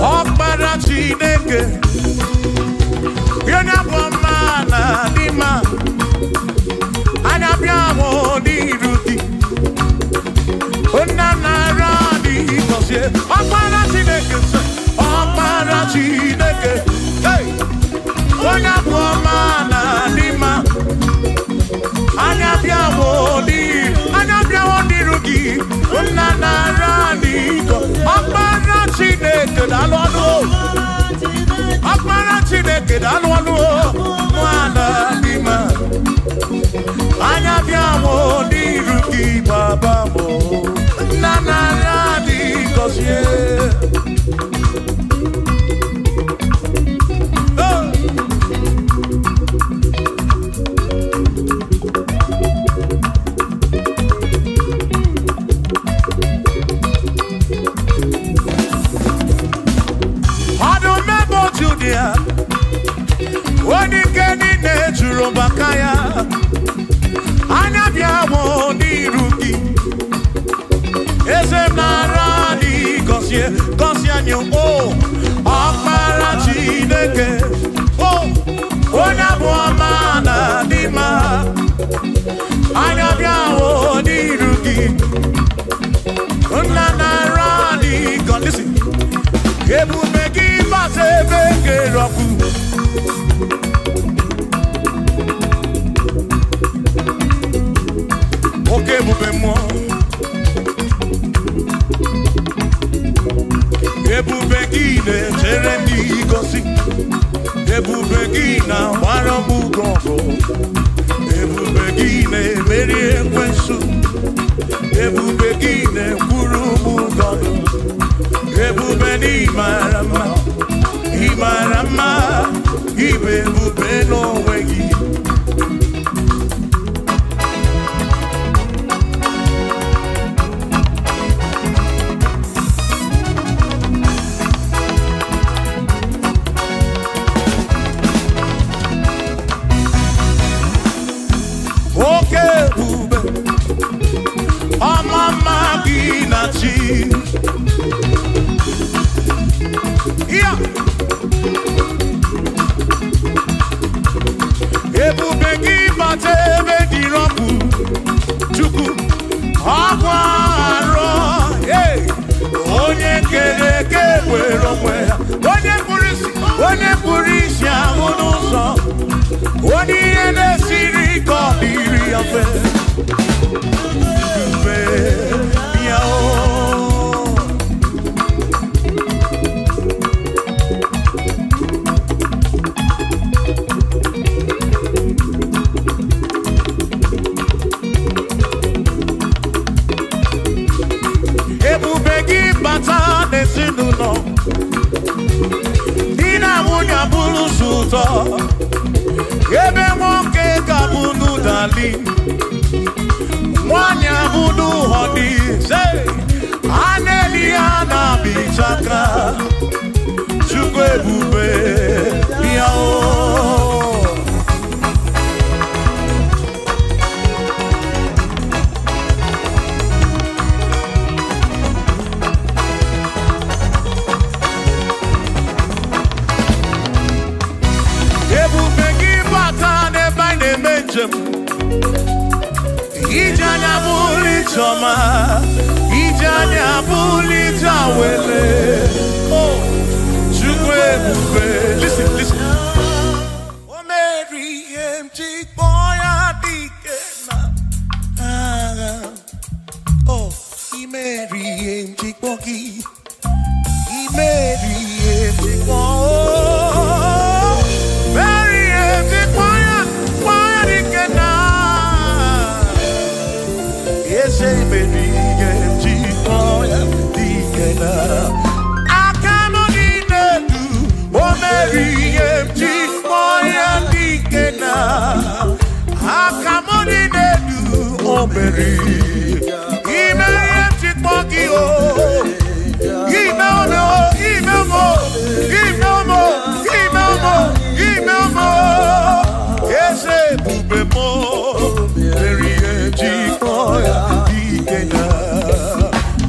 Ọkpara Chineke onye bụ ọma na dị mma anya bịa hụ n'iru gị nna nara dị gọzie Ọkpara Chineke Ọkpara Chineke onye bụ ọma na dị mma anya bịa hụ n'iru gị nna nara dị gọzie Ọkpara Chineke daalụ ọnụ Ọkpara Chineke daalụ ọnụ nwana dị mma anya bịa hụ n'iru gị baba m nna nara dị gọzie Onye keni na-ejuru maka ya anya bịa hụ n'iru gị eze m nara dị gọzie anyị Ọkpara Chineke onye bụ ọma na dị mma anya bịa hụ n'iru gị nna nara dị gọzie ebube gị gbasa ebe kere ọkụ oke ebube mmụọ ebube gị na-echere ndị gosi ebube gị na-agbara m ọgụ ebube gị na-emeri ekwensu ebube gị na-ekwuru m ụgọdụ ebube n'ịmara mma ịmara mma ibe ebube n'onwe gị oke ebube ọmama gị na chi ya ebube gị bata ebe dị rọpụ Chukwu ọgwụ arọ onye kere eke were onwe ya onye pụrụ isi ahụ n'ụzọ onye ihe na-esiri ike ọ dịrị ya mfe ya ebube gị bata n'ezinụlọ di na nwunye abụrụ ụtọ ebe nwoke ga-abụ n'ụdali nwanyị abụ n'ụhọ dị a na-eli ya na-abịchaka Chukwu ebube ya ebube gị bata n'ebe anyị na-eme njem ije anya bụrụ ijeọma ije anya bụrụ ije awele Chukwu ebube listen o mere ihe m ji kpọọ ya dike na agha imeri ihe m ji kpọọ gị imeri ihe m ji kpọọ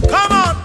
Come on.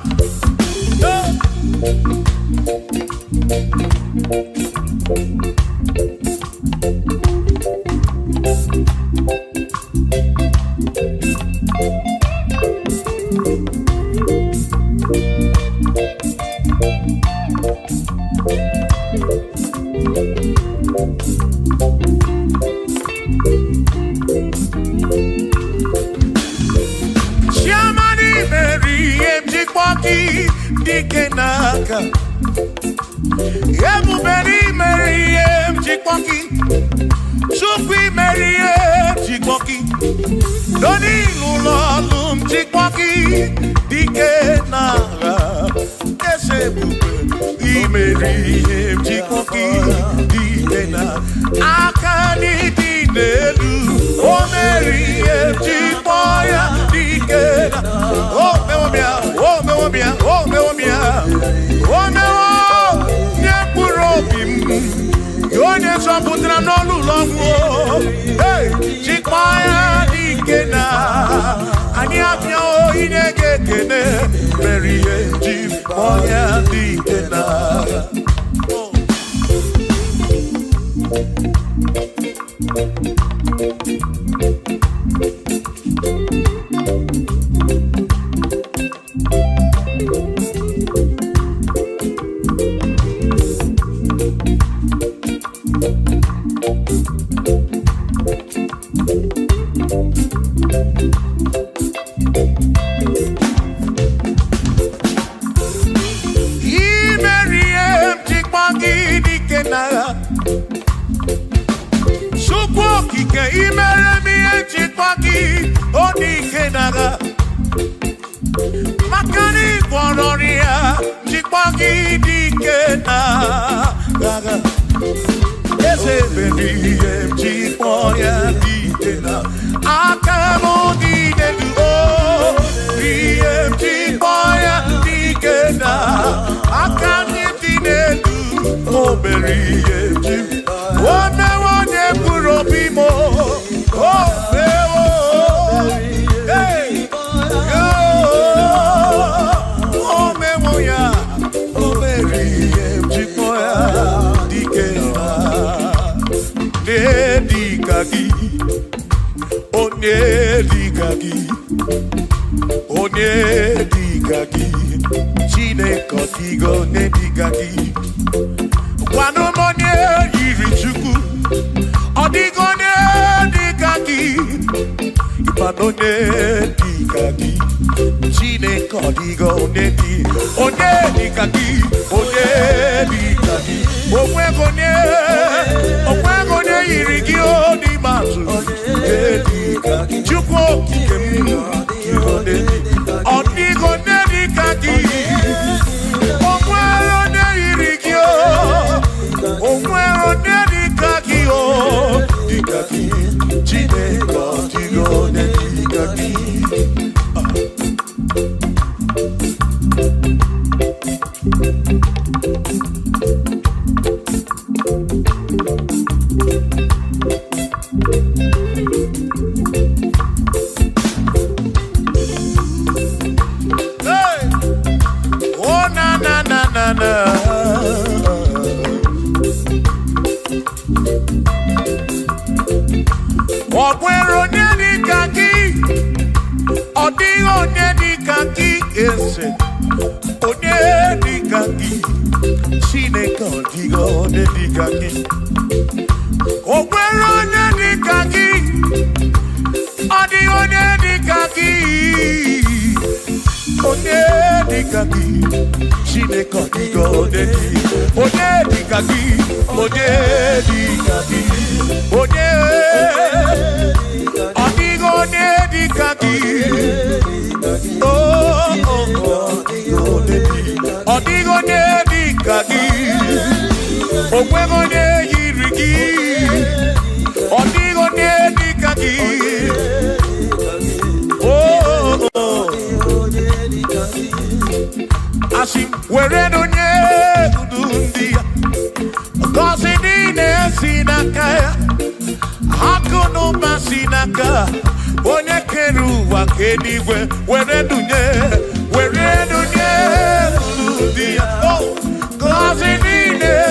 Cause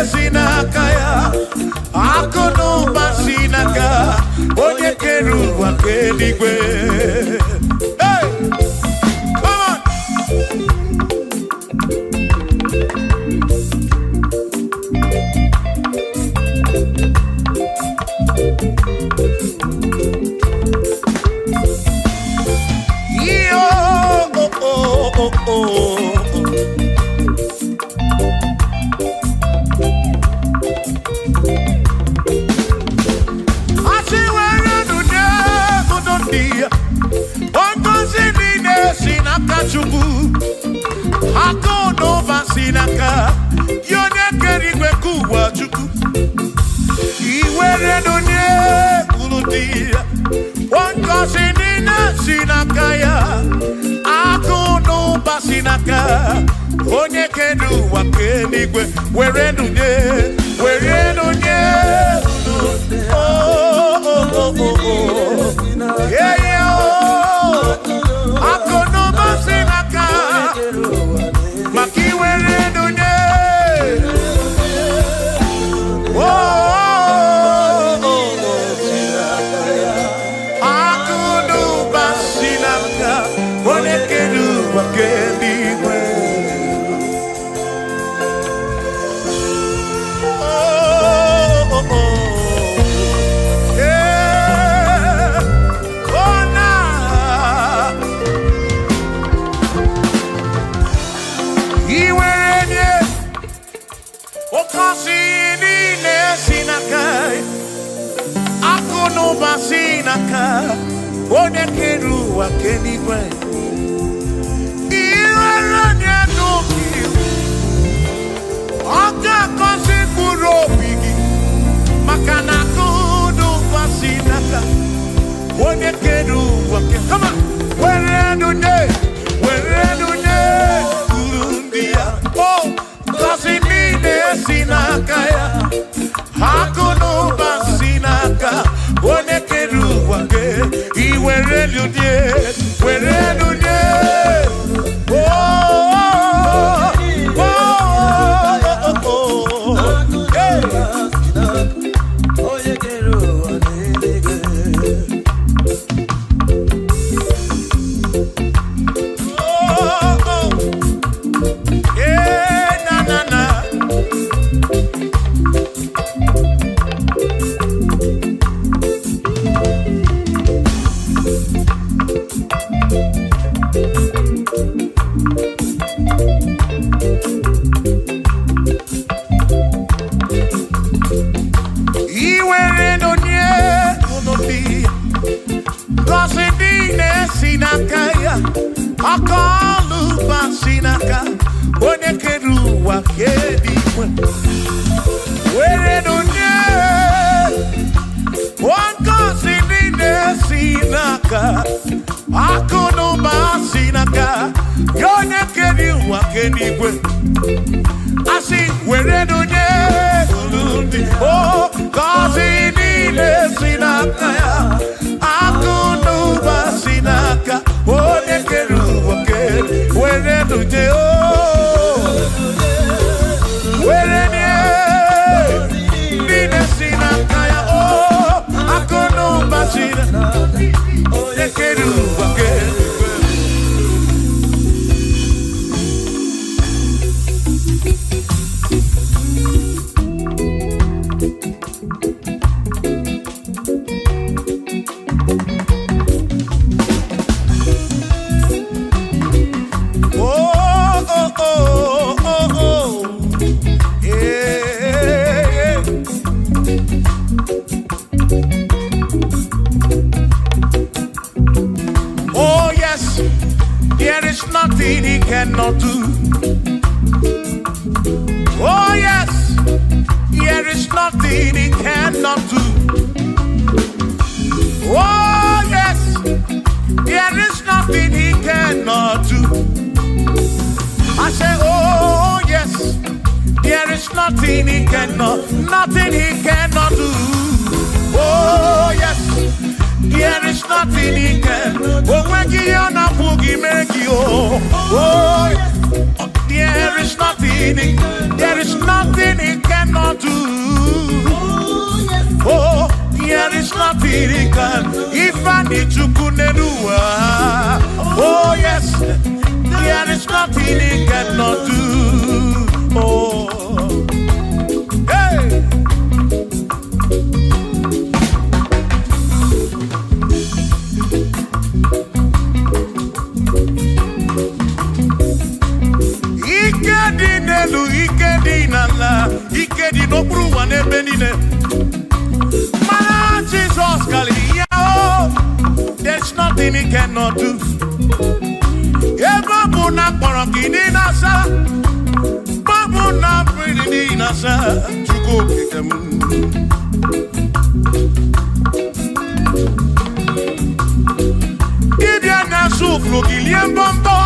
sinaka ya Akono basinaka Onye keru wakeligwe. Hey! Come on! Yo, Chukwu Akono basinaka Yone kerigwe kuwa Chukwu Iwere nunye kuludia Wankosi nina sinaka ya Akono basinaka Onye keru wakenigwe Were nunye Oh, oh, oh, oh, oh. Yeah, yeah, oh. Akono basinaka Makiwere nunye Akono basinaka One keru wakenigwe. Akono basinaka One keru wakenigwe. Iweranye nuki Oka kosi kurobigi Makana akono basinaka One keru wakenigwe. Come on! Were nunye Urundia. Oh! Kosi nine sinaka ya Akono basinaka One keru wake Iwere nunye Akolu basinaka One keru wakenigwe. Were nunye Wankosi nine sinaka Akono basinaka Yone keru wakenigwe. Asi were nunye Oh, kosi nine sinaka ya Akono basinaka One keru wake Were nunye Were nine sinaka ya Oh, akono basinaka One keru wake. Nothing he cannot do. Oh yes, there is nothing he cannot do. Oh yes, there is nothing he cannot do. I say, oh yes, there is nothing he cannot do. Oh yes. There is nothing he can. Oh, when you are not boogie, make you. Oh, there is nothing. There is nothing he can. cannot do. Oh, there is nothing he can. If I need to kunenua. Oh yes, there is nothing he cannot do. Oh, hey. Ikedi nala, ikedi no bruwa ne benine. Mana Jesus Kalia, there's nothing he cannot do. Eva buna korokini nasa, babuna prini nasa, chuko kitemu. Gideon nasu flugilian bombo,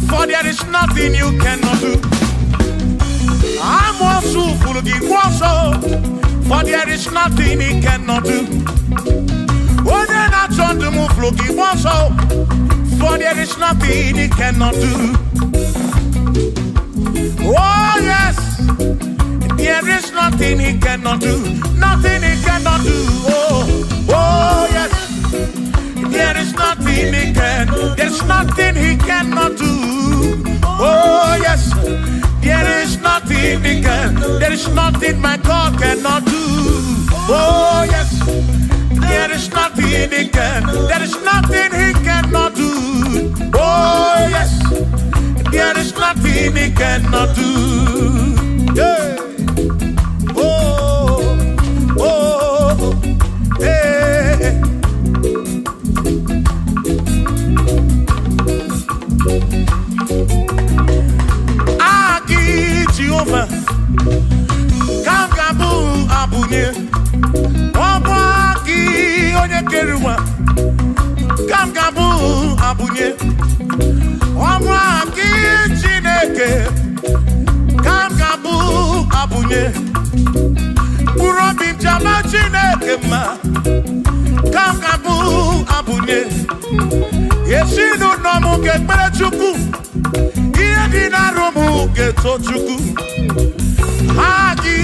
for there is nothing you cannot do. I'm also full of for there is nothing he cannot do. Oh, then I turn to move looking for there is nothing he cannot do. Oh, yes, there is nothing he cannot do. Nothing he cannot do. Oh, yes, there is nothing he can. There's nothing he cannot do. Oh, yes. There is nothing he can. There is nothing my God cannot do. Oh yes. There is nothing he can. There is nothing he cannot do. Oh yes. There is nothing he cannot do. Yeah. Oh, oh, hey. Jehovah, Kangabu Abunye, Obaki Onyekeruwa, Kangabu Abunye, Obaki Chineke, Kangabu Abunye, Urobi Jama Chineke ma, Kangabu Abunye, Yeshinu Nomu Gekpere Chukwu. Dina romu geto chuku Agi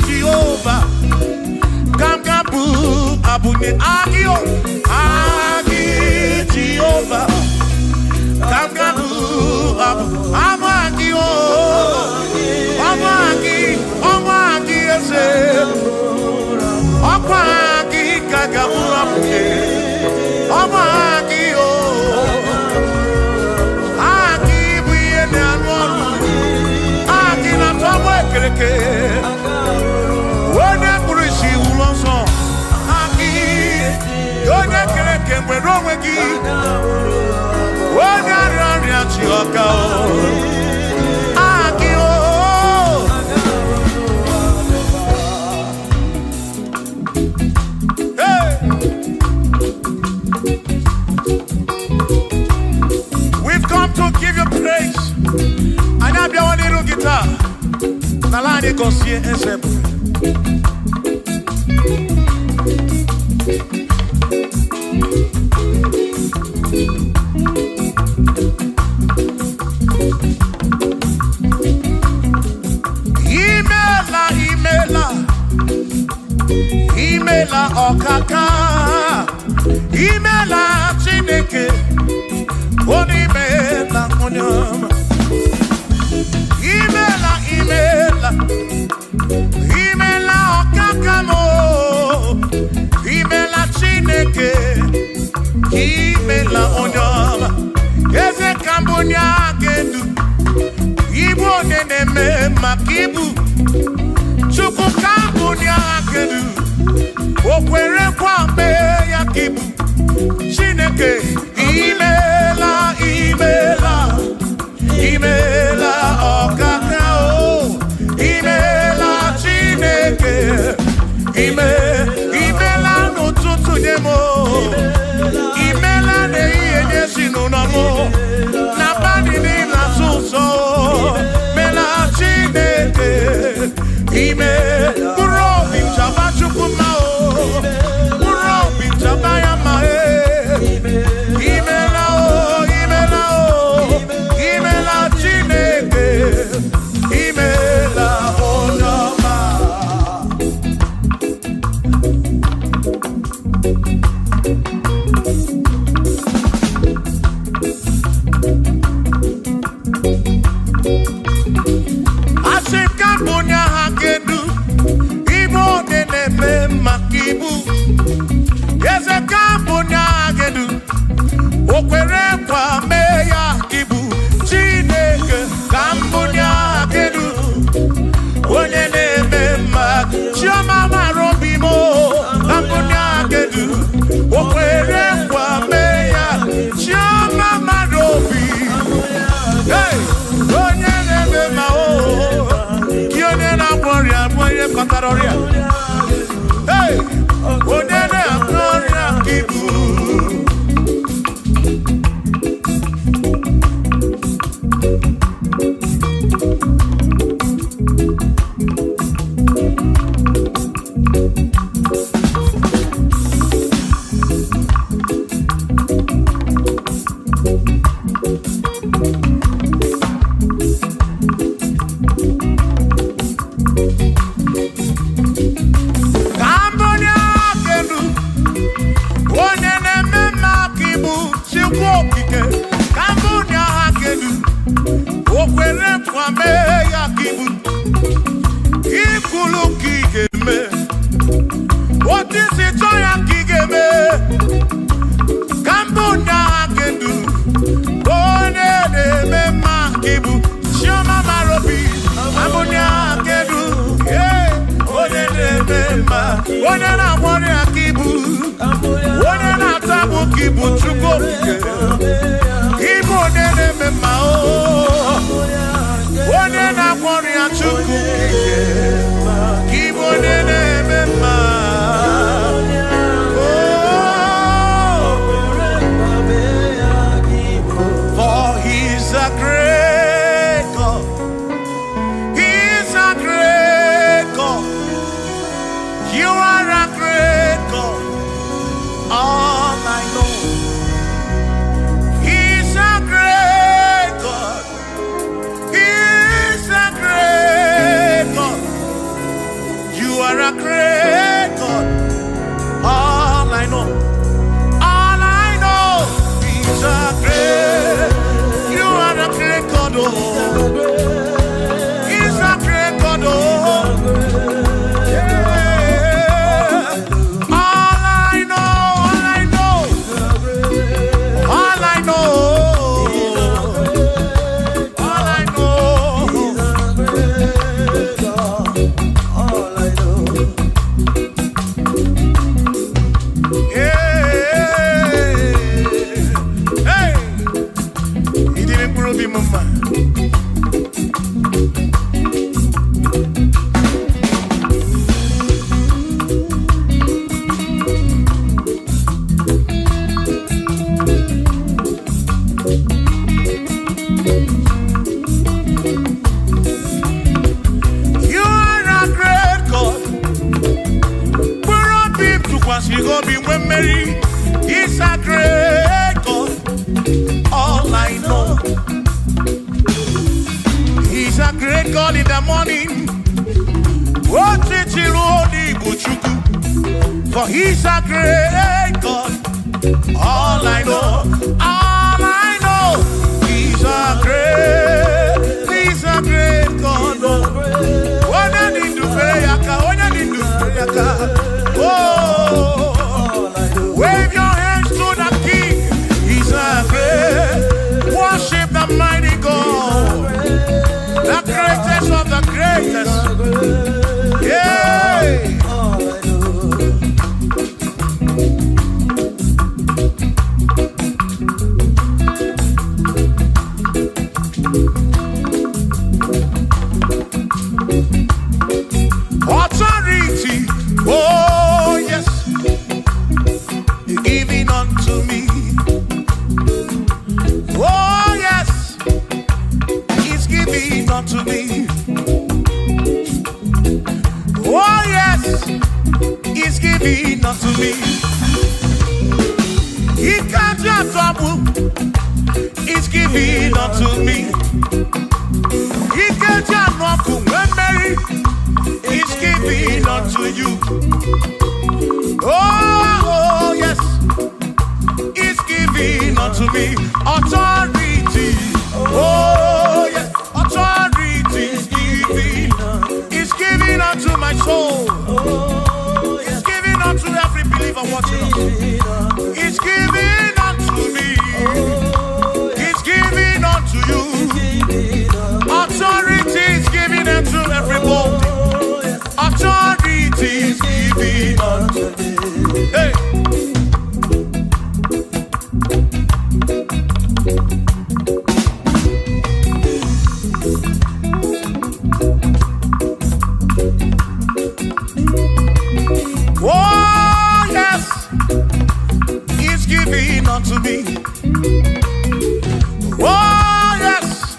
Jehovah Kangabu Abunye Agio Agi Jehovah Kangabu Amagio Amagi ese Amagi Kangabu Abunye Amagio when I see Ulonso, Aki, Yonya Kereke, when Romagi, when I run at Chioka, Aki, hey, we've come to give you praise, and I've been on little guitar. Nalani konsie ensebu Imela okaka Imela Chineke Onimela onyama Imela okakamo Imela Chineke Imela onyama Eze kambunya gedu Ibo neneme makibu Chuku kambunya gedu Okwere kwame yakibu Chineke Imela okaka Imela Chineke Imela n'ụtụtụ nye mo Imela n'ihe nye si n'ụlọ na bani n'ịla sụsọ Mela Chineke Mkpụrụ obi nchaba Chukwu ma o Mkpụrụ obi nchaba ya ma Imela o Imela Chineke Imela onyoma Kambunya hakedu, Igbo neneme makibu. Yes, a Kambunya hakedu, Okwere kwa meya kibu. Chineke Kambunya hakedu, Onyeneme mak. Chioma marobimo, Kambunya hakedu, Okwere kwa meya. Chioma marobi. Hey, Onyeneme mao. Hey, Onene Gloria Kibu. What is it, Joya Kigeme? Kambunya Hakedu, Onene Makibu, Shioma Marobi, Kambunya Hakedu, Onene Mema, Onena Warrior Kibu, Onena Tabu Kibu, Chuko, Kibu Onene Mema, Onena Warrior Chuku, Kibu Onene Mema. For he's a great God. All I know, he's a great God. When I need to pray, oh, wave your hands to the King. He's a great. Worship the mighty God, the greatest of the greatest. Yeah. Authority, oh yes, you're giving unto me. Oh yes, He's giving unto me. Oh yes, He's giving unto me. He can't just trouble. He's giving unto me. He can't just trouble. He's giving unto you. Oh yes, He's giving unto me authority. Oh yes, authority is giving. my soul. He's giving unto every believer watching us. He's giving unto me. He's giving unto you. Authority is giving unto everybody. Authority is giving unto me. Hey. Oh yes, He's giving unto me. Oh yes,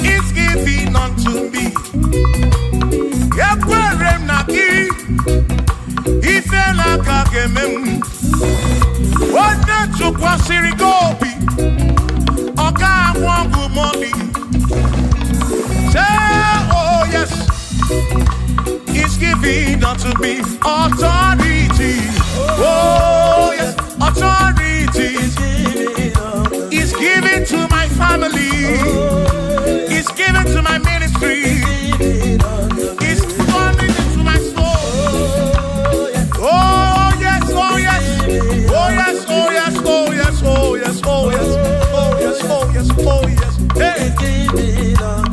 He's giving unto me. Ekwere na ki, ife la kageme. Wanda chukwa sirigobi, oka wangu money. Say oh yes, He's giving unto me authority. Oh yes, authority. He's giving to my family. He's giving to my ministry. He's coming into my soul. Oh yes, oh yes, oh yes, oh yes, oh yes, oh yes, oh yes, oh yes, oh yes, oh yes. Hey.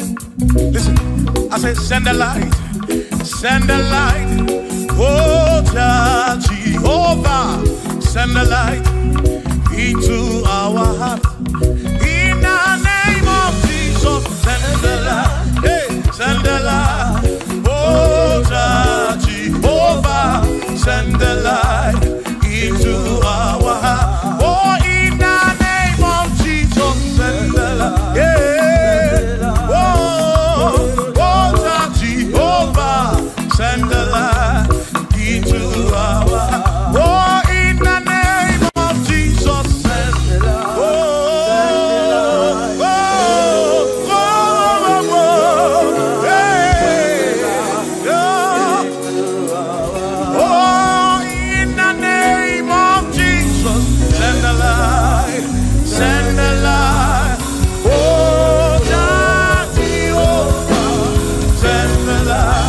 Listen, I say send the light, oh Jehovah, send the light into our heart. In the name of Jesus, send the light, hey, send the light, oh Jehovah, send the light into our heart. Oh, in the name of Jesus, send the light, yeah. Send the light into our heart. Oh, in the name of Jesus, send the light. Oh, oh, oh, oh, oh, hey, oh, in the name of Jesus, send the light, send the light. Oh, Jehovah, send the light.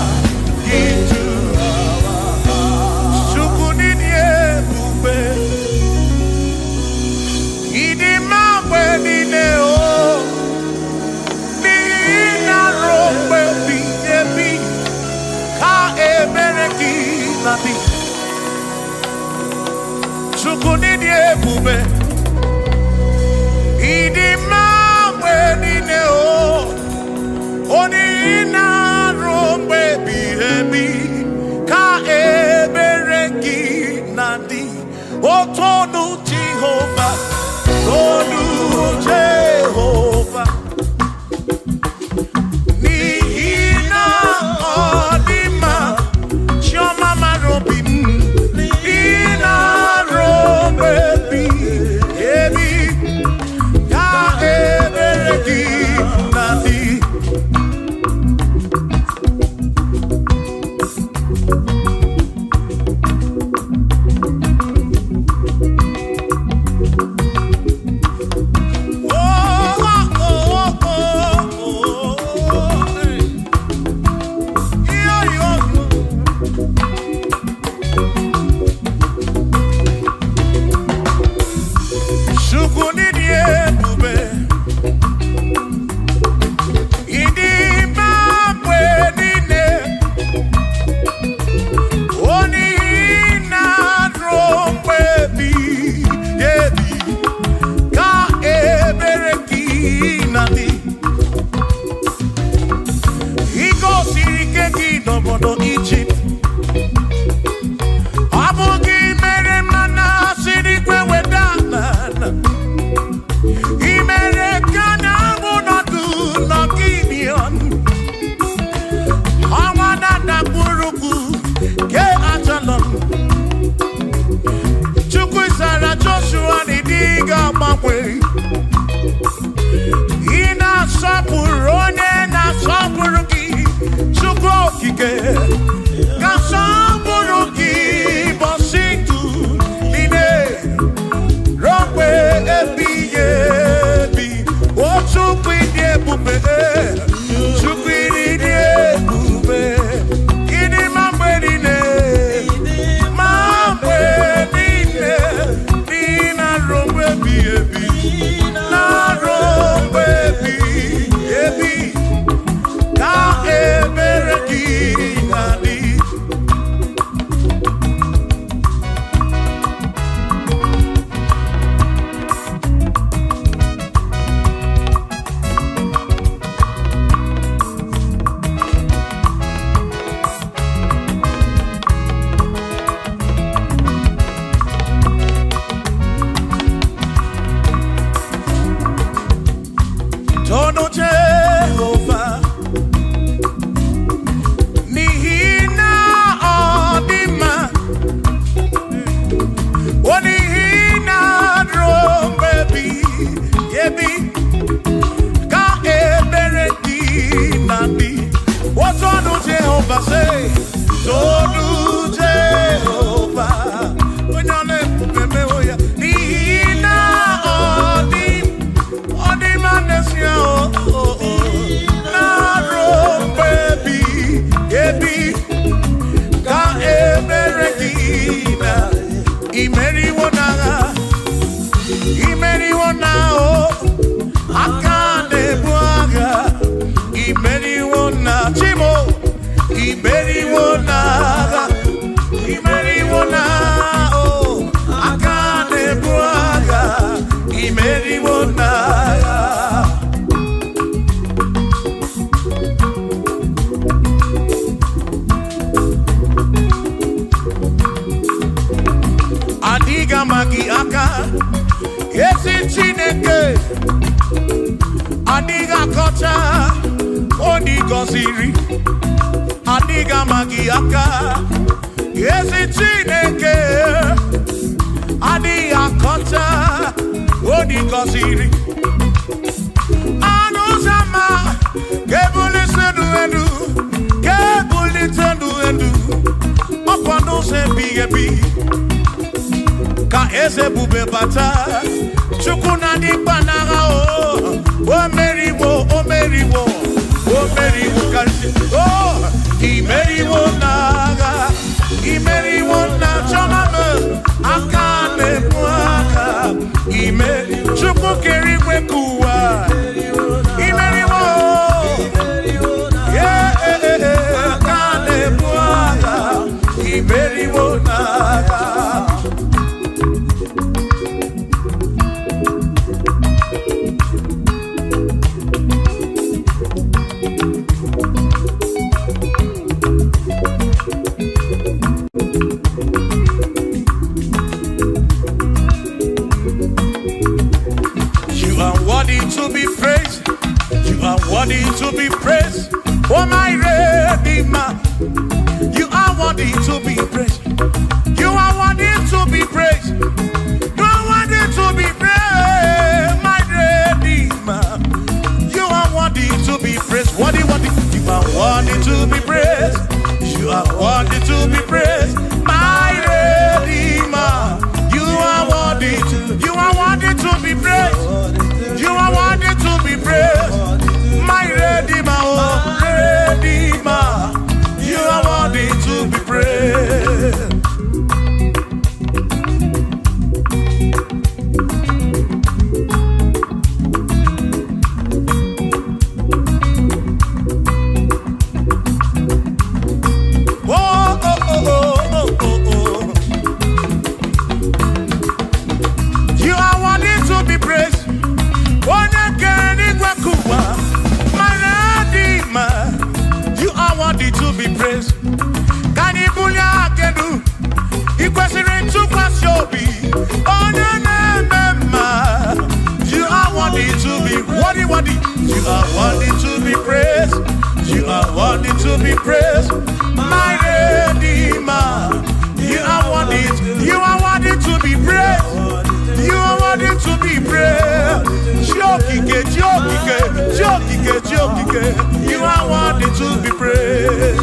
Chukunini ebube, idima wenine o, oni ina rombe bihebi, ka ebereki nadi, otonu Jehovah, tonu Jehovah. Ni ina odima, shoma marobim. Baby, baby, ya ebereki nadi. Egypt. Abugi mere mana siri kwe wedana. Imere kana munodu no Gideon. Awana na buruku ke atalon. Chukwu sara Joshua ni diga mapwe. Ina sapuru onye na sapuru ki. Chukwu okike. Kasamburuki bositu line rompe ebiye Jehovah, say, Tolu Jehovah. When your name Oya, Nina Odi Manesia, Naro baby, Ebi, Ka Eberekina, Imeri Wona, Imeri Wona, Akane Buaga, Imeri Wona, Chimo, Imeri Wona, Imeri Wona, oh, Akane Buaga, Imeri Wona. Adiga magi aka, esi Chineke. Adiga kocha, odi goziri. Adiga magi aka, esi Chineke. Adiga kocha, odi goziri. Anuzama, kebuli sedu, kebuli tendu. Opano se bigebi. Ka eze bube bata chukuna di panaga o meriwo kalsi imeriwo na chamame akane mwaka chuku kerikwe kuwa imeriwo akane mwaka imeriwo na. To be praised, you are worthy to be praised. Oh my Redeemer, you are worthy to be praised. You are worthy to be praised. You are worthy to be praised, my Redeemer. You are worthy to be praised. Worthy. You are worthy to be praised. You are worthy to be praised, my Redeemer. You are worthy to be praised. You are worthy to be praised, my Redeemer, oh Redeemer. You are worthy to be praised. Oh, oh, oh, oh, oh, oh. You are worthy to be praised. You are worthy to be praised. Kanibulia kedu, ikwesiri tukwasiobi. You are worthy to be worthy. You are worthy to be praised. You are worthy to be praised, my Redeemer. You are worthy to be praised. You are worthy to be praised. Jokike. You are worthy to be praised.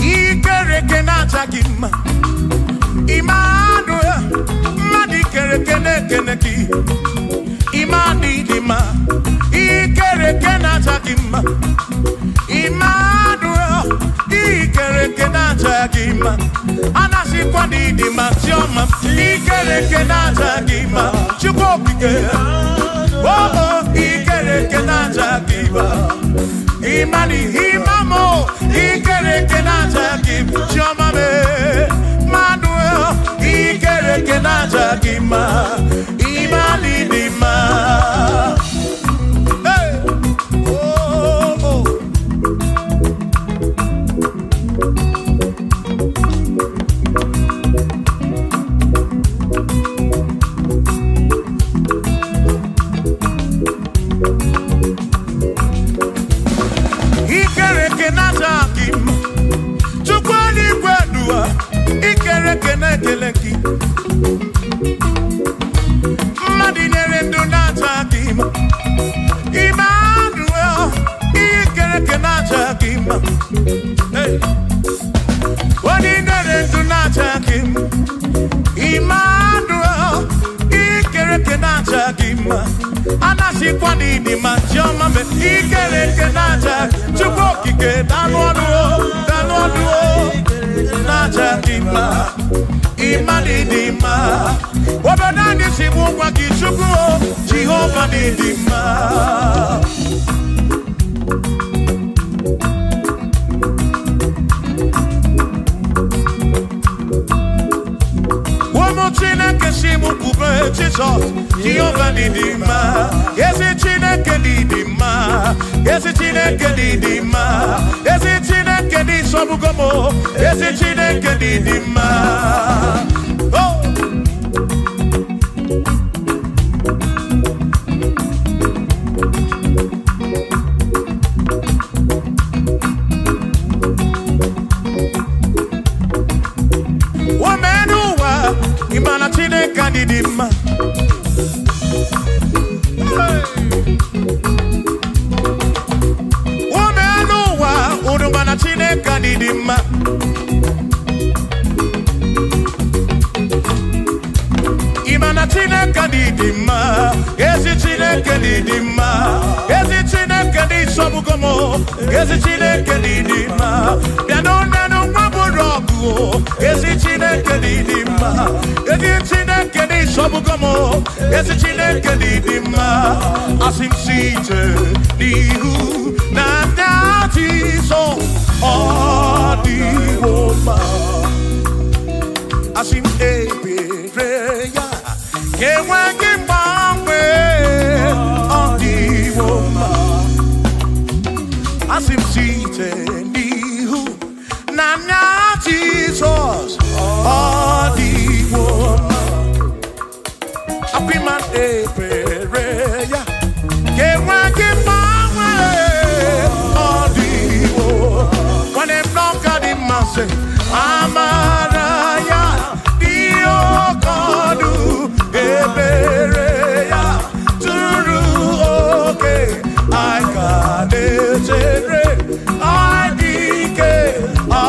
Ikereke na chakima. Imanu madi keneki imani dima ikereke na chakima imanu ikereke na chakima anasi kwani dima chioma ikereke na chakima chukopike oh ikereke na chakima imani imamo ikereke na chakima chioma me Manuel ikereke na chakima imani dima. Hey, oh, oh. gima anashikwa n'idi ma chioma me ikereke naja chukwu okike danu ọdụ naja gima ima n'idi ma obodo anyị si mụ gwa gị chukwu Jehova n'idi ma Chineke si mụ bube Jizọs Jehova n'ịdị mma ezi Chineke n'ịdị mma ezi Chineke n'ịdị mma ezi Chineke n'ịsọbugo m ezi Chineke n'ịdị mma Imana Chineke n'ịdị mma ume n'ụwa unu mana Chineke n'ịdị mma Imana Chineke n'ịdị mma ezi Chineke n'ịdị mma ezi Chineke n'ịsọbugo m ezi Chineke n'ịdị mma bịa n'ụnenu nwa bụrụ ọgụ ezi Chineke n'ịdị mma ezi Chineke n'ịsọbugo m ezi Chineke n'ịdị mma asị m site n'ihu na ndị Jizọs ọ dịwo mma asị m ebere ya enweghị mgbanwe ọ dịwo mma asị m site n'ihu na ndị Jizọs ọ dịwo mma apịma ebere ya enweghị mgbanwe ọ dịwo nwanne m n'ọka dị mma sị amara ya dị oke ọnụ ebere ya tụrụ oke anyị ka na-echere anyị ike ọ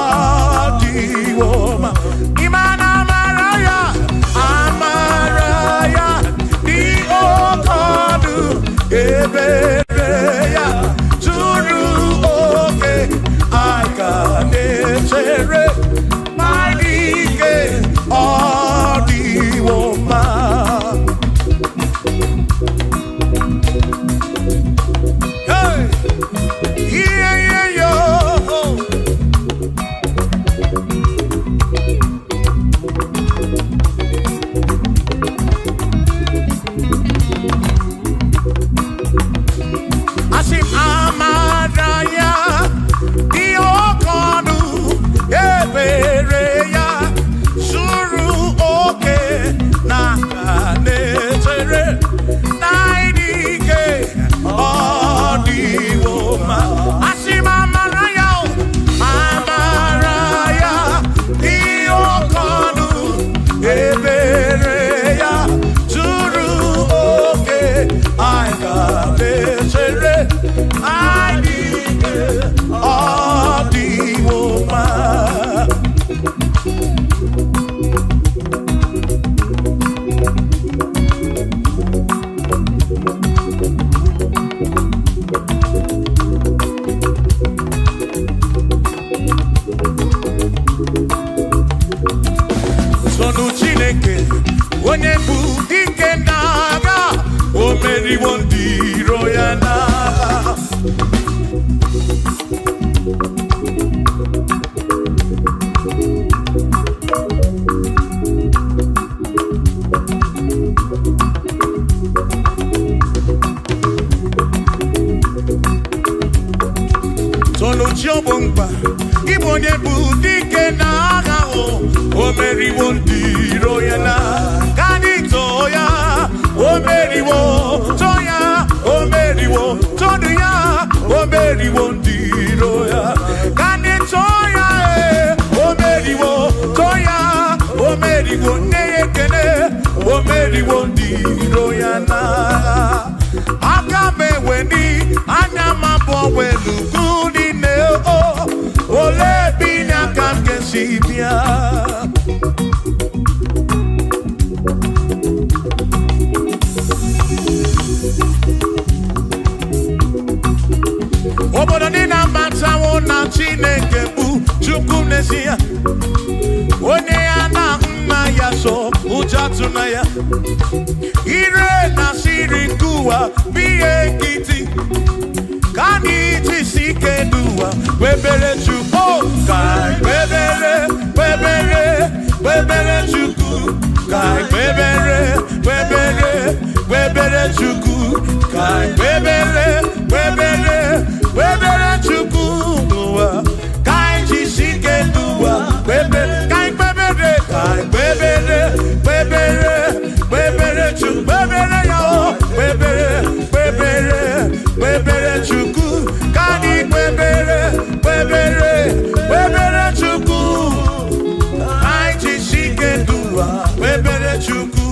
dịwo mma ịmana amara ya dị oke ọnụ ebere ya tụrụ oke anyị ka na-echere anyị ike ọ dịwo mma Igbo onye bụ dike n'agha o meriwo ndị iro ya na ka anyị too ya o meriwo too ya o meriwo todu ya o meriwo ndị iro ya ka anyị too ya o meriwo too ya o meriwo nne ya ekele o meriwo ndị iro ya na aka m eweni anya m abụọ welugu ole binya kam kesibia tunaya. Ire na siri kuwa biye kiti. Kani tisike dua. Webere chuko. Kai webere, webere, webere chuku. Kai webere, webere, webere chuku. Kai webere, webere, webere chuku. Kai tisike dua. Webere, kai webere, kai webere, webere, webere chuku. Webere yao, webere, webere, webere chuku. Kani webere, webere, webere chuku. Kai tisike dua. Webere chuku.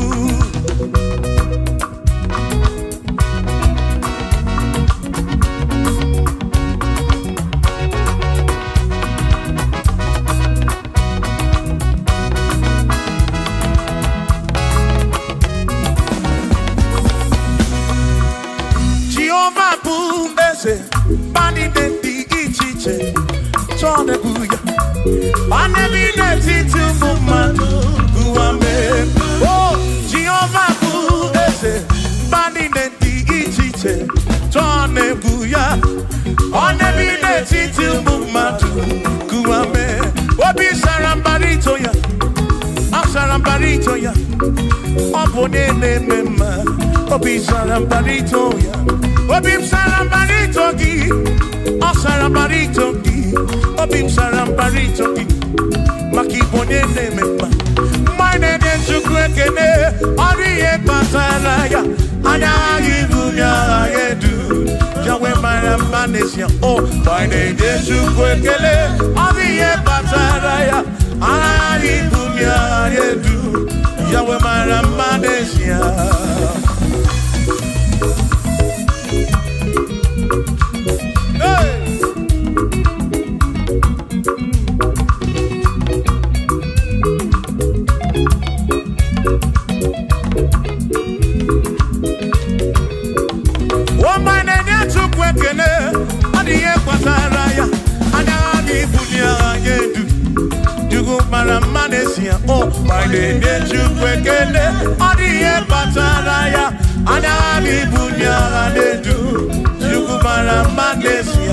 Jehovah Bundese, Bani de Ichiche, Tone Buya, Bani de Titu Mumanu, Guame. Oh, Jehovah Bundese, Bani de Ichiche, Tone Buya, Bani de Titu Mumanu, Guame. Obi Sarambarito ya, Sarambarito ya, Opone Mema, Obi Sarambarito ya. Obim sarambarito gi, o sarambarito gi, obim sarambarito gi, makibone ne mema. Mine ne chukwekene, oriye pasaraya, anya yibunya yedu, jawe maramanesia. Oh, mine ne chukwekene, oriye pasaraya, anya yibunya yedu, jawe maramanesia. Oh, my name is Youtbe. Odiye Bataraya, Anami Bunya Anedu, Yugumara Magnesia.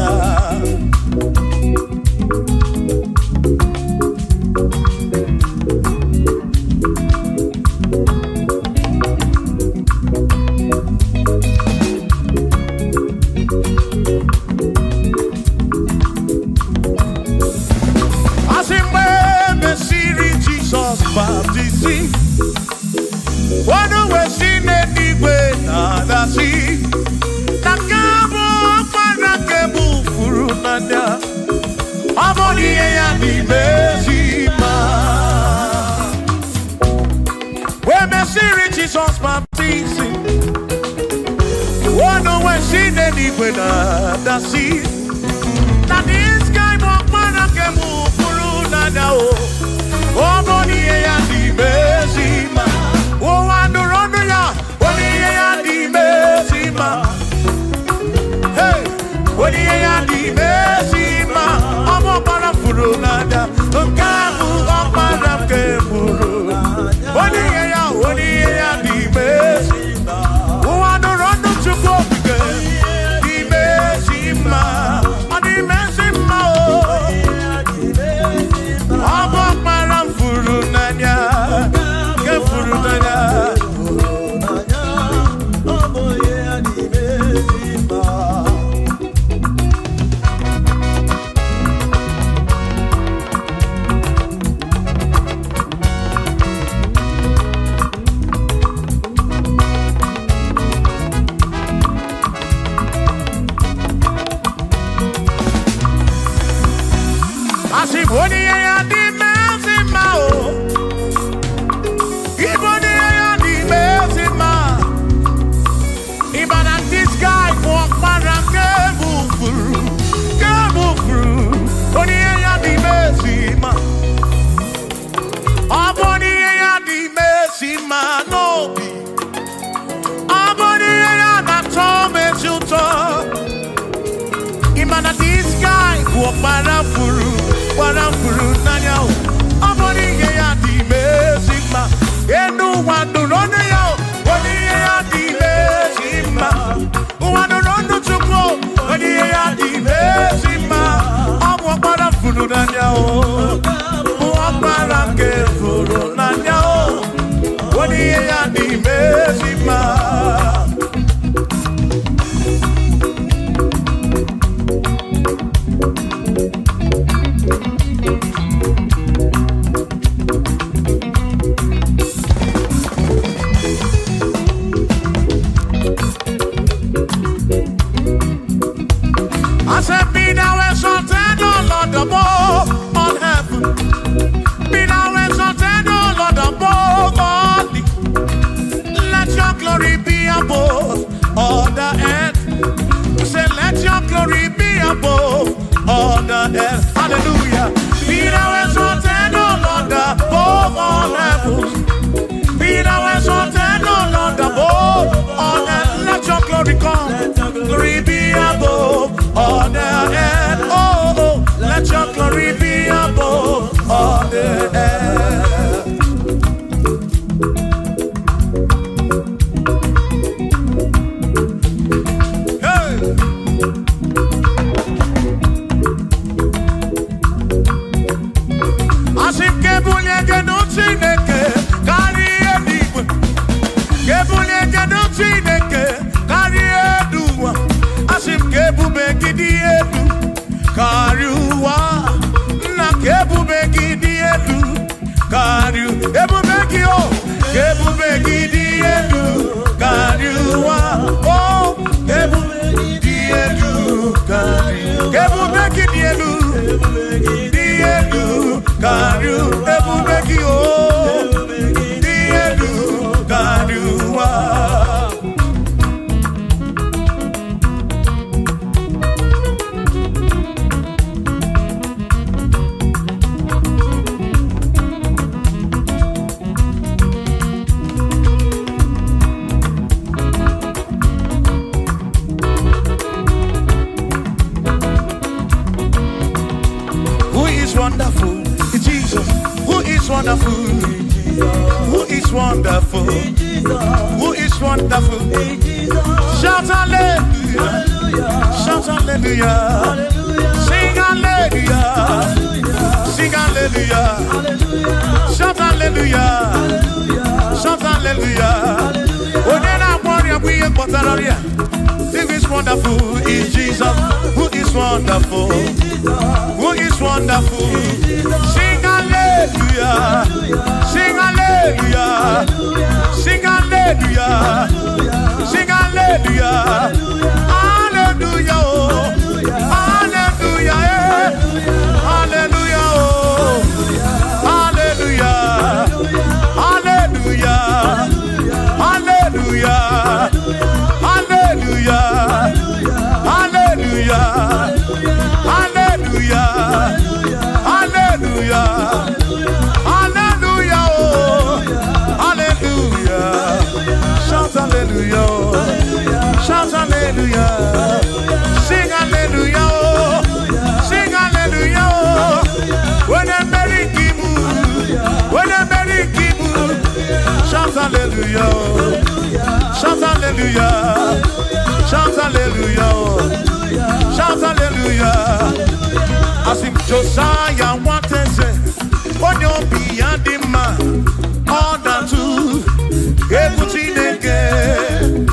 Baptisi, wano wesine niwe na dasi, nakabo panakebu furunanya, amoni ya ni mezima. We mesiri Jesus baptisi, wano wesine niwe na dasi, na this guy mo panakebu furunanya o. Oh, boni ya di bezima. Oh, andorono ya. Boni ya di bezima. Hey, boni ya di bezima. Amo para furunada. Kamu para kemuru. Boni ya di bezima. Oh, andorono chuko bige. Di bezima. Adi bezima. Amo Furunanya, ke Furunanya, oboye animezima. Asiboni ya Nanya, Amoni ya di mezima, enu wando rono yo oni ya di bezima wando rono chukwo oni ya di bezima omo para funu nanya o o para ke funu nanya o oni ya di bezima. I said, be thou exalted, O Lord, above all heaven. Be thou exalted, O Lord, above all the. Let your glory be above all the earth. Say, let your glory be above all the earth. Hallelujah. Be thou exalted, O Lord, above all heaven. Be thou exalted, O Lord, above all earth. Let your glory come. Glory be above all the earth. Oh, oh, let your glory be above all the earth. Hey. Asim kebulie genuti neke kari edigwe. Kebulie genuti neke kari eduwa. Asim kebube gidi edu kariwa na kebube gidi edu kariu ebube gi o kebube gidi edu kariwa oh kebube gidi edu kariu kebube gidi edu kariu ebube gi o gidi edu kariwa. Wonderful, Jesus. Who is wonderful? Who is wonderful? Who is wonderful? Shout hallelujah! Shout hallelujah! Sing hallelujah! Sing hallelujah! Shout hallelujah! Shout hallelujah! Who is wonderful is Jesus. Who is wonderful? Who is wonderful? Sing hallelujah! Sing hallelujah! Sing hallelujah! Sing hallelujah! Hallelujah! Hallelujah! Hallelujah! Hallelujah! Hallelujah! Hallelujah! Hallelujah! Hallelujah! Hallelujah! Hallelujah! Hallelujah! Hallelujah! Shout hallelujah! Shout hallelujah! Sing hallelujah! Sing hallelujah! When I'm very kibu, when I'm very kibu, shout hallelujah! Shout hallelujah! Shout hallelujah! Shout hallelujah! As if Josiah wanted to say, on your beyond the man, all that too, everything again.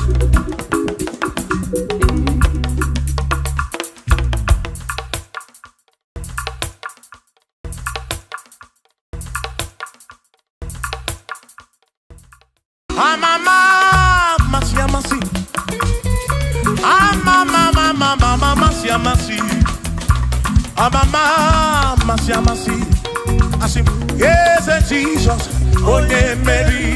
Asim, yes, Jesus, oh, yeah, Mary.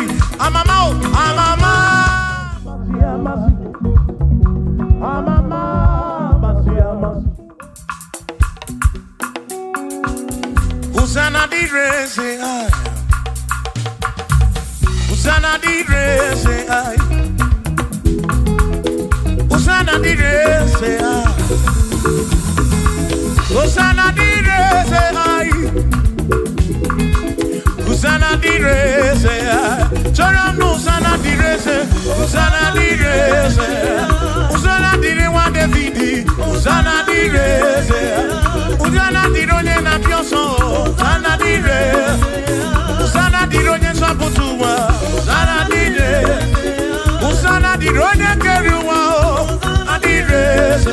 Hosanna di re, say I. Hosanna di re, say I. Hosanna di re, say I. Hosanna di re, say I. Usana direse, chora no usana direse, usana direse, usana dire wa Davidi, usana direse, usana dironye na pioso, usana dire, usana dironye saputuwa, usana dire, usana dironye keruwa, adirese,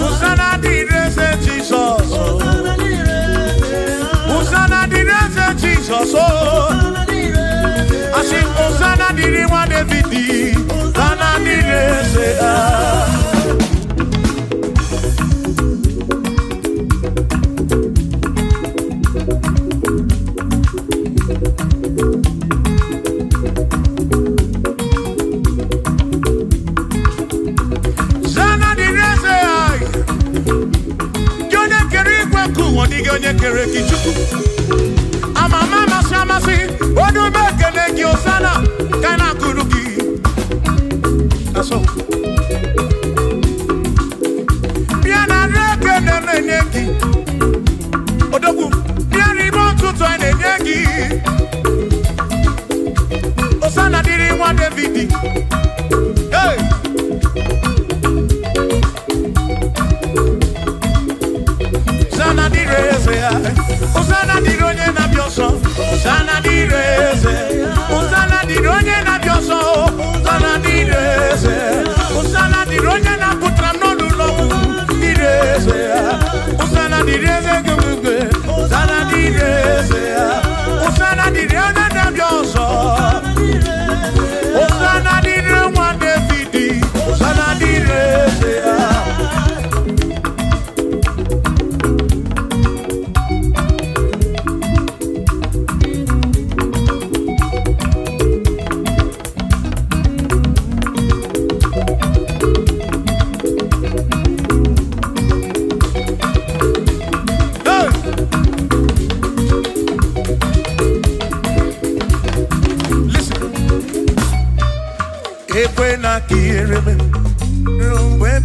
usana direse Jesus, usana direse Jesus, I say usana dire wa Davidi, usana direse. Onye kere kichuku amama masamasi odu mekele ki osana kana kuruki aso biana reke neneki odogu biani bontuto neneki osana diri wa Davidi hey Usana direse, usana dironye na bioso, usana direse, usana dironye na bioso, usana direse, usana dironye na putrano lulo, direse, usana direse gumbe, usana direse, usana dironye na bioso, usana dironye wa Davidi, usana direse. When I hear him, when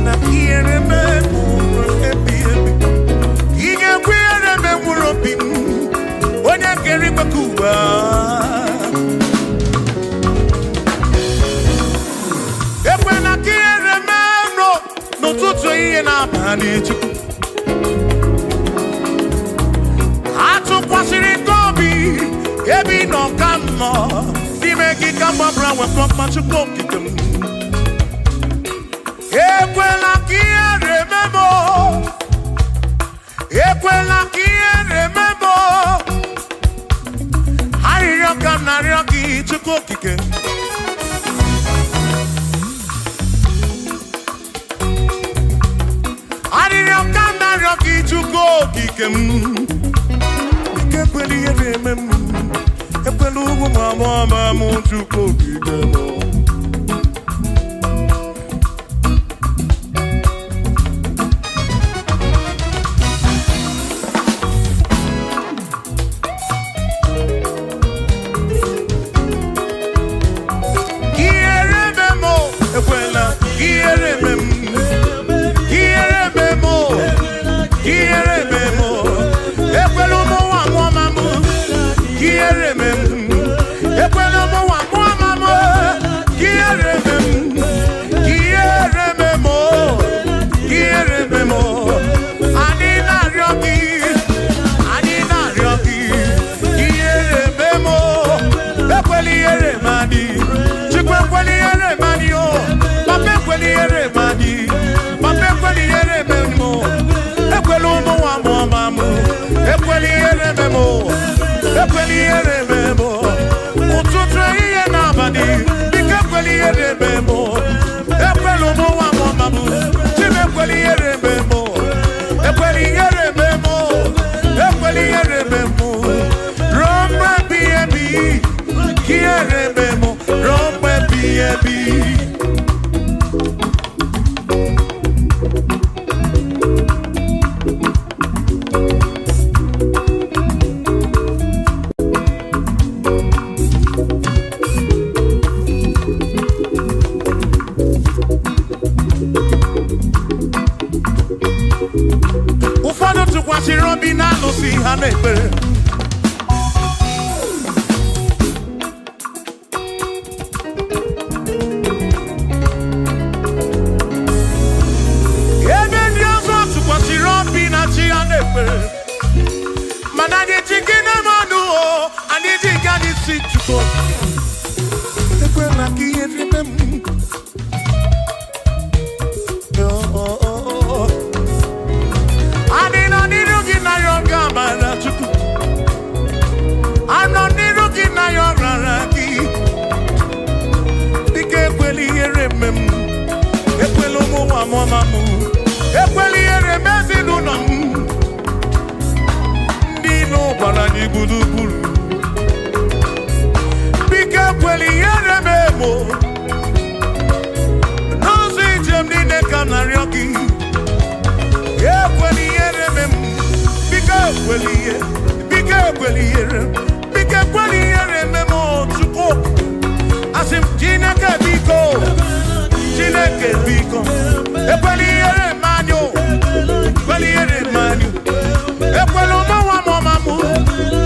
I hear him, he can wear him when I get him a Cuba. When I hear him, no to train up and it. I took what's in it, Gobi, every no come more. Make it come up round with from much of them. Equela kia remember. Equela kia remember. I rock na rocky to cook again. I rock na rocky to go again. Equela remember. Epelugu mama muchuko kidemo. Kierememo, ekwela, kierememo, kierememo, kierememo, epelugu mama mu, kierememo. Ufado tukwashi robi na lusi hanekbere biko ekwela ka ihe rime m adị nọ n'iru gị na ya ọga mara Chukwu anọ n'iru gị na ya ọrara gị dịka ekwela ihere mme m ekwela ụmụ nwa mụọma m ekwela ihere eme ezinụlọ m ndị ilo gbara anyị gburugburu biko ekwela ihere eme emo n'ụzọ ije m niile ka m na-arịọ gị ekwela ihere eme m biko ekwela ihe biko ekwela ihere biko ekwela ihere eme m Chukwu asị m Chineke biko Chineke biko ekwela ihere mmanụ ekwela ihere mmanụ ekwela ụmụnwa m ọma m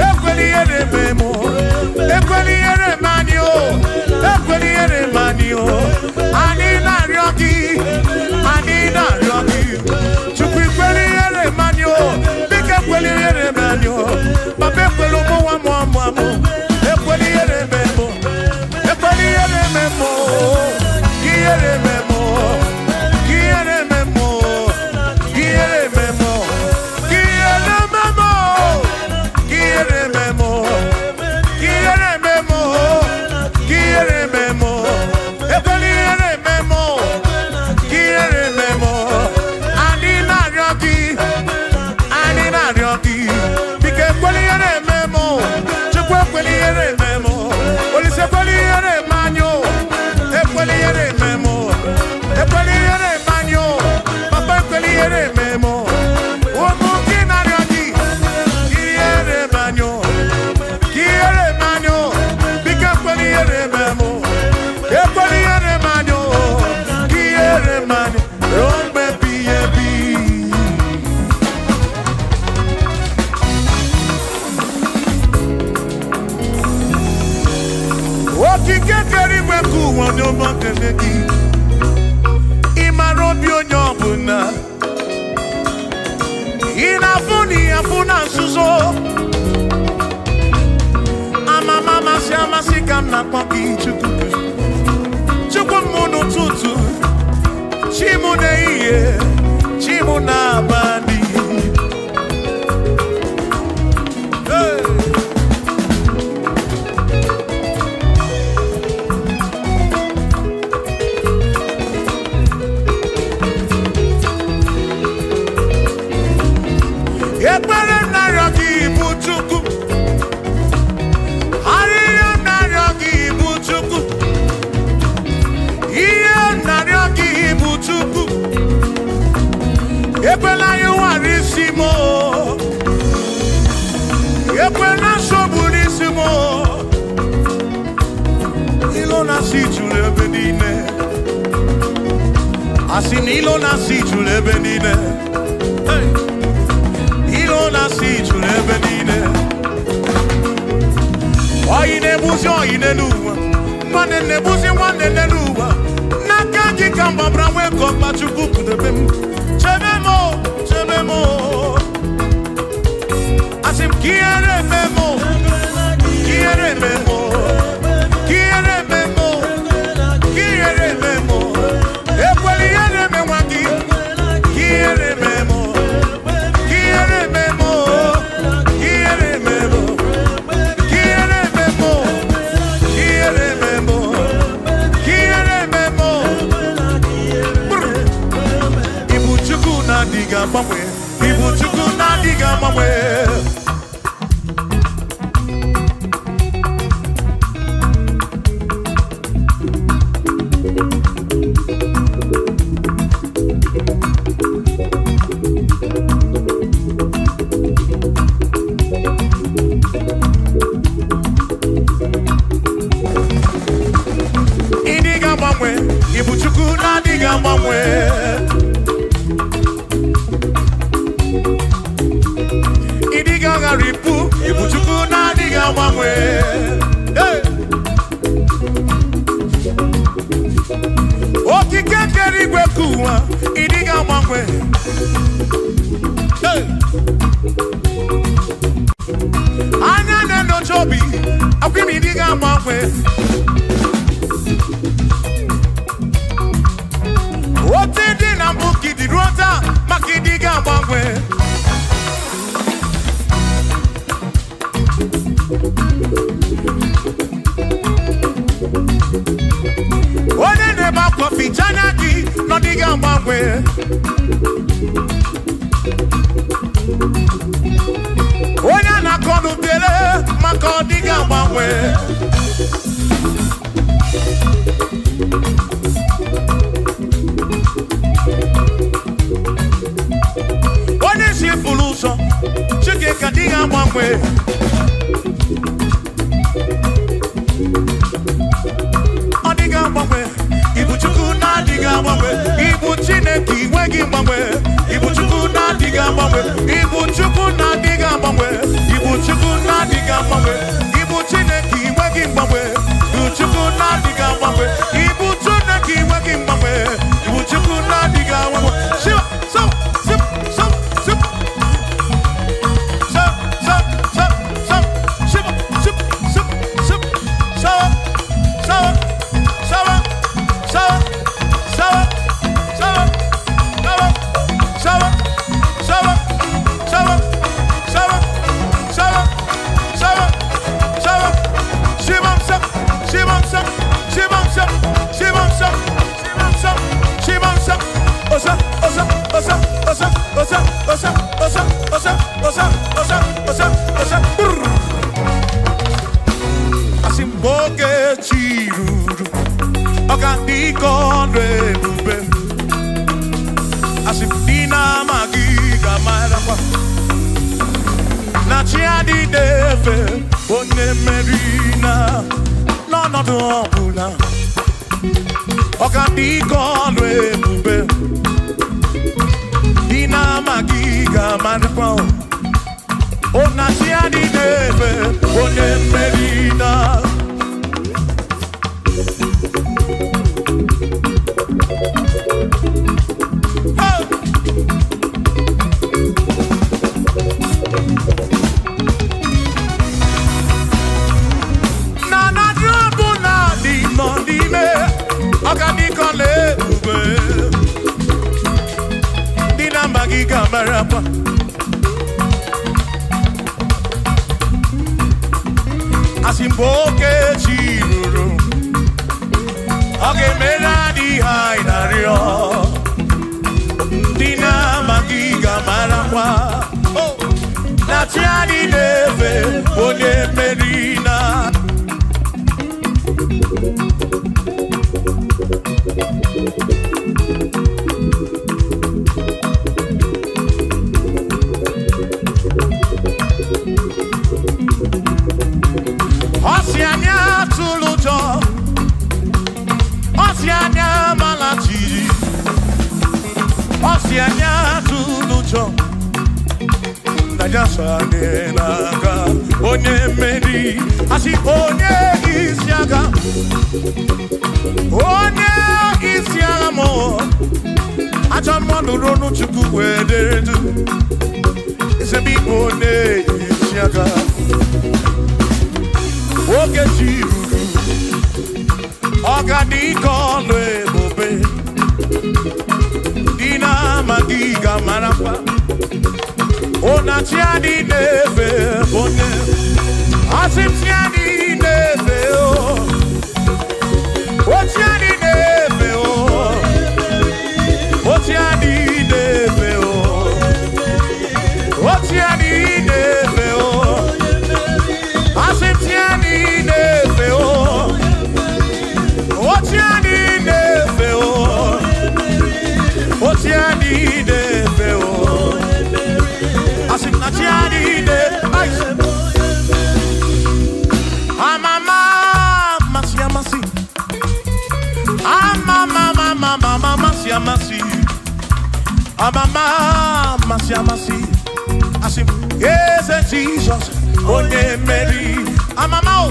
ekwela ihere eme m ekwela ihere mmanụ ekwela ihere mmanụ anyị na-arịọ gị Chukwu ikwela ihere mmanụ biko ekwela ihere mmanụ papa ekwela ụmụnwa m ọma m ekwela ihere eme m ekwela ihere eme m ihere eme m ihere eme m ihere eme m ihere eme m ihere eme m ihere eme m ihere eme m ekwela ihere eme m ihere eme m anyị na-arịọ gị biko ekwela ihere eme m Chukwu ekwela ihere eme m Olise ekwela ihere eme anyị ekwela ihere eme m ekwela ihere eme anyị papa ekwela ihere eme m ụmụ gị na-arịọ gị ihere eme anyị ihere eme anyị biko ekwela ihere eme m ekwela ihere eme anyị ihere eme anyị ruo mgbe ebighị ebi okike kere igwe ka ụwa n'ụmụ kene gị ịmara obi onye ọbụla ị na-afụ na ịhafụ na nzuzo amama amasị amasị ka m na-akpọ gị Chukwu m n'ụtụtụ chi m n'ehihie chi m n'abalị ekpere narịọ gị bụ Chukwu arịrịọ narịọ gị bụ Chukwu ihe narịọ gị bụ Chukwu ekwela anyị nwara isi m ekwela nsogbu n'isi m ilo na-asị juru ebe niile asị na ilo na-asị juru ebe niile na-asị juru ebe niile oyi na-egbuzi oyi n'elu ụwa nwanne na-egbuzi nwanne n'elu ụwa n'aka gị ka mgbabara nwee ka ọkpa Chukwu kudebe m chebe m asị m ka ihere eme m ka ihere eme m ka ihere eme m ka ihere eme m ekwela ihere eme nwa gị ka ihere eme m Ibu Chukwu na-adịghị agbanwe ịdịghị agbanwe Ibu Chukwu na-adịghị agbanwe ripu Ibu Chukwu na-adịghị agbanwe okike kere igwe ka ụwa ịdịghị agbanwe anya na-enyocha obi akwimi diga mwawe. Ote di na mbuki di rota, maki diga mwawe. One neba kofi chanaki, no diga mwawe. Onya na konu bele, mako diga mwawe. Onye si fuluso, chike ka diga mwawe. Odiga mwawe, ibu chuku na diga mwawe. Ibu chineki wegi mwawe. Ibu chuku na diga mwawe. Ibu chuku na diga mwawe. Ibu chuku na diga mwawe. Ibu chineki wegi mwawe. Ibu chuku na diga mwawe. Ibu chineki wegi mwawe. Ibu chuku na diga mwawe. Shiva, so, sip, so, sip. So, so, so, so, shiva, sip, sip, sip. So, so, so, so, so, so, Asimboke chiruru, okandiko rebube. Asimdina magiga marapa. Na chiadi deve, one merina, no duopuna. Okandiko rebube. Dina magiga marapa. Ona chiadi deve, one merina. Asimboke chiruru, oge meladi hainario. Dina magiga marapa, oh, na tiadi neve, onye merina. Osianya tulujo, Osianya malachi, Osianya tulujo. Najasa nenaga, onye meri, asi onye isiaga, onye isiaga mo. Acha mwandu ronu chuku wederedu, isebi onye isiaga. Oge chiruru, oganiko lwebobe. Dina magiga marapa. Ona tiadi neve one. Asim tiadi neve o. O tiadi neve o. O tiadi neve o. O tiadi neve o. Asim tiadi neve o. O tiadi neve o. O tiadi neve o. Asim na tiadi neve. Amama masia masi. Amama mama masia masi. Amama masia masi. Asim yes Jesus. Onye meri. Amama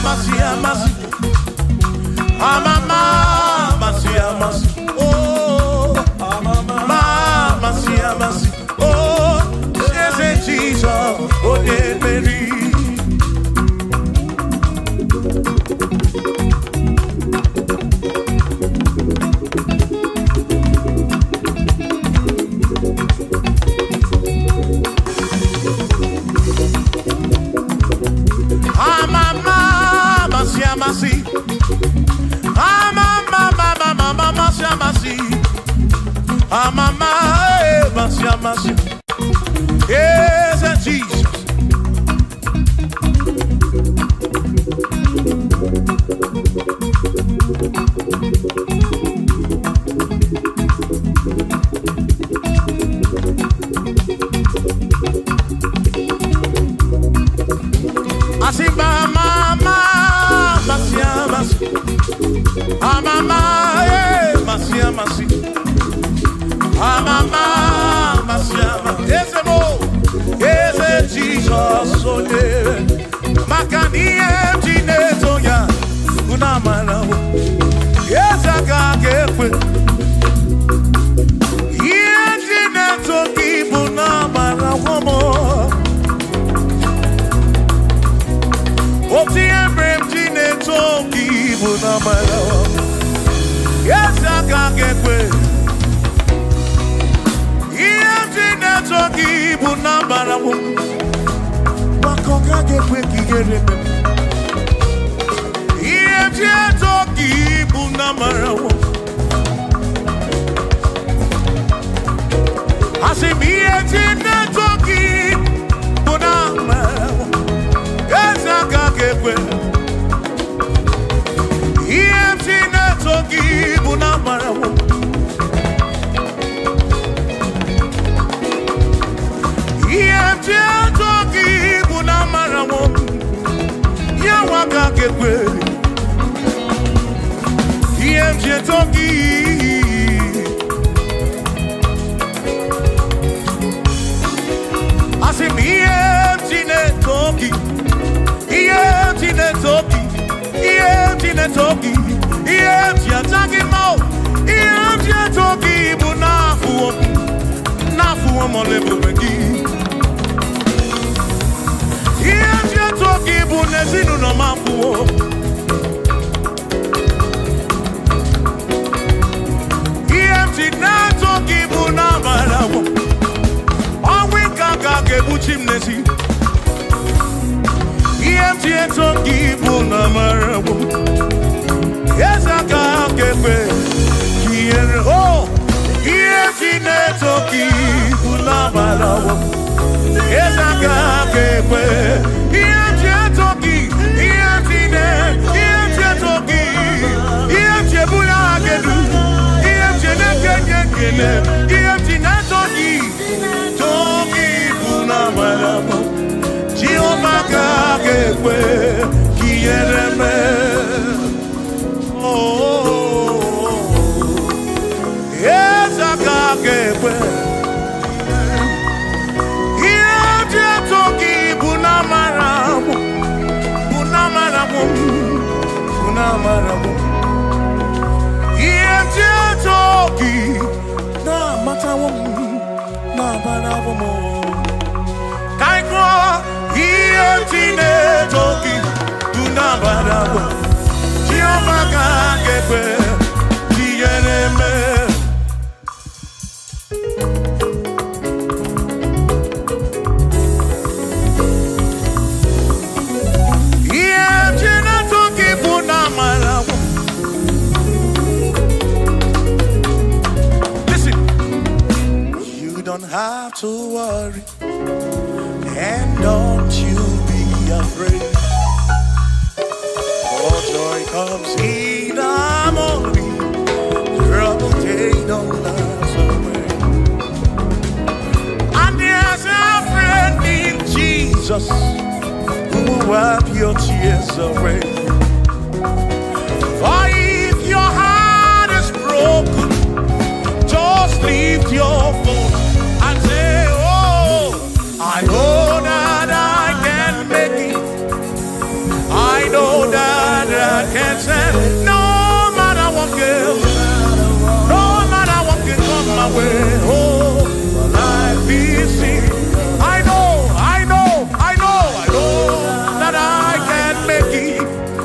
masia masi. Amama masia masi. Oh, amama masia masi. Oh, yes Jesus. Onye meri. mercy. Yes, and Jesus. Asimba mama, masia masi. Mama, eh, masia masi. Mama, masia masi. Ese mo, ese Jesus ole. Makani empty toya, una mala. Esa kakekwe. Yeti neto kibuna mala womo. Oti empty neto kibuna mala. Esa kakekwe. Yeti neto kibuna mala womo. Wakoka gekwe kigereme. Yeti neto kibuna mala womo. Asimieti netoki bunama ezaka kekwe Ieti netoki bunama Ieti netoki bunama Yawaka kekwe Ieti netoki Yes, I can't get away. Oh, yes, in the Toki, Pulamala. Yes, I can't get away. Yes, in Toki, yes, in the Toki, yes, in Bulagadu, yes, in the yes, in the Toki, Pulamala. Jehovah can't get away. Yes, I can't get away. Yes, I toki bunamaramu, bunamaramu, bunamaramu. Yes, I toki na matamu, na banamu. Kaiko, yes, I toki bunamaramu. Jehovah can't get away. Have to worry and don't you be afraid, for joy comes in the morning, trouble they don't last away. And there's a friend in Jesus who will wipe your tears away. For if your heart is broken, just lift your voice. I know that I can make it. I know that I can stand. No matter what comes, no matter what can come my way. Oh, life is easy. I know that I can make it.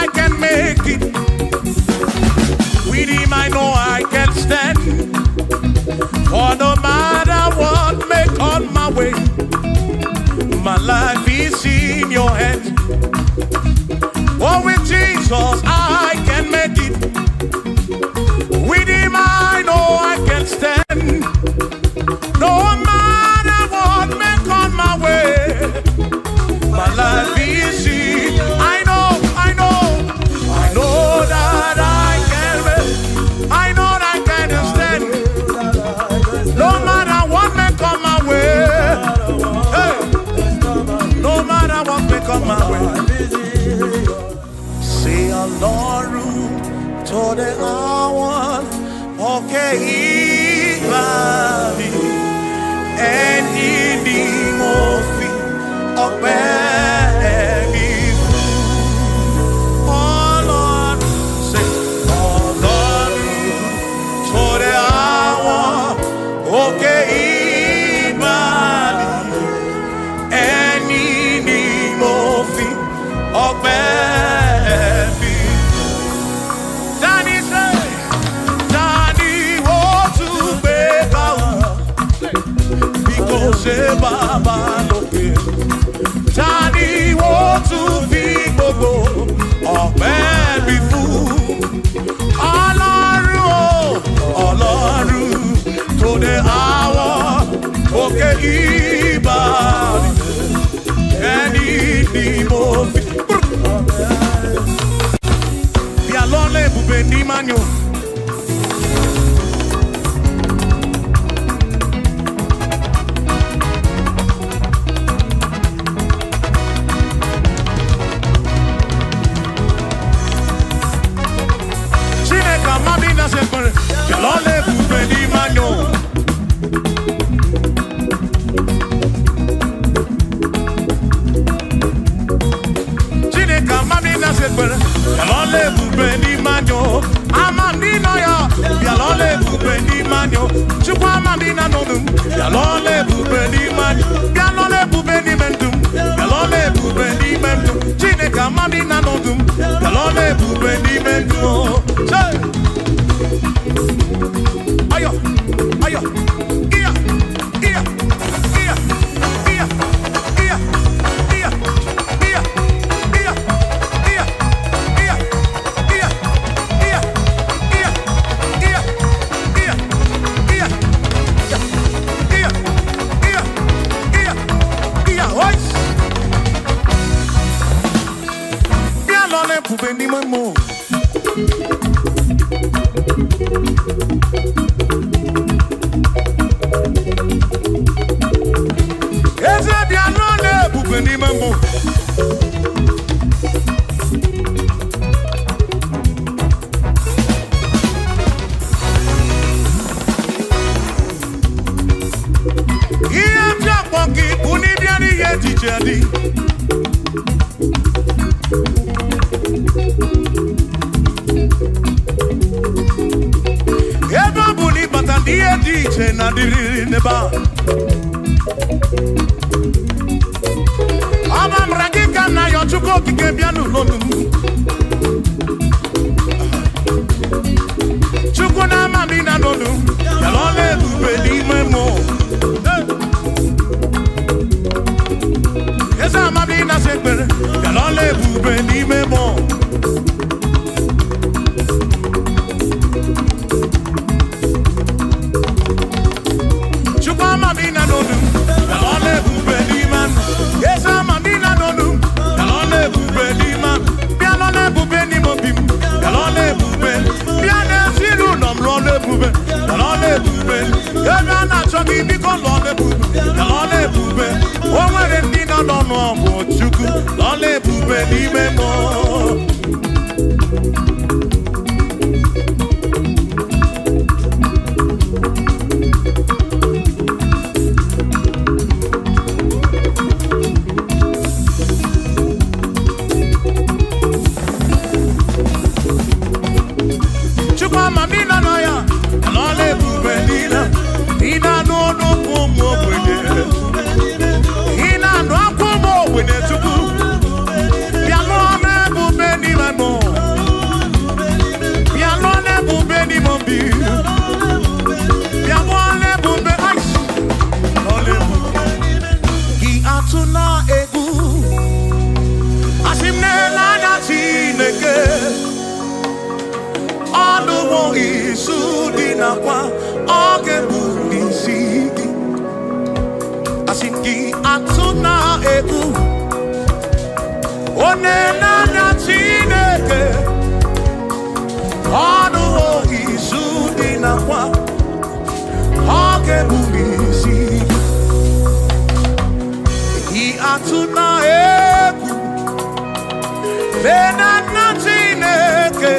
I can make it. With him I know I can stand. For no matter what may come my way, my life is in your hands. Oh, with Jesus I can make it. With him I know I can stand. No matter what may come my way, my life is in. I know that I can make. I know that I can stand. No matter what may come my way. Hey. No matter what may come my way. Say Ọlọ́run tó dé àwọn òkè ìgbàanì, ẹni ni mo fi ọpẹ́ mi fún. Ọlọ́run, say Ọlọ́run tó dé àwọn òkè ìgbàanì, ẹni ni mo fi ọpẹ́ mi. Danny say, Danny wo tún gbé bá o, bí kò ṣe bàbá lókè. Danny wo tún fi gbogbo ọpẹ́ mi fún. Ọlọ́run o, Ọlọ́run tó dé àwọn òkè ìbàdí, ẹni ni mo fi. Bí alọ́lẹ̀ ebùbè ní manyo. Chineke amami na sekpere. Bí alọ́lẹ̀ ebùbè ní manyo. Chineke amami na sekpere. Bí alọ́lẹ̀ ebùbè ní manyo. Amami na ya. Bí alọ́lẹ̀ ebùbè ní manyo. Chukwu amami na nodum. Bí alọ́lẹ̀ ebùbè ní manyo. Bí alọ́lẹ̀ ebùbè ní mendum. Bí alọ́lẹ̀ ebùbè ní mendum. Chineke amami na nodum. Bí alọ́lẹ̀ ebùbè ní mendum. Say. Ayo, ayo, iya, iya, iya, iya, iya, iya, iya, iya, iya, iya, iya, iya, iya, iya, iya, iya, iya, iya, iya, ois. Bien l'olé pour venir mon mot. Eze bien l'olé pour venir mon mot. Iye bien pongi, uni bien iye tijedi. Eba buni batandi iye dije na diri neba. Amam ragika na yo chuko kike bianu lonu. Chuko na mami na lonu. Yalole bubeli memo. Esa mami na sekbere. Yalole bubeli memo. Chuko mami na lonu. Yalole bubeli man. Esa mami na lonu. Yalole bubeli man. Bialole bubeli mobim. Yalole bubeli. Biane siru nom lole bubeli. Yalole bubeli. Eba na choki biko lole bubeli. Yalole bubeli. Onwere ndi na lonu obo chuku. Lole bubeli memo. Ina no akumo wene tuku. Bialo na ebube ni memo. Lenana Chineke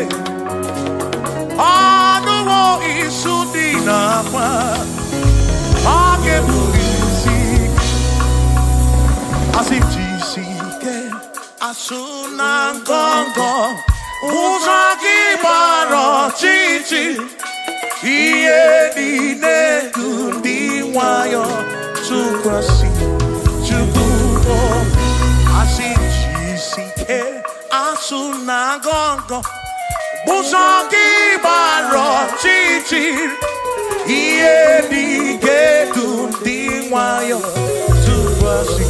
Anuwo Isudina Kwa Agebulisi Asijisike Asuna Gongo Uzaki Baro Chichi Iye Dine Kundi Wayo Tukwasi Chukubo Asijisike Asuna Gongo Uzaki Baro Chichi Iye Dine Kundi Wayo Tukwasi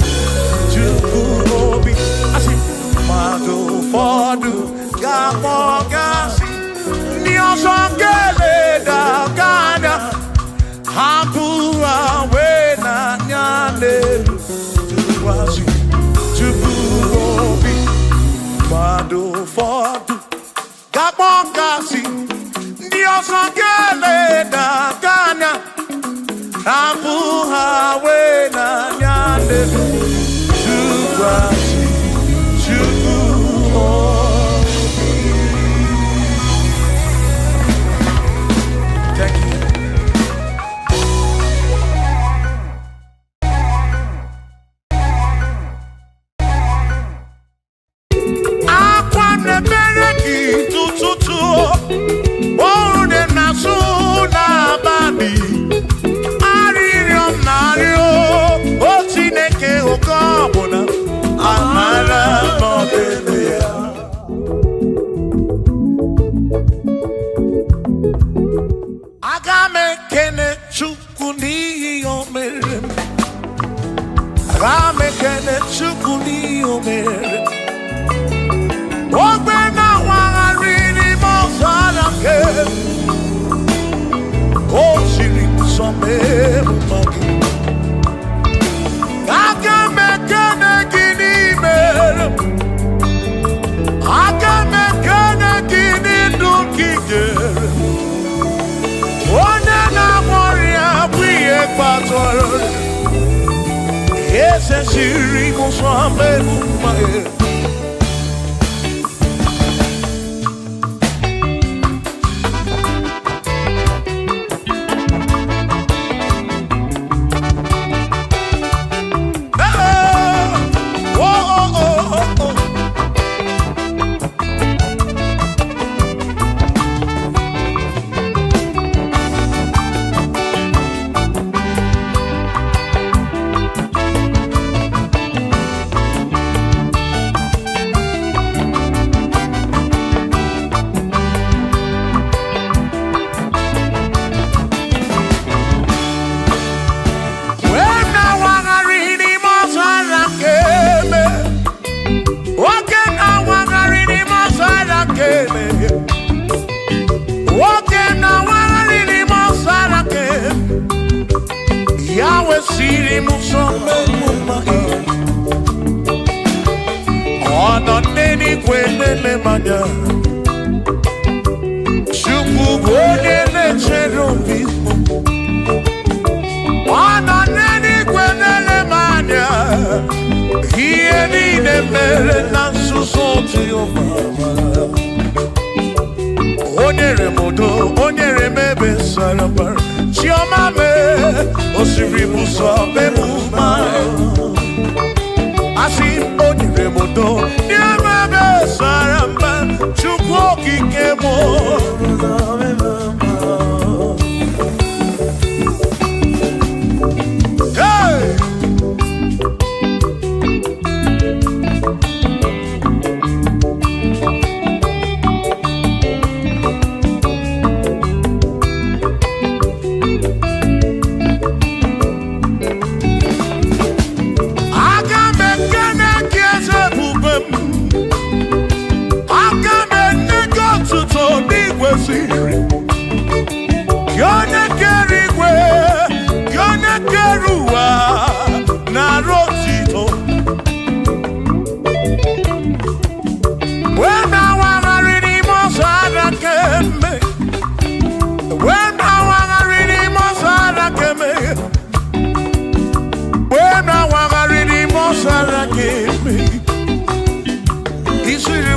Chukubi Asimado Fodu Gamogasi Niosongele da Gana Hapua Wena Nyane Tukwasi Chukubi Mado Fodu Gamogasi Niosongele da Gana Hapua Wena Nyane Tukwasi Thank you. Akwane bereki tututu Ode nasu na badi Aririo nario Otineke okabona Amara modelea Agame kene chukuni omere Agame kene chukuni omere Ogbe na wangari mozara ke O shiri some magi Agame kene gini mere Agame kene gini dukigere One na moria bwiye patoro Ese shiri musame mumae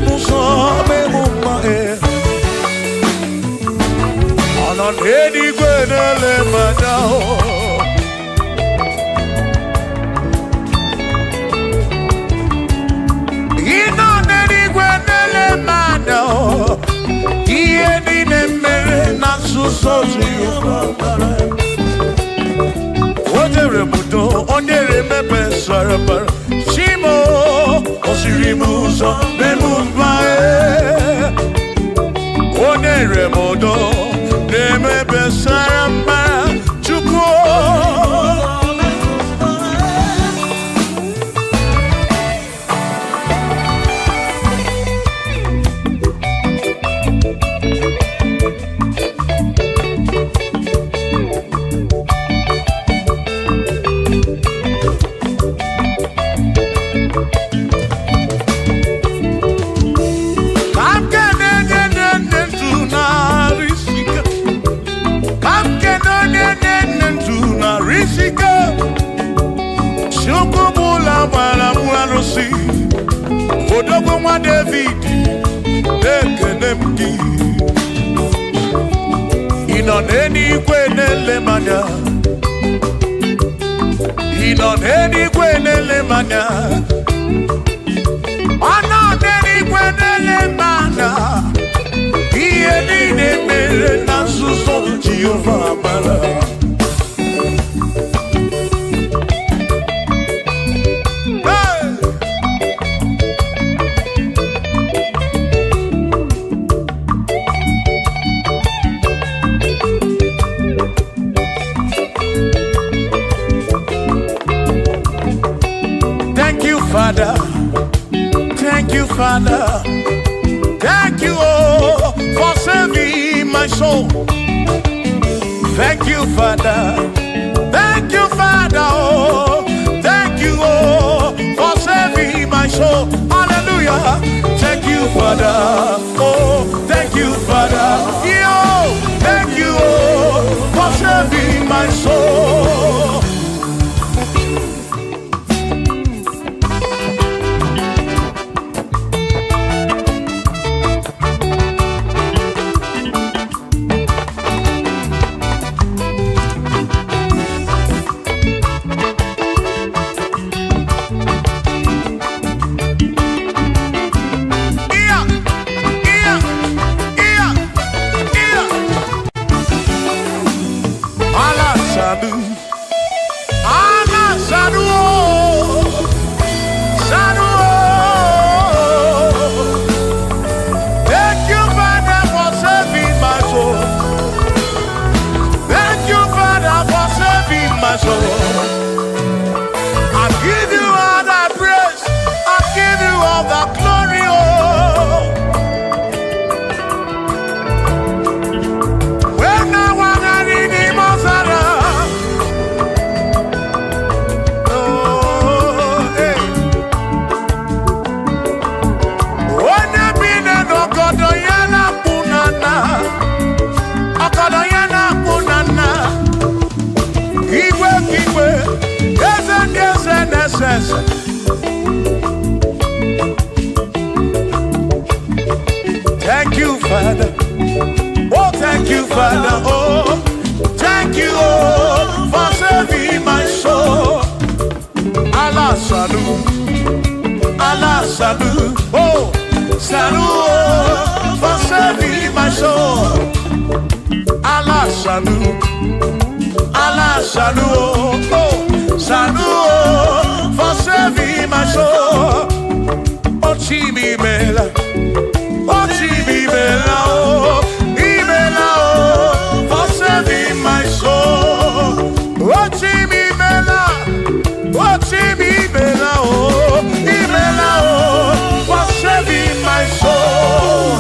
muso memuma Anan edi gwenele madao Inan edi gwenele madao Iedi nemere nasuso ziyukabara Odere mudo ondere mepe sarabara Shimo osirimuso memumbae Odere mudo nemepe sarabara Chukwo Odogwa David ekenemgi Ino neni kwenele manya Ino neni kwenele manya Ano neni kwenele manya Iye nine mere nasuso Jehovah mara Father, thank you, Father, thank you, oh, for saving my soul. Thank you, Father, oh, thank you, oh, for saving my soul. Hallelujah. Thank you, Father, oh, thank you, Father, yo, thank you, oh, for saving my soul. Thank you, Father. Oh, thank you, Father. Oh, thank you, oh, for saving my soul. Allah salut, oh, salut, oh, for saving my soul. Allah salut, oh, salut, oh, for saving my soul. Oh, Chimi Mela. Oh, for saving my soul. Oh, Jimmy Bella, oh, for saving my soul.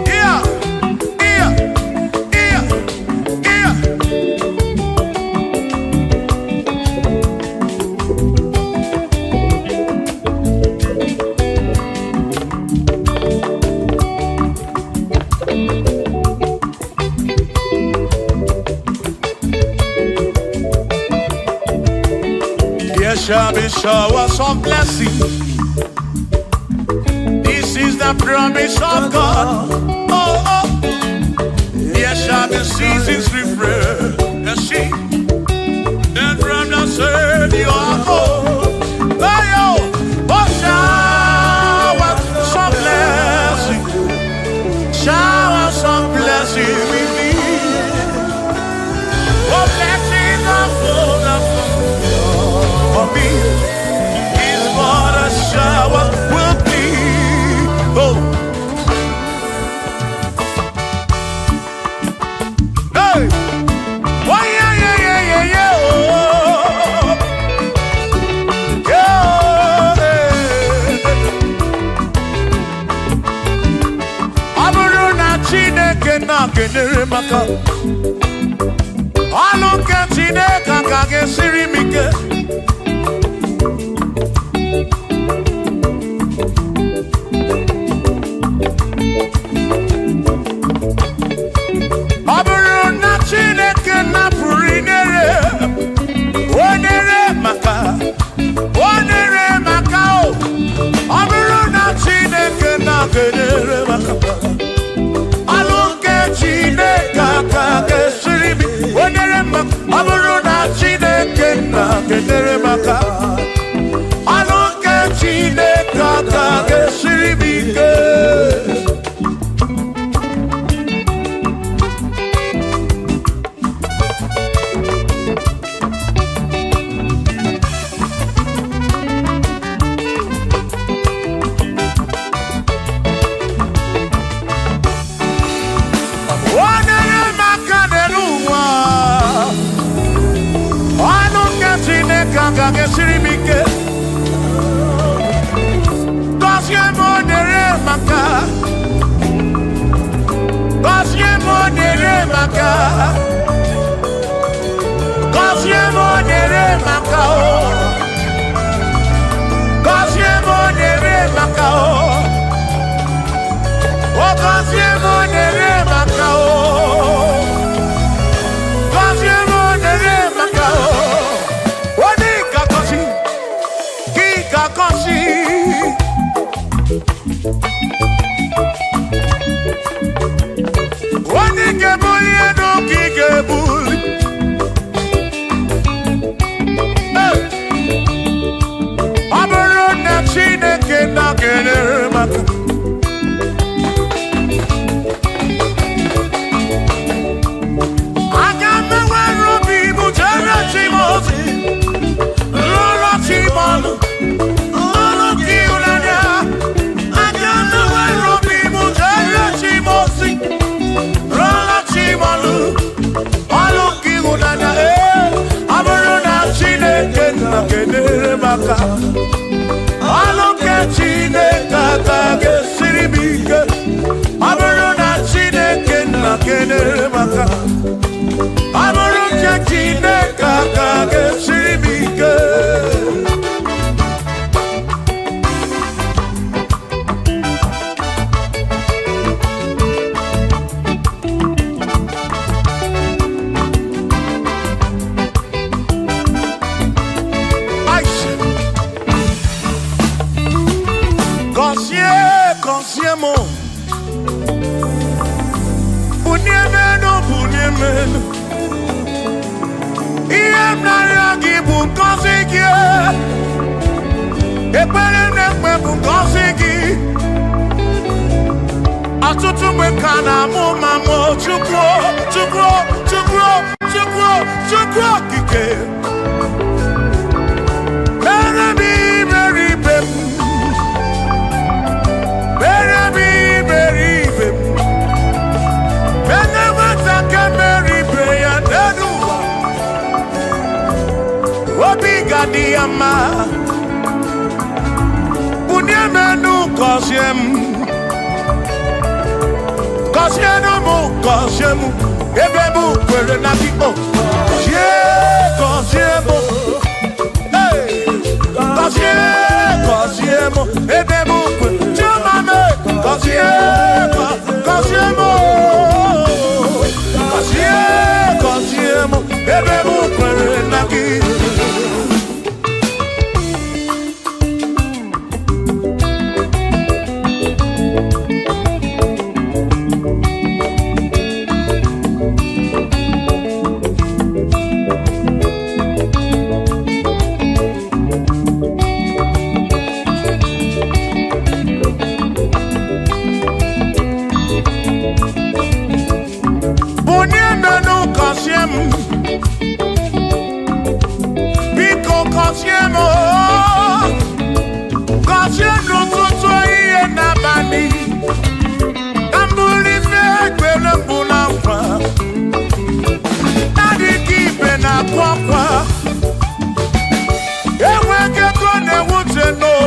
Yeah. shall be showers of blessing. This is the promise of God. Oh, oh. There shall be seasons refreshed. The sheep and from the earth you are home. Oh, yo. Oh, showers of blessing. Showers of blessing we need. Oh, blessings are full of for me is what a shower will be. Oh, hey, oh yeah, yeah, yeah, yeah, yeah. Oh, yeah. Aburu na Chineke na kenere maka. Alu ke Chineke ka gesiri mike.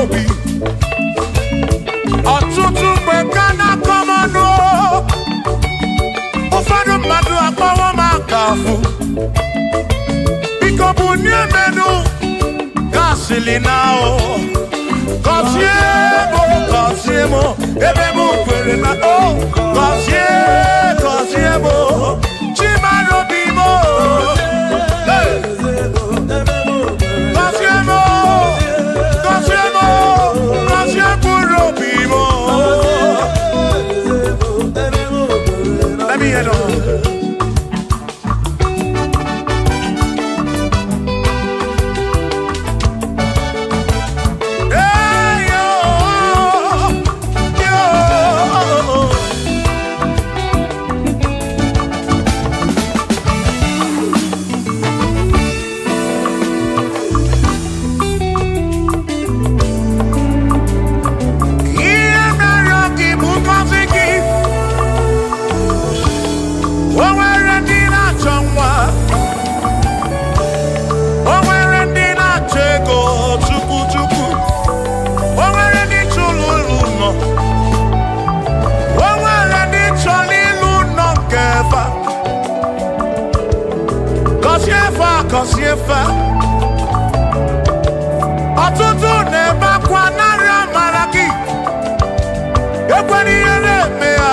obi ọtụtụ mgbe ka na-akọmanụ ụfọdụ mmadụ akpọwọ m akafụ biko bụ nye menụ gasịlị na o gọzie m ebe m kwere na o gọzie m chimara obi m gọzie mkpụrụ obi m. Let me hear it. Ọtụtụ na-ebe akwa narị amara gị ekwere ihe na-eme ya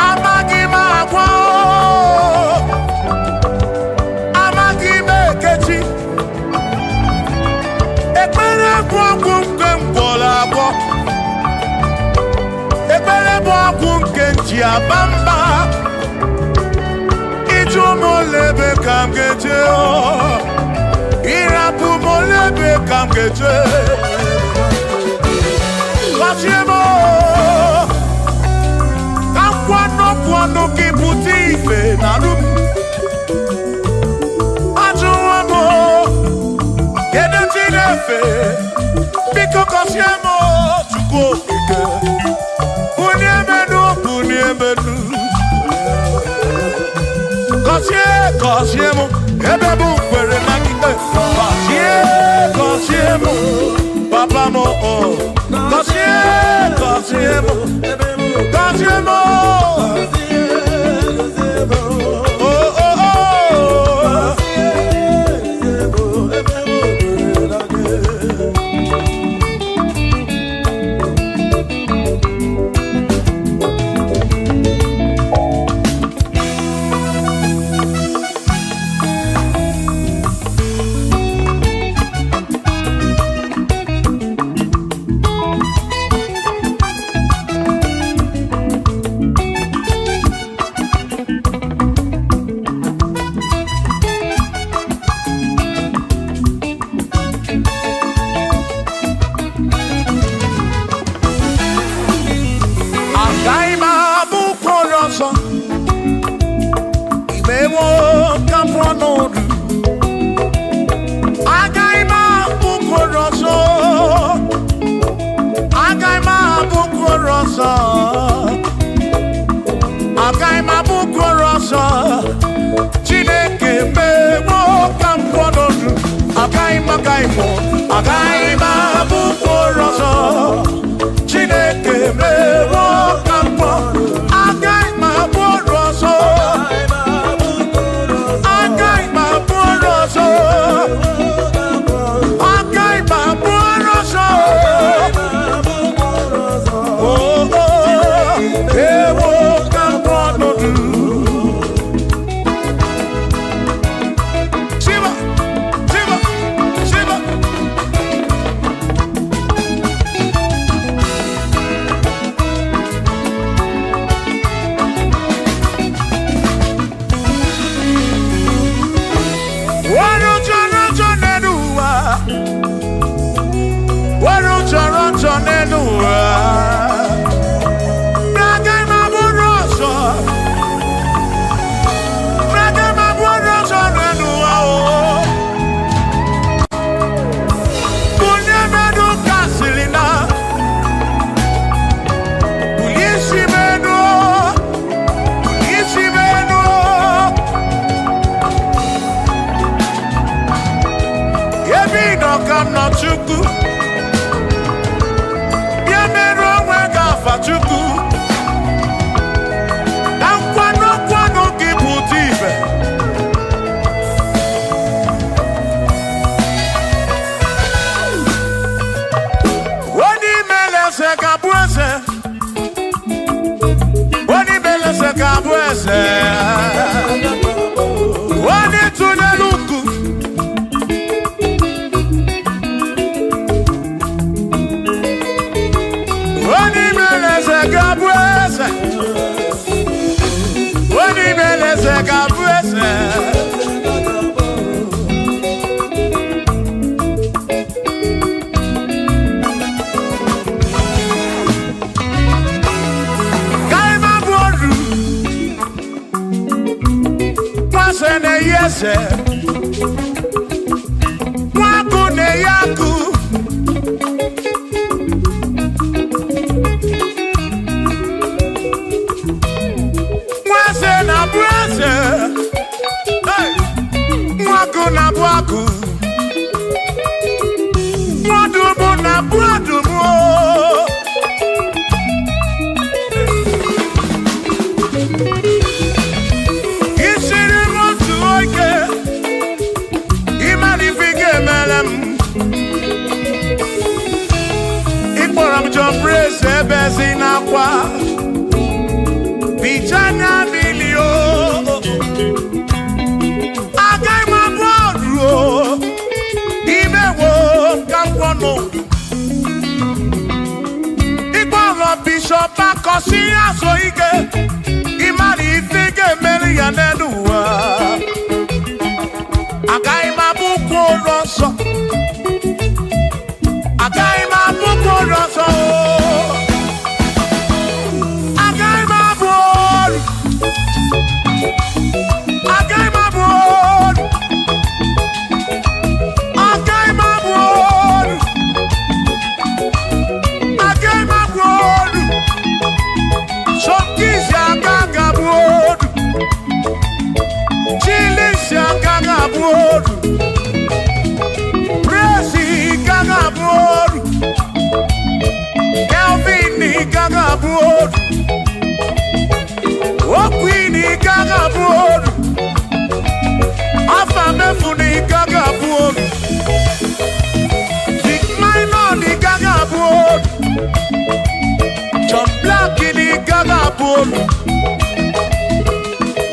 amaghị m agwa amaghị m ekechi ekpere bụ ọgwụ nke ngwọrọ agwọ ekpere bụ ọgwụ nke nji aba mba Molebe kam geje irapu molebe kam geje Lasiemo kam kwano kibuti ife narum Ajuamo Kede tirefe Biko kosiemo Chuko ike Uniemenu Gọzie m ebe bụ kwere na gị gọzie m papa m gọzie m kam no chuku. Bia meru onwe ga fa chuku. Dan kwano ki putibe. Wani mele se kabuese. Wani mele se kabuese. Wani tuneluku. Wani mele se kabuese. Wani mele se kabuese. Ne yese Mwaku ne yaku Mwase na bwese Mwaku na bwaku Mwadumu na bwadumu Bezina kwa Bijana milio Agai mabodro Imewo kampono Igboro bishop akosi aso ige Imani ifige meri yaneduwa Agai mabuko roso Agai mabuko roso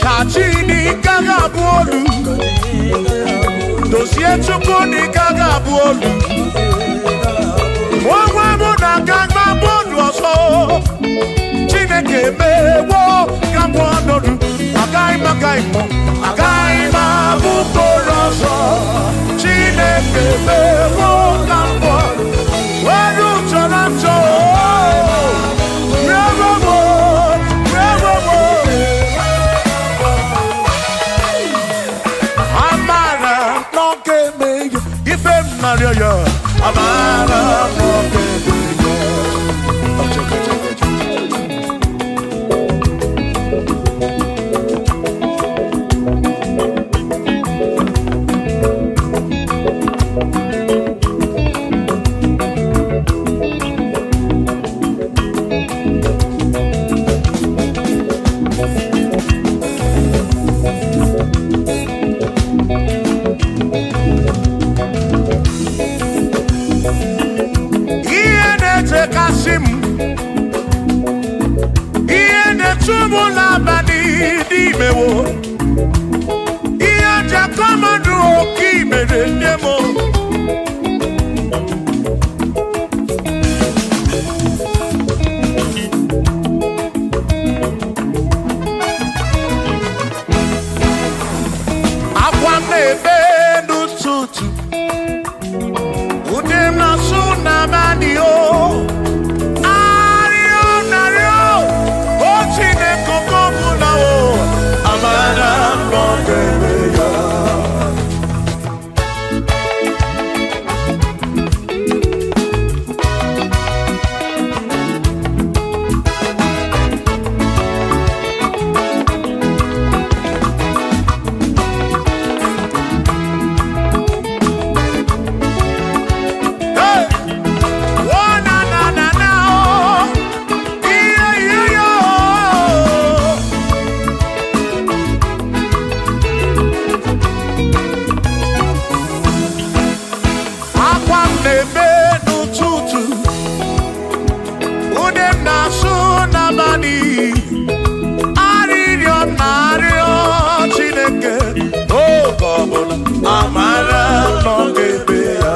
Kachini kagabuolu Dosie chukuni kagabuolu Mwamu na kagabuolu oso Chineke mewo kagabuolu Agaima bukoroso Chineke mewo kagabuolu Waru choramcho Amara na-eme n'ụtụtụ, ude m na-asụ n'abalị, arịrịọ m na-arịọ Chineke oge ọbụla, amara nọ n'ebe ya.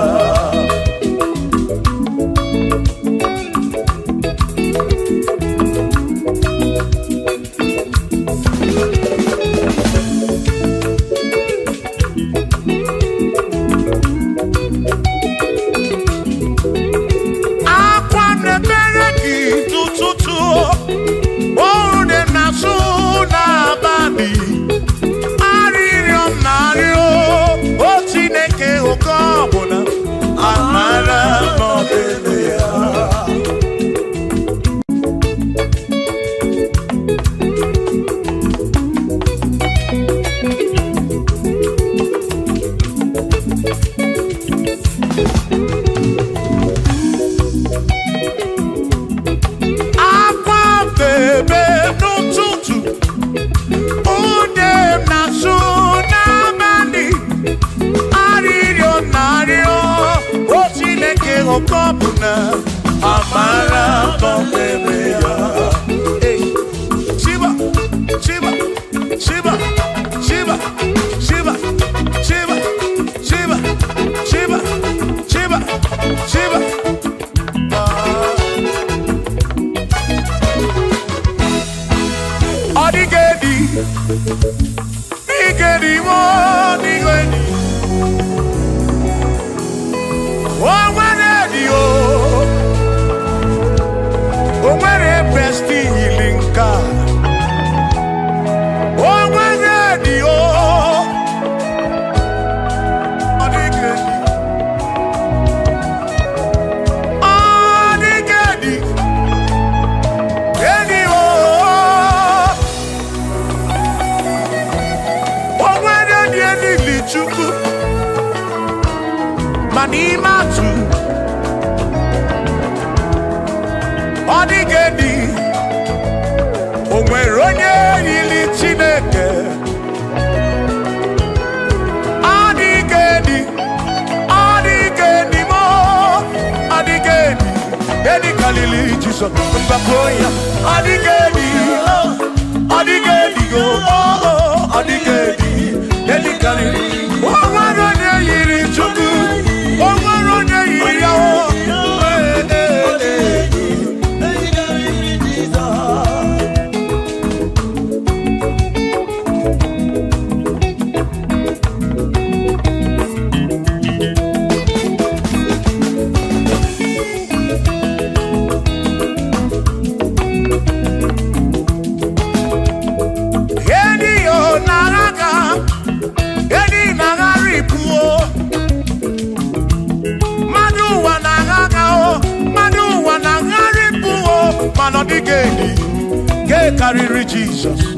Jesus.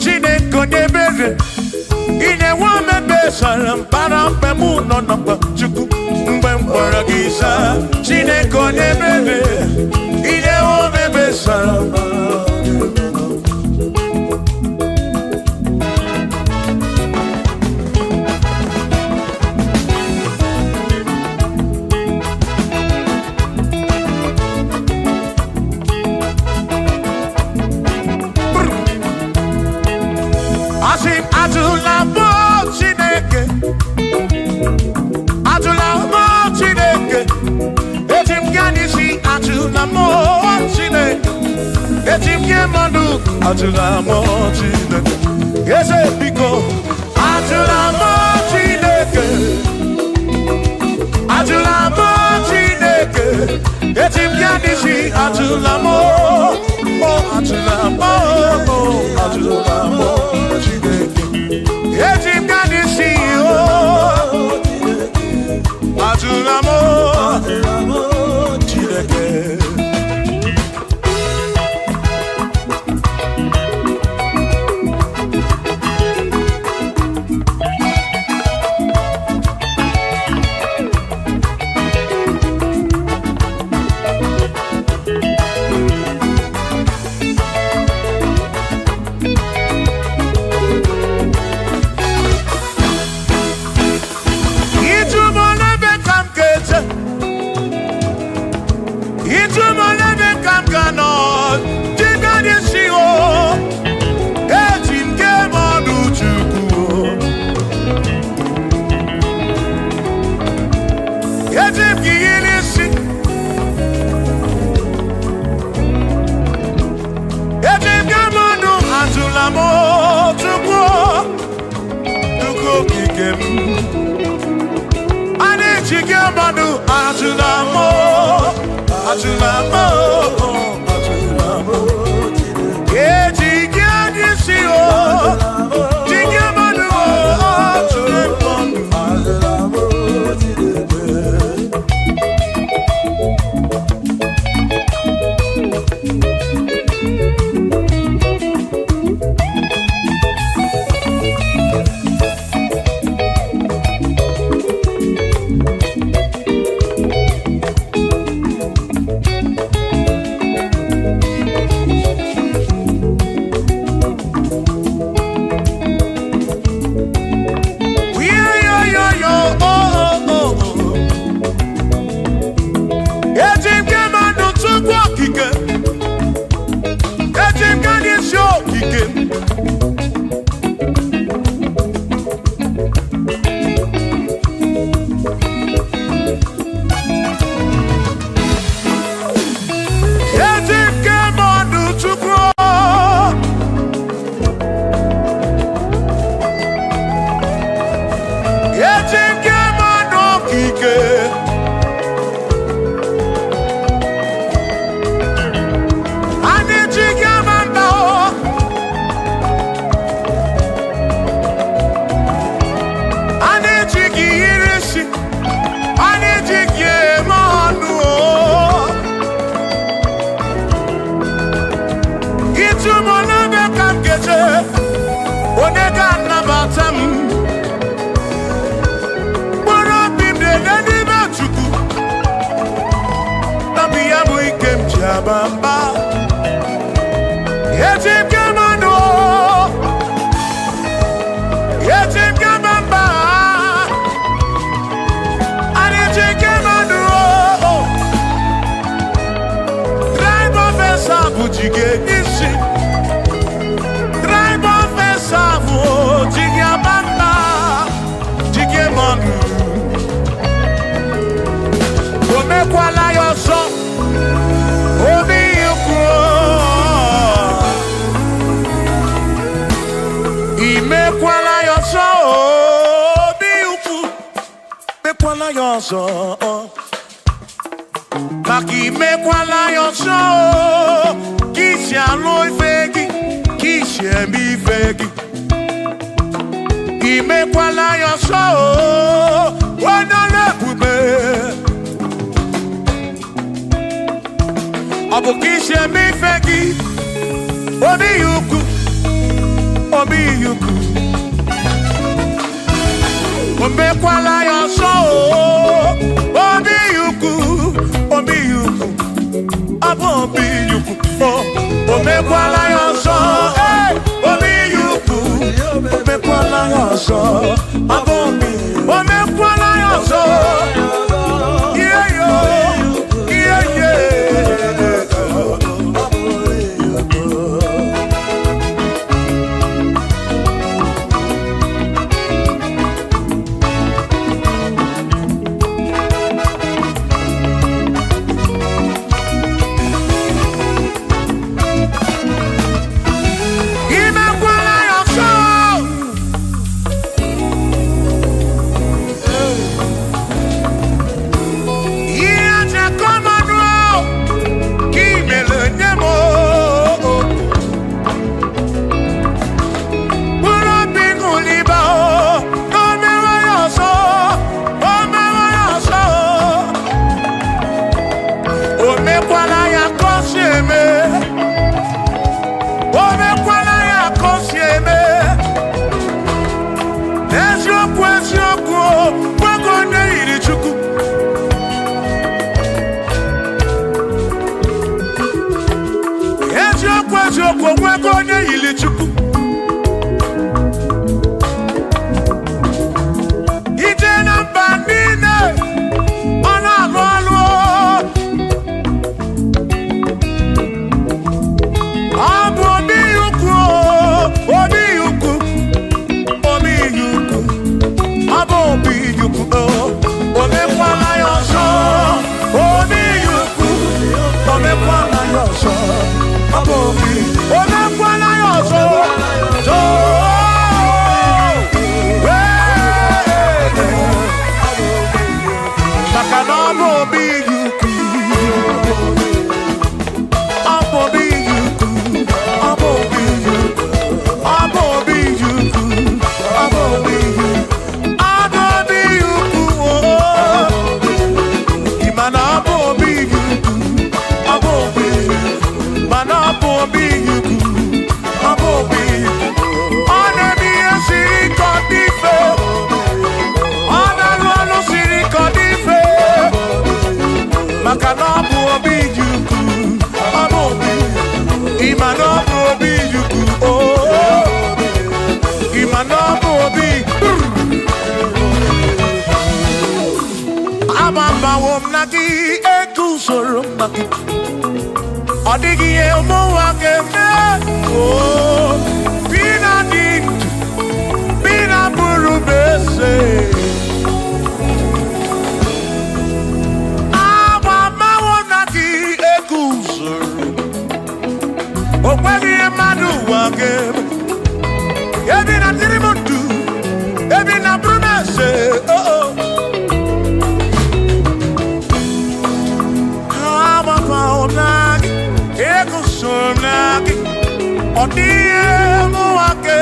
Chineke nebere ine wame besara para pemu no no chuku mgbe mkpọrọ gị sa Chineke nebere ine wame besara Atula mo Chineke, ese pico. Atula mo Chineke, atula mo Chineke. Etim yanisi atula mo, oh atula mo, oh atula mo Chineke. Etim yanisi Ikem. Ane chigamanu ajunamo, ajunamo, ajunamo. Ejigani siyo, chigamanu ajunamo, ajunamo. Maki mekwala yoso, kisha loi fegi, kisha mi fegi. Imekwala yoso, wana lepube. Abu kisha mi fegi, obi yuku, obi yuku. Imekwala yoso, obi yuku. Obi yuku, oh, mekwala yoso, hey, obi yuku, mekwala yoso, abomi, mekwala yoso, yeah yo, yeah yeah. nagi ekusoro nagi odigi emo wakeme oh bina dit bina burubese aba mawo nagi ekusoro okwagi emadu wakeme ebi na tirimondu ebi na brumese oh oh nagi ego sonagi odie mo ake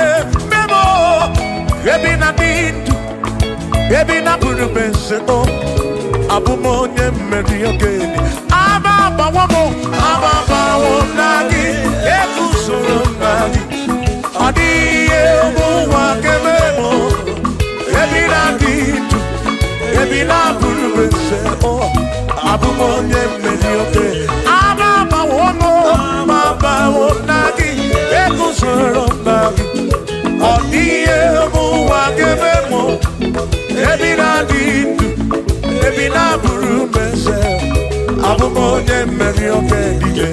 memo ebi na bintu ebi na buru bense o abumo nye mmeri ogeni aba bawo nagi ego sonagi odie mo ake memo ebi na bintu ebi na buru bense o abumo nye mmeri ogeni Baba nagi ekusoro nagi odie mu wakebemo ebina ditu ebina buru mese abumonye meri okedije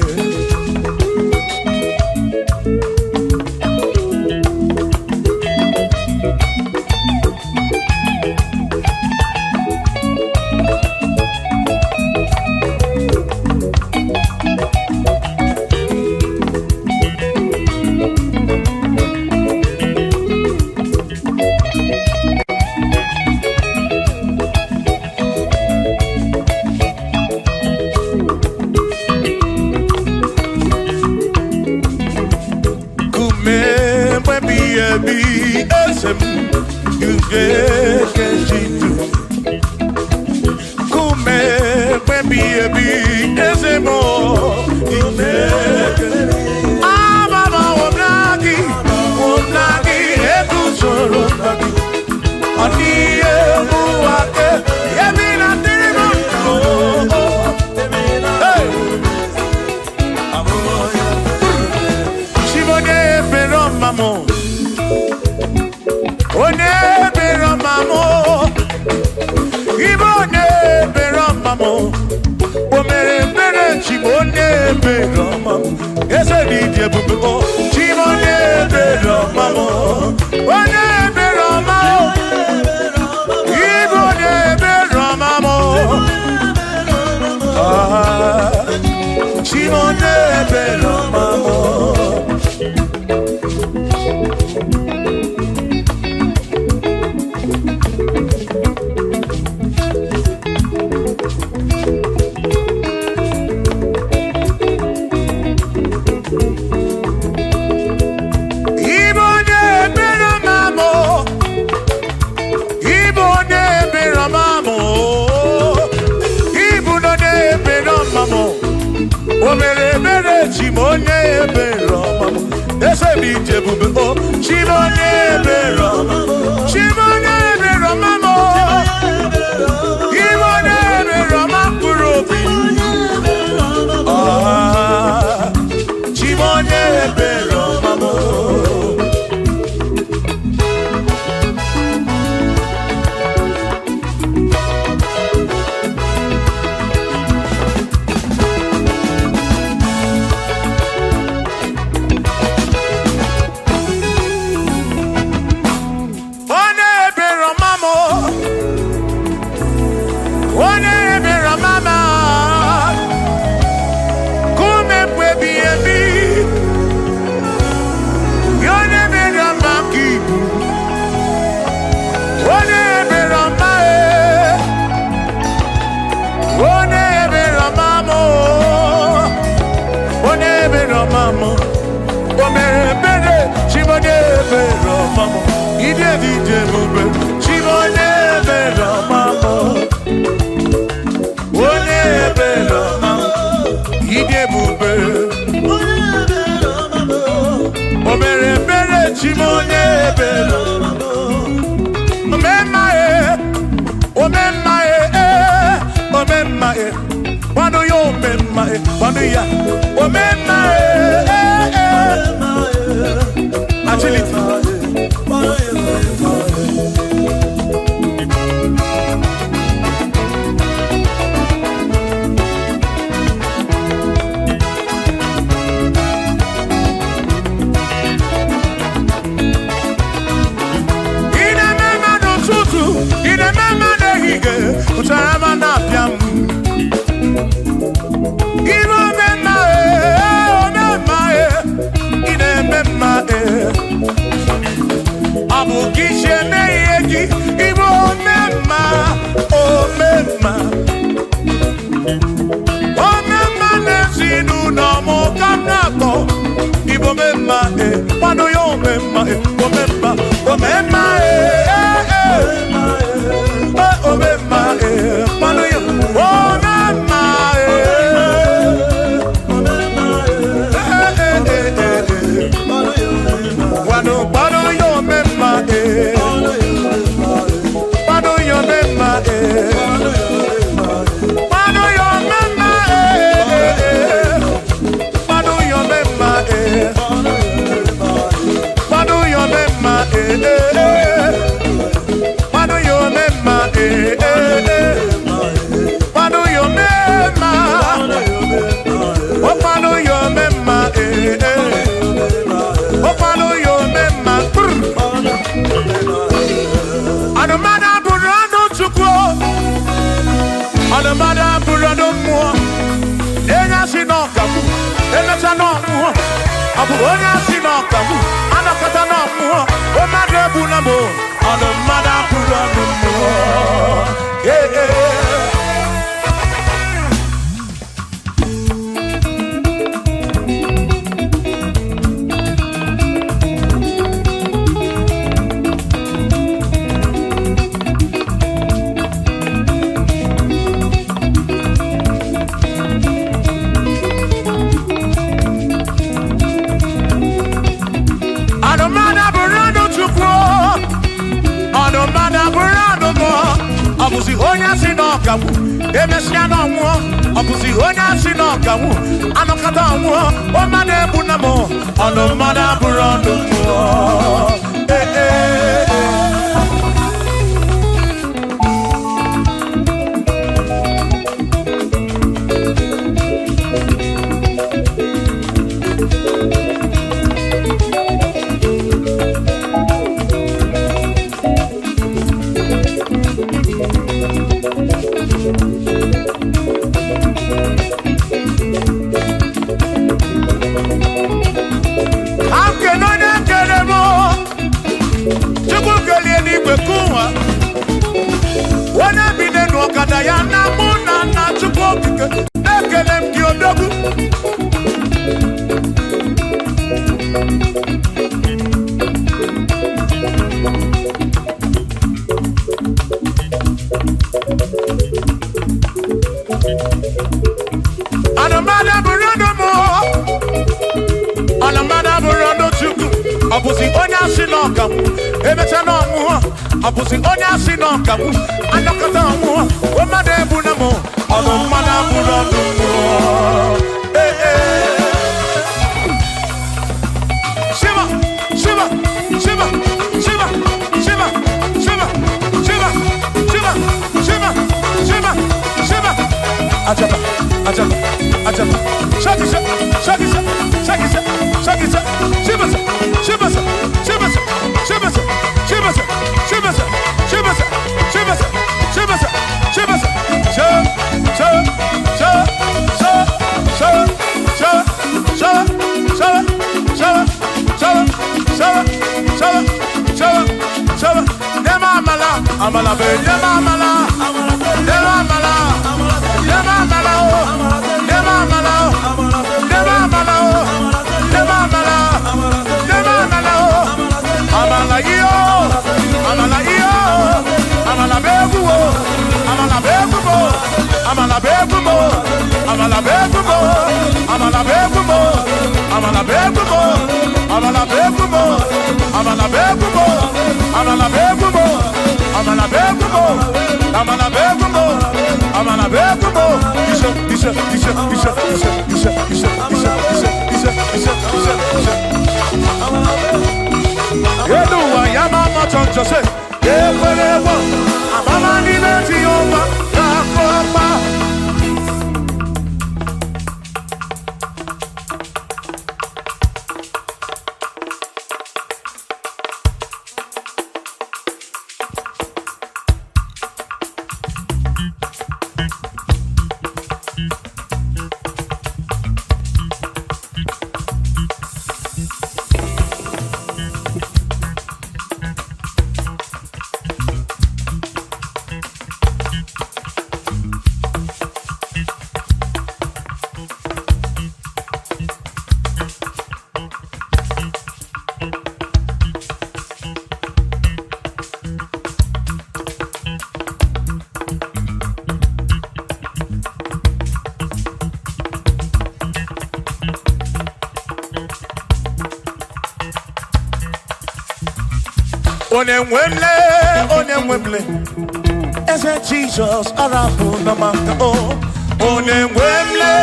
Agility. pụtara ma na-apịa m ibe omemma omemma ị na-eme mma ọ bụ gị si eme ihe gị ibe omemma omemma omemma n'ezinụlọ m ka m na-akpọ ibe omemma kwanụ ya omemma omemma omemma omemma kwanụ ya omemma kwanụ ya omemma kwanụ ya omemma onye asị n'ọkagbu anọkọta n'ọmụọ o mmadụ egbula m ọnụ mmadụ abụrụ ọnụ mmụọ ọbụzi onye asị n'ọkagbu emesịa n'ọnwụọ ọbụzi onye asị n'ọkagbu anọkọta ọnwụọ o mmadụ egbuna m ọnụ mmadụ abụrụ ọnụ mmụọ ya na mụ na nna Chukwu okike na-ekele m gị odogwu anụmada bụrụ ọnụ mụ anụmada bụrụ ọnụ Chukwu ọ bụzi onye asị n'ọkagbu emecha n'ọnwụọ ọ bụzi onye asị n'ọkagbu anọkọta ọnwụọ o mmadụ egbuna m ọnụ mmadụ abụrụ ọnụ mmụọ Shiva Shiva Shiva Shiva Shiva Shiva Shiva Shiva Shiva Shiva Shiva Ajaba Ajaba Ajaba Shakisa Shakisa Shakisa Shakisa Shiva Shiva Shiva Shiva Shiva Shiva Shiva Shiva Amala be yema amala yema amala yema amala yema amala yema amala yema amala yema amala amala yo amala yo amala begumo amala begumo amala begumo amala begumo amala begumo amala begumo amala begumo amala begumo amala begumo amala begumo amala begumo amala begumo isa Yeduwa yama choncho se yekwelewa amama ni leti yoma yakopa Onemwemle, Eze Jesus, Arabu Namaka, Onemwemle,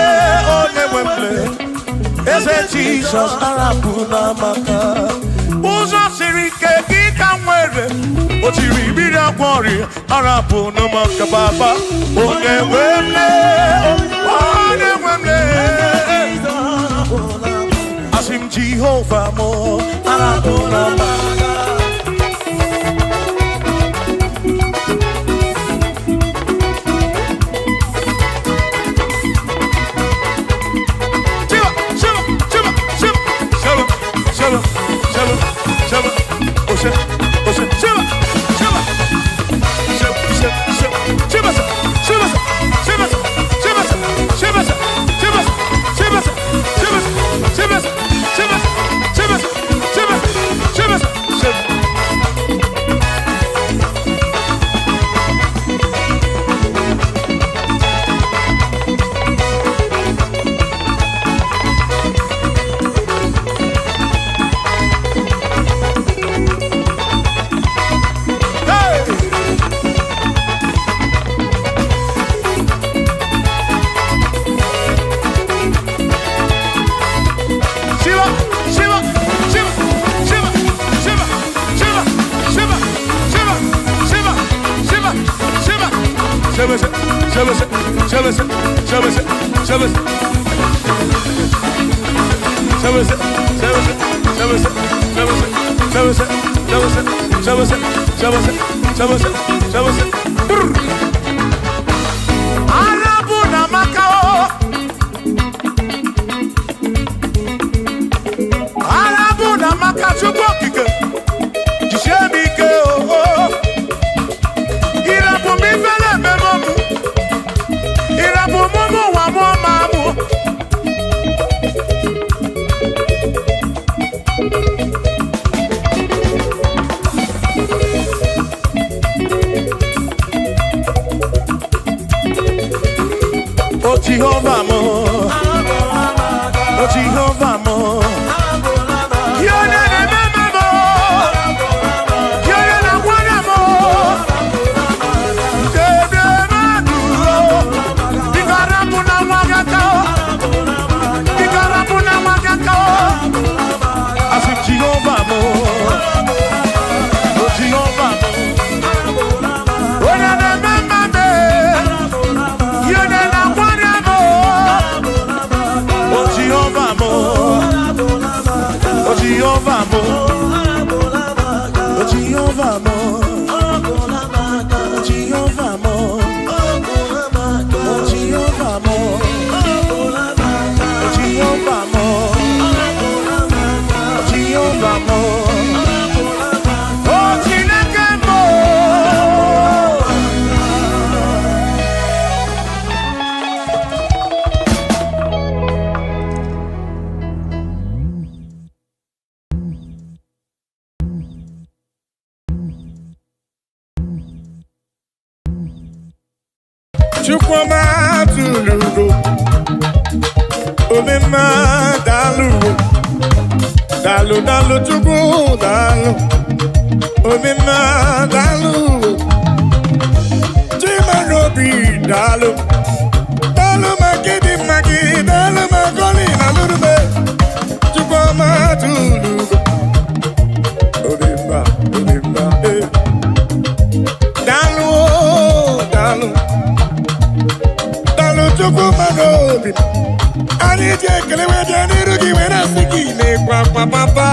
Eze Jesus, Arabu Namaka, Uzo Sirike, Kika Mwere, Otiri Bida Kwari, Arabu Namaka Baba, Onemwemle, Asim Jehovah Mo, Arabu Namaka. Chukwama tulugo, Omema dalu, dalu chukwu dalu, Omema dalu, Chimarobi dalu, dalu maki, dalu makoli nalurube, Chukwama tulugo, Omema, dalu. Chukwu manobi anyị ji ekele wede n'iru gị were asị gị na-ekwa papa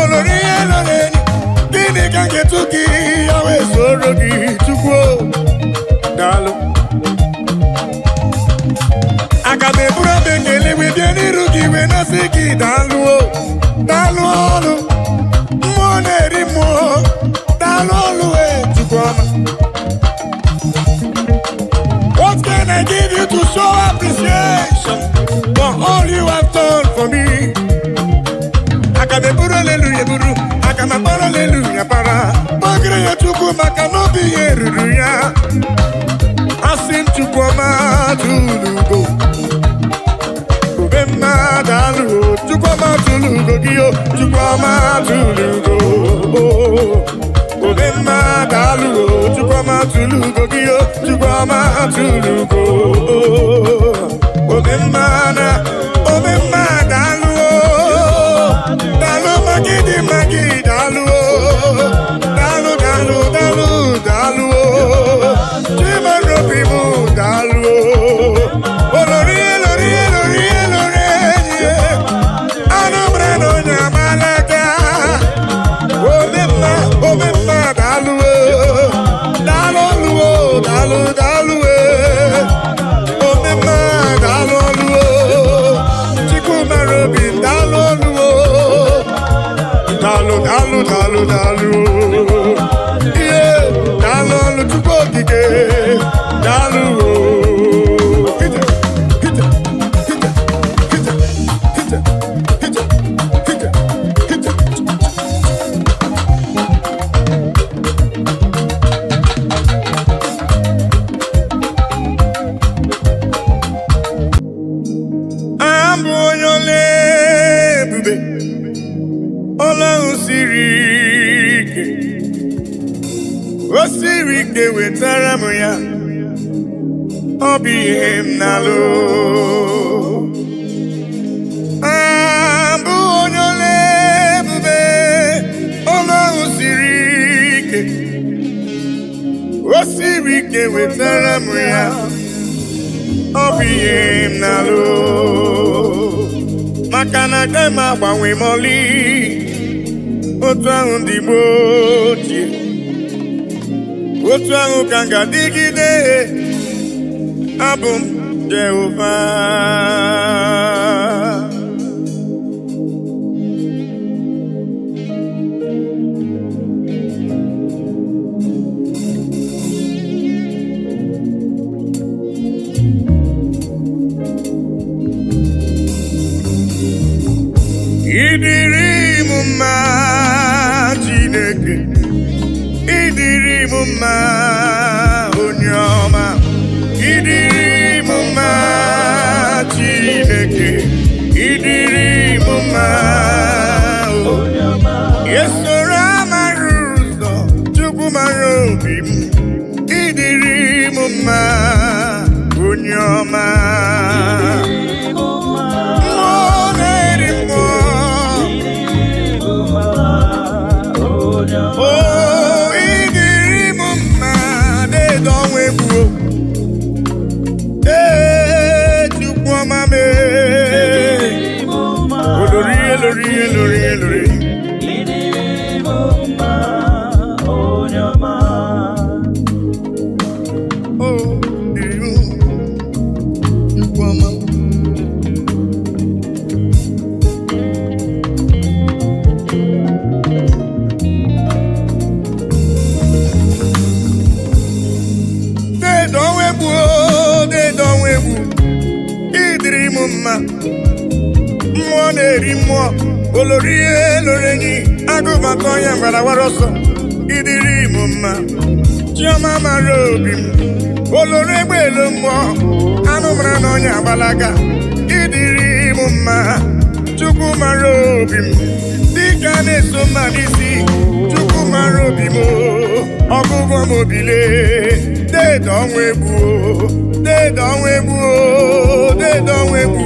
olori ihe nọ n'enyi gịnị ka nketu gị ya wee soro gị Chukwu daalụ aga m eburu abụ ekele wede n'iru gị wee na-asị gị daalụ ọlụ mmụọ na-eri mmụọ daalụ ọlụ wee Chukwu ọma. What can I give you to show appreciation for all you have done for me? Akadeburu hallelujah buru, akamapara hallelujah para. Magre ya Chukwu maka n'obi ya eruru ya. Asị m Chukwu ọma tulugo. Obemma dalu, Chukwama tulugo giyo, Chukwama tulugo. Obemma dalu, Chukwama tulugo giyo, Chukwama tulugo. Obemma dalu, dalu magidi dalu, dalu dalu. Chimarobimu dalu, olori. Dalu, yeah, dalu, tukokike, dalu, hita. Ambo nyole bube, ola usiri. Osiri ke wetara m ya, ọ bụ ihe m na-alụ. Abụ onye ole ebube, ọlụ siri ike. Osiri ke wetara m ya, ọ bụ ihe m na-alụ. Maka na agaghị m agbanwe m ọlị, otu ahụ ndị Igbo ochie. Otu ahụ ka m ga-adịgide, abụ m Jehova. Ịdịrị m mma Chineke, ịdịrị m mma onye ọma, ịdịrị m mma Chineke, ịdịrị m mma onye ọma. Esoro amara ụzọ, Chukwu mara obi m, ịdịrị m mma onye ọma. Mmụọ na-eri mmụọ, olori elorenyi, agụbata ọnya mbarawara ọsọ, ịdịrị m mma. Chioma mara obi m, olori egbe elu mmụọ, anụ mara na ọnya agbalaga, ịdịrị m mma. Chukwu mara obi m, dịka na-eso mma n'isi, Chukwu mara obi m, ọgụgụ m obile, deede ọnwa egbu, deede ọnwa egbu, deede ọnwa egbu,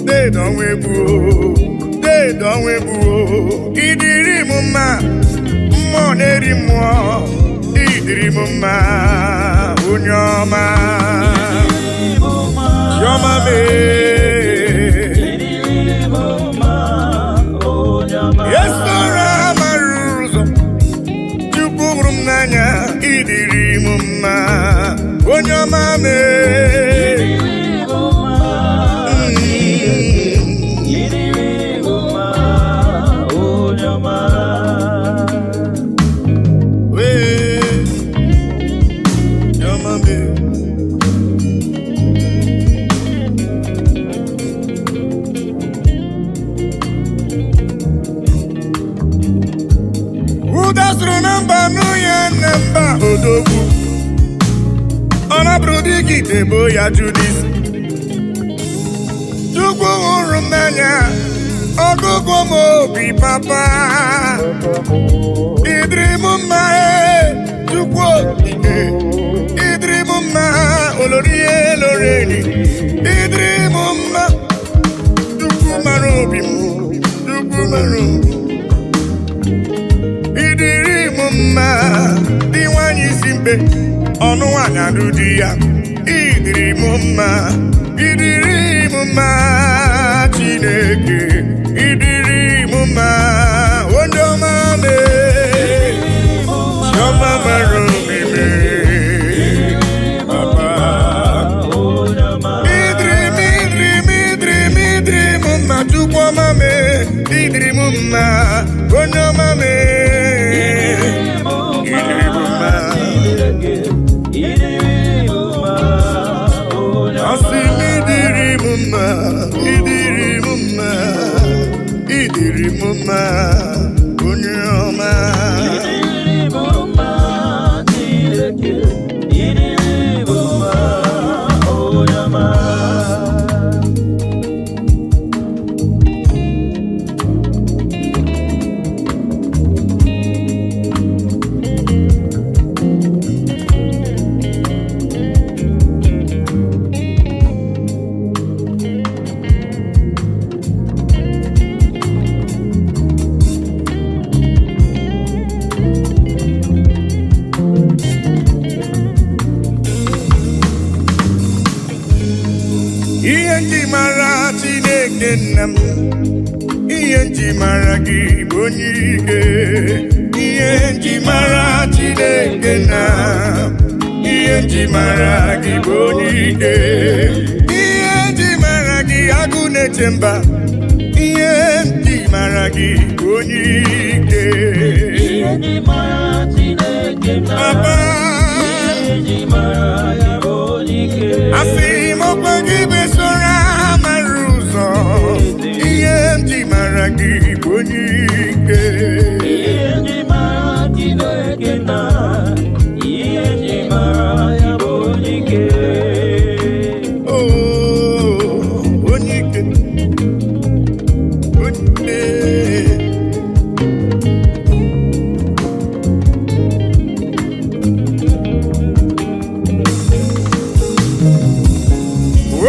deede ọnwa egbu, deede ọnwa egbu. Ịdịrị m mma, mmụọ na-eri mmụọ, ịdịrị m mma onye ọma. Chioma mee, esoro amara ụzọ, Chukwu hụrụ m n'anya, ịdịrị m mma onye ọma mee. Odogwu ọ na-abụrụ di gị debo ya Judis, Chukwu hụrụ m n'anya ọgụgụ m obi papa ịdịrị m mma Chukwu okike ịdịrị m mma olori eloreni ịdịrị m mma Chukwu mara obi m Chukwu mara obi ịdịrị m mma dị nwanyị isi mkpe ọnụ nwanyị adụ di ya ịdịrị m mma ịdịrị m mma Chineke ịdịrị m mma onye ọma mee chiọma mara omeme papa ịdịrị m mma Chukwu ọma mee ịdịrị m mma onye ọma mee ịdịrị m mma asị m ịdịrị m mma ịdịrị m mma ịdịrị m mma onye ọma ihe nji mara Chineke nna m ihe nji mara gị bụ onye ike ihe nji mara Chineke nna ihe nji mara gị bụ onye ike ihe nji mara gị agụ na-eche mba ihe nji mara gị bụ onye ike ihe nji mara Chineke nna papa ihe nji mara ya bụ onye ike asị m ọkwa gị besora mara ụzọ ihe nji mara gị bụ onye ike ihe nji mara Chineke nna ihe nji mara ya bụ onye ike onye ike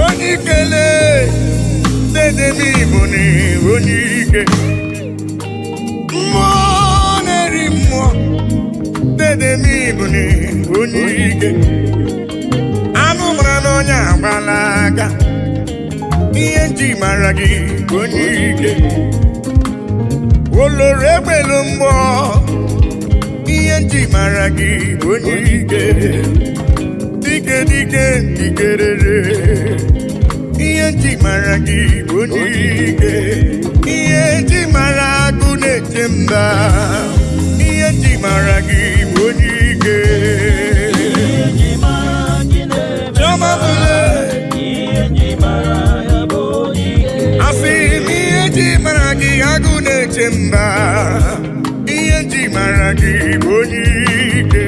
onye ikele dedemi bụ na onye ike mmụọ na-eri mmụọ dedemi bụ na onye ike anụ mara n'ọnya agbala aka ihe nji mara gị bụ onye ike oloro egbelu mmụọ ihe nji mara gị bụ onye ike dike dike dikerere ihe nji mara gị bụ onye ike ihe nji mara agụ na-eche mba ihe nji mara gị bụ onye ike chiọma bụle asị m ihe nji mara gị agụ na-eche mba ihe nji mara gị bụ onye ike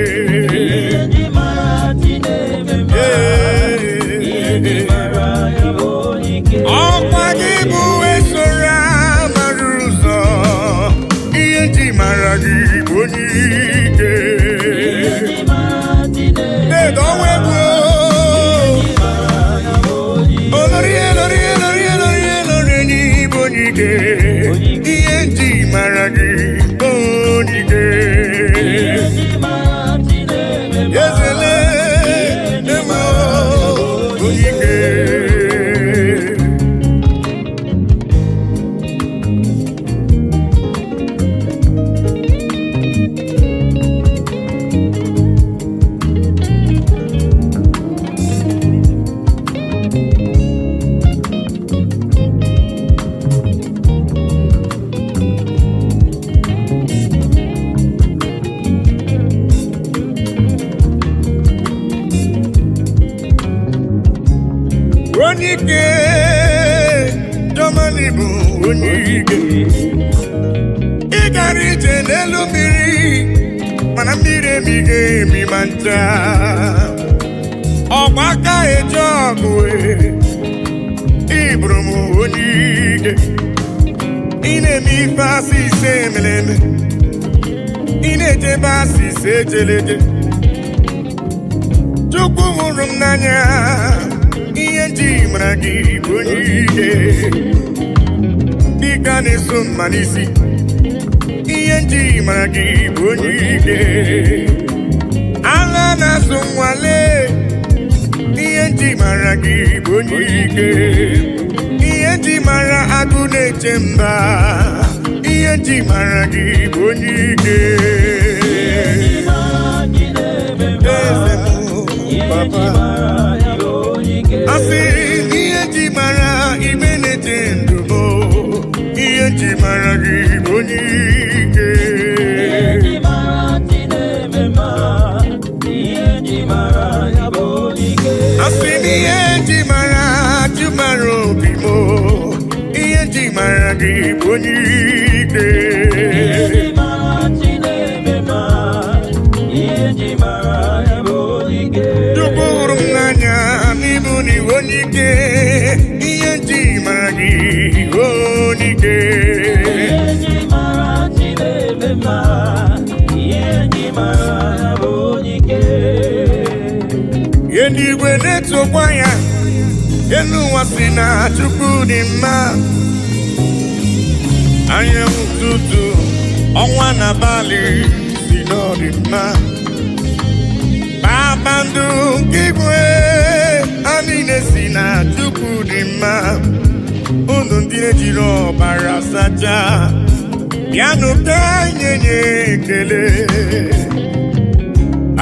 ọkwa gị bụ esora mara ụzọ ihe nji mara gị bụ onye ike dedo ọnwa egwu olori elori elori elori elori enyi bụ onye ike ihe nji mara gị bụ onye ike ezele emo onye ike onye ike Germany bụ onye ike ị gara ije n'elu mmiri mana mmiri emighị emi ma ncha ọgba aka eji ọgụ ị bụrụ m onye ike ị na-eme ife asị ise emeleme ị na-ejebe asị ise ejeleje Chukwu hụrụ m n'anya ihe nji mara gị bụ onye ike dịka na-eso mma n'isi ihe nji mara gị bụ onye ike agha na-azụ nwale ihe nji mara gị bụ onye ike ihe nji mara agụ na-eche mba ihe nji mara gị bụ onye ike eze m papa asị ihe nji mara ime na-eche ndụ m ihe nji mara gị bụ onye ike asị n'ihe nji mara jụmara obi m ihe nji mara gị bụ onye ike Chukwu hụrụ m n'anya n'ịbụ n'iwu onye ike ihe nji mara gị onye ike eluigwe na-etokwa ya elu ụwa si na Chukwu dị mma anyanwụ ụtụtụ ọnwa na abalị si na ọ dị mma kpakpando nke igwe ha niile si na Chukwu dị mma unu ndị na-ejiri ọbara sacha bịanụ ka anyị nye ekele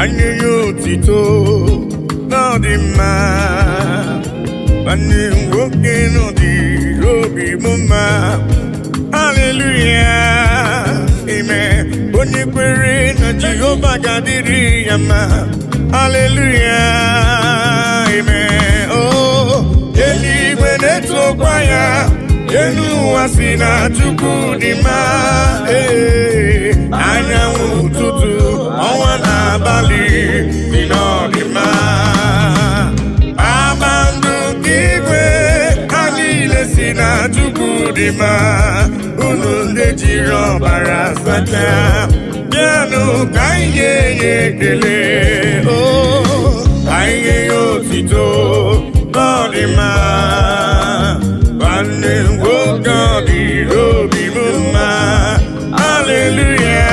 anyị nye otito n'ọdị mma nwanne nwoke n'ọdịrị obi m mma haleluya ime onye kwere na Jehova ga-adịrị ya mma haleluya ime eluigwe na-etokwa ya elu ụwa si na Chukwu dị mma anyanwụ ụtụtụ ọnwa na abalị dị n'ọdị mma kpakpando nke igwe ha niile si na Chukwu dị mma unu ndị jiri ọbara sacha bịanụ ka anyị nye ya ekele ka anyị nye ya otito n'ọdị mma nwanne nwoke ọ dịrị obi m mma haleluya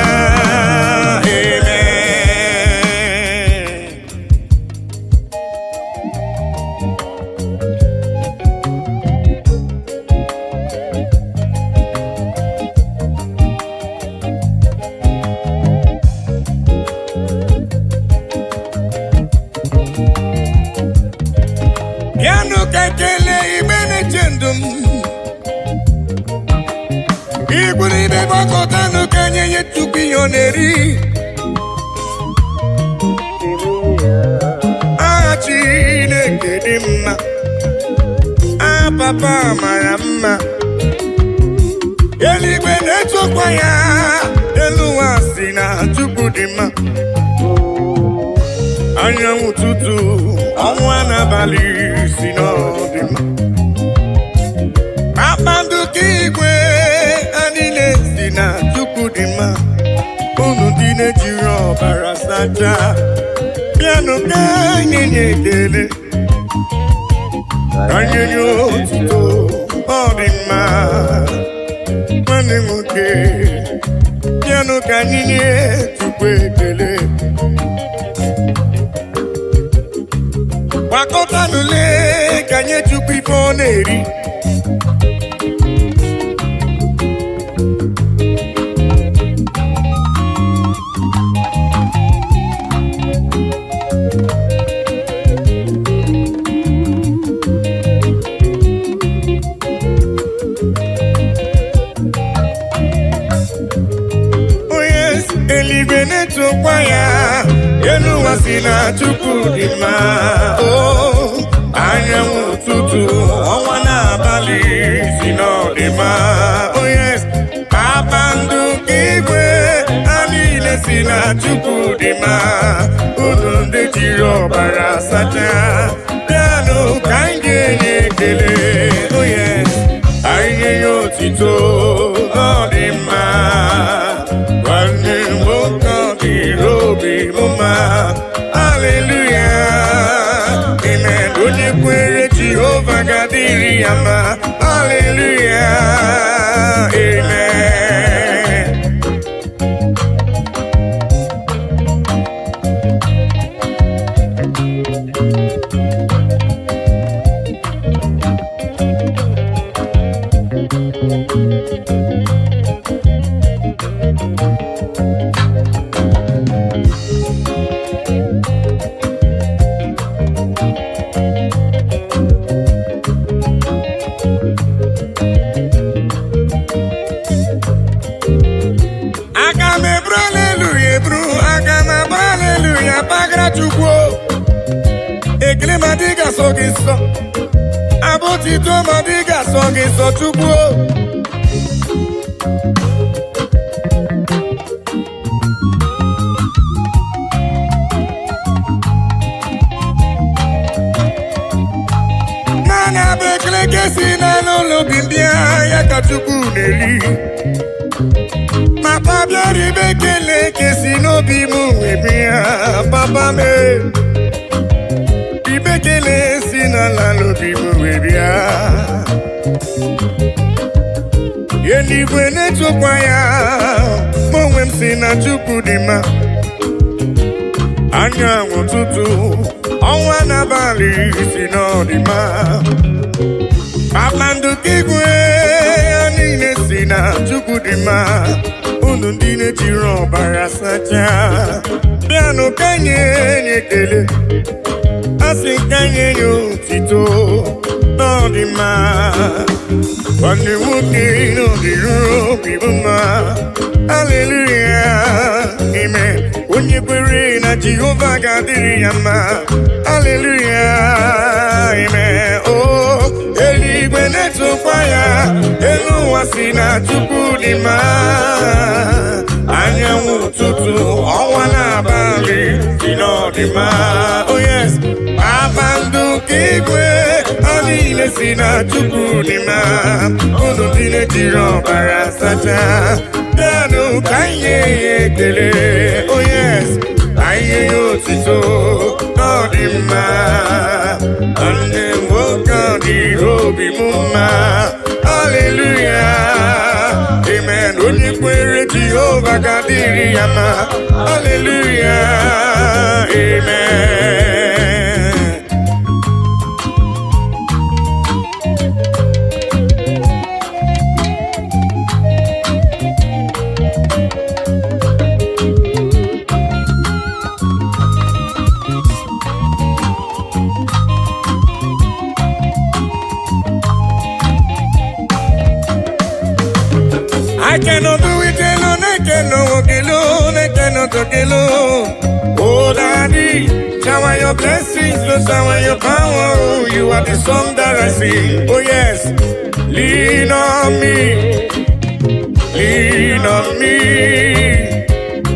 bịanụ ka ekele igbe na-eche ndụ m igwuribe gbakọtanụ ka nye nye Chukwu ihe ọ na-eri aha Chineke dị mma aha papa mara mma eluigwe na-etokwa ya elu ụwa si na Chukwu dị mma anyanwụ ụtụtụ ọnwa n'abalị si n'ọdị mma kpakpando nke igwe ha niile si na Chukwu dị mma unu ndị na-ejiri ọbara sacha bịanụ ka anyị nye ekele ka anyị nye otito ọ dị mma nwanne nwoke bịanụ ka anyị nye Chukwu ekele gbakọtanụle ka nye Chukwu ife ọ na-eri eluigwe na-etokwa ya elu ụwa si na Chukwu dị mma anyanwụ ụtụtụ ọnwa na abalị si na ọ dị mma kpakpando nke igwe ha niile si na Chukwu dị mma unu ndị jiri ọbara sacha bịanụ ka anyị ga-enye ekele otuto n'ọdịmma nwanne nwoke dịrị obi mma hallelujah amen onye kwere Jehova ga-adịrị ya mma hallelujah amen ekele ma dị ga-asọ gị nsọ abụtito ma dị ga-asọ gị nsọ Chukwu mana bụ ekele ka esi n'ụlọ obi bịa ya ka Chukwu na-eri papa bịara ibe ekele ka esi n'obi m wee bịa papa mee ibekele si n'ala n'obi m wee bịa eluigwe na-etokwa ya ma onwe m si na Chukwu dị mma anyanwụ ụtụtụ ọnwa n'abalị si n'ọdịmma kpakpando ka igwe ya niile si na Chukwu dị mma unu ndị na-ejiri ọbara sachaa bịanụ ka nye ekele asị ka nye ya otito n'ọdịmma nwanne nwoke n'ọdịrị obi mma hallelujah amen onye kwere na Jehova ga-adịrị ya mma hallelujah amen oh eluigwe na-etokwa ya elu ụwa si na Chukwu dị mma anyanwụ ụtụtụ ọnwa n'abalị si n'ọdịmma oh yes kpakpando ka igwe ha niile si na Chukwu dị mma unu ndị na-ejiri ọbara sachaa bịanụ ka anyị nye ya ekele oh yes ka anyị nye ya otito n'ọdịmma nwanne nwoke dịrị obi m mma hallelujah amen onye kwere Jehova ga-adịrị ya mma hallelujah amen I cannot do it alone, I cannot walk alone, I cannot talk alone. Oh, Daddy, shower your blessings, Lord, shower your power. Oh, you are the song that I sing. Oh, yes, lean on me, lean on me.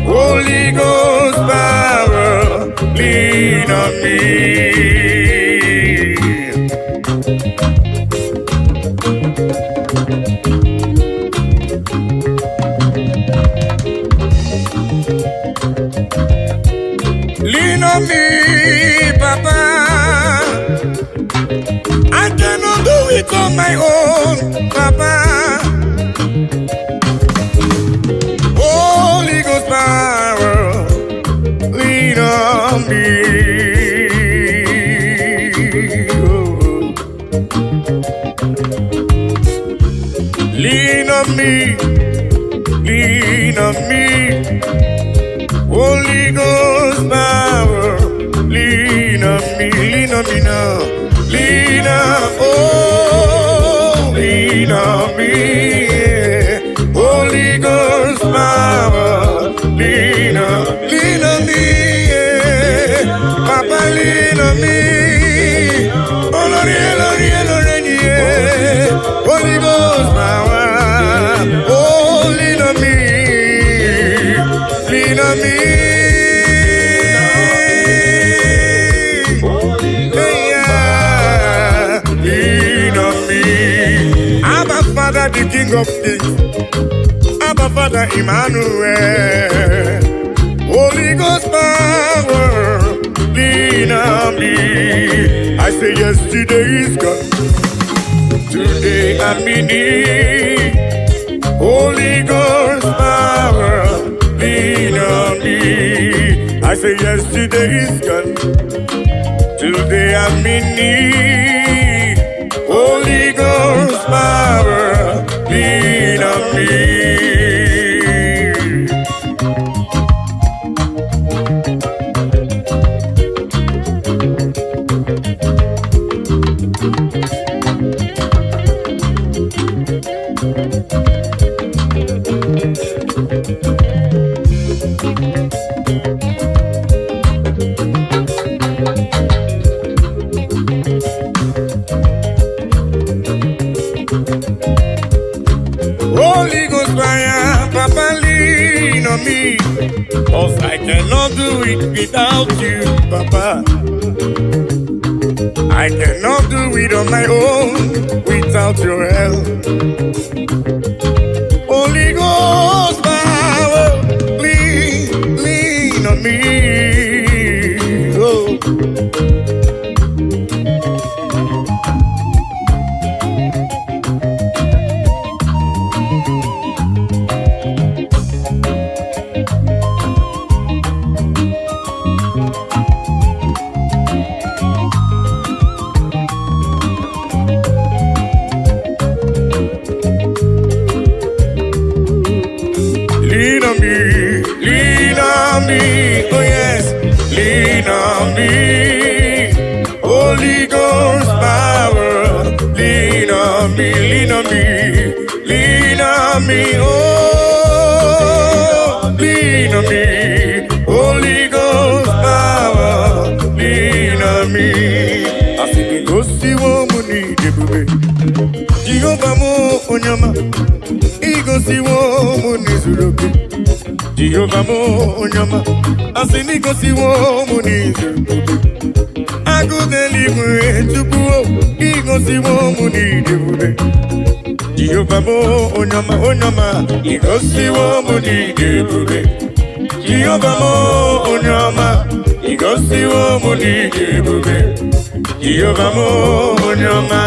Holy Ghost power, lean on me. Lean on me, Papa. I cannot do it on my own, Papa. Holy Ghost power, lean on me. Lean on me, lean on me. Holy Ghost power, lean on me now. Lean on, oh, lean on me. Yeah. Holy Ghost power, lean on me. Yeah. Papa, lean on me. Oh, Lord, yeah, Lord, yeah, Lord, yeah. Holy Ghost power, oh, lean on me. Lean on me. the King of Kings, Abba Father Emmanuel. Holy Ghost power, lean on me. I say yesterday is gone, today I'm in need. Holy Ghost power, lean on me. I say yesterday is gone, today I'm in need. Holy Ghost power, lean on me. Holy Ghost fire, Papa lean on me, 'cause I cannot do it without you, Papa. I cannot do it on my own without your help. Holy Ghost power, lean on me. Oh. Lean on me, oh yes, lean on me. Holy Ghost power, lean on me, lean on me, lean on me, oh, lean on me. Holy Ghost power, lean on me. I think it goes to woman, Jehovah mo onyama, ego si woman is looking. Jehovah mo onyama, asini go si wo munize. Ago deliver to go, ego si wo munize. Jehovah mo onyama, ego si wo munize. Jehovah mo onyama, ego si wo munize. Jehovah mo onyama.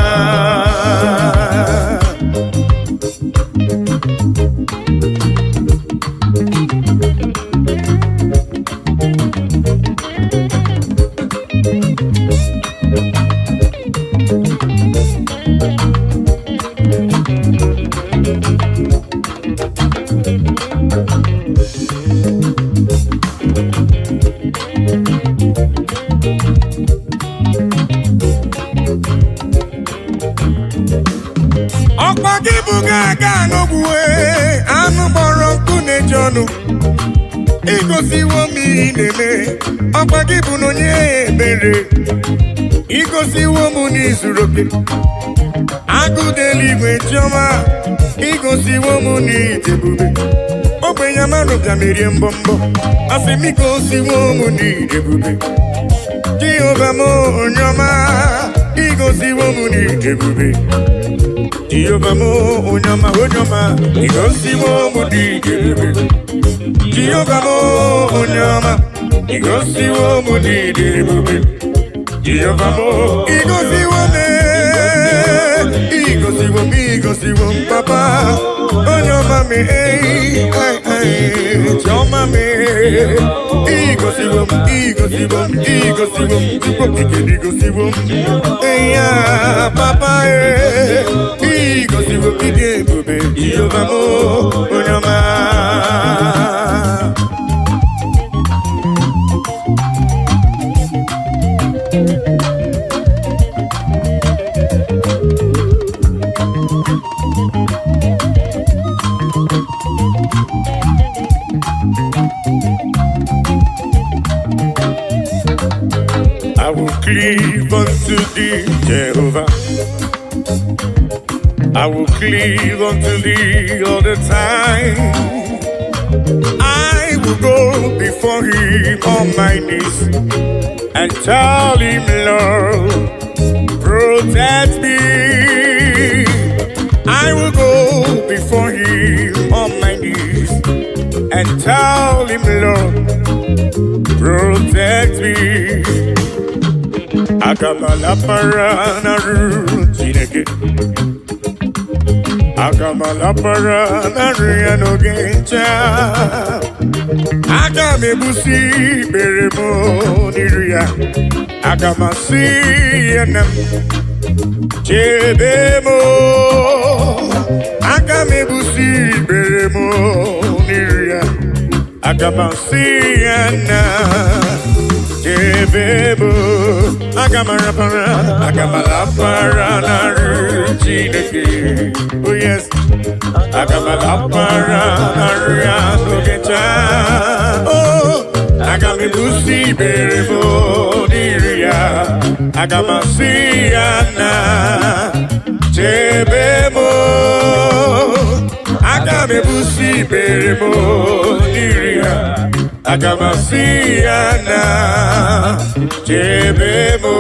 Igosi wo mi nene, ọ̀pá gíbu no nye bere. Igosi wo mu ni zuroke, agudeli gwe choma. Igosi wo mu ni debube, ogbe yamano kamiri mbombo. Asemi gosi wo mu ni debube, Jehovah mo onyama. Igosi wo mu ni debube, Jehovah mo onyama. Igosi wo mu ni debube. Jehovah mo onyama, igosi wo mu ni debube. Jehovah mo, igosi wo me, igosi wo papa. Onyama me, choma me. Igosi wo, igosi wo, yeah, papa igosi wo debube. Jehovah mo onyama. I will cleave unto thee, Jehovah. I will cleave unto thee all the time. I will go before him on my knees and tell him, Lord, protect me. I will go and tell him, Lord, protect me. Akamala parana rutineke. Akamala parana riano gencha. Akame busi beremo niria. Akamasi enam chebemo. Akame busi beremo niria. Akamasi enam. Bebo, agamala para na rutineke. Oh yes, agamala para na rutineke. Oh, agami busi bebo diria. Agamasi ana jebebo. Agami busi bebo diria. Agamasiana Jebemo.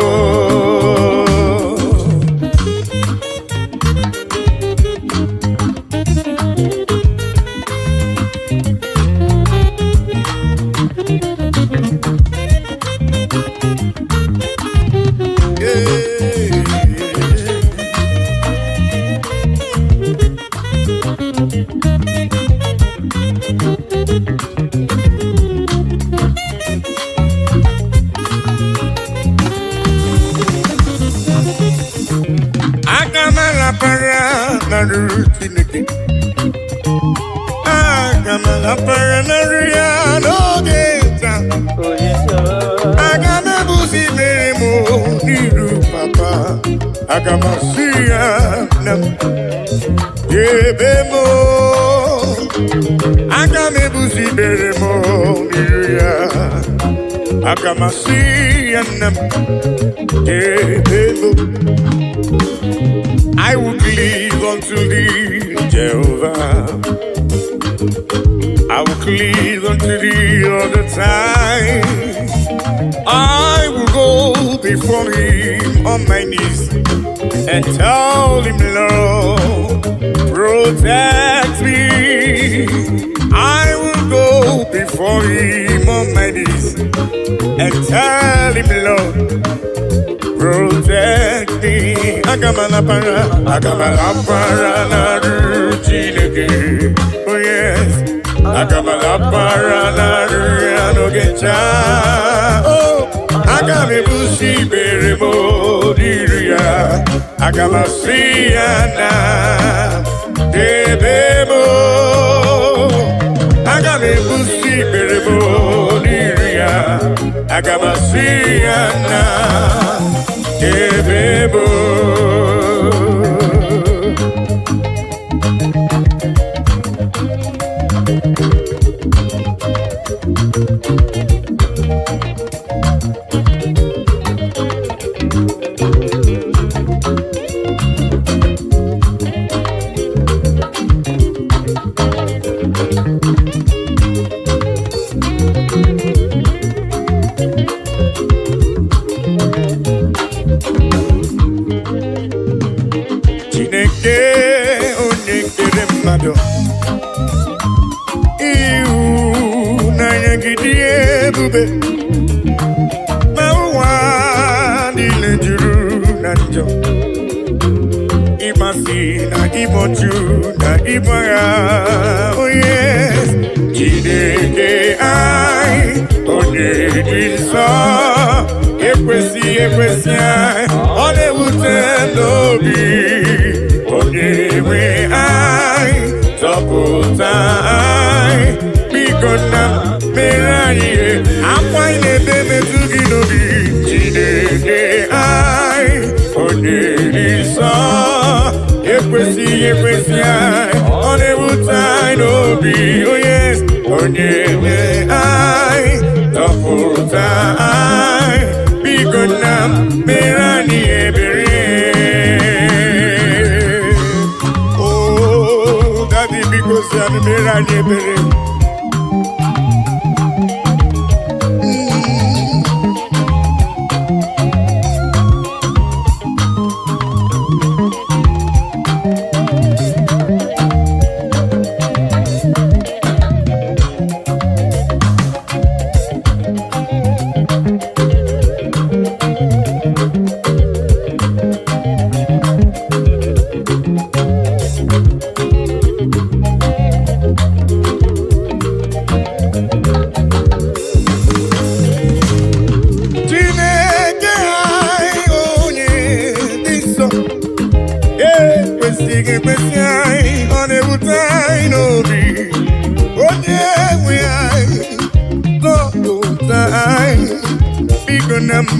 Agamala paranaria no geta. Agame busi meremo niru papa. Agamasia nam yebemo. Agame busi meremo niruya. Agamasia nam yebemo. I will cleave unto thee, Jehovah. I will cleave unto thee all the time. I will go before him on my knees and tell him, Lord, protect me. I will go before him on my knees and tell him, Lord, protect me. Agamala para na rutineke. Oh yes, agamala para na ruano gencha. Oh, agame busi beremo diria. Agamasiana debemo. Agame busi beremo diria. Agamasiana Bebo. Oh yes, Chineke ai, onye dị nsọ, ekwesị ai, ọ na-ewute n'obi, onye nwe ai, zọpụta ai, biko na mere anyị akwa ị na-ebe metụ gị n'obi, Chineke ai, onye dị nsọ, ekwesị ai, ọ na-ewute anyị n'obi, oh yes, onye nwe anyị, zọpụta anyị, biko na mere anyị ebere. Oh, Daddy, biko si anyị mere anyị ebere.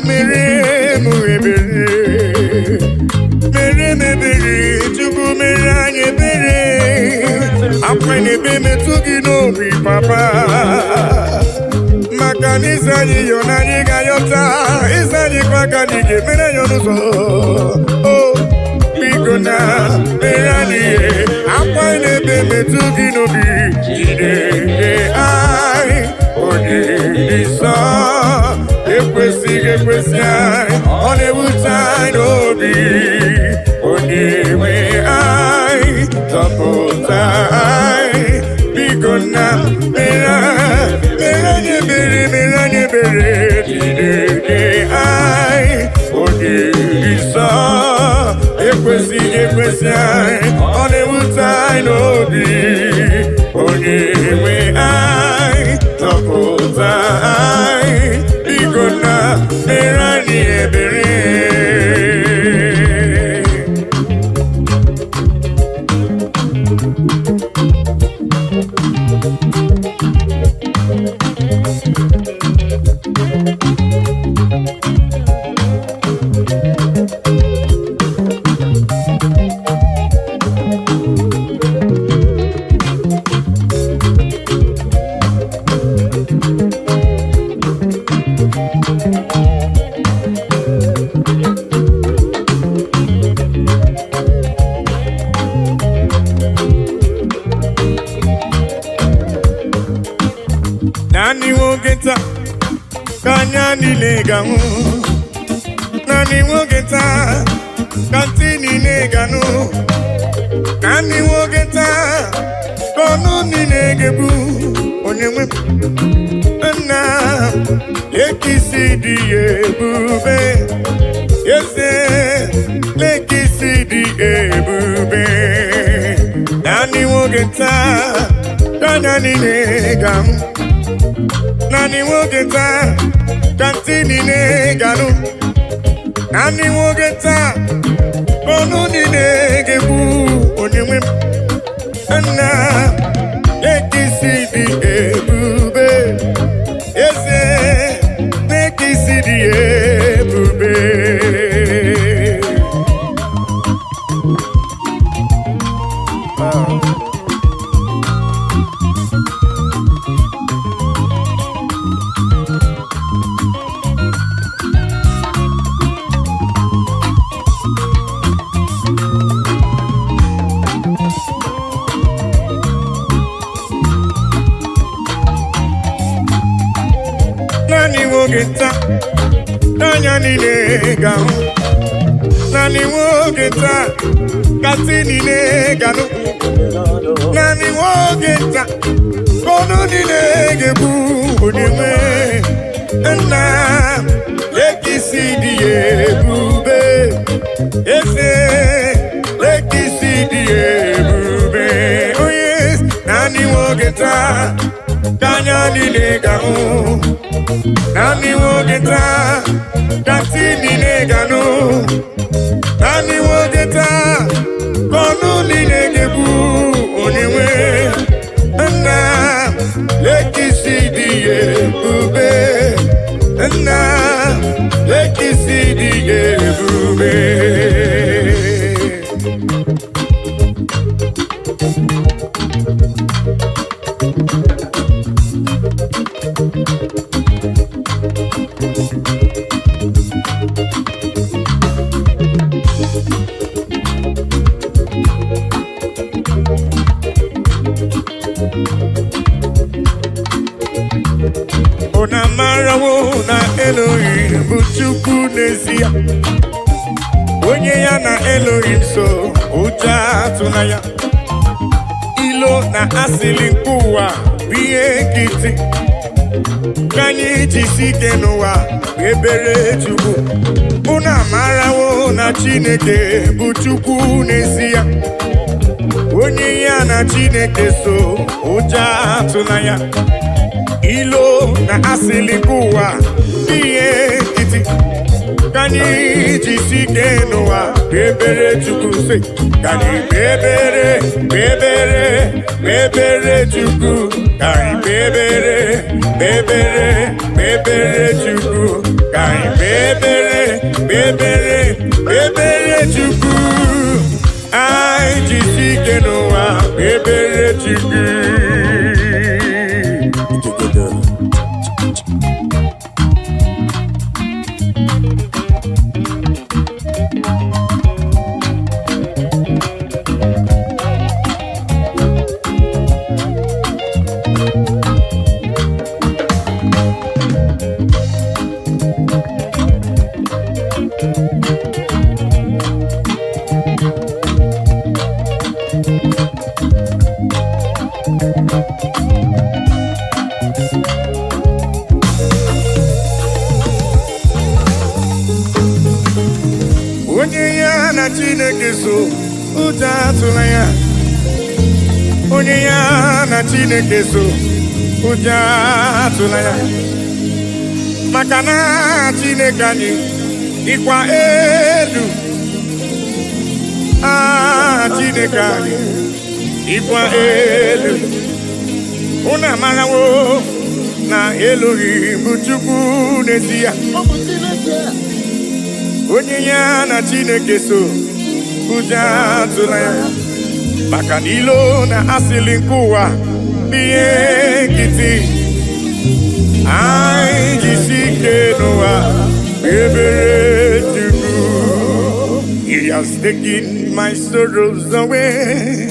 mere mu ebere mere mebere Chukwu mere anyị ebere akwa n'ebe metụ gị n'obi papa maka na ịza anyị yọ na anyị ga-ayọta ịza anyị kwa ka anyị ga-emere ya n'ụzọ biko na mere anyị akwa n'ebe metụ gị n'obi jide anyị onye nsọ ekwesịghị ekwesị anyị ọ na-ewute anyị n'obi onye nwe anyị zọpụta anyị biko na mere anyị ebere jide anyị onye nsọ ekwesịghị ekwesị anyị ọ na-ewute anyị n'obi onye nwe anyị zọpụta anyị biko na mere anyị ebere Nani wogeta kanya nileganu Nani wogeta kantini neganu Nani wogeta kono ninegebu Onyewe na lekisidi ebube Yese lekisidi ebube Nani wogeta kanya nileganu Nani wogeta kantini neganu Nani wogeta kono ninegebu Onyewe na lekisidi ebube Yese lekisidi ebube Nani wogeta kanya nileganu Nani wogeta katini neganu Nani wogeta kono ninegebu Onyewe na lekisidi ebube Ese lekisidi ebube Oh yes Nani wogeta kanya nileganu Nani wogeta kantini neganu Nani wogeta kono ninegebu Onyewe na lekisidi ebube na lekisidi ebube Ona marawo na Elohim bụ Chukwu n'ezie onye ya na Elohim so ụjọ atụna ya ilo na asịlị nke ụwa bụ ihe nkịtị ka anyị jisi ike n'ụwa ebere Chukwu Una marawo na Chineke bụ Chukwu n'ezie onye ya na Chineke so ụjọ atụna ya ilo na asịlị ụwa ihe nkịtị ka anyị jisi ike n'ụwa ebere Chukwu sị ka anyị ebere Chukwu ka anyị bebere, bebere chukwu, ka anyị bebere, bebere, bebere chukwu. Anyị jisi ike n'ụwa, bebere chukwu. Onye ya na Chineke so, ụjọ atụla ya. Onye ya na Chineke so, ụjọ atụla ya. Maka na Chineke anyị dịkwa elu. Chineke anyị dịkwa elu. Unu amarawo na Elohim bụ Chukwu n'ezie. Onye ya na Chineke so, ụjọ atụla ya. Maka na ilo na asịlị nke ụwa bụ ihe nkịtị. Anyị jisi ike n'ụwa, bebere Chukwu. He has taken my sorrows away.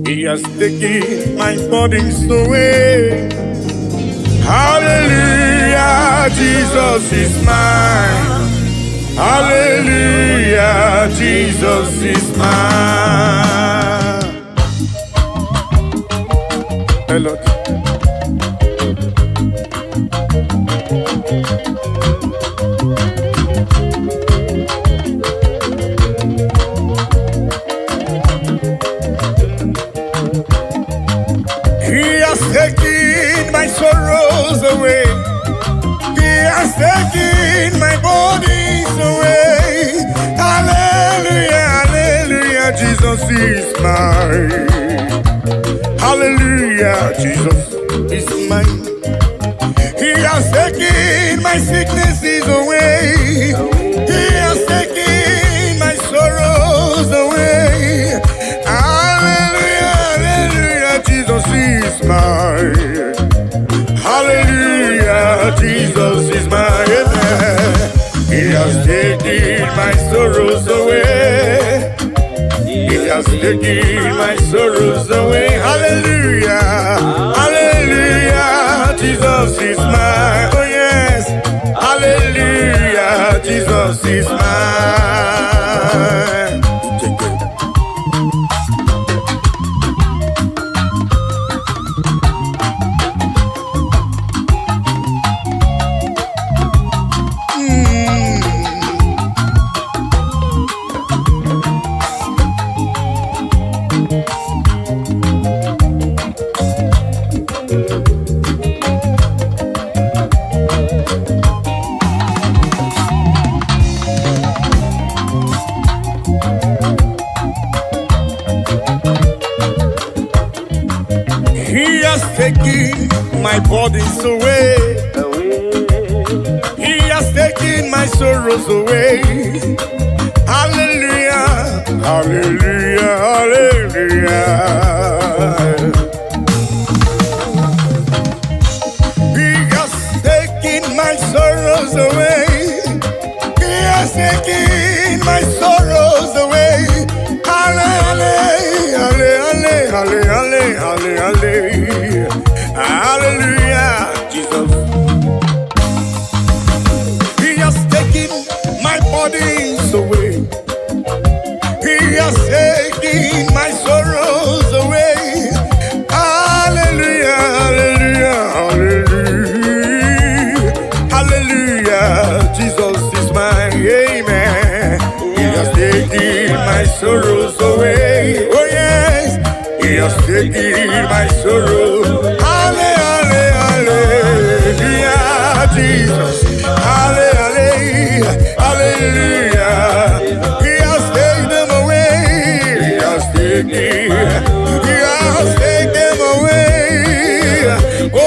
He has taken my burdens away. Hallelujah, Jesus is mine. Hallelujah, Jesus is mine. Melodies. He has taken my sorrows away. He has taken my bodies away. Hallelujah, hallelujah, Jesus is mine. Hallelujah, Jesus is mine. He has taken my sicknesses away. He has taken my sorrows away. Hallelujah, hallelujah, Jesus is mine. Hallelujah, Jesus is mine. He has taken my sorrows away. He has taken my sorrows away. Hallelujah, hallelujah, Jesus is mine. Oh yes, hallelujah, Jesus is mine. He has taken my burdens away. He has taken my sorrows away. Hallelujah, hallelujah, hallelujah. He has taken my sorrows away. He has taken my sorrows away. Hallelujah, hallelujah, hallelujah, hallelujah, hallelujah, Jesus. He has taken my burdens away. He has taken my sorrows away. Hallelujah, hallelujah, hallelujah, hallelujah, Jesus is mine. Amen. He has taken my sorrows away. Oh yes, He has taken my sorrow. Hallelujah, hallelujah, Jesus. Hallelujah, hallelujah. He has taken them away. He has taken them away. Oh,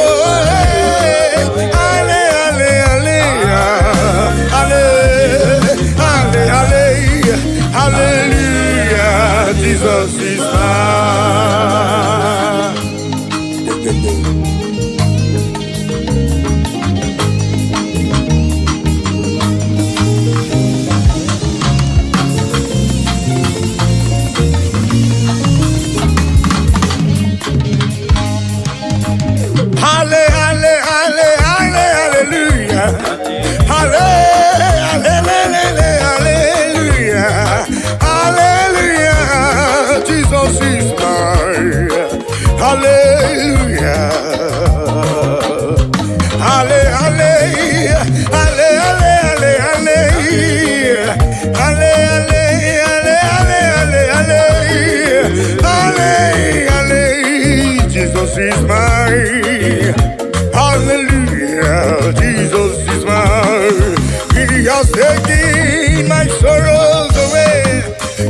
has taken my sorrows away.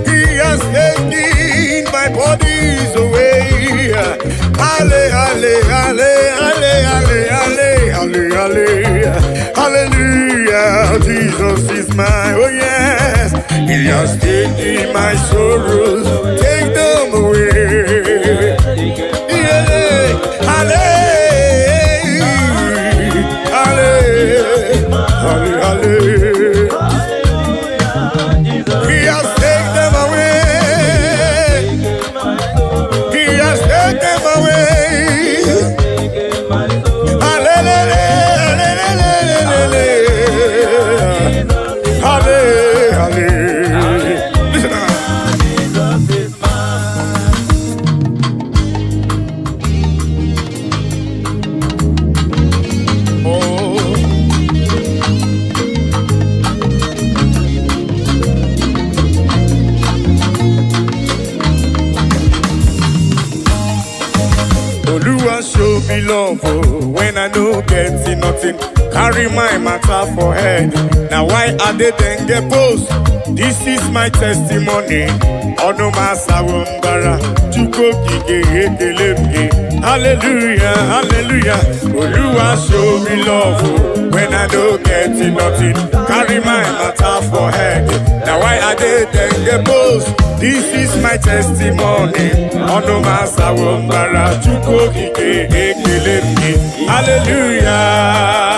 He has taken my bodies away. Halle, halle, halle, halle, halle, halle, halle, halle. Hallelujah, Jesus is mine. Oh yes, He has taken my sorrows. Take them away. Yeah. Halle, halle, halle, halle. He has taken them away. He has taken them away. Hallelujah. Listen now. Oluwa show me love when I no get nothing. Carry my matter for head. Now why are they then get post? This is my testimony. Ono masawumbara chuko kike ekelemge. Hallelujah, hallelujah. Oluwa show me love when I don't get nothing. Carry my matter for head. Now why are they then get post? This is my testimony. Ono masawumbara chuko kike ekelemge. Hallelujah.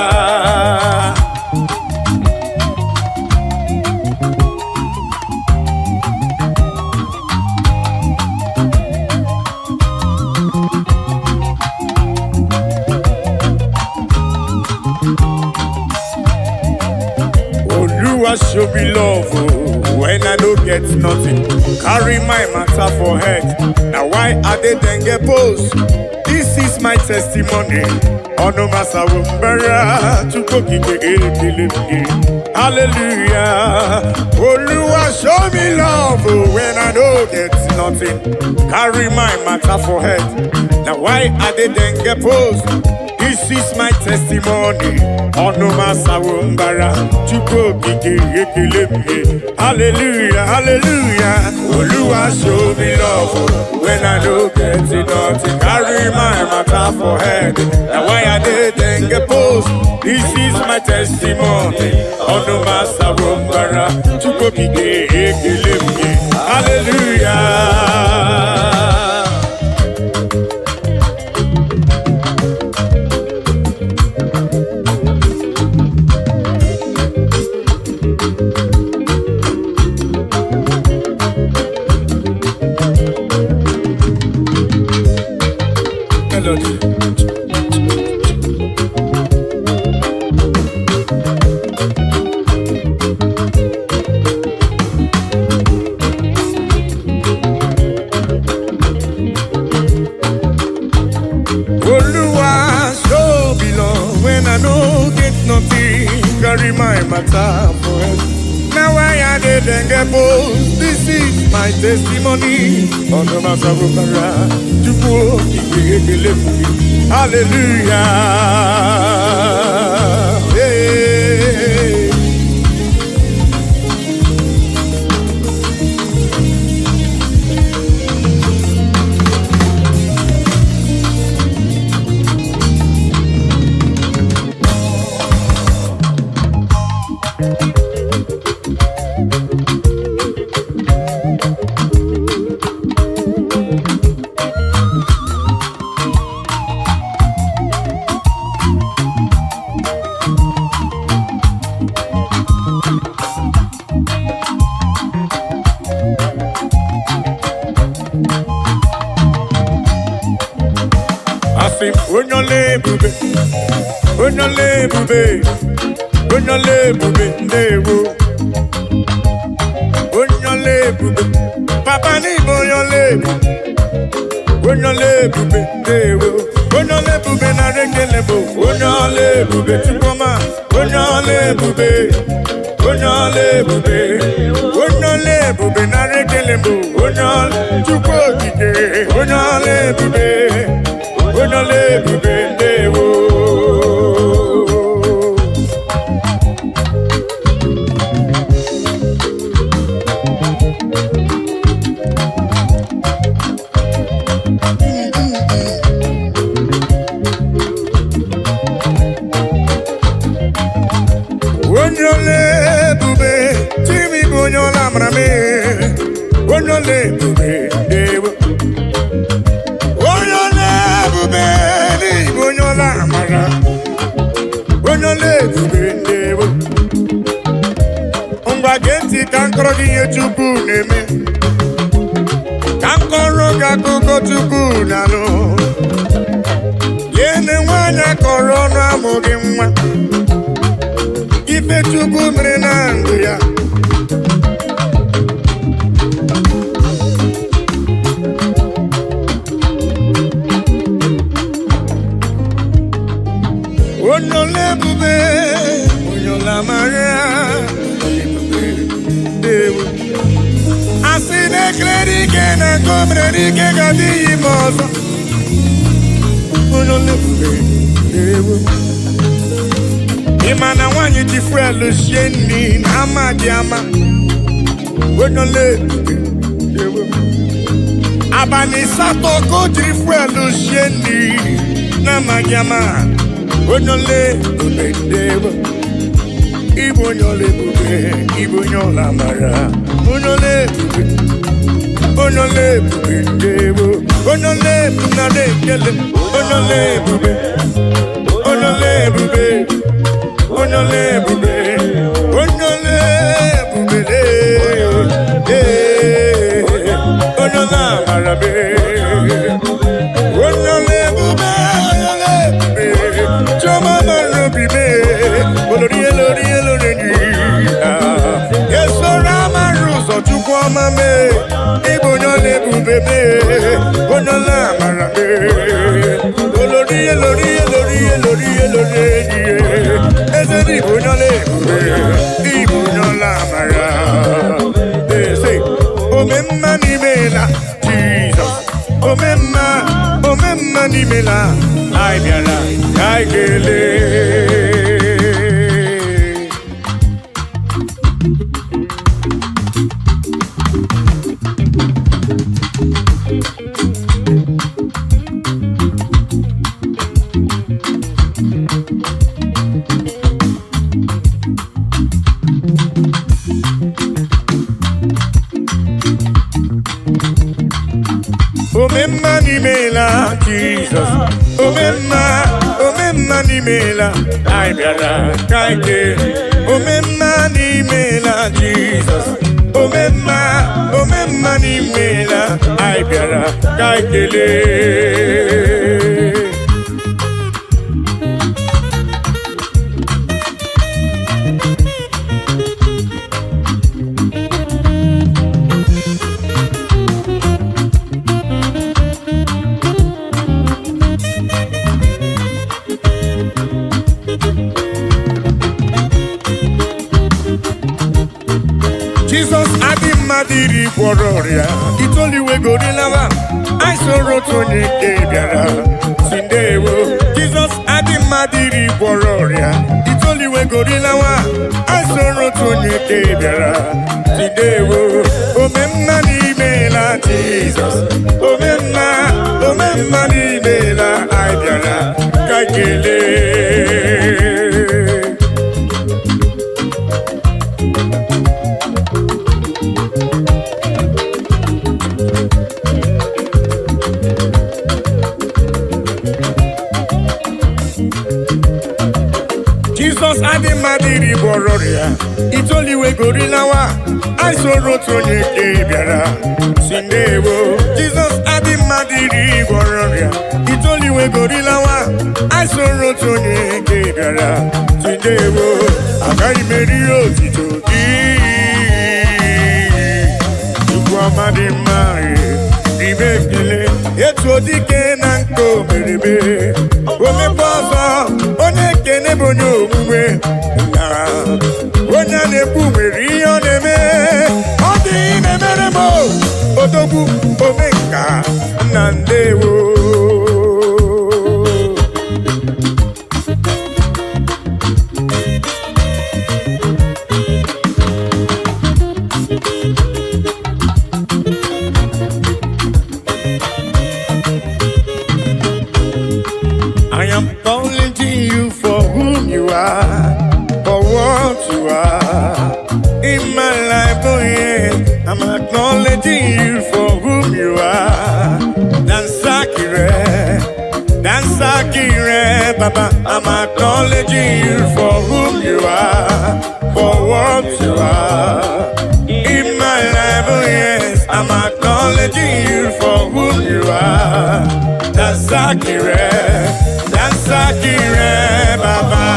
Show me love when I don't get nothing. Carry my matter for head. Now why are they then get post? This is my testimony. Ono masawumbara chuko kike ekelemge. Hallelujah. Oluwa show me love when I don't get nothing. Carry my matter for head. Now why are they then get post? This is my testimony. Ono masawumbara chuko kike ekelemge. Hallelujah, hallelujah. Oluwa show me love when I don't get nothing. Carry my matter for head. Now why are they then get post? This is my testimony. Ono masawumbara chuko kike ekelemge. Hallelujah. Melody. Oluwa show me love when I no get nothing. Carry my matter for head. Now why are they then get post? This is my testimony. Ono masawumbara chuko kike ekelemge. Hallelujah. Hey. Onyole bube, onyole bube, onyole bube ndewo, onyole bube, papa ni onyole bube, onyole bube ndewo, onyole bube na rekelebo, onyole bube tukoma, onyole bube, onyole bube, onyole bube na rekelebo, onyole tukokike, onyole bube. Onyole bube ndewo. ole ebube ewo onye ole ebube n'Igbo onye ọla amara onye ole ebube ewo ngwa gee ntị ka nkọrọ gị ihe Chukwu na-eme ka nkọrọ gị akụkọ Chukwu na-alụ yene nwanyị akọrọ ọnụ amụghị nwa ife Chukwu mere na ndụ ya onye ole ebube onye ọla mara asị na-ekele ike na nke o mere n'ike ga-adịghị ime ọzọ onye ole ebube ewo ịma na nwaanyị ji fuelu sie nri na ama dị ama onye ole ebube ewo abalị asatọ ka o jiri fuelu sie nri na ama dị ama onye ole ebube ewo Igbo onye ole ebube Igbo onye ọla mara onye ole ebube onye ole ebube ewo onye ole ebube na na-ekele onye ole ebube onye ole ebube onye ole ebube onye ole ebube onye ọla mara be onye ole ebube onye ole ebube chọma mara obi be olori elori elori esoro amara ụzọ Chukwu ọma mee Igbo onye ole ebube mee onye ole amara mee olori elori elori elori elori eze Igbo onye ole ebube Igbo onye ole amara eze omemma n'imela Jizọs omemma n'imela anyị bịara ka anyị kelee omemma n'imela Jizọs omemma n'imela anyị bịara ka anyị kelee omemma n'imela Jizọs omemma n'imela anyị bịara ka anyị kelee Jesus adị mmadụ iri gwọrọ ọrịa itoliwegorilawa anyị soro otu onye nke bịara si ndewo Jesus adị mmadụ iri gwọrọ ọrịa itoliwegorilawa anyị soro otu onye nke bịara si ndewo omemma n'imela Jesus omemma n'imela anyị bịara ka kelee Jesus adị mmadụ iri gwọrọ ọrịa itoliwegorilawa anyị soro otu onye nke bịara si ndewo Jesus adị mmadụ iri gwọrọ ọrịa itoliwegorilawa anyị soro otu onye nke bịara si ndewo agaghị m eri otito gị Chukwu ọma dị mma ribe ekele etu odike na nke omerebe omekwa ọzọ onye ekene bụ onye omume onye na-ekwu nwere ihe ọ na-eme ọ dịghị na-emere m odogwu omenka nna ndewo I am calling to you for whom you are, for what you are in my life. Oh yeah, I'm acknowledging you what you are. In my life, oh yes, I'm acknowledging you for who you are. That's Akire, Baba.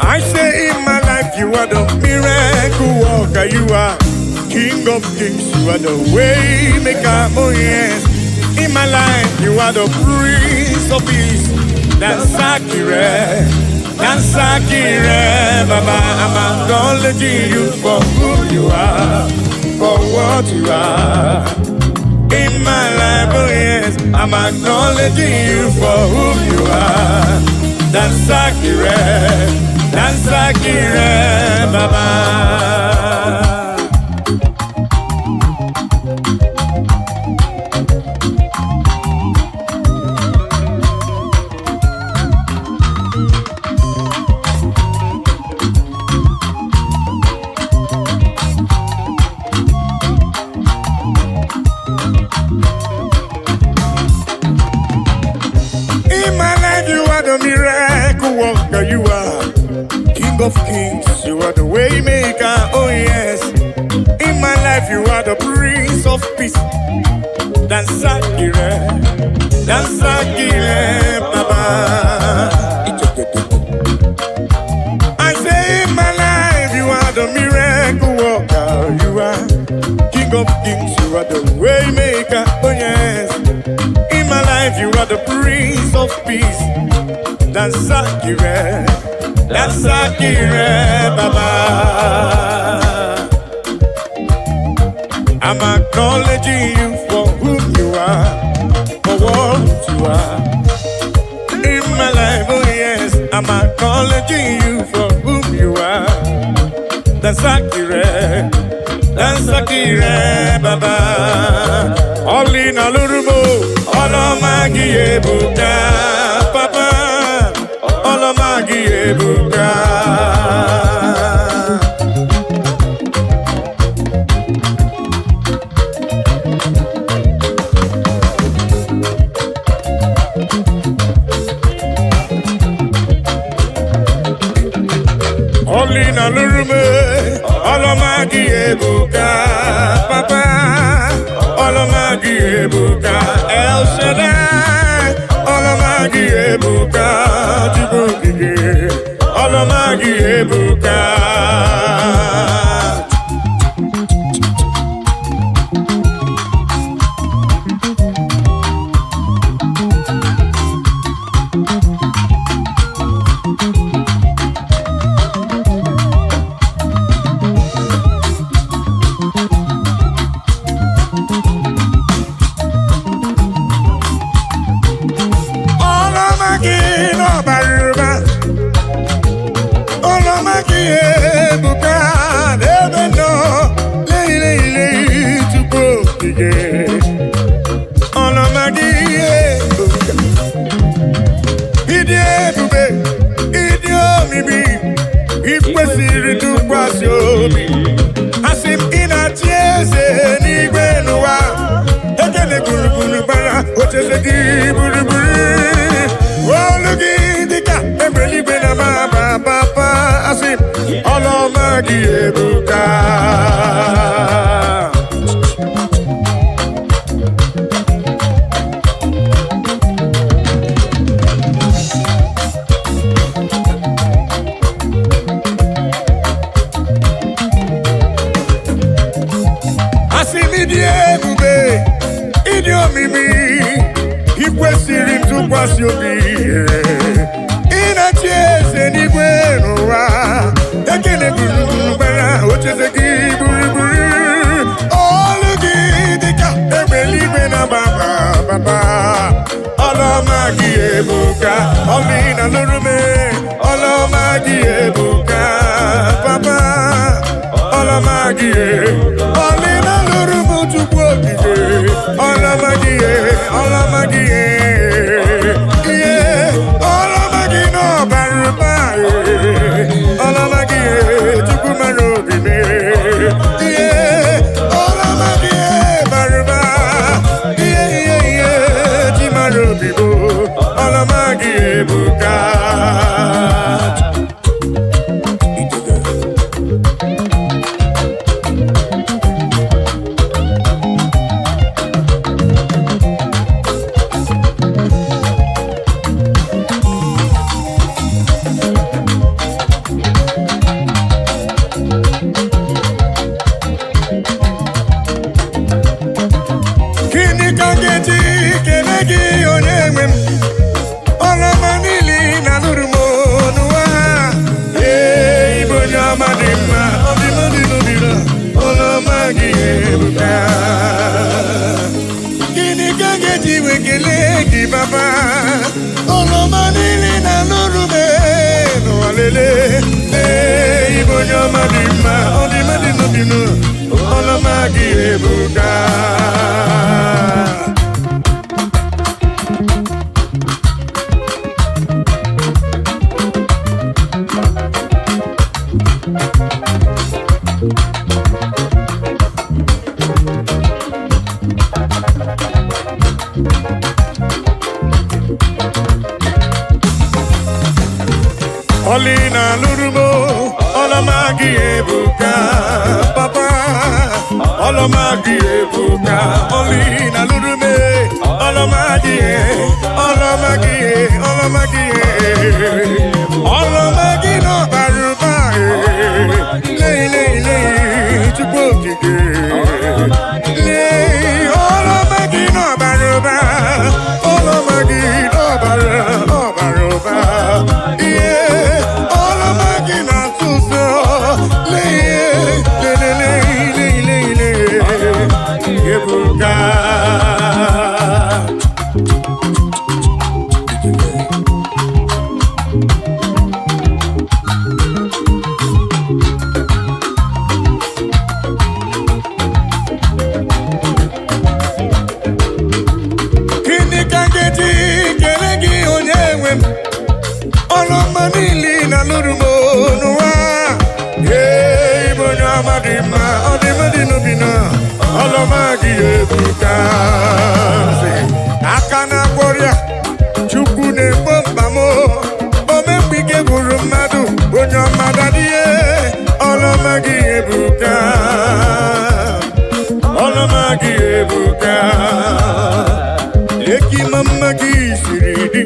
I say in my life you are the miracle worker, you are King of Kings, you are the way maker, oh yes. In my life you are the Prince of Peace. That's Akire, Baba. I'm acknowledging you for who you are, for what you are. In my life, oh yes, I'm acknowledging you for who you are. That's Akire, Baba. In my life, you are the miracle worker, you are King of Kings, you are the way maker, oh yes. In my life, you are the Prince of Peace. That's Akire, Baba. I say in my life, you are the miracle worker, you are King of Kings, you are the way maker, oh yes. In my life, you are the Prince of Peace. That's Akire, Baba. I'm acknowledging you for who you are, for what you are. In my life, oh yes, I'm acknowledging you for who you are. That's Akire, Baba. All in a lurubo. Olomagi ebuka, Papa. Olomagi ebuka. Olina lurume, Olomagi ebuka, Papa. Olomagi ebuka, El Shaddai. Olomagi ebuka, Jibugige. Olomagi ebuka. Olomagi ebuka. Asimidi ebube, idi omimi, ikwesiri ntụkwasị obi. Inachi eze n'igwe n'ụwa, ekele gburugburu bara, ocheze gị gburugburu. Olu gị dịka egbe eluigwe na baba. Olomagi ebuka, olina nurume. Olomagi ebuka, papa. Olomagi olina nurumu chukwu okike. Olomagi yeah, Olomagi no ba. ọlọmagi chukwumaro bime ọlọmagi baruba chimaro bibo ọlọmagi ebuka Baba, Olomanili na Nurume, no Alele, Ibonya Madima, Odimadino Dino, Olomagi Ebuka. Olina Lurumo, Olomagi Ebuka, Papa, Olomagi Ebuka, Olina Lurume, Olomagi, Olomagi, Olomagi, Olomagi no Baruba, Lele, Chupoki, Olomagi no Baruba, Olomagi no Baruba, Olomanili na Lurumo Noa, Ibonya Madima, Odimadino Bina, Olomagi Ebuka, Akana Warrior, Chukune Bombamo, Omepike Burumadu, Bonya Madadie, Olomagi Ebuka, Olomagi Ebuka, Eki Mamagi Siridi.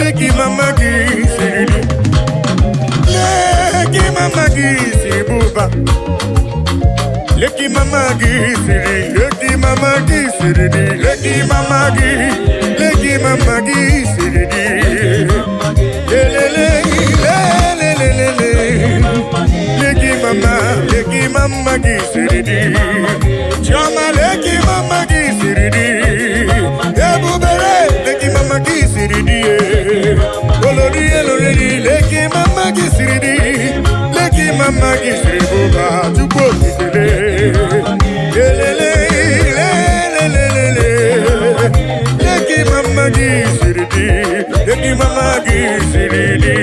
Leki mamagi siridi, leki mamagi sibuba, leki mamagi siridi, leki mamagi siridi, leki mamagi siridi, lele, leki mamagi siridi, chama leki mamagi siridi, ebubere leki mamagi siridi. Leki mama gisiridi, leki mama gisiribuba, chupo kitele, leki mama gisiridi, leki mama gisiridi,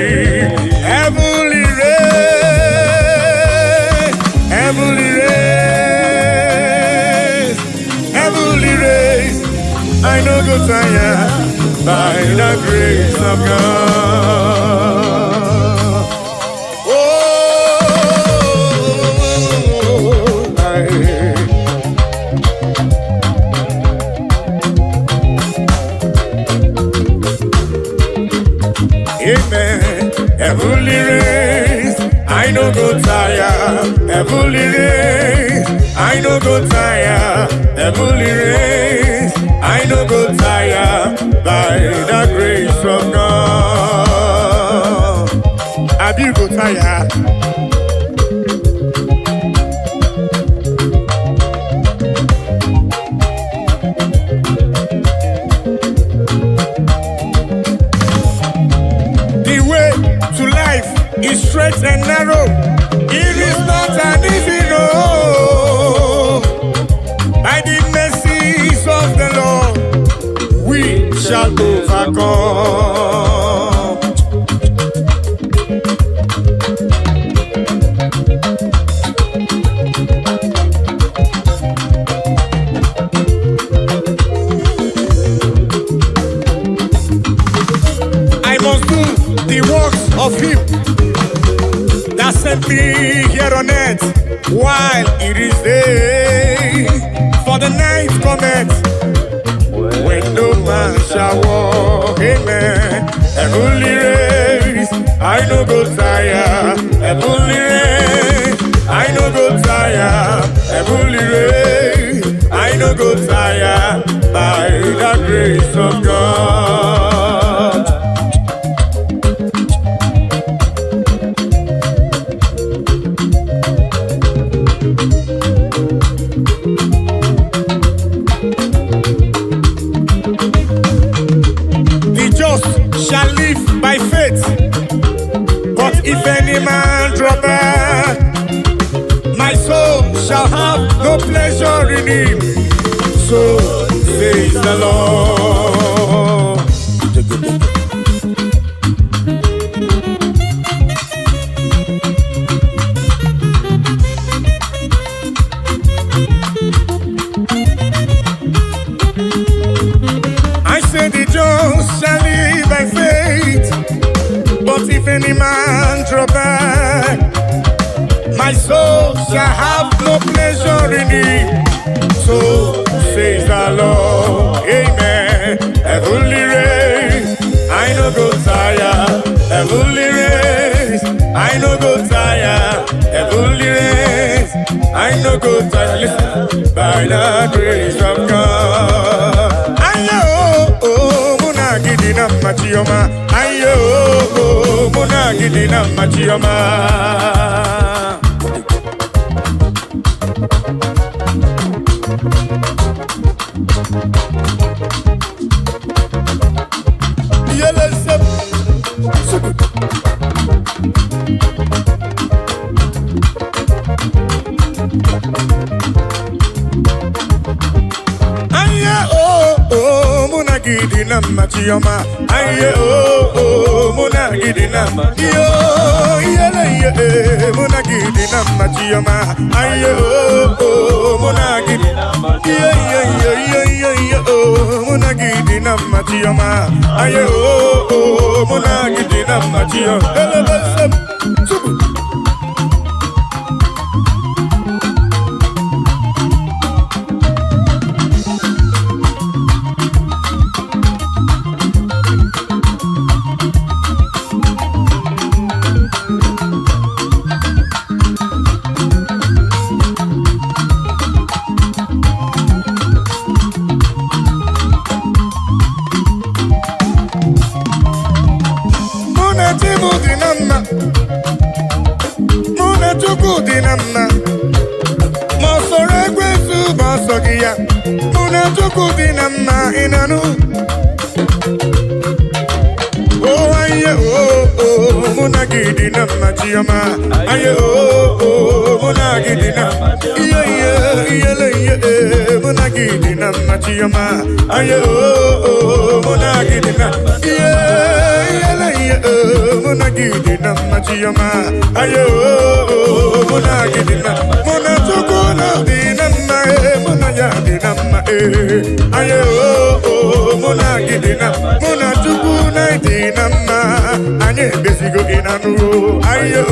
heavenly race, I know go tire by the grace of God. Amen. Heavenly race, I no go tire. Heavenly race, I no go tire. Heavenly race, I no go tire. By the grace of God, have you go tire? The way to life is straight and narrow. It is not an easy road. By the mercies of the Lord, we shall overcome. of him that sent me here on earth while it is day. For the night cometh when no man shall walk. Amen. Heavenly race, I no go tire. Heavenly race, I no go tire. Heavenly race, I no go tire. By the grace of God. The just shall live by faith, but if any man drop back, my soul shall have no pleasure in him. So says the Lord. I say the just shall live by faith, but if any man draw back, my soul shall have no pleasure in him. So says the Lord. Amen. Heavenly race, I no go tire. Heavenly race, I no go tire. Heavenly race, I no go tire. Listen, by the grace of God. Ayo, oh, muna gidina machioma. Ayo, oh, muna gidina machioma. Gidina machioma, aye oh muna gidina yo yele muna gidina machioma, aye oh muna gidina yo muna gidina machioma, aye oh muna gidina machioma. Aye oh muna gidina muna gidina machioma. Aye oh muna gidina muna gidina machioma. Aye oh muna gidina muna tukuna dina muna ya dina aye oh muna gidina muna tukuna dina anye besigo inanu. Aye oh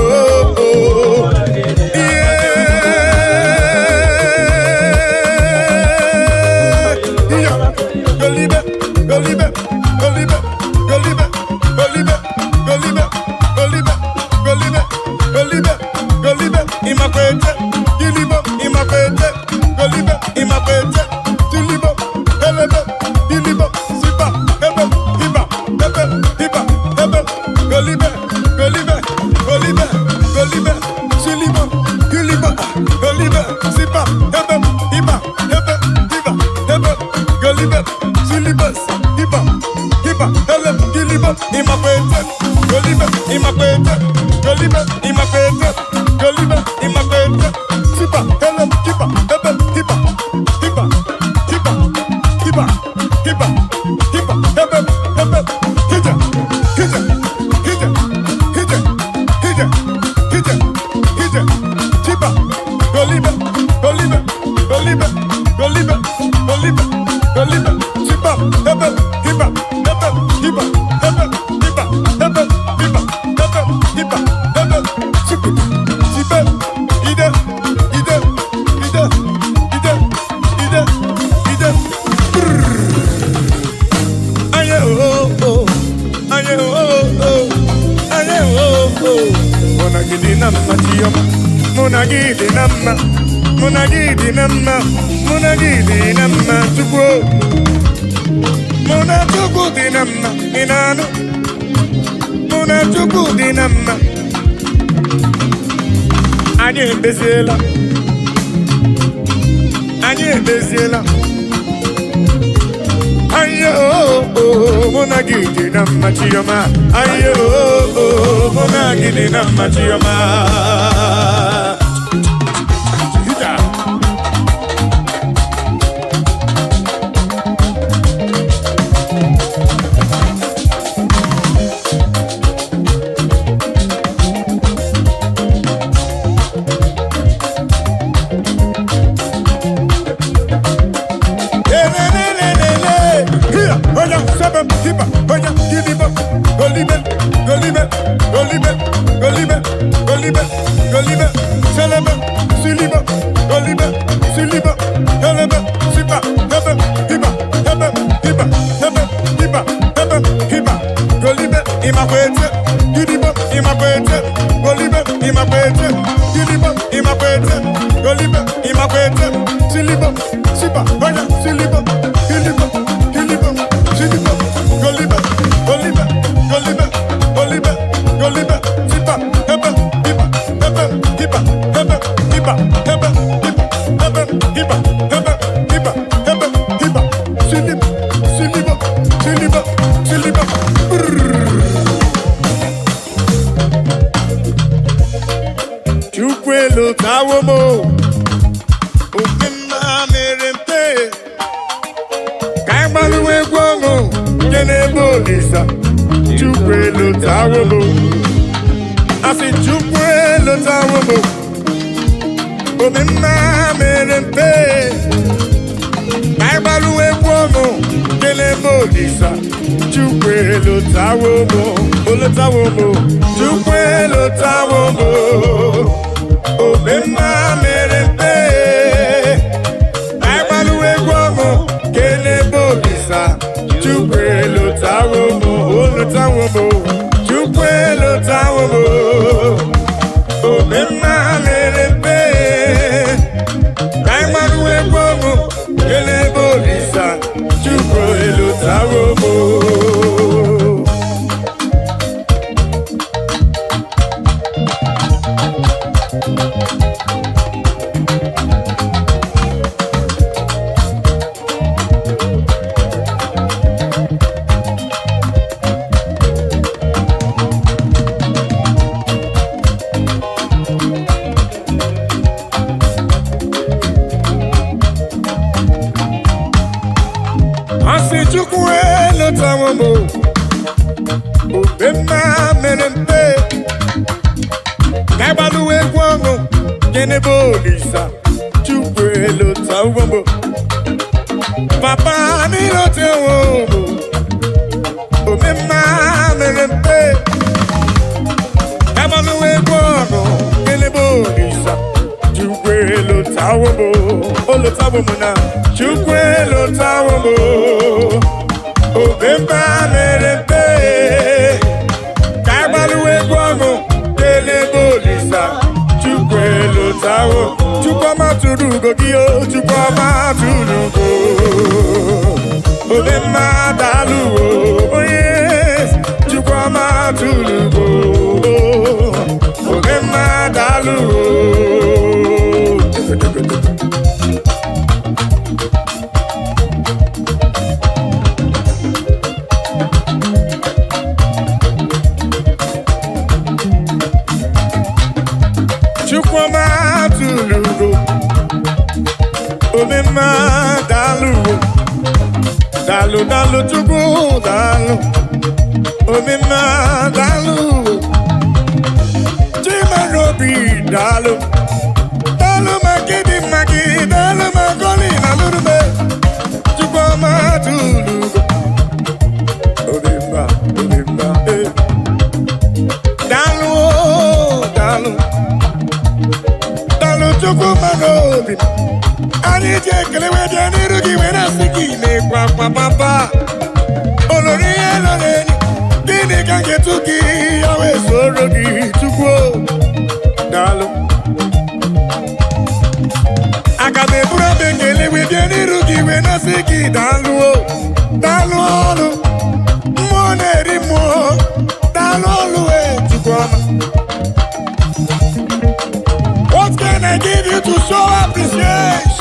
gidi na mma chioma. Muna gidi na mma. Muna gidi na mma. Muna gidi na mma chukwu. Muna chukwu di na mma inanu. Muna chukwu di na mma. Anyị ebeziela. Anyị ebeziela. Ayo, muna gidi na mma chioma. Ayo, muna gidi na mma chioma.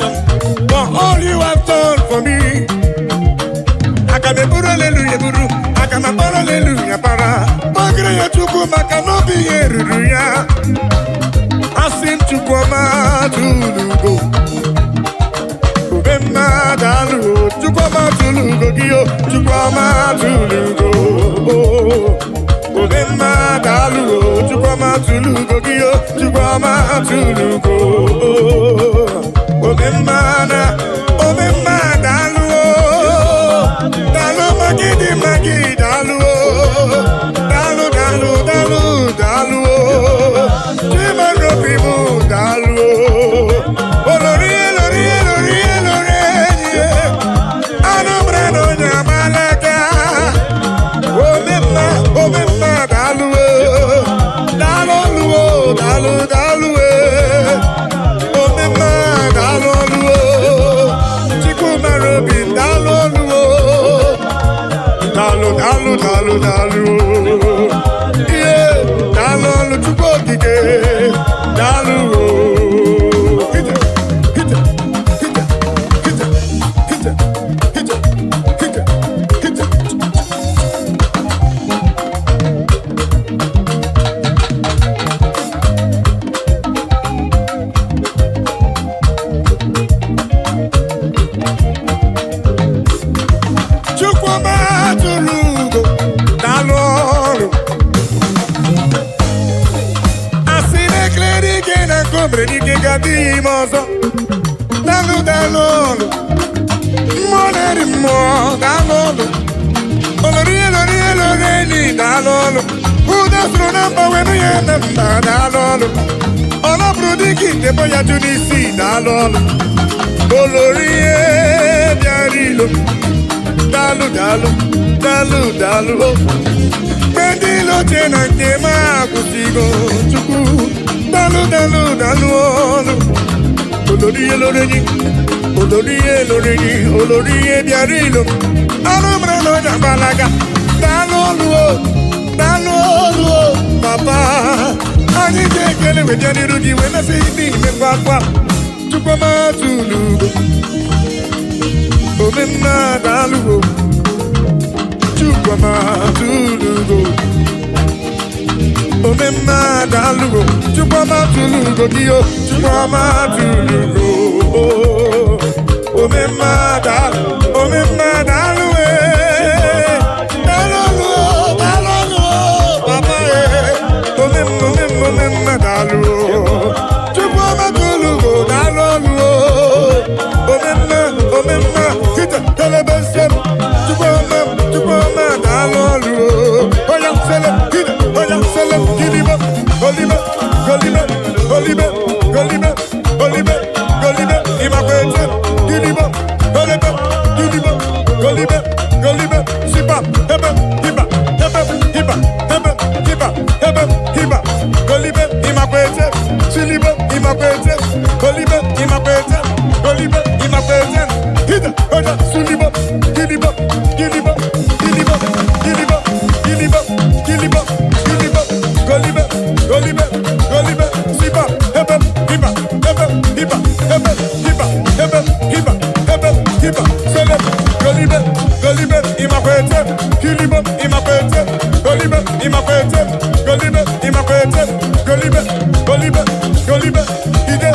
adoration for all you have done for me. Akameburu hallelujah, akamabara hallelujah, para. Magre ya chuku makanobi yeruru ya. Asim chuku amatulugo. Ubema dalu, chuku amatulugo giyo, chuku amatulugo. Ubema dalu, chuku amatulugo giyo, chuku amatulugo. Ubema dalu. Magidi, Magidi, dalu, dalu, dalu, dalu, dalu, Chimaro pimu, dalu, Olori, Olori, Olori, Olori, Anobrano nyamalaka, Omema, dalu, dalu, dalu, dalu, Omema, dalu, Chikumaro bin, dalu, dalu, dalu, dalu, yeah, dalu, chuko kike, dalu, hita, hita, hita, hita, hita, hita, hita, hita. Mozo, dalu, dalu, moneri mo, dalu, olori, olori, olori, dalu, who does the number when we end them, dalu, all of Rudiki, the boy at Tunisi, dalu, olori, diarilo, dalu, dalu, dalu, dalu, Pendilo tena kema kusigo, chuku, dalu, dalu, dalu, Olori, olori, olori, olori, olori, diarilo. Alumre no jambalaga. Dalu, papa. Ani jekele we jani rugi we na say ni me papa. Chukoma tulu. Omema dalu. Chukoma tulu. Omema dalu. Chukoma tulu dio. Chukoma tulu. Omema dalu. Omema dalu. Papa. Omema dalu. Chukoma tulu. Dalu. Omema. Hita telebesem. Chukoma dalu. Oya sele. Hita. Oya sele. Gidiba. Goliba. Imakwete. Gidiba. Goliba. Sipa. Heba. Goliba. Imakwete. Siliba. Imakwete. Goliba. Imakwete. Hita. Oya. Suliba. Gidiba. Goliba. Sipa. Heba. Sele. Goliba. Imakwete. Kiliba. Imakwete. Goliba. Imakwete. Goliba. Ide.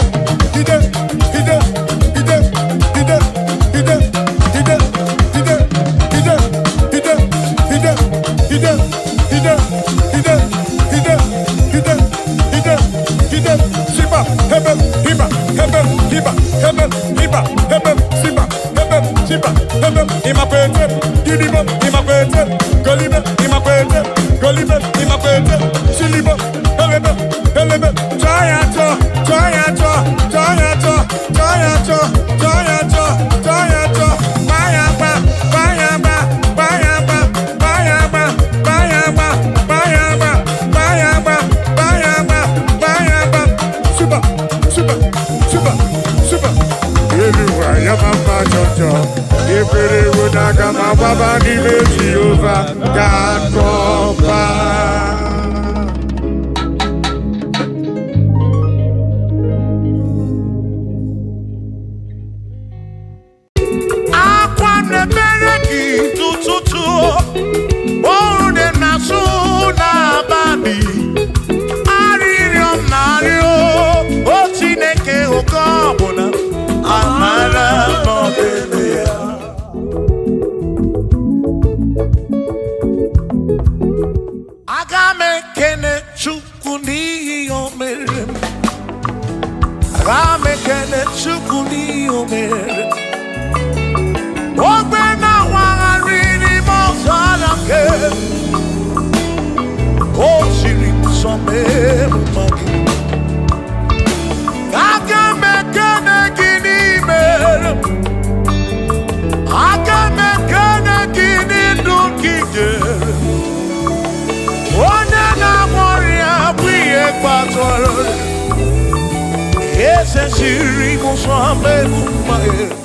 ese sirimo suave mumae.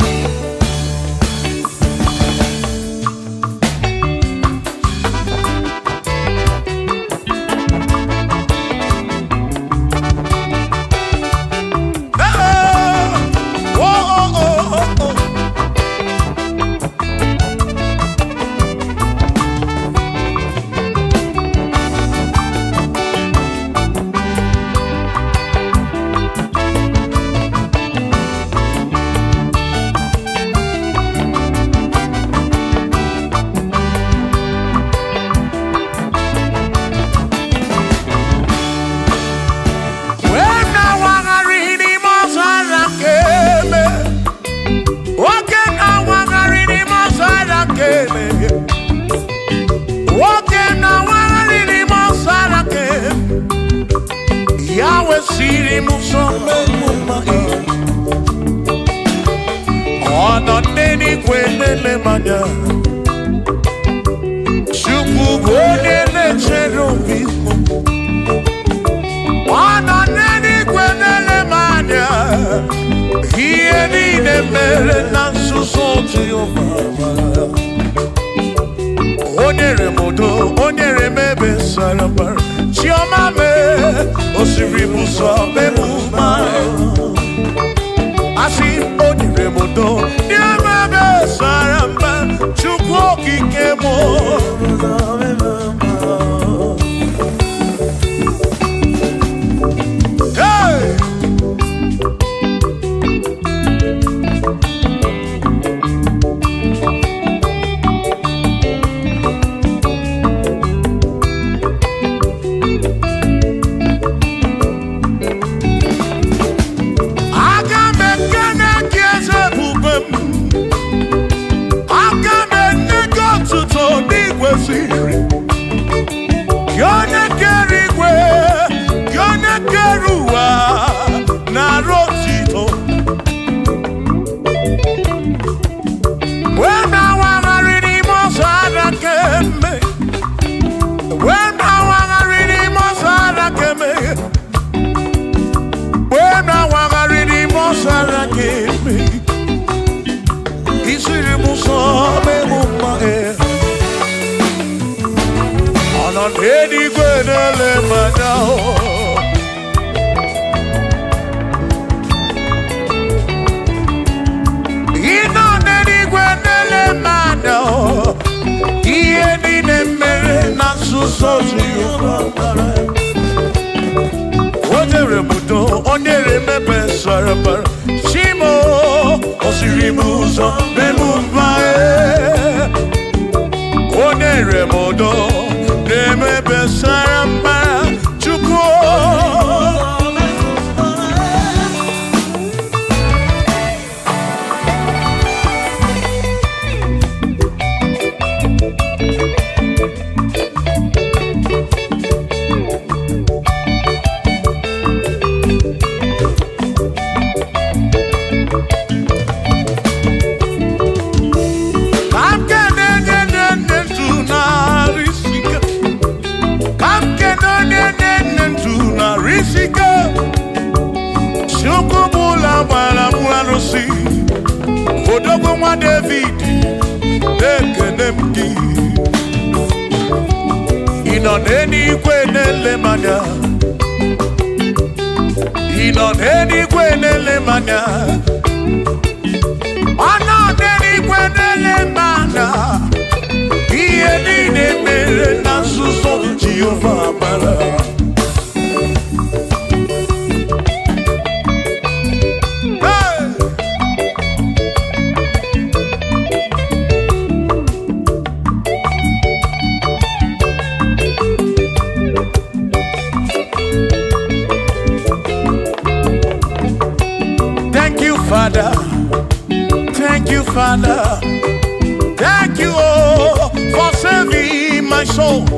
my soul.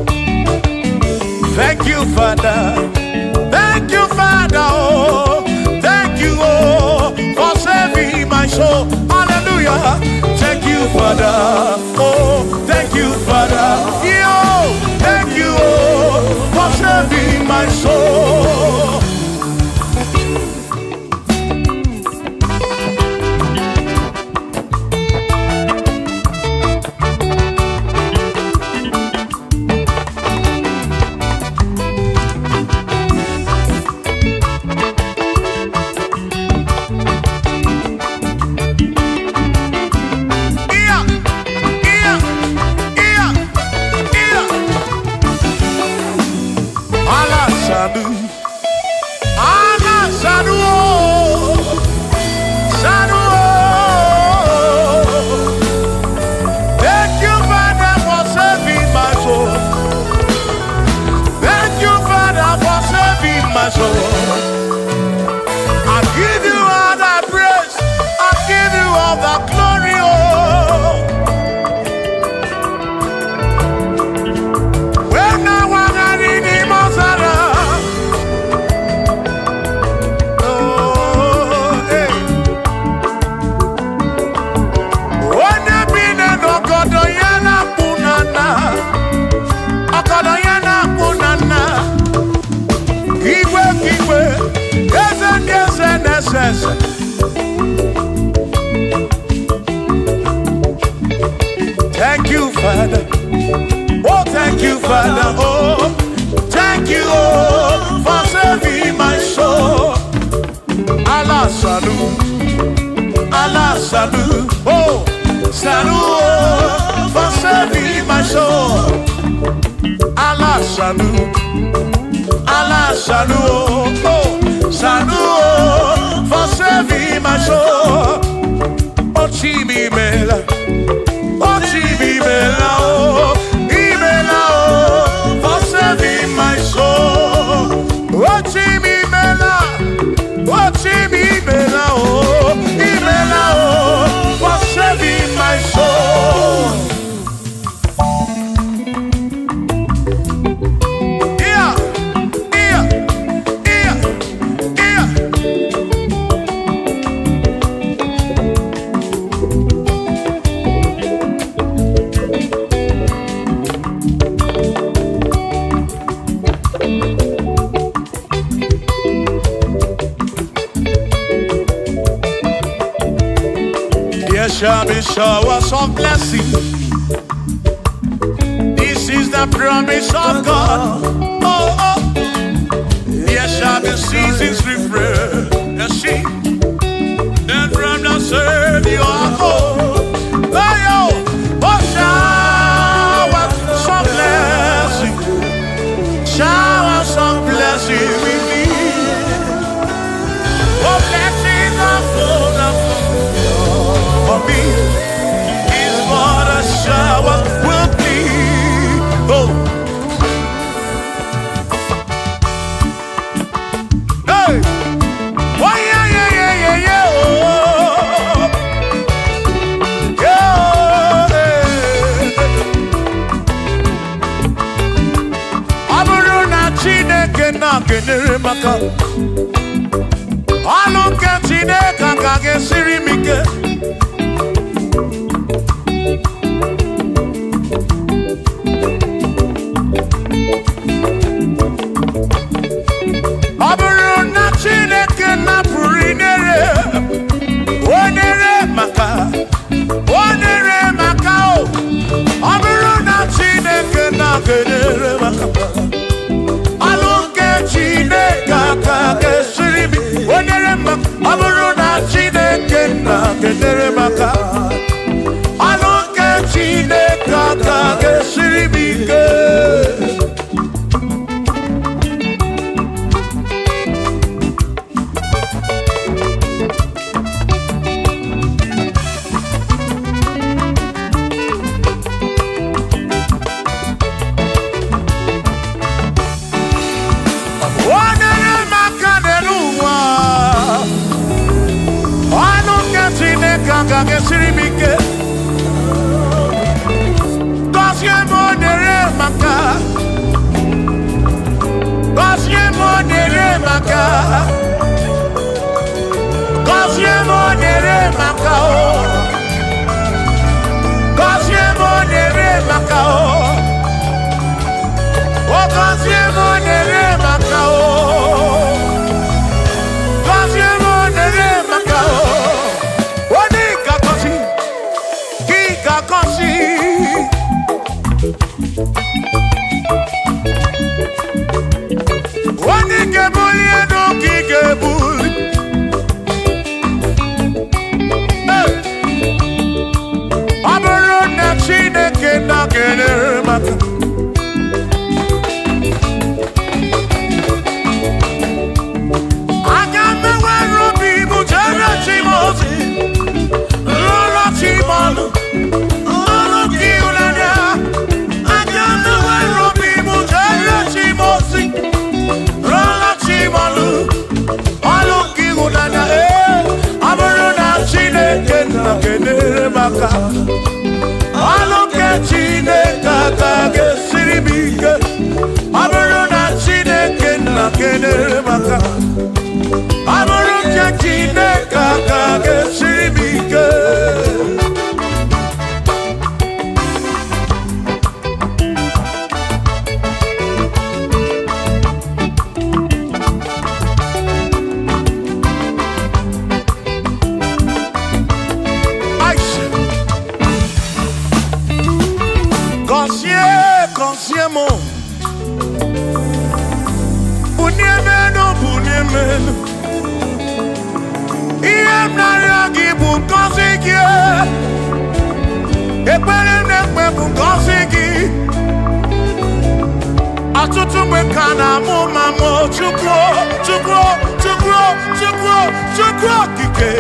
Sanu. Allah Sanu. Sanu. Thank you, Father, for saving my soul. Thank you, Father, for saving my soul. I give you all the praise. I give you all the glory. Oh. When I was in the Mosara. Oh, hey. When you been in Okodoyana Punana. Okodoyana Punana. Igwe, Igwe. Yes, thank you, Father. Oh, thank you, Father. Oh, thank you, oh, for saving my soul. Allah Sanu. Allah Sanu. Oh, Sanu, oh, for saving my soul. Allah Sanu. Allah Sanu. Oh. Sanu, for saving my soul. Oh, Chibi Mela. Oh, Chibi Mela. Oh, Imela. Oh, for saving my soul. Oh, Chibi Mela. Oh, Chibi Mela. Oh, Imela. Oh, for saving my soul. Shall be showers of blessing. This is the promise of God. Oh, oh. There shall be seasons refreshing. Then from the serve you are home. Oh, oh, showers of blessing. Showers of blessing we need. Oh, blessings of full of for me is what a shower will be. Oh, hey, oh yeah, yeah, yeah, yeah, yeah. Oh, yeah. Aburuna Chineke na kenere maka. Aluke Chineke kage sirimike. kenere maka amụrụ nke Chineke aka ga-esiri m ike. Consiemo Bunyemeno Iem naragi bunkosiki Ekpere nekpe bunkosiki Atutu mekana mumamo Chukwo kike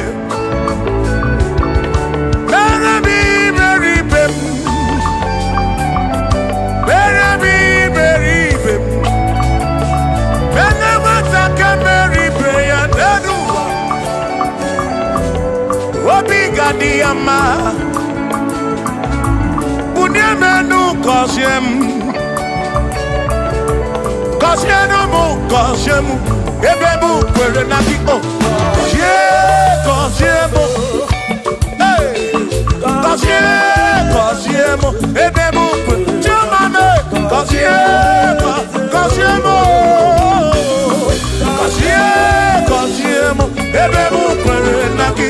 Diama Bunyemenu Kosiemu Ebebu kwere na ki o Kosiemu Kosiemu Ebebu kwere Chumame Kosiemu Ebebu kwere na ki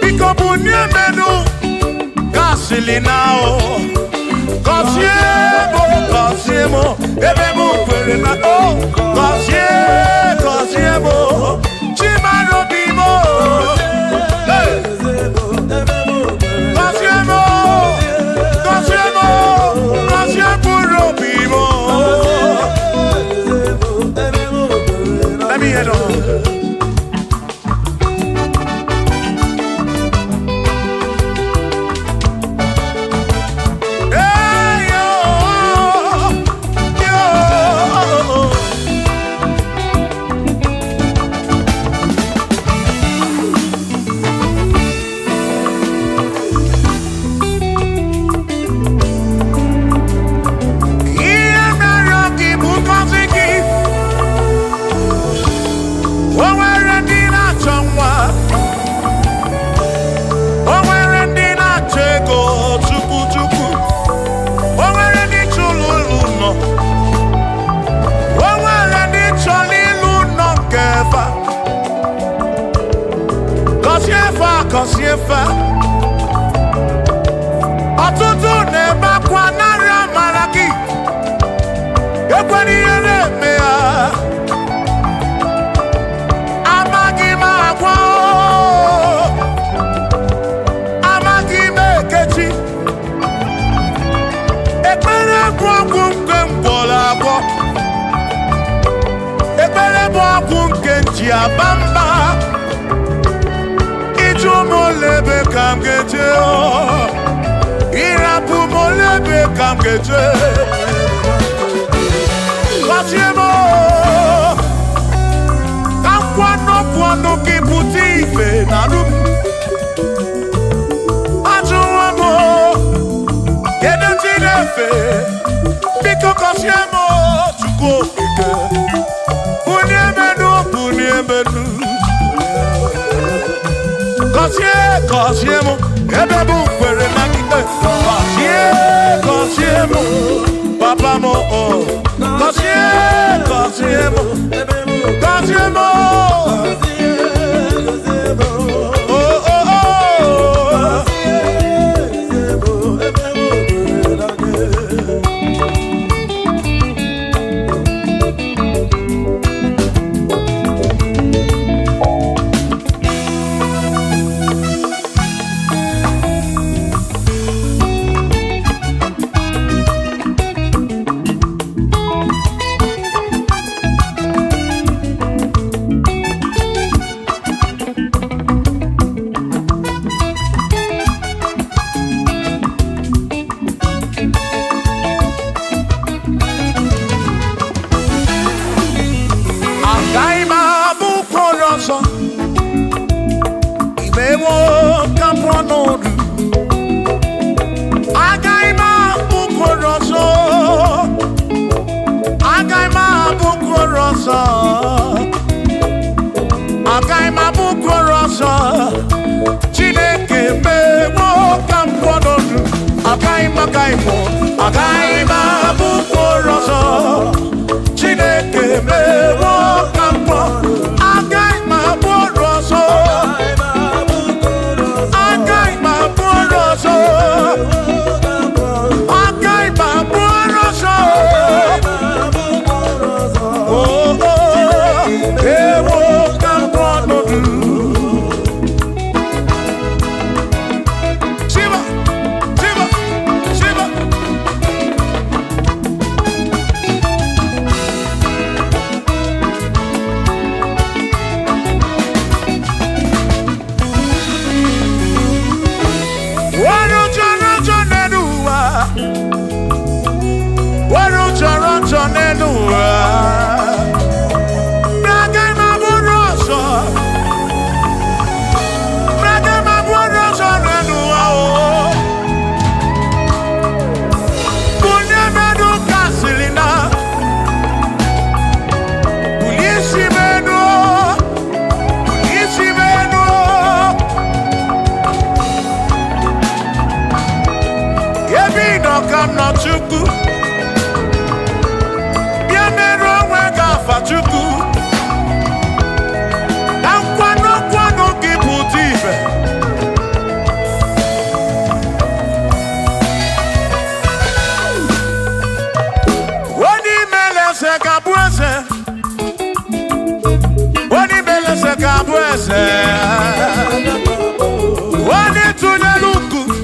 Biko bunyemenu gasolinao Kosiemo Ebebu kwere na o Kosiemo Chimano bimo Kosiemo bimo Let me head on. Kosiefa Ọtụtụ na-ebe akwa narị amara gị ekwere ihe na-eme ya amaghị m agwa amaghị m ekechi ekpere bụ ọgwụ nke mgbọrọ agwọ ekpere bụ ọgwụ nke nji aba mba Molebe kam geje o Irapu molebe kam geje Kosiemo Kwano ki puti ife nanum Ajuwamo Kedu tinefe Biko kosiemo Chuko ike Bunyemenu Kosiemo Ebebu kwere na kite Kosiemo Papa mo Kosiemo agaghị m abụ mkpụrụ ọzọ Chineke mewo ka mkpọ agaghị m abụ ọrụ ọzọ agaghị m abụ ọrụ ọzọ agaghị m abụ ọrụ ọzọ ewo ka mkpọ ọnọdụ Chukwu bịa mere onwe gị afa Chukwu na nkwanụ gị pụta ibe onye imele eze ga-abụ eze onye imele eze ga-abụ eze onye tụnyere ukwu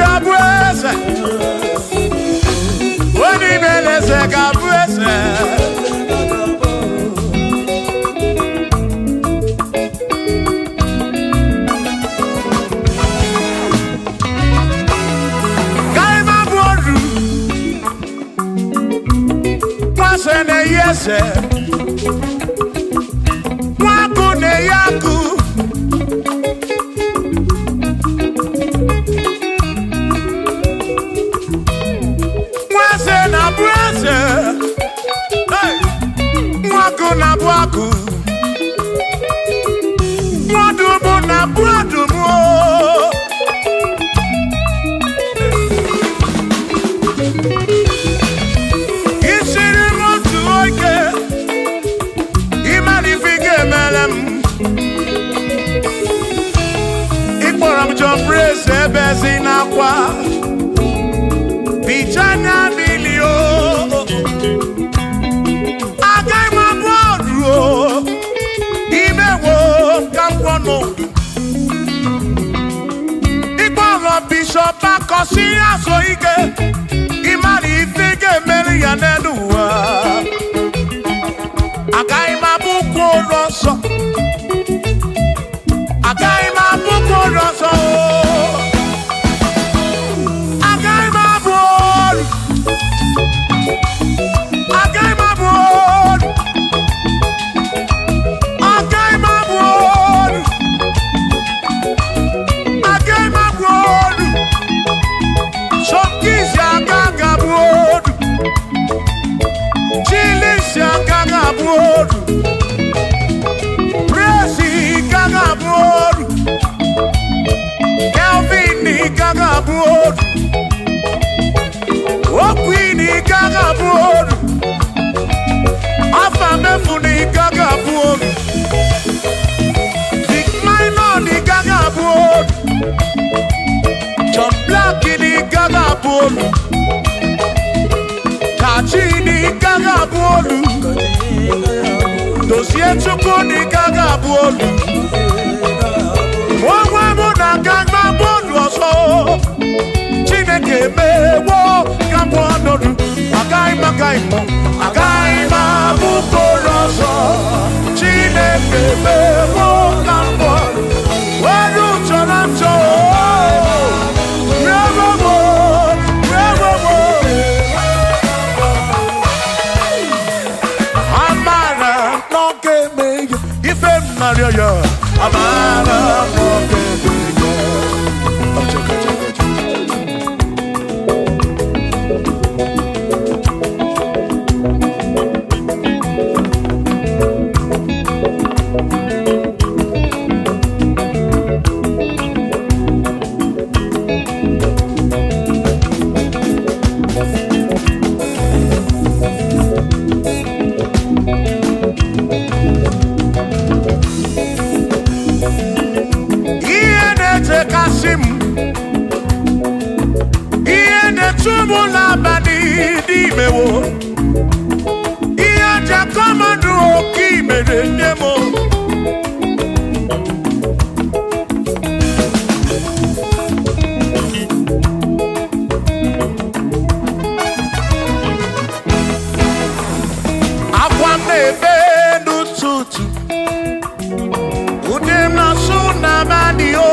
Gabuese, Oni Meleze Gabuese. Kaima Boru, Pasene Yese, Wakune Yaku. Na bwaku mwadumu na bwadumu isiri motu oike imanifike melem ikporam John Brace ebezi na kwa bichanya milio Bishop Akosi Asoike Imani Ifike Meri Yanedua Agai Mabuko Rosso Agai Mabuko Rosso Agai Mabur Agai Mabur Agai Mabur Agai Mabur Shokisha Gagabur Chilisha Gagabur Presi Gagabur Calvini Gagabur Okwini Gagabur Afamefuni Gagabur Big Minor Gagabur John Black ni Gagabolu Kachi ni Gagabolu Dossier Chukwu ni Gagabolu Mwa muna Gagabolu Oso Chineke mewo Gagabolu Agai Mabukolo Oso Chineke mewo Gagabolu Waru Toronto tumula bani di mewo. Iya jakomadu oki mere nemo. Akwamebe n'ututu. Udem na suna bani o.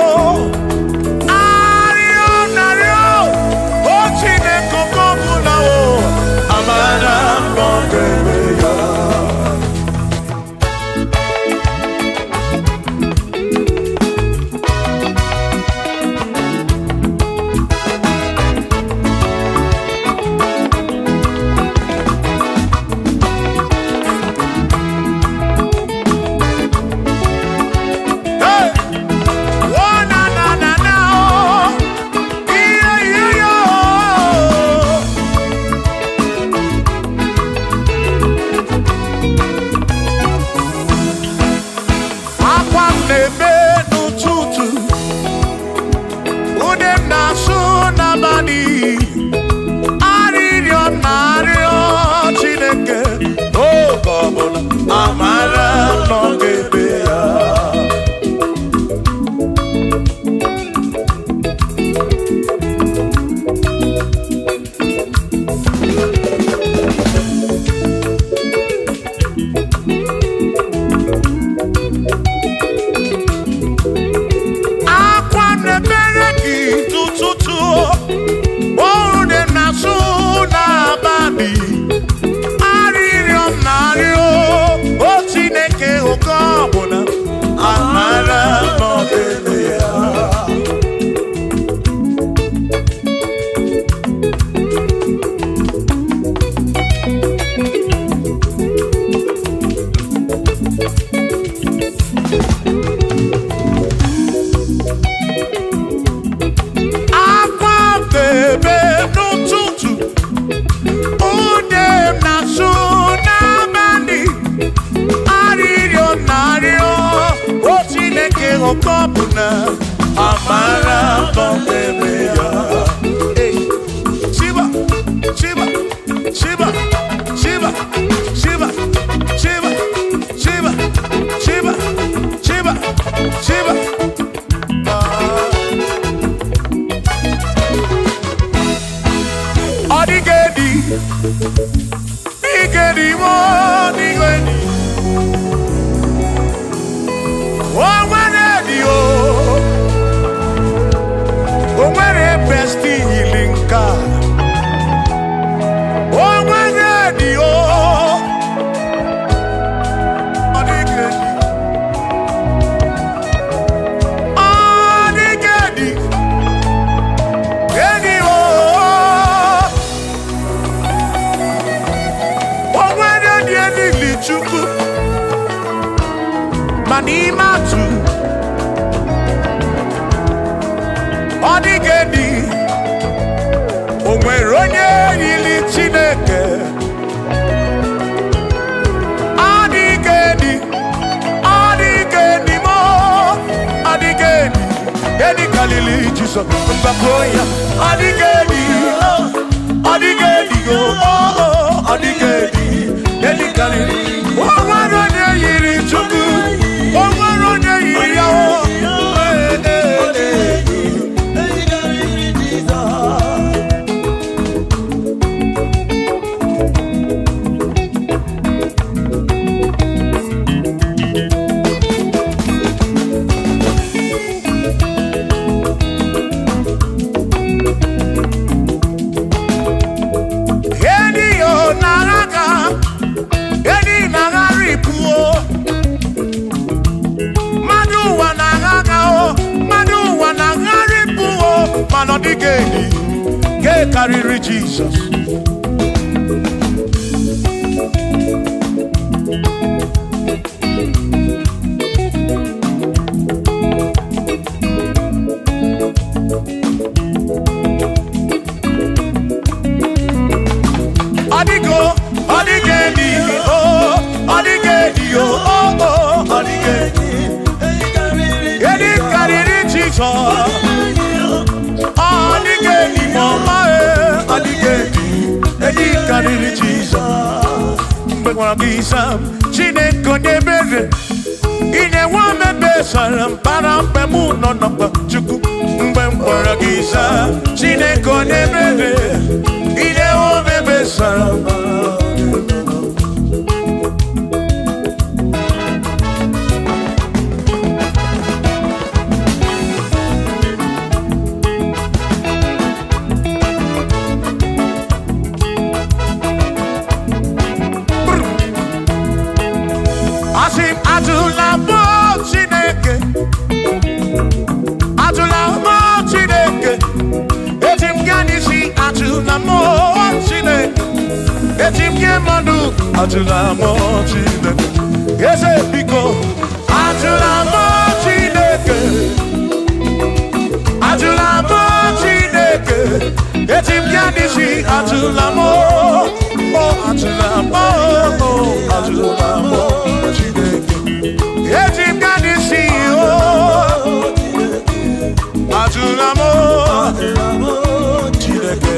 Carry Jesus. Odigo, odigedi, oh, odigedi, oh, odigedi. Edi carry Jesus. Odigedi, mama, dịrị Jizọs mgbe gwara gị ịza Chineke onye ebere inyewe omebe sara mbara mgbe mụ nọ n'ọkpa Chukwu mgbe m gwara gị ịza Chineke onye ebere inyewe omebe sara mbara Ajula mo Chineke, eze biko. Ajula mo Chineke, ajula mo Chineke, etim yanisi ajula mo, oh ajula mo, oh ajula mo Chineke, etim yanisi oh, ajula mo Chineke.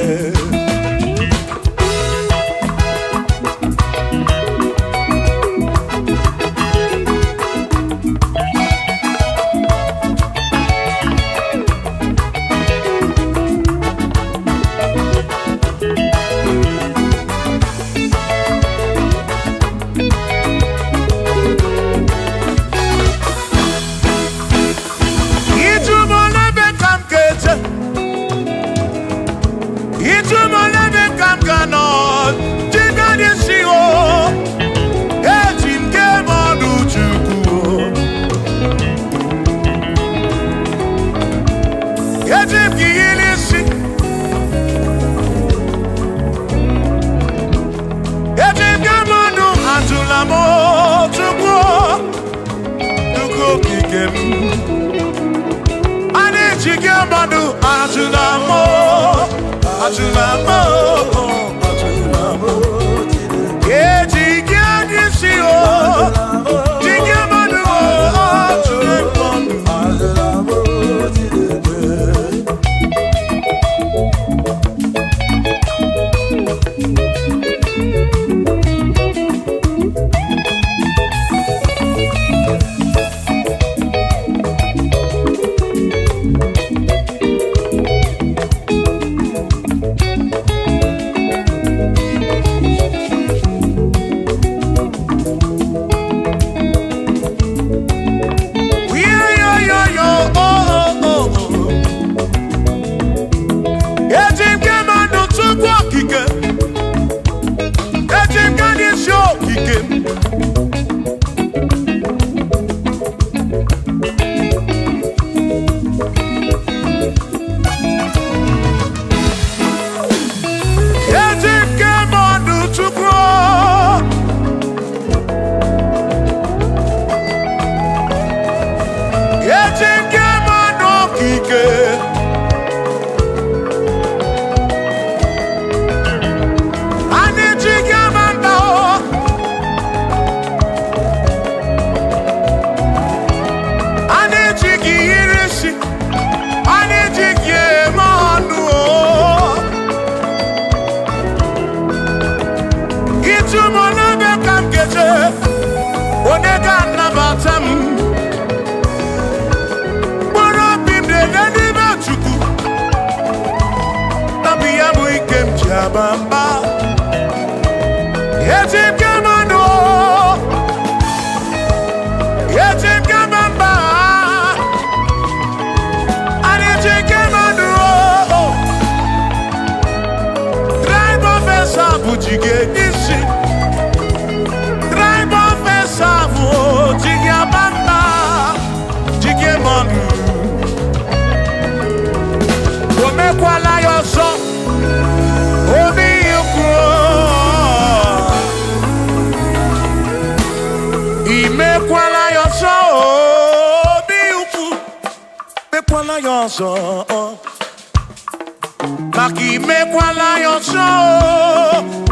Maki mekwala yoso,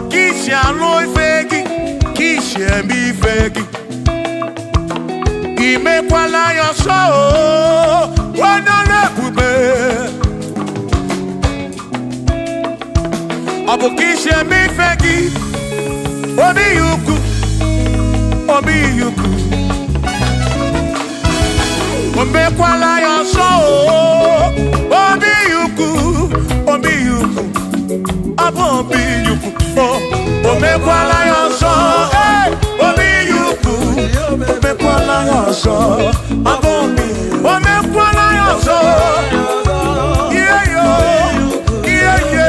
kisi aloi fegi, kisi emi fegi. Imekwala yoso, wana le bube. Abukisha mi fegi Obi yuku Omekwala yoso Obi yuku Abo obi yuku Omekwala yoso Obi yuku Omekwala yoso Abo obi Omekwala yoso Yeah yo Yeah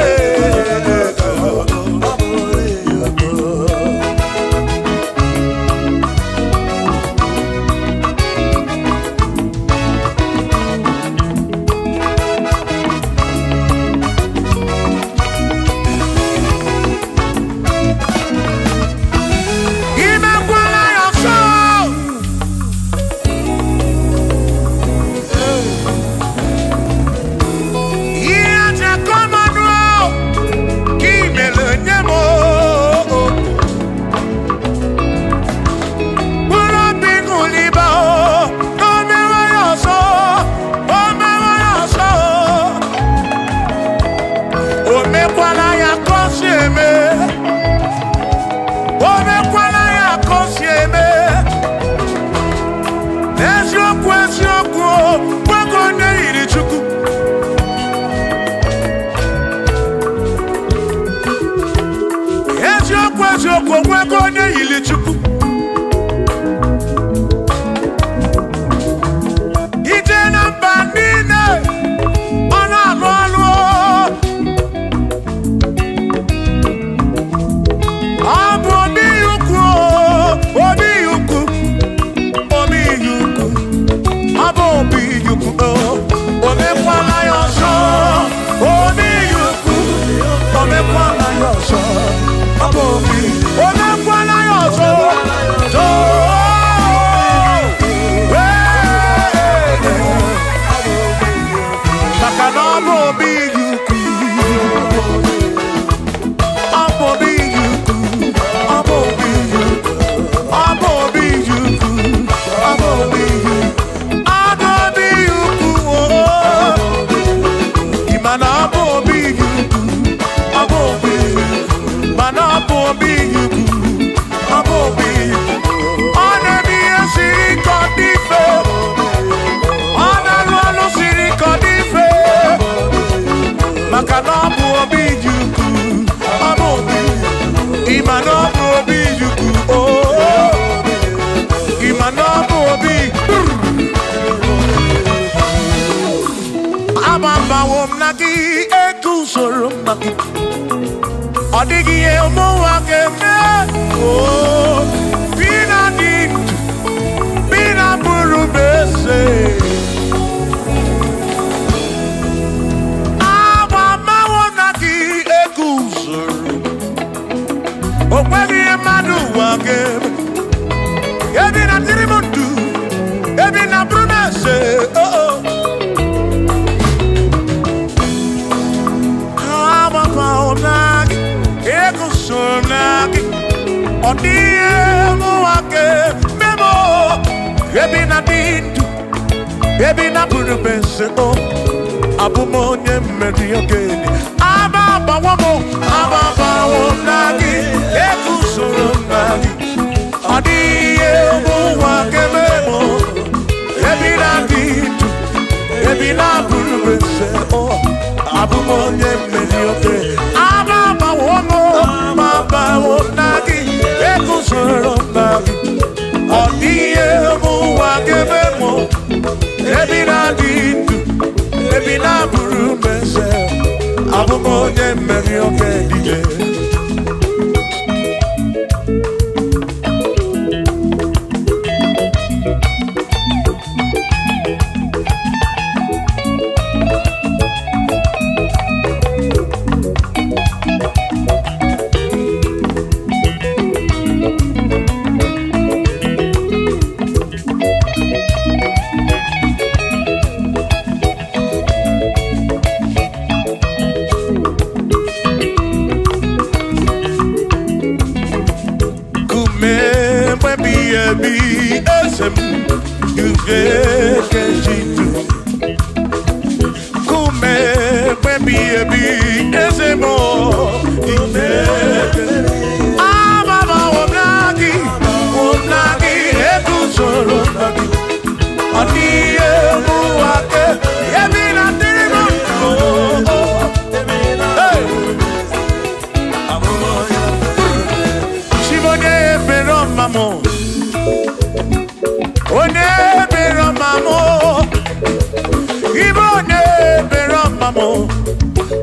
mamo.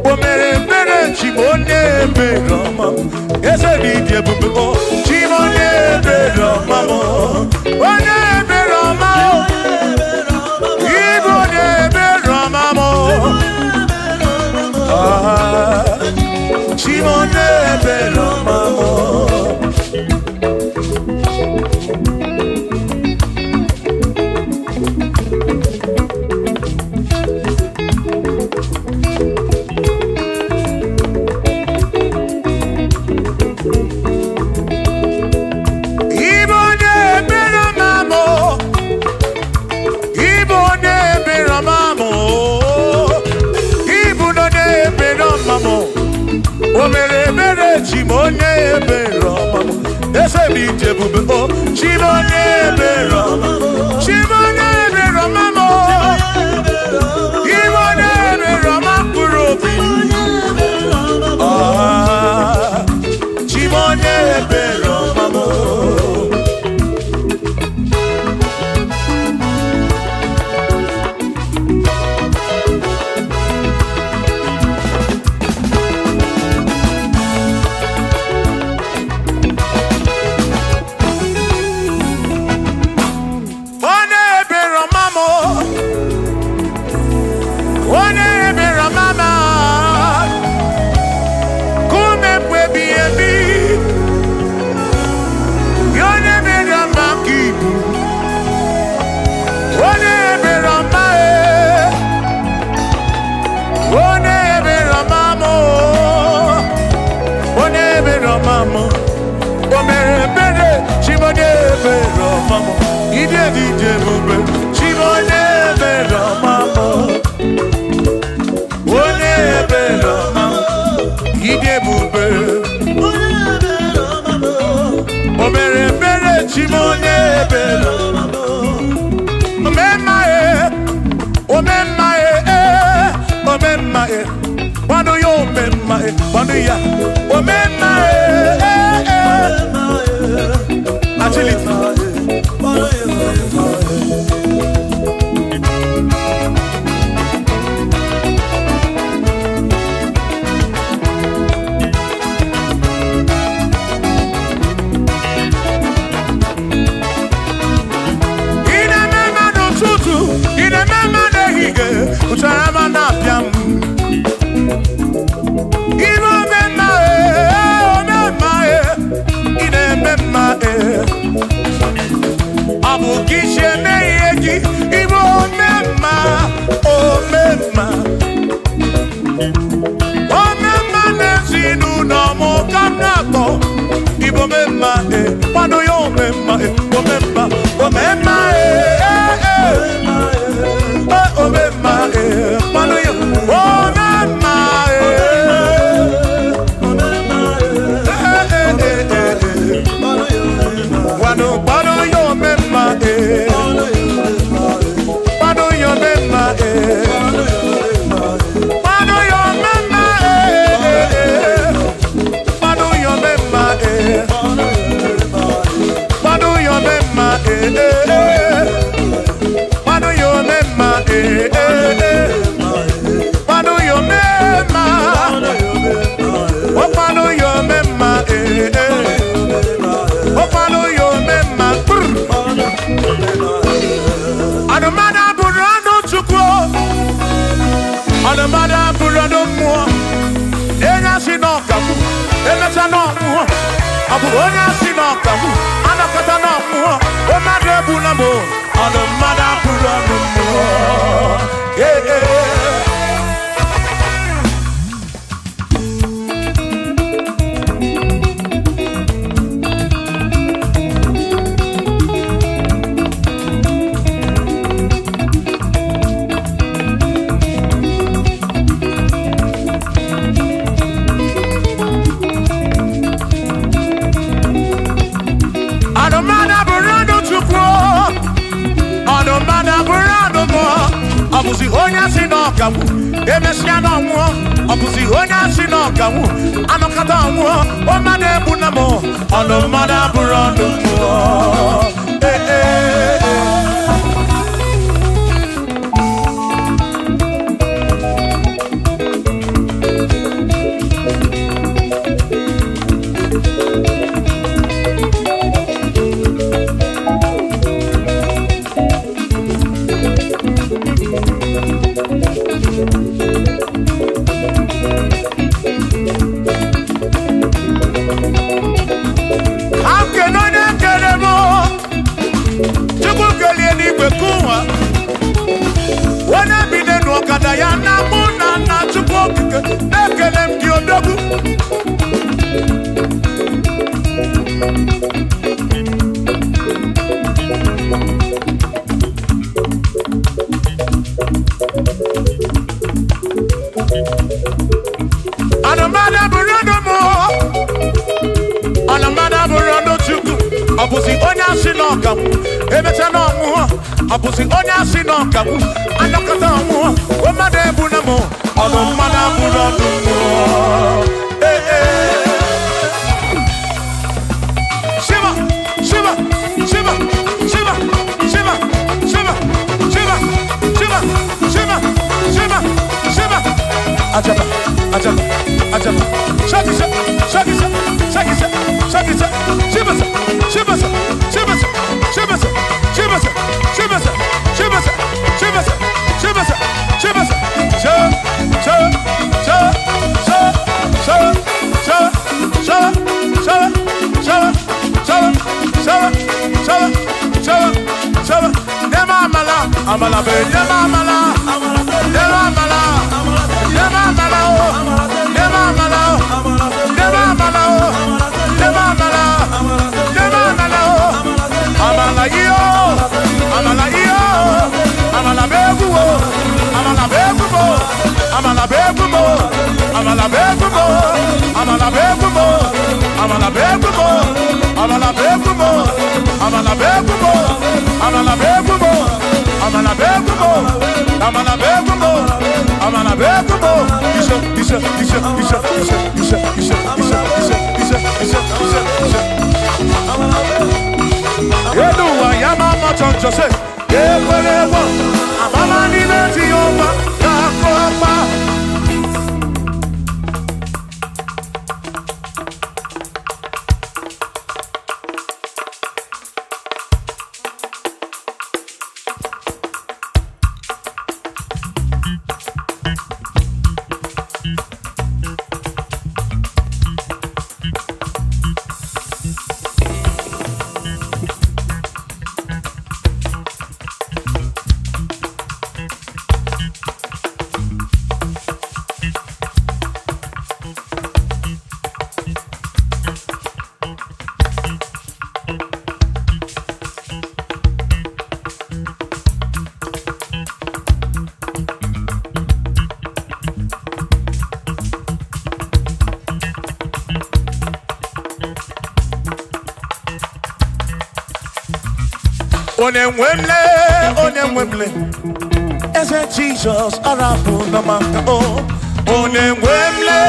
O mere mere chimone bero mamo. Ese di die bubu chimone bero mamo. One bero mamo. Ibo ne bero mamo. Chimone bero mamo. O mere mere chimone bero mamo. Ese bi jebube o chimone bero mamo. Chimone bero mamo. Chimone bero makurobi. Chimone bero mamo. Chineke ekele m gị odogwu Anamada burodo mo Anamada burodo chuku Abusi onya sinokam Emecha no mu Abusi onya sinokam Anakata mu Omade bunamo Anamada burodo mo Eh eh Shiva Shiva Shiva Shiva Shiva Shiva Shiva Shiva Shiva Shiva Shiva Ajaba Ajaba Ajaba Shakisa Shakisa Shakisa Shakisa Shibasa Shibasa Shibasa Shibasa Shibasa Shibasa Shibasa Shibasa Shibasa Shibasa Sha Sha Sha Sha Sha Sha Sha Sha Sha Sha Sha Sha Sha Sha Dema Mala Amala Be Dema Mala Dema Mala Dema Mala Dema Mala Dema Mala Dema Mala Dema Mala Amala Yo Amala Yo Amala Begumo Amala Begumo Amala Begumo Amala Begumo Amala Begumo Amala Begumo Amala Begumo Amala Begumo Amala Begumo Amala Begumo Amala Begumo Amala Begumo Isha Yeduwa yamama chonjose Yewerewa Amama nileti yoma Yakoba Onemwemle, Eze Jesus, Arabu Namaka, Onemwemle,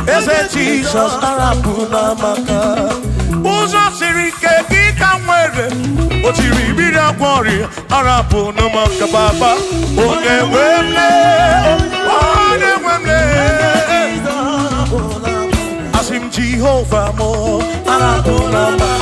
Eze Jesus, Arabu Namaka, Uzo Sirike, Gikamwere, Otiri Bida Kwari, Arabu Namaka Baba, Onemwemle, Asim Jehovah Mo, Arabu Namaka.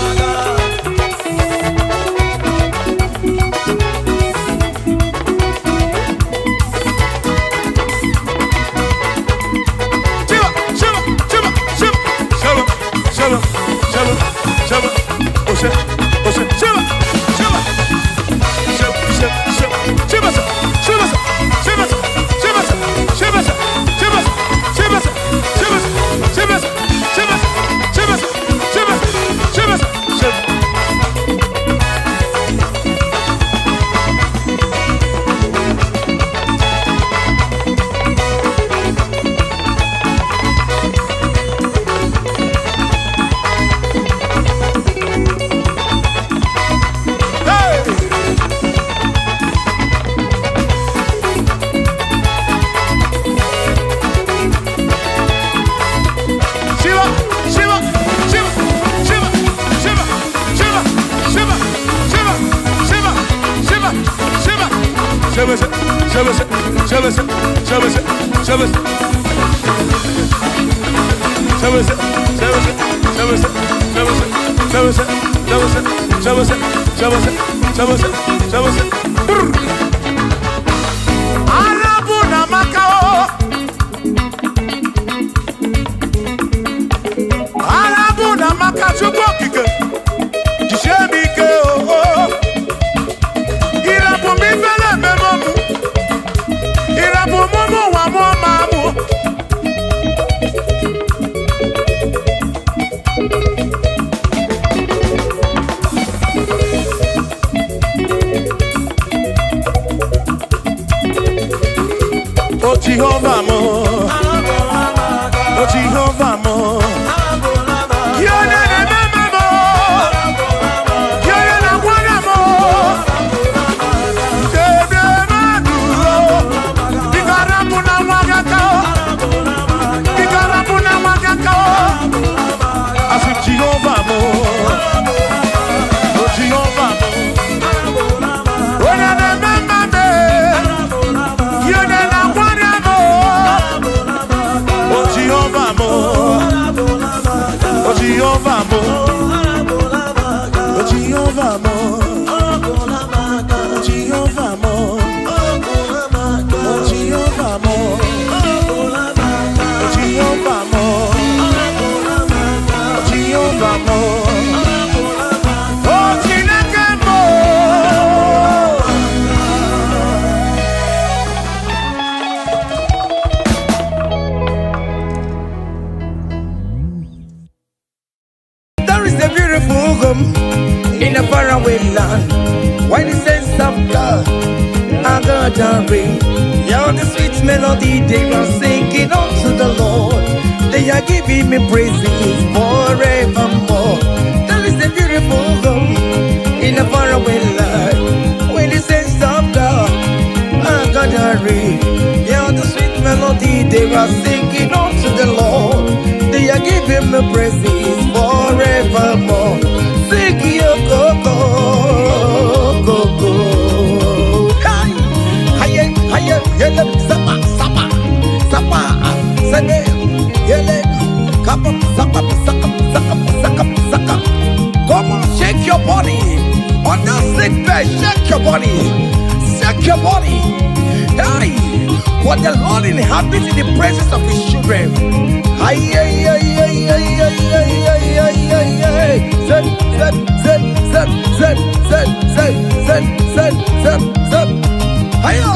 Irabu mumu wa Jehovah mo, oh Jehovah mo. Jehovah mo, oh Jehovah mo, oh na na na na na, you na na wana mo, oh Jehovah mo, oh Jehovah mo, oh Jehovah mo, oh Jehovah mo, oh Jehovah mo, oh Jehovah mo. There is a beautiful home in a faraway land. Why the sense of God? I got a ring. Yeah, the sweet melody they are singing unto the Lord. They are giving me praises forevermore. There is a beautiful home in a faraway land. When the sense of God, I got a ring. Yeah, the sweet melody they are singing unto the Lord. They are giving me praises forevermore. Sing your go-go, go-go. Hiya, yele, sapa, sapa, sapa, sene, yele, kapa, sapa, saka, saka, saka, saka. Come on, shake your body. On that sick bed, shake your body. Shake your body. Hey, what the Lord inhabits in the presence of His children. Hiya, hiya, hiya, hiya, hiya, hiya, hiya, hiya, hiya. Zed, zed, zed, zed, zed, zed, zed, zed, zed, zed, zed. Hiya.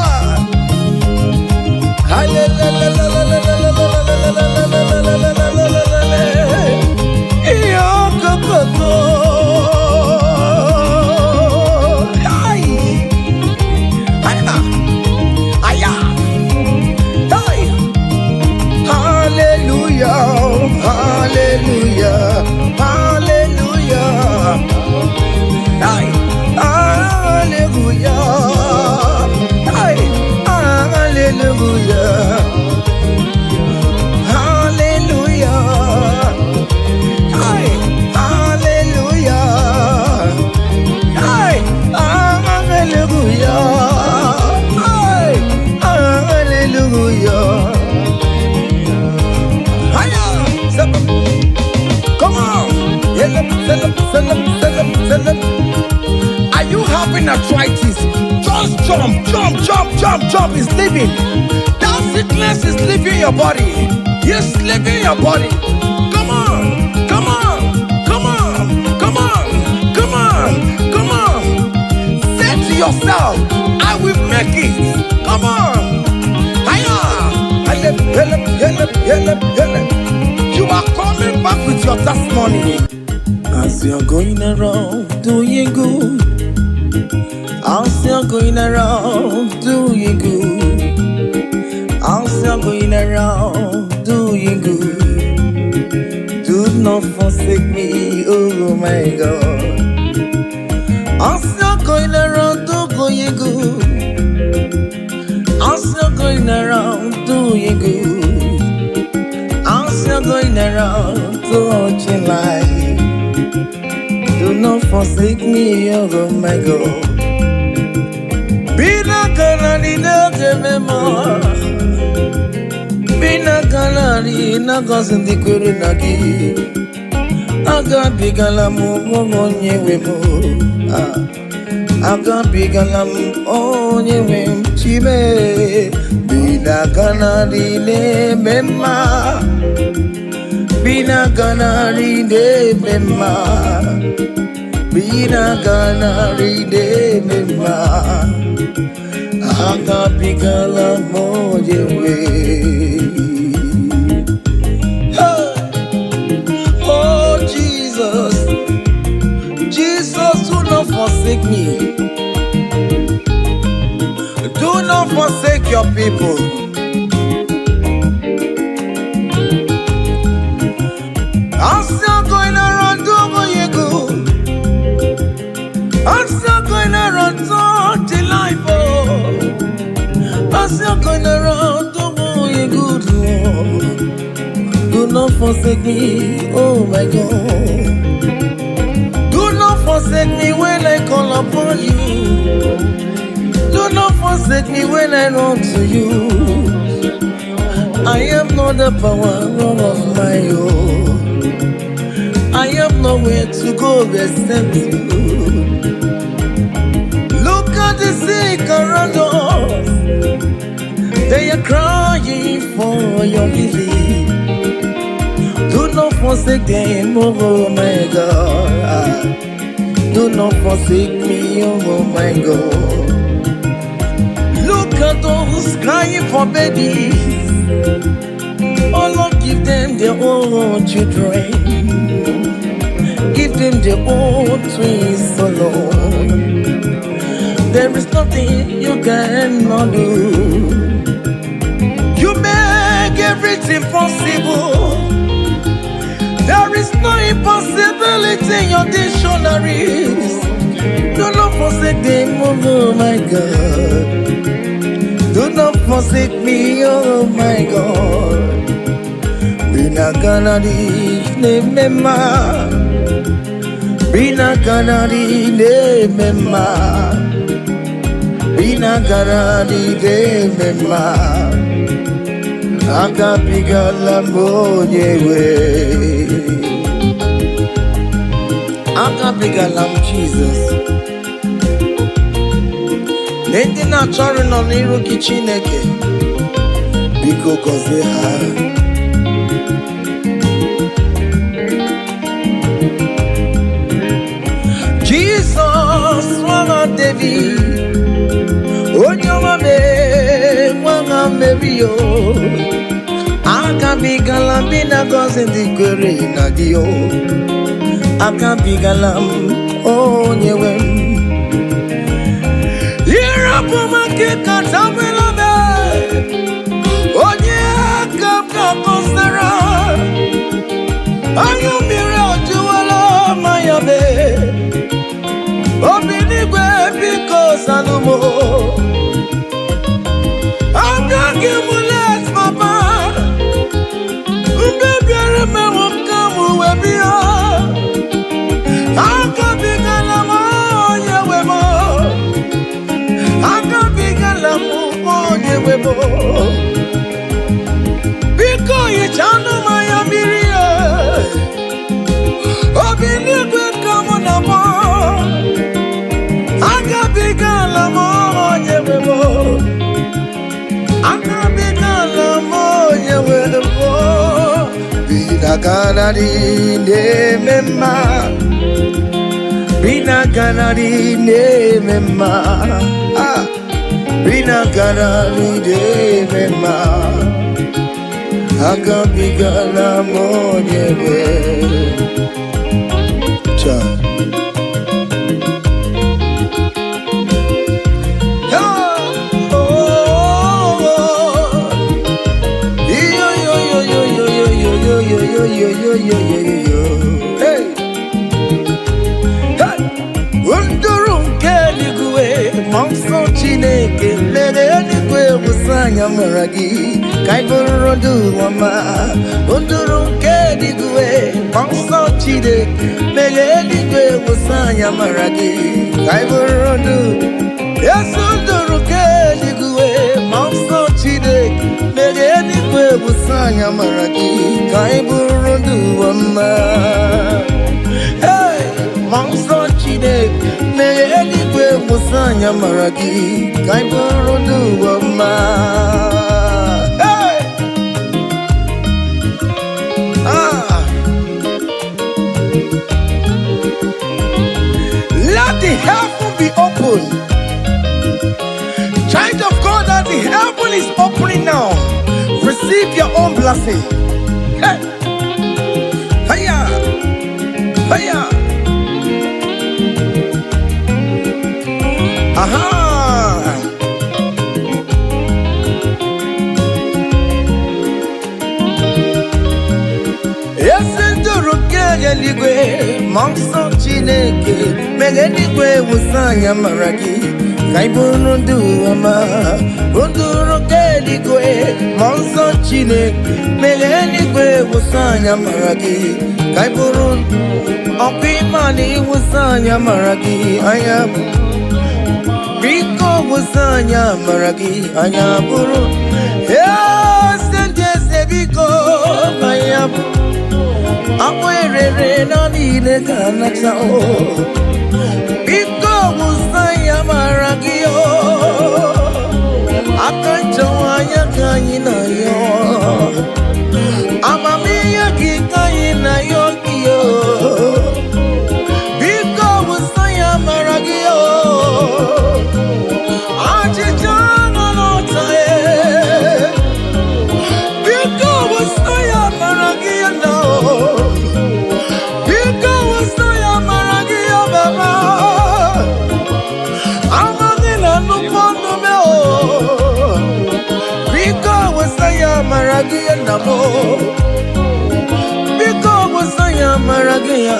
Are you having arthritis? Just jump, jump, jump, jump, jump. It's leaving. That sickness is leaving your body. It's leaving your body. Come on, come on, come on, come on, come on, come on. Say to yourself, I will make it. Come on. You are coming back with your testimony. As you're going around doing good, as you're going around doing good, as you're going around doing good, do not forsake me, oh my God. As you're going around doing good, as you're going around doing good, as you're going around touching life, do not forsake me, oh my God. Be not gonna need no more. Be not gonna need no cousin the Kurunagi. I got big alamu on ye wemo. I got big alam on ye wem chibe. Be not gonna need mema. Be not gonna need mema. Bina gana ride ma, aga bigala moje we. Oh Jesus, Jesus, do not forsake me. Do not forsake your people. forsake me, oh my God. Do not forsake me when I call upon you. Do not forsake me when I run to you. I have not the power of my own. I have nowhere to go except you. Look at the sick around us. They are crying for your healing. Do not forsake them, oh my God. Do not forsake me, oh my God. Look at those crying for babies. Oh Lord, give them their own children. Give them their own twins, oh Lord. There is nothing you cannot do. You make everything possible. There is no impossibility in your dictionaries. Do not forsake them, oh my God. Do not forsake me, oh my God. Bina kanadi ne mema. Bina kanadi ne mema. Bina kanadi ne mema. Akapiga lambo nyewe. Akapiga lam Jesus. Nende na chọrọ nọ n'iru gị Chineke. Biko gọzie ha. Jesus nwa David. Onye ọma mee nwa Mary o. Akabigala m na gọzie ndị kwere na gị o. Akabigala m onye nwe m. Irapumake katabelame. Onye kapka kosera. Ayumire ojuwala mayabe. Obinigwe biko salumo. Agagimulet papa. Mbebiare me wakamu webia. Akabigala mo nyewemo. Akabigala mumonye webo. Biko yichanu mayamirie. Obinigwe kamona mo. Akabigala mumonye webo. Akabigala mumonye webo. Bina kanadi ne mema. Bina kanadi ne mema. Bina kanadi ne mema. Akabigala monyewe. Cha. Hey. Unduru keligwe monso Chineke lere eligwe musanya maragi kaiborodu wama. Unduru keligwe monso Chineke lere eligwe musanya maragi kaiborodu. Yes, unduru keligwe monso Chineke lere eligwe musanya maragi kaiborodu wama. Hey, monso Chineke mere eligwe musanya maragi kaiborodu wama. Hey! Let the heaven be open. Child of God, that the heaven is opening now. Receive your own blessing. Hey! Hiya! Hiya! Aha! Esenduru kege ligwe, monso Chineke, mege ligwe musanya maragi, Kaibundu ama Unduro keligwe Monso chine Melenigwe Wusanya maragi Kaiburun Okimani Wusanya maragi Ayam Biko Wusanya maragi Ayaburu Sente Biko Ayam Akwere Nani Negana Chao Biko Wusanya maragi Akanchawanya kanyina yo Amamiya kikanyina yo kiyo Biko Wusanya maragi yo Achichana notae Biko Wusanya maragi yo no Biko Wusanya maragi yo baba Amagina nupono meo Wasaya Maragia Namo Biko Wasaya Maragia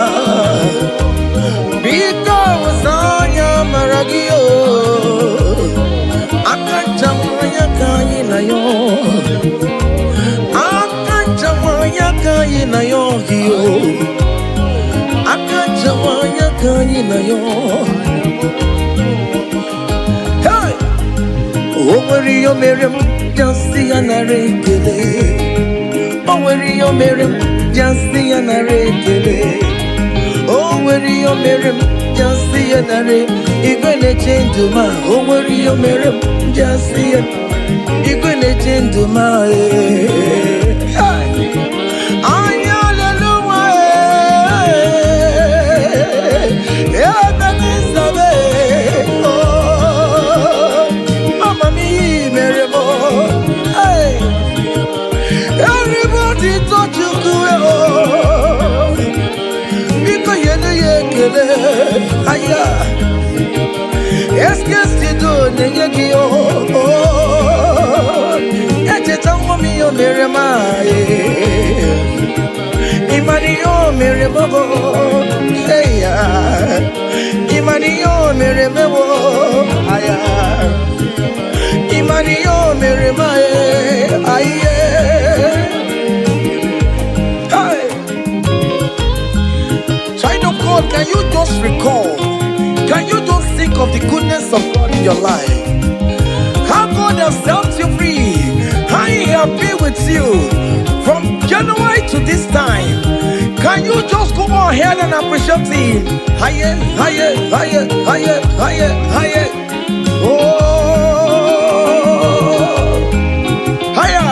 Biko Wasaya Maragio Akachamaya Kaina yo Akachamaya Kaina yo Hio Akachamaya Kaina yo Hey! Over your Miriam Just the anarekele, oh where you Miriam, just the anarekele, oh where you Miriam, just the anare, you're gonna change to my, oh where you Miriam, just the, you're gonna change to my, Everybody touch you Because you're Aya Eske do Negio Echetango mio meremae Imario meremabo Eya Imario meremabo Aya Imario meremae Aye Can you just recall? Can you just think of the goodness of God in your life? How God has set you free? How He has been with you from January to this time? Can you just go ahead and appreciate Him? Higher, higher, higher, higher, higher, higher. Oh, higher.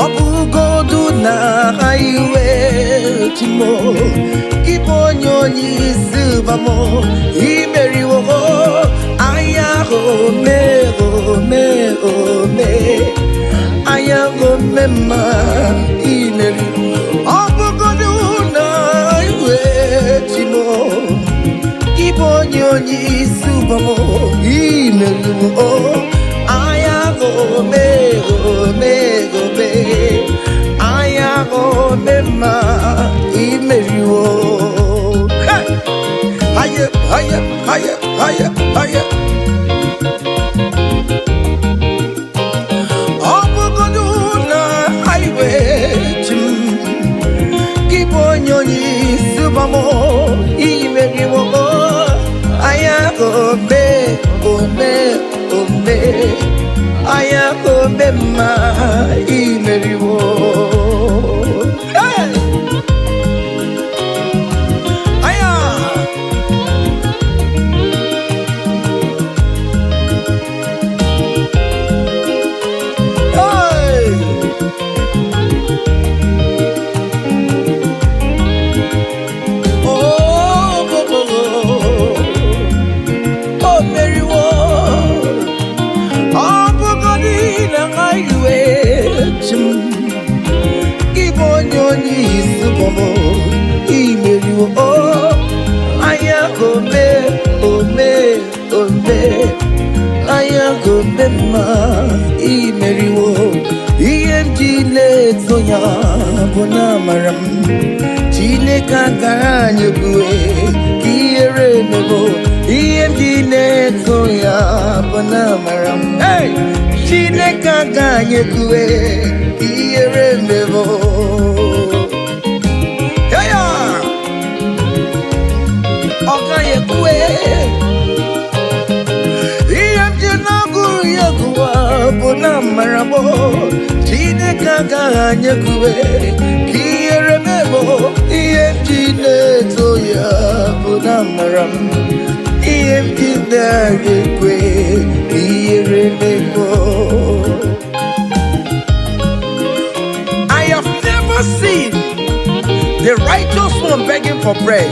Obu godu na highway timo Kiponyo ni subamo Imeri wo Aya ho me Aya go mema Imeri Obu godu na highway timo Kiponyo ni subamo Imeri wo Aya go me Aya go mema imeriwo Higher, higher, higher, higher, higher. Obugoduna highway chim Kibonyoni subamo imeriwo Aya go me Aya go mema imeriwo imeriwo IMG zonya bona maram Chine kakara nyebue kiere nebo Iemjine toya panamaram. Hey, chine kaganye kue ieremebo. Yaya, okanye kue. Iemjina guru yakuwa panamarambo. Chine kaganye kue ieremebo. Iemjine toya panamaram. I have never seen the righteous one begging for bread,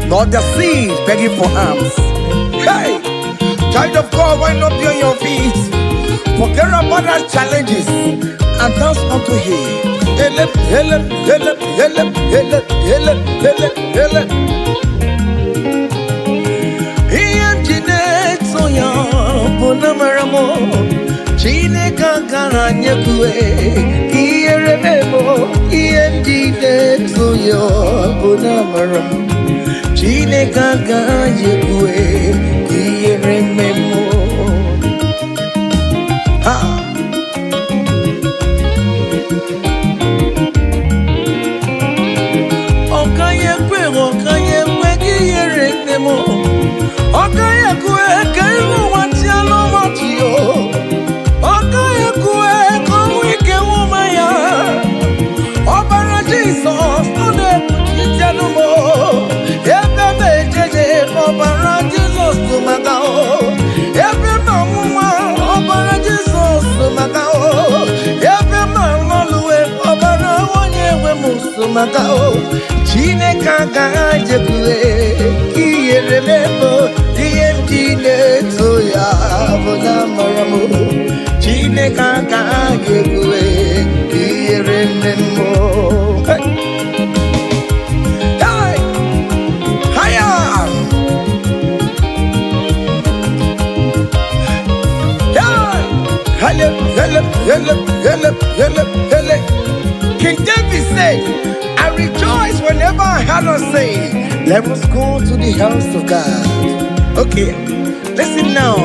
nor the seed begging for alms. Hey, child of God, wind up on your feet, forget about our challenges, and dance unto Him. Bonamaramo, Chine Kankara Nyakue, Ieremo, Iendine Toyo, Bonamaram, Chine Kankara Nyakue, Ieremo. Okayekwe, Ieremo. Okayekwe, Kairu Watialo Watio. Okayekwe, Komwike Wumaya. Obara Jesus, Ode Kutianumo. Ebebe Jeje, Obara Jesus to Magao. Every Mamma, Obara Jesus to Magao. Every Mamma, Obara Wanye Wemusu Magao. Chine Kanga Jekue, Ieremebo. Chine toya bonamaramu, Chine kaka yekue ierememo. Hey, hiya, hele. King David said, "I rejoice whenever I hear us say, let us go to the house of God." Okay, listen now.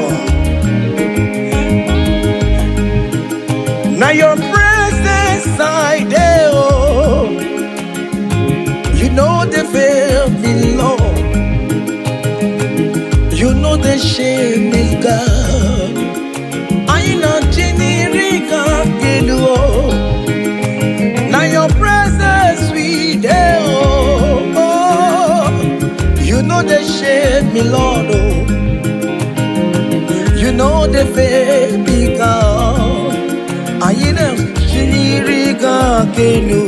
Now your presence I there, oh. You know the fear below. You know the shame is God. I know Jinirika Giluo. Now your presence we there, oh. You know the shame me Lord, oh. You know the baby girl. I know Jinirika Gelu.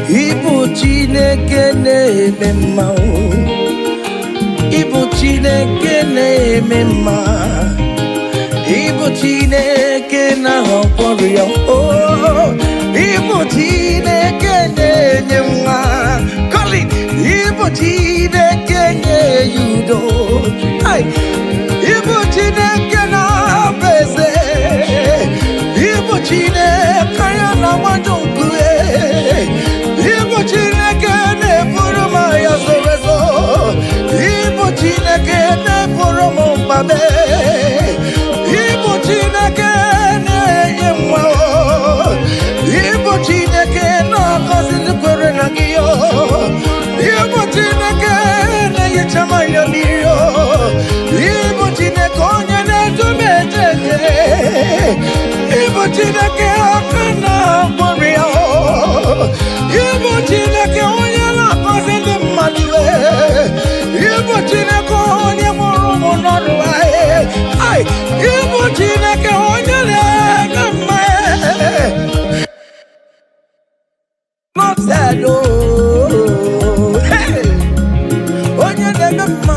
Ibu Chineke ne-eme Ibu Chineke na-eme Ibu Chineke na-akwọrọ ya. Oh, Ibu Chineke na-enye nwa. Call it. Ibu Chineke na-eyudo. Ibu Chineke na-abeze. Ibu Chineke ya na-amadụnkwe. Ibu Chineke na-eburu m ya zorezo. Ibu Chineke na-eburu m mbabe. Ibu Chineke na-enye nwa. Ibu Chineke na-agọzi ndị kwere na gị. Ibu Chineke na-enyecha m ya mmiri. Ibu Chineke onye na-edu m ejeje. Ibu Chineke aka na-agbọrọ ya. Ibu Chineke onye na-akọzi ndị mmadụ. Ibu Chineke onye mụrụ ụmụ n'ọrụ anyị. Ibu Chineke onye na-ege mma. Not that, oh. Hey, onye na-ege mma.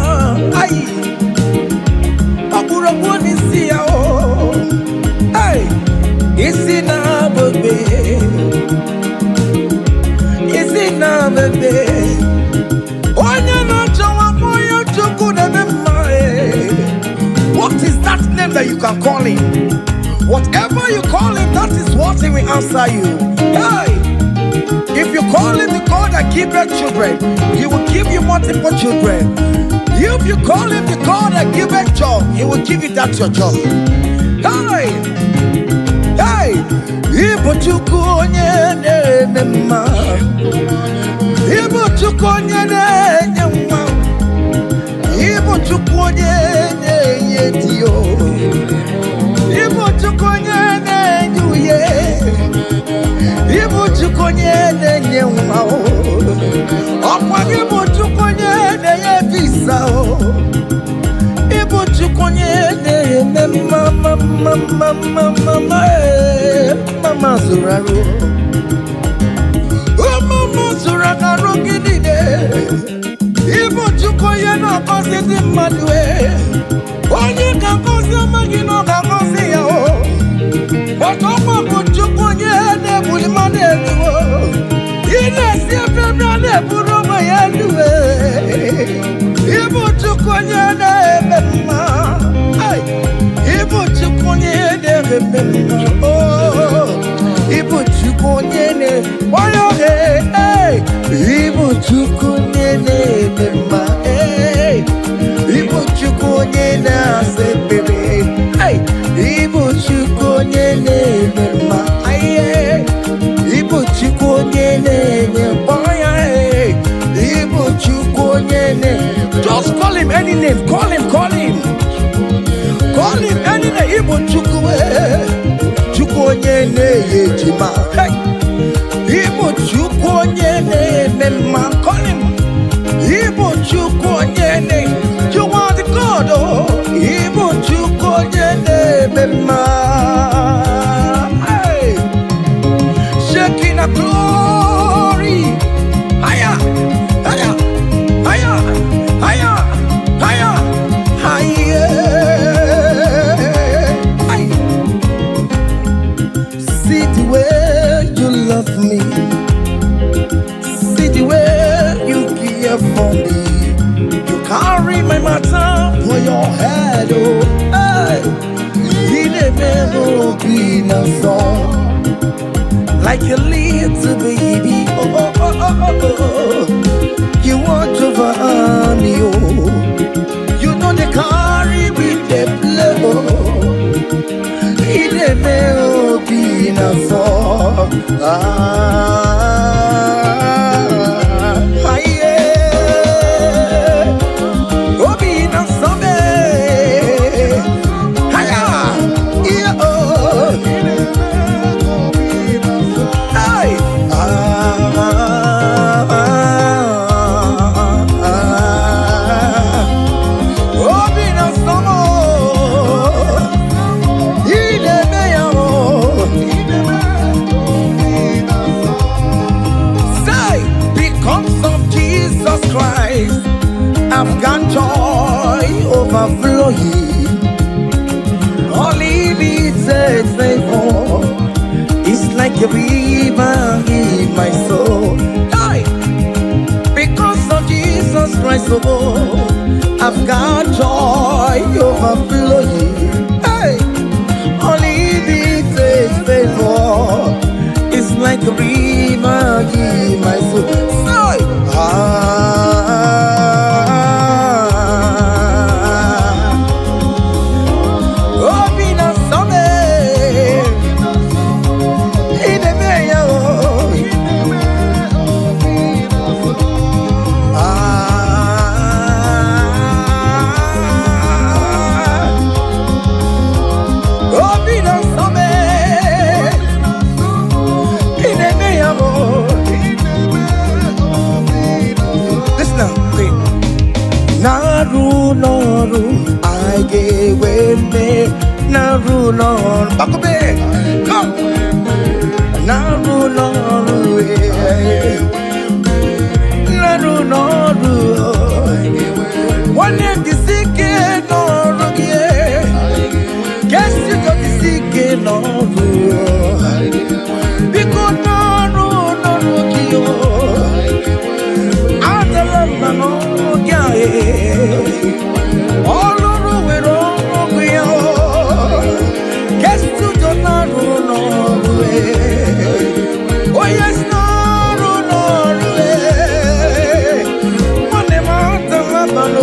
Ọkpụrụkpụ n'isi ya, oh. Hey, isi na-abụbe. Isi na-abụbe. Onye na-achọwa onye Chukwu na-eme mma. What is that name that you can call him? Whatever you call him, that is what he will answer you. Hey, if you call him the God that gives children, he will give you multiple children. If you call him the God that giveth job, he will give you that your job. Hey, hey, Ibu Chukwu onye na-eme mma, Ibu Chukwu onye na-enye nwa, Ibu Chukwu onye na-enye di o, Ibu Chukwu onye na-enye uye, Ibu Chukwu onye na-enye nwa o, ọkwa Ibu Chukwu onye na-enye visa o, Ibu Chukwu onye na-eme mama zuraro, mama zuraro gidide, Ibu Chukwu onye na-akọzi ndị mmadụ onye ga-akọzi amaghị na ọ ga-akọzi ya o, maka ọkwa bụ Chukwu onye na-ebuli mmadụ elu o, ị na-esi ebe a na-eburu onwe ya elu Ibu Chukwu onye na-eme mma, Ibu Chukwu onye na-eme mma, Ibu Chukwu onye na-eme Ibu Chukwu onye na-eme mma, Ibu Chukwu onye na-asa ekpere, Ibu Chukwu onye na-eme mma, Ibu Chukwu onye na-enye mkpọya, Ibu Chukwu onye na-enye. Just call him any name, call him, call him. Call him any name, Ibu Chukwu, Chukwu onye na-enye jima, Ibu Chukwu onye na-eme mma, call him. Ibu Chukwu onye na-enye, you are the God, oh, Ibu Chukwu onye na-eme mma. Shaking a glory, higher, higher, higher, higher, higher, higher. See the way you love me, see the way you care for me. You carry my matter for your head, oh, hey. You never be no song. Like a little baby, oh, oh, oh, oh, oh, oh. You watch over me, oh. You know they carry with the blow. It may be no song. Yeah. Oh, be no someday. Hiya, yeah, oh. I've got joy overflowing. All he needs is favor. It's like a river in my soul. Die. Because of Jesus Christ, oh, I've got joy overflowing. Hey. All he needs is favor. It's like a river in my soul. Die. Noru, I gave me Naru Noru. Bakobe, come. Naru Noru, Naru Noru. One day the sick Noru, guess you got the sick Noru. Because Naru Noru, I don't know. All over we don't we are. Guess you don't know. Oh yes, no. One man, the man,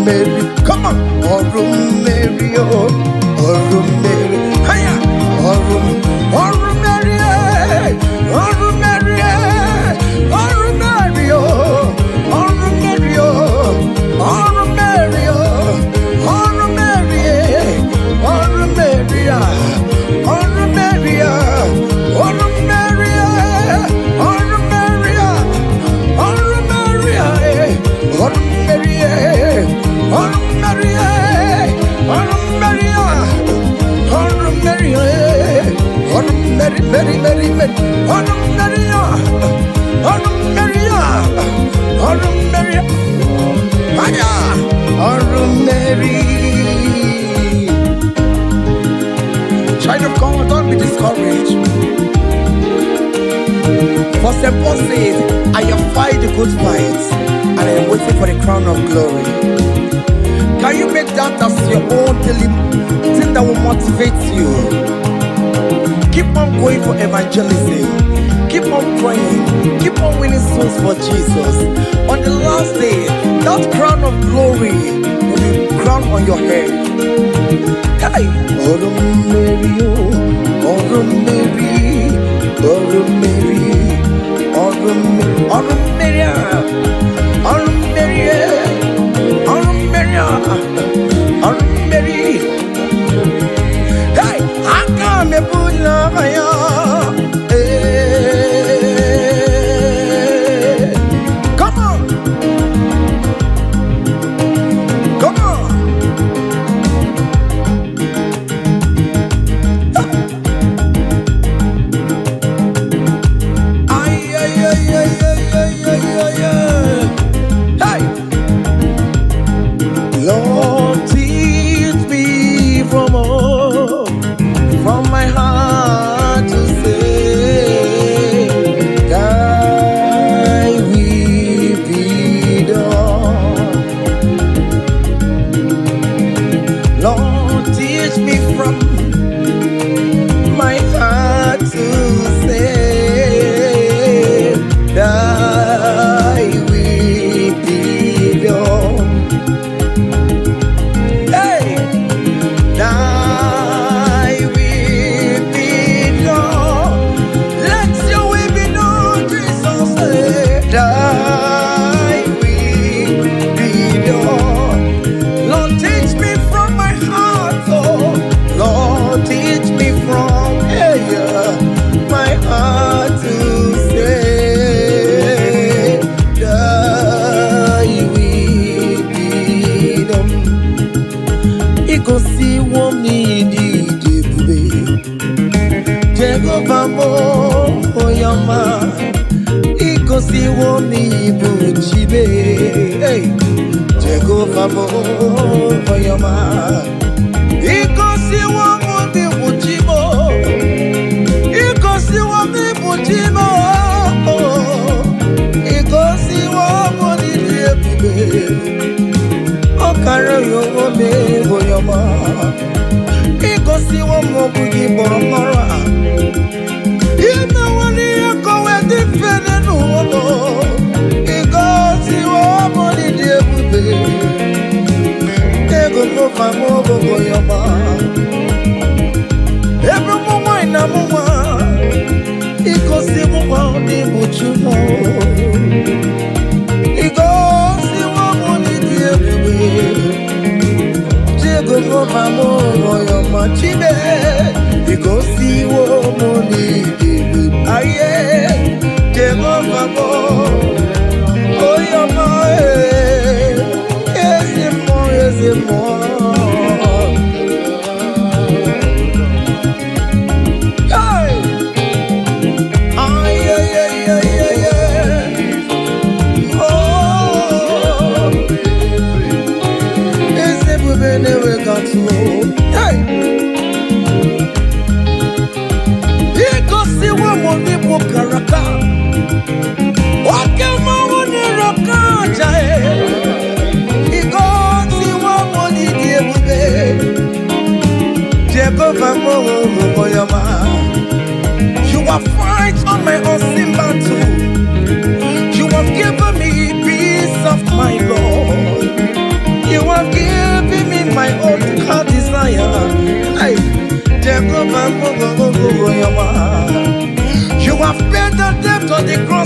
Mary, come on, Orum Mary, Orum Mary, hiya, Orum Mary, Orum Mary, Orum Mary, Orum Mary, Orum Mary, Orum Mary, Orum Mary, Orum Mary, Orum Mary, Orum Mary, Orum Mary, Orum Mary, Orum Mary, Orum Mary, Orum Mary, Orum Mary, Mary, Mary, Mary, Orum Mary, Orum Mary, Orum Mary, Aya, Orum Mary. Child of God, don't be discouraged. For St. Paul says, I have fight the good fight, and I am waiting for the crown of glory. Can you make that as your own daily thing that will motivate you? Keep on going for evangelism. Keep on praying. Keep on winning souls for Jesus. On the last day, that crown of glory will be crowned on your head. Hey! Orum Mary, Orum Mary, Orum Mary, Orum Mary, Orum Mary, Orum Mary, Orum Mary, Orum Mary. Hey! I come and put love on you. Come on! Come on! Lord, teach me from my heart to say, thy will be done. Lord, teach me from my heart to say, thy will be done. Hey, thy will be done. Let your will be done, Jesus. Thy will be done. Lord, teach me from my heart, oh. Lord, teach me from my heart to say, thy will be done. Ikosi womi di jebube, Jehovah mo oyama. Ikosi womi bujibe, Jehovah mo oyama. Ikosi womi bujibo, Ikosi womi bujibo, Ikosi womi jebube. Okara yo me boyama, Ikosi womo bugi boromara. Ina wani yako wedi fene nuono, Ikosi womo ni jebube. Ego kofa mo boyama. Every mama ina mama, Ikosi womo ni buchumo. Ikosi womo ni jebube. Jego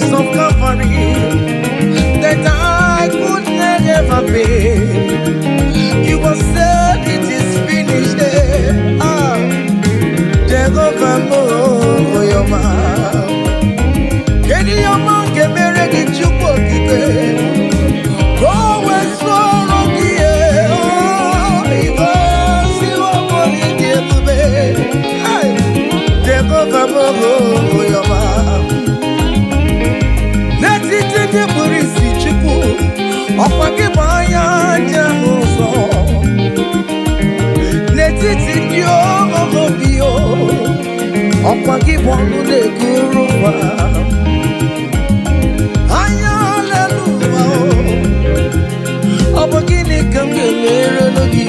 price of Calvary that I could never pay. You have said it is finished. Jehovah mo your man. Can your man get married in Chukwokite? Go and swallow the air. Because you are only Youtbe. Jehovah mo your man. Let's it in the Burisi Chukwu. Opake Maya Jamuso. Let's it in your Wazobia. Opake Wanu de Guruwa. Melodies.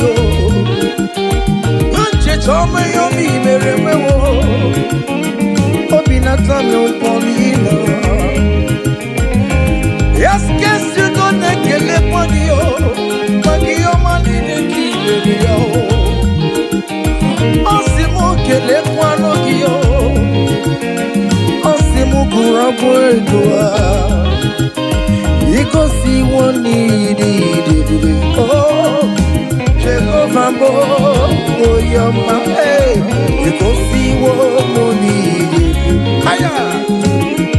Tome yo mi mere mewo Obinata me uponina Yes, guess you don't nekele pagio Pagio manine kiberio Osimu kele kwano gio Osimu kurabo edua Iko si woni di oh Jehovah mo your man, you go see what money. Hiya,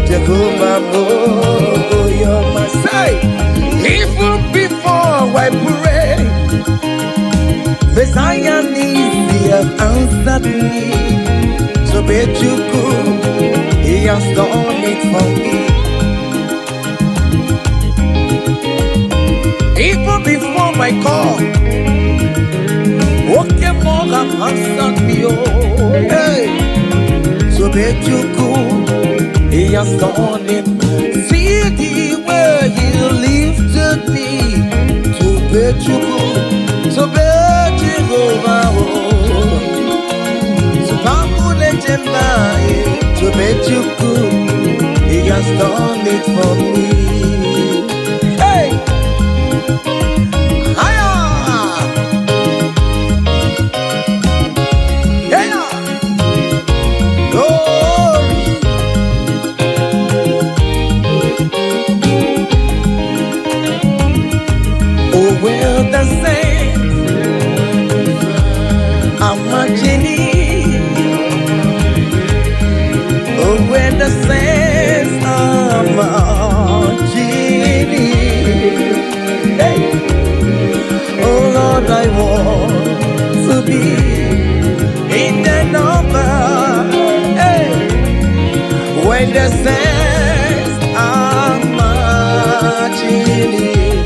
Jehovah mo your man. Say, even before I pray, Messiah needs to have answered me. So bet you could, He has done it for me. Even before I call. Okay, more than answered me, oh, hey. So bet you go, He has done it. See the way He lifted me. So bet you go, so bet you go, oh. So Pamule Jemai, so bet you go, He has done it for me. Hey. The saints are marching in. Hey. Oh Lord, I want to be in the number. Hey. When the saints are marching in.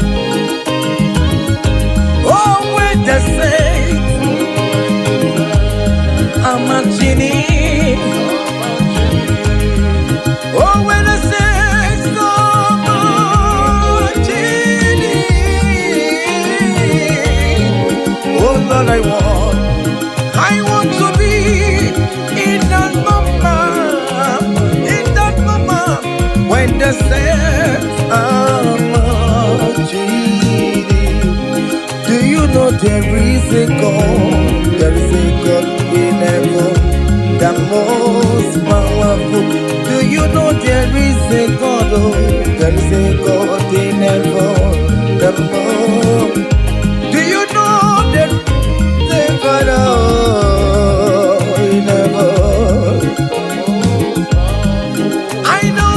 Oh, when the saints are marching in. Oh, when the saints are marching in. Oh, Lord, I want to be in that moment, when the saints are marching in. Do you know there is a God? There is a God in heaven, the most powerful. Do you know there is a God, oh, there is a God in heaven, the more. Do you know there is a God, oh, in heaven? I know.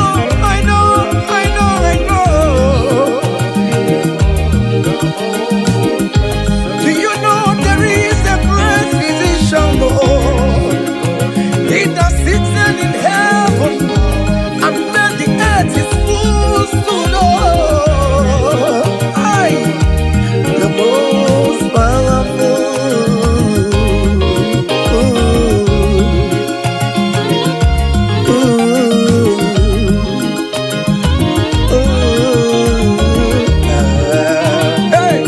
Do you know there is a great physician, Lord? He that sits in heaven. It's full to know the most powerful. Hey.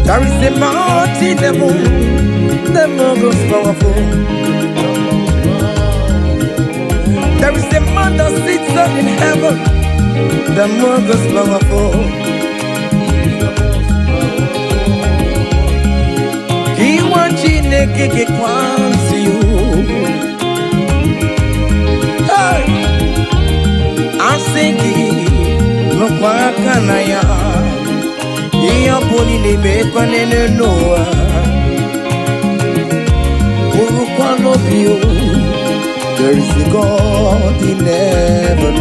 There is a mighty devil. The most powerful. There is a man that sits up in heaven, the most powerful. He wants you to get you. Wakanaya, Iaponi de Bequanene Noah, Uruquanopio, there is a God in heaven.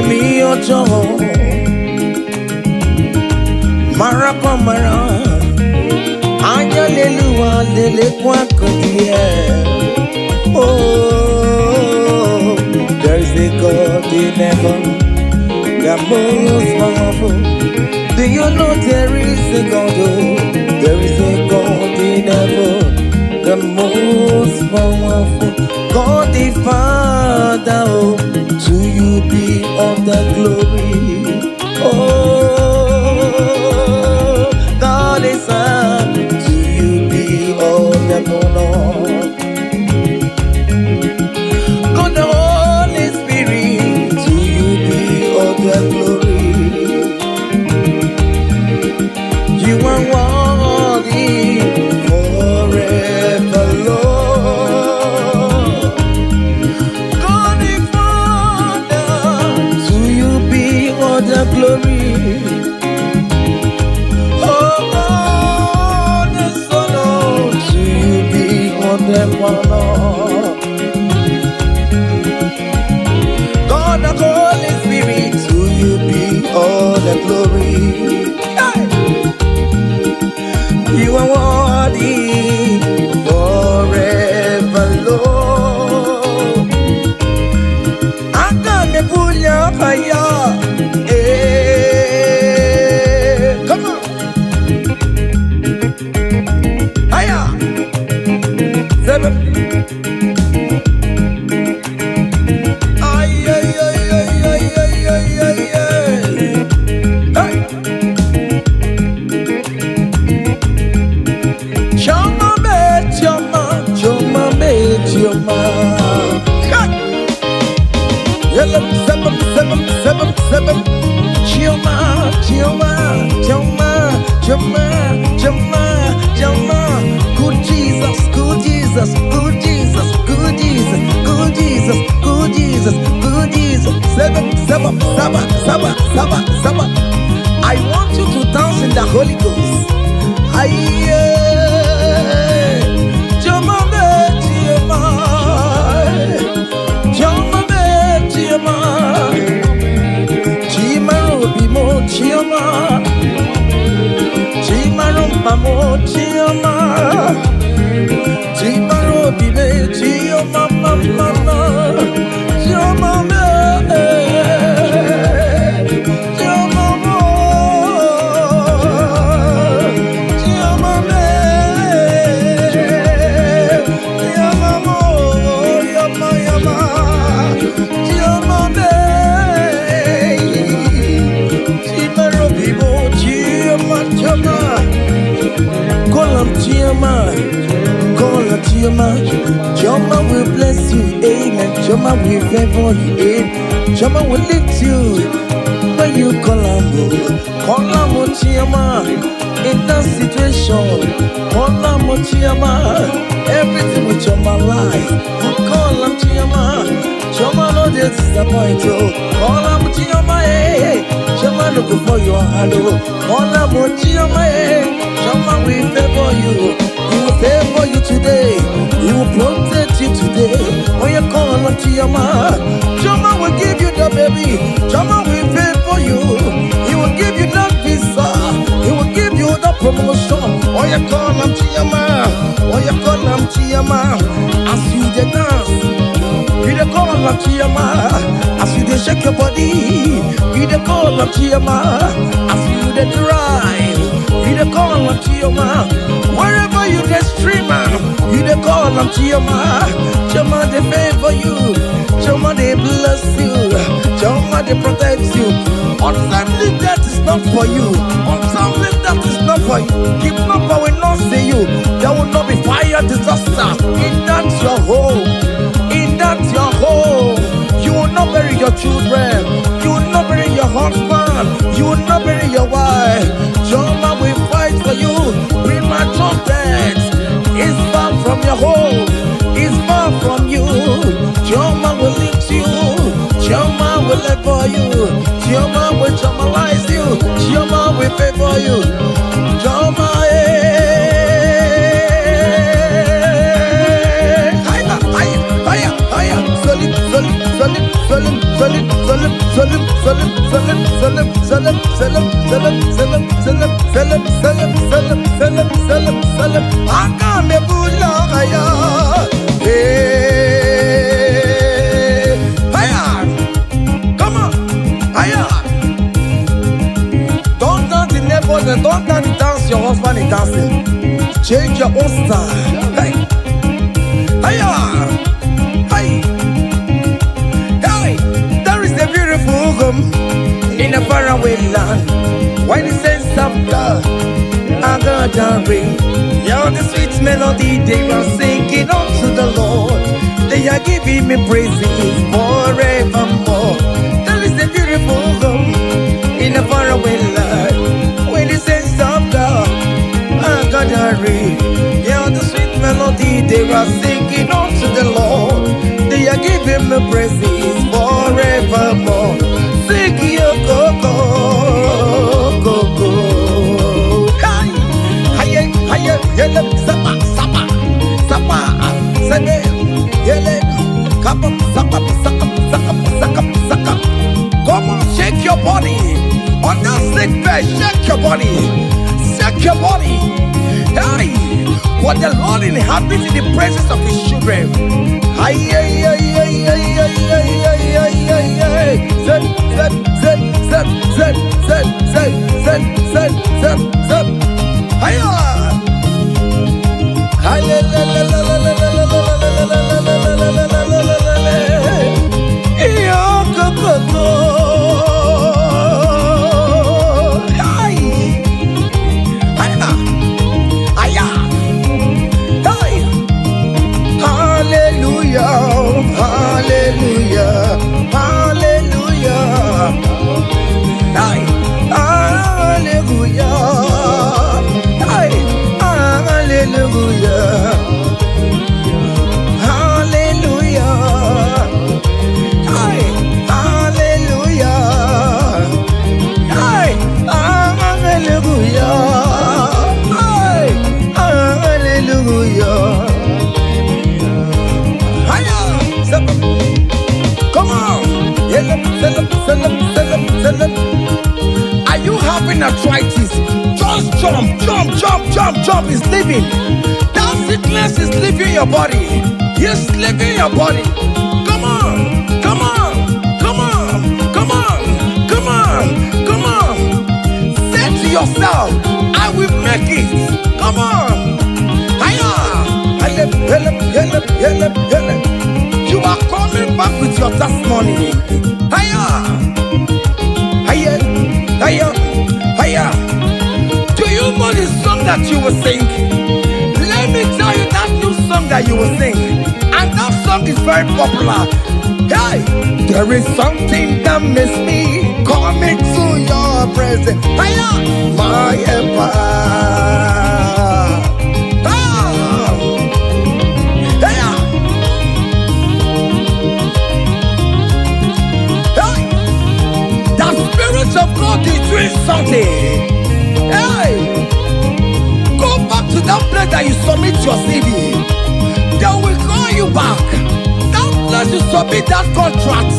Mi ojo Marapa mara Anya lelua lele kwa kodie. Oh, there's a God in heaven, the most powerful. Do you know there is a God? Oh, there is a God in heaven, the most powerful. God the Father, oh, to you be all the glory. Oh, God the Son, to you be all the honor. God the Holy Spirit, to you be all the glory. You are worthy forever, Lord. The glory, oh, the Son, oh, to you be all the honor. God, the Holy Spirit, to you be all the glory. Hey. You are worthy forever, Lord. I got me pull your fire. Good Jesus, good Jesus, good Jesus, good Jesus, good Jesus, good Jesus, good Jesus. Seven. I want you to dance in the Holy Ghost. Joma will bless you, amen. Joma will favor you, amen. Joma will lift you when you call him Chioma. In that situation, call him Chioma. Everything with Joma life, call him Chioma. Joma no disappoint you. Call him Chioma, hey. Joma look for your hello. Call him Chioma, hey. Joma will favor you. He will favor you today. He will protect you today. When you call on Chioma, Chioma will give you the baby. Chioma will favor you. He will give you that visa. He will give you the promotion. When you call on Chioma, when you call on Chioma, as you dey dance, you dey call on Chioma. As you dey shake your body, you dey call on Chioma. As you dey drive, you dey call on Chioma. Wherever you dey streamer, you dey call on Chioma. Chioma dey favor you. Chioma dey bless you. Chioma dey protect you. Untimely death is not for you. Untimely death is not for you. Kidnapper will not see you. There will not be fire disaster in that your home. In that your home, you will not bury your children. You will not bury your husband. You will not bury your wife. Chioma will fight for you. Premature death. Chioma will lift you. Chioma will live for you. Chioma will chomalize you. Chioma will pay for you. Chioma, come on, don't dance the neighbors and don't dance your husband is dancing. Change your own style. Hey, there is a beautiful home in a faraway land. Why the sense of God, I got a ring. You're the sweet melody they are singing unto the Lord. They are giving me praises forevermore. There is a beautiful home in a faraway land. Why the sense of God, I got a ring. You're the sweet melody they are singing unto the Lord. They are giving me praises forevermore. Sing your go-go. Yele, sapa, sapa, sapa, sene, yele, kapa, sapa, saka, saka, saka, saka. Come on, shake your body. On that sick bed, shake your body. Shake your body. Hey, what the Lord inhabits in the presence of his children. Hey, hey, hey, hey, hey, hey, hey, hey, hey, hey. Zep, zep, zep, zep, zep, zep, zep, zep, zep, zep, zep. Hey, are you having arthritis? Just jump, jump, jump, jump, jump. It's leaving. That sickness is leaving your body. It's leaving your body. Come on, come on, come on, come on, come on, come on. Say to yourself, I will make it. Come on. You are coming back with your testimony. Do you know the song that you will sing? Let me tell you that new song that you will sing. And that song is very popular. Hey, there is something that makes me coming to your presence. My empire. Of God is doing something. Hey, go back to that place that you submit your CV. They will call you back. That place you submit that contract.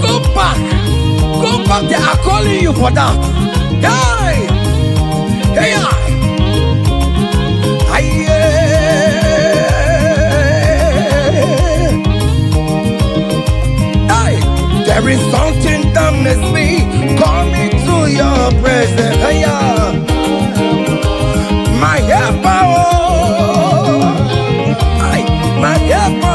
Go back. Go back. They are calling you for that. Hey, hey, hey, there is something that makes me coming to your presence. My helper, my helper.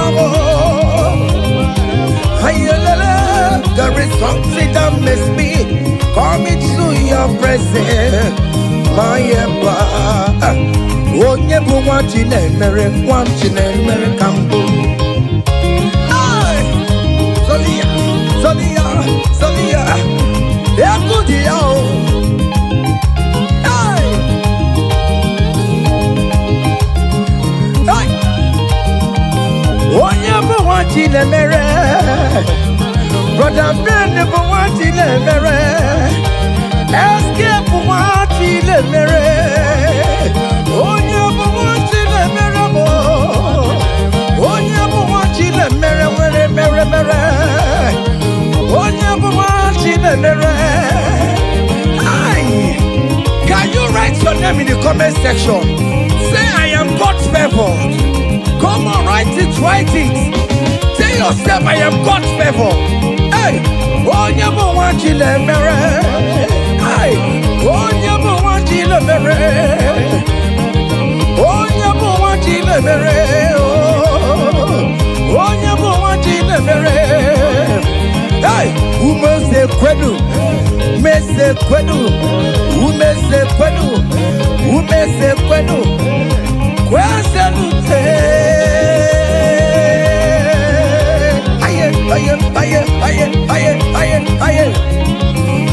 There is something that makes me coming to your presence. My helper. Onyebu wanchinere, wanchinere kambu. Solia, Solia, Solia. chile mere. Brother Ben for what chile mere. Escape for what chile mere. Onye for what chile mere mo. Onye for what chile mere mere mere. Onye for what chile mere. Can you write your name in the comment section? Say I am God's favored. Come on, write it, write it. Tell yourself I am God's favor. Hey, oh never want you to marry. Hey, oh never want you to marry. Oh never want you to marry. Oh never want you to marry. Hey, who must say kwedu? Mese kwedu. Who must say kwedu? Who must say kwedu? Kwasalute.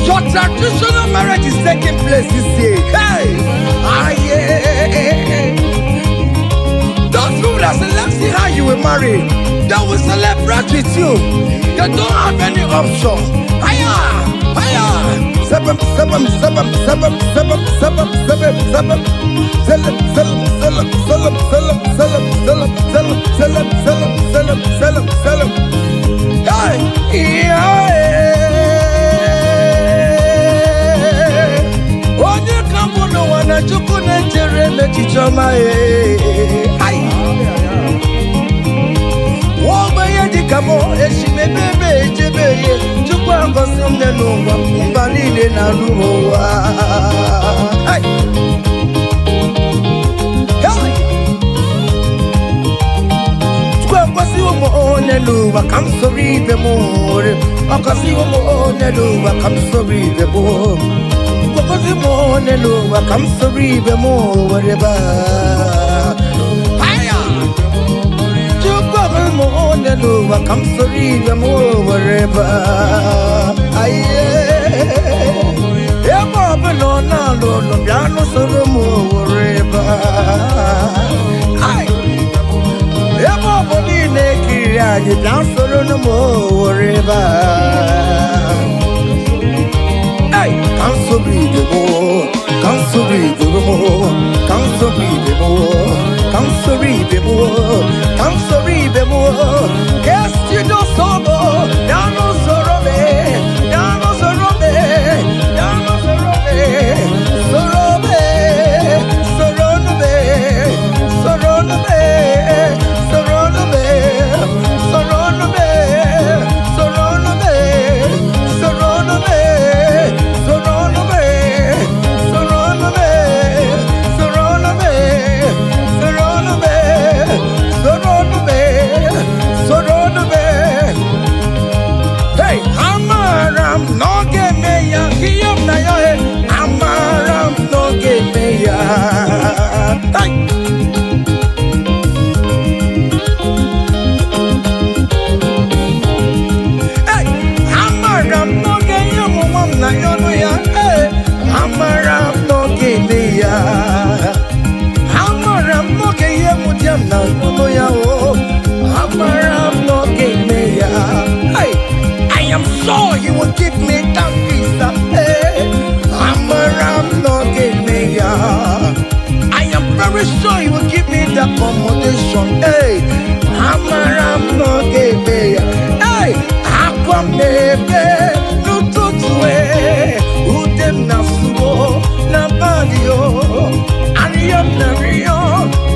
Your traditional marriage is taking place this year. Hey, those people that select see how you will marry, they will celebrate with you. They don't have any option. Seven. Onye kambu no wana chuku ne jere me chichoma Wobaye di kamo eshime bebe jebeye chuku angosi mne nungwa mbalile na luwa Neluba, come sorry the more. Okasi mo neluba, come sorry the more. Okasi mo neluba, come sorry the more. Whatever. Hiya. Chupa mo neluba, come sorry the more. Whatever. Aye. Eba belo na lo lo piano solo mo whatever. Aye. Eba beli neki. You dance for no more river. Hey, come so breathe the more, come so breathe the more, come so breathe the more, come so breathe the more, come so breathe the more. Guess you don't sorrow, down no sorrow me, down no sorrow me, down no sorrow me, sorrow me, sorrow me, sorrow me, sorrow me. I am sure he will give me that visa. I am very sure he will give me the accommodation. Hey, hey, Aquamebe, no tutue, Udem Nasuo, Nabadio, Ariam Nario,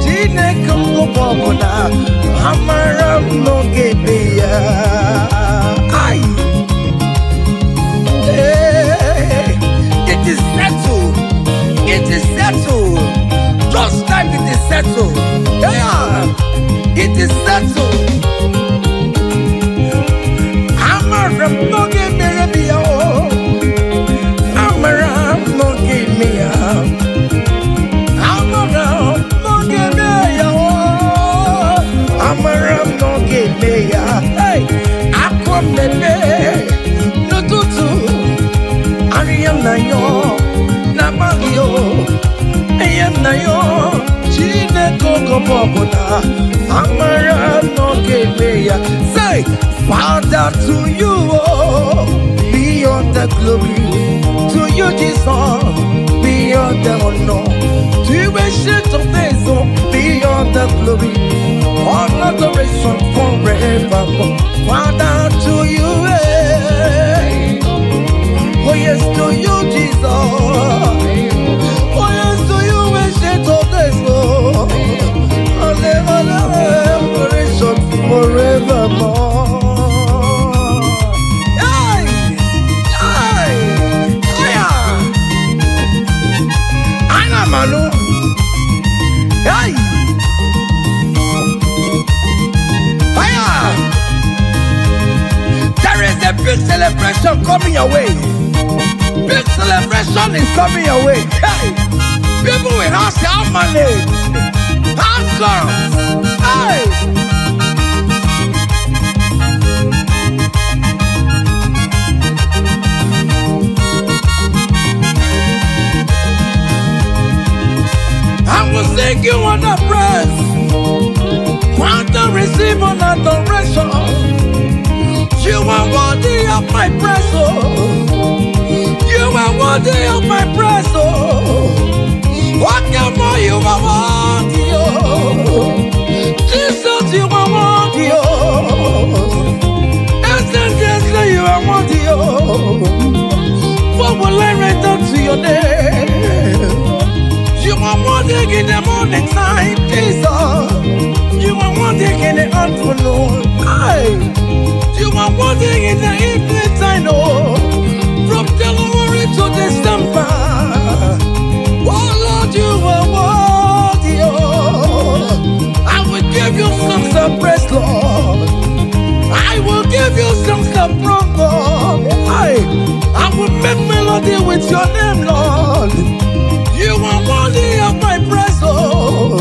Gine Kumobona, Amaram no Gebea. It is settled. It is settled. Just like it is settled. Yeah, it is settled. Amaram no give me a Amaram no give me a Amaram no give me a Amaram no give me a Hey, Aquamebe no tutu Ariam na yo Nabagio Ayam na yo Chine koko popona Amaram no give me a Say to you, oh, be all the glory. To you, Jesus, be all the honor. To you, ancient of days, oh, be all the glory. All adoration forevermore. Father, to you, oh yes, to you, Jesus. Oh yes, to you, ancient of days, oh, adoration forevermore. Hey, hey, Anna Manu. Hey. There is a big celebration coming your way. Big celebration is coming your way. Hey, people will ask how money, how girls. Hey, I will sing you on the praise. Want to receive on adoration. You are worthy of my praise, oh. You are worthy of my praise, oh. What more you are worthy, oh. Jesus, you are worthy, oh. Essentially, you are worthy, oh. What will I return to your name? You are worthy in the morning time, Jesus. You are worthy in the afternoon. You are worthy in the evening time, oh. From January to December. Oh Lord, you are worthy, oh. I will give you songs of praise, Lord. I will give you songs of praise, Lord. I will make melody with your name, Lord. You are worthy of my praise, oh.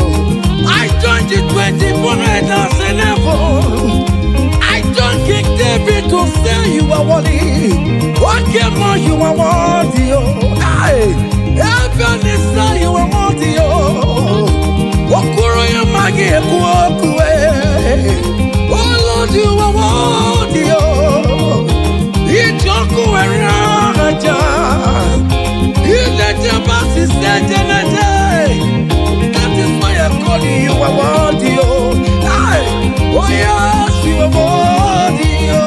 I joined the 24 elders in heaven. I joined King David to say you are worthy. What more you are worthy, oh. Heaven is say you are worthy, oh. Okuro ya magi ekuokwe. Oh Lord, you are worthy, oh. Ijoku eraja. That is why I'm calling you a worthy, oh. Oh yes, you are worthy, oh.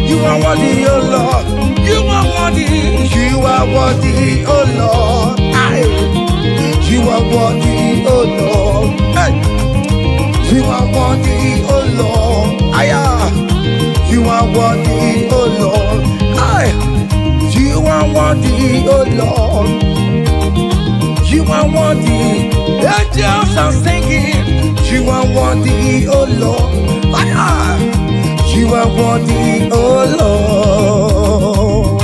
You are worthy, oh Lord. You are worthy. You are worthy, oh Lord. You are worthy, oh Lord. You are worthy, oh Lord. You are worthy, oh Lord. You are worthy, oh Lord. You are worthy. Angels are singing. You are worthy, oh Lord. You are worthy, oh Lord.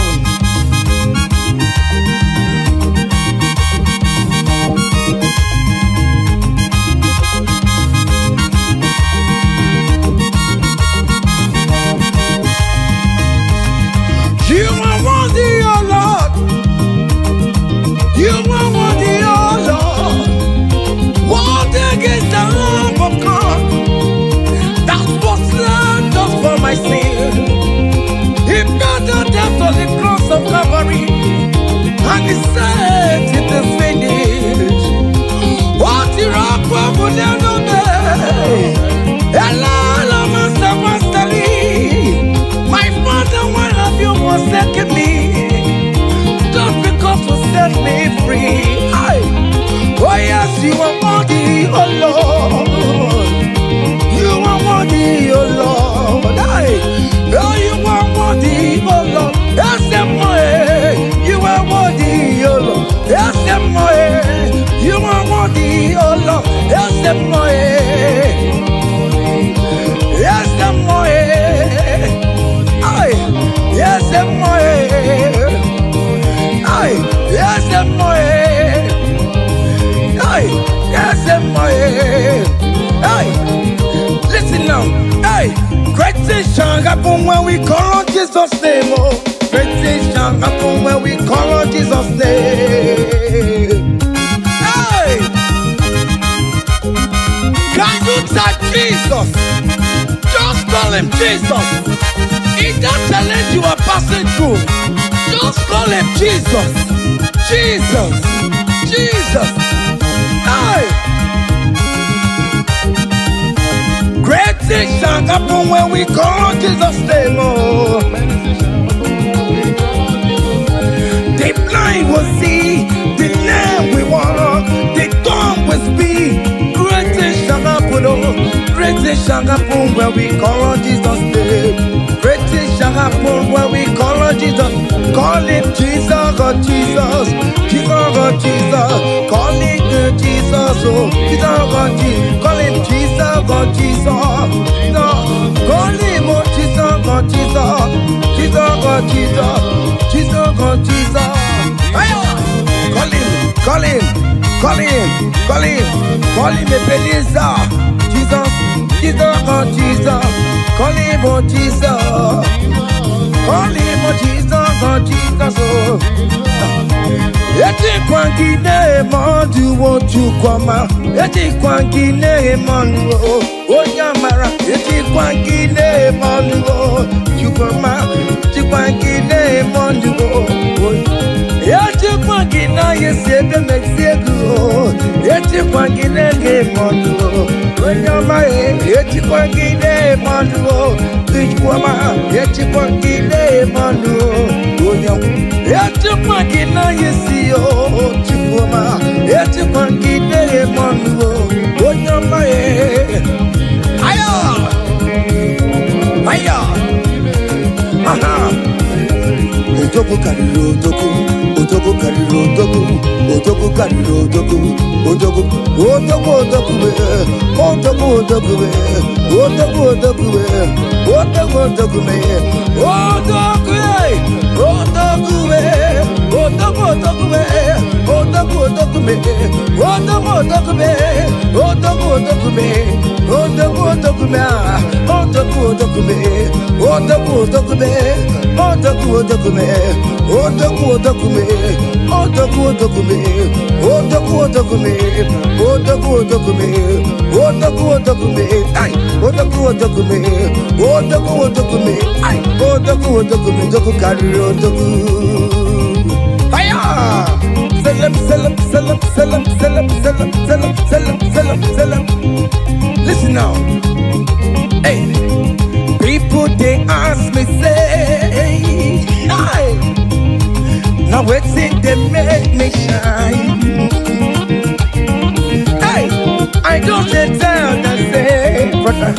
You are worthy, oh Lord. You are worthy, oh Lord. Worthy against the Lamb of God that was slain just for my sin. He paid the death on the cross of Calvary, and he said it is finished. What the rock will never be. My Father, why have you forsaken me? Just because you set me free. Oh yes, you are worthy, oh Lord. You are worthy, oh Lord. Oh, you are worthy, oh Lord. Yes, you are worthy, oh Lord. Yes, you are worthy, oh Lord. Yes, yes, yes, listen now, great things shall happen when we call on Jesus' name, oh. Great things shall happen when we call on Jesus' name. Can you touch Jesus? Just call call him Jesus. In that challenge you are passing through, just call him Jesus. Jesus. Jesus. Hey. Great things shall happen when we call Jesus' name. Oh. The blind will see, the lame will walk, the dumb will speak. Great things shall happen, oh. Great things shall happen when we call Jesus' name. Great things shall happen when we call on Jesus. Call him Jesus, God Jesus. Jesus, God Jesus. Call him Jesus, oh. Jesus, God Jesus. Call him Jesus, God Jesus. Call him, oh, Jesus, God Jesus. Jesus, God Jesus. Jesus, God Jesus. Call him, call him, call him, call him, call him Ebenezer. Jesus, Jesus, God Jesus. Call him, oh, Jesus. Call him, oh, Jesus, God Jesus, oh. Eti kwangi ne mandu wo chukoma. Eti kwangi ne mandu wo onyamara. Eti kwangi ne mandu wo chukoma. Eti kwangi ne mandu wo. Eti kwangi na yesebe mexiego. Eti kwangi ne mandu wo onyamara. Eti kwangi ne mandu wo chukoma. Eti kwangi ne mandu wo onyamara. Eti kwangi na yesi yo chukuma. Eti kwangi ne mandu wo onyamara. Aya, aya, aha. Otoku kariro otoku, otoku kariro otoku, otoku kariro otoku, otoku, otoku otoku be, otoku otoku be, otoku otoku be, otoku otoku be, otoku be, otoku otoku be, otoku otoku be, otoku otoku be, otoku otoku be, otoku otoku be, otoku otoku be, otoku otoku be, otoku otoku be, otoku otoku be, otoku otoku be, otoku otoku be, otoku otoku be, otoku otoku be, ay, otoku otoku be, otoku otoku be, ay, otoku otoku be, otoku kariri otoku. Aya! Selam, selam, selam, selam, selam, selam, selam, selam, selam, selam. Listen now. Hey, people they ask me say, hey, now what's it they make me shine? Hey, I don't tell them say, brother,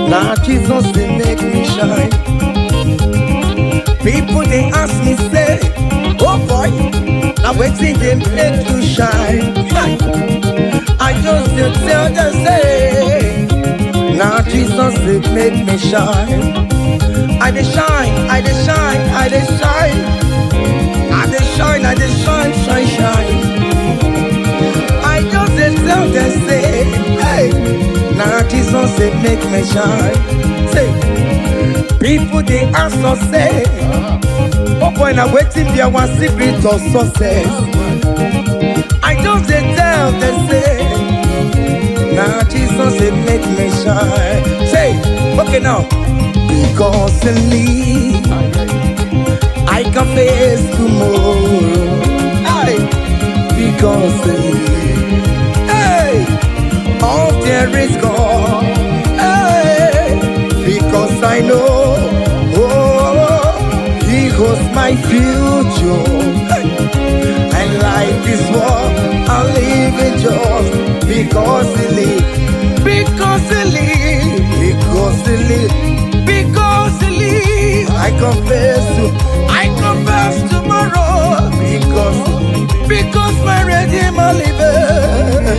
now Jesus they make me shine. People they ask me say, oh boy, now what's it they make you shine? Hey, I just tell them say, now Jesus they make me shine. I dey shine, I dey shine, I dey shine, I dey shine, I dey shine, shine, shine. I just dey tell them say, hey, now Jesus they make me shine. Say, people they ask us say, oh boy, now waiting there one secret of success. I just dey tell them say, now Jesus they make me shine. Say, okay now. Because in me, I can face tomorrow. Hey, because in me, hey, all there is gone. Hey, because I know, oh, He holds my future. Hey, and life is what I live in just because He lives. Because He lives. Because He lives. Because He lives, I confess tomorrow. Because my Redeemer liveth.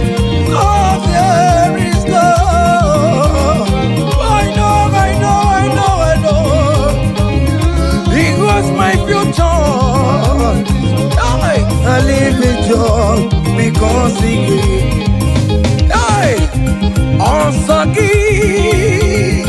Oh, there is God. I know. He was my future. I live in joy because He gave. Hey, also give.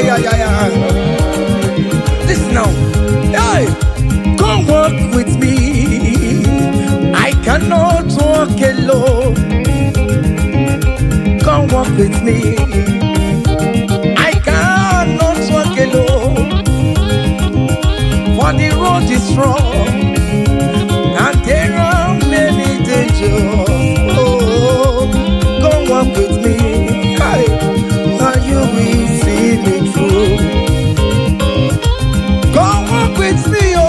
yeah. Listen now. Hey, come walk with me. I cannot walk alone. Come walk with me. I cannot walk alone. For the road is strong and there are many dangers. Oh, come walk with me. Hey, and you will see me through. Come walk with me, oh.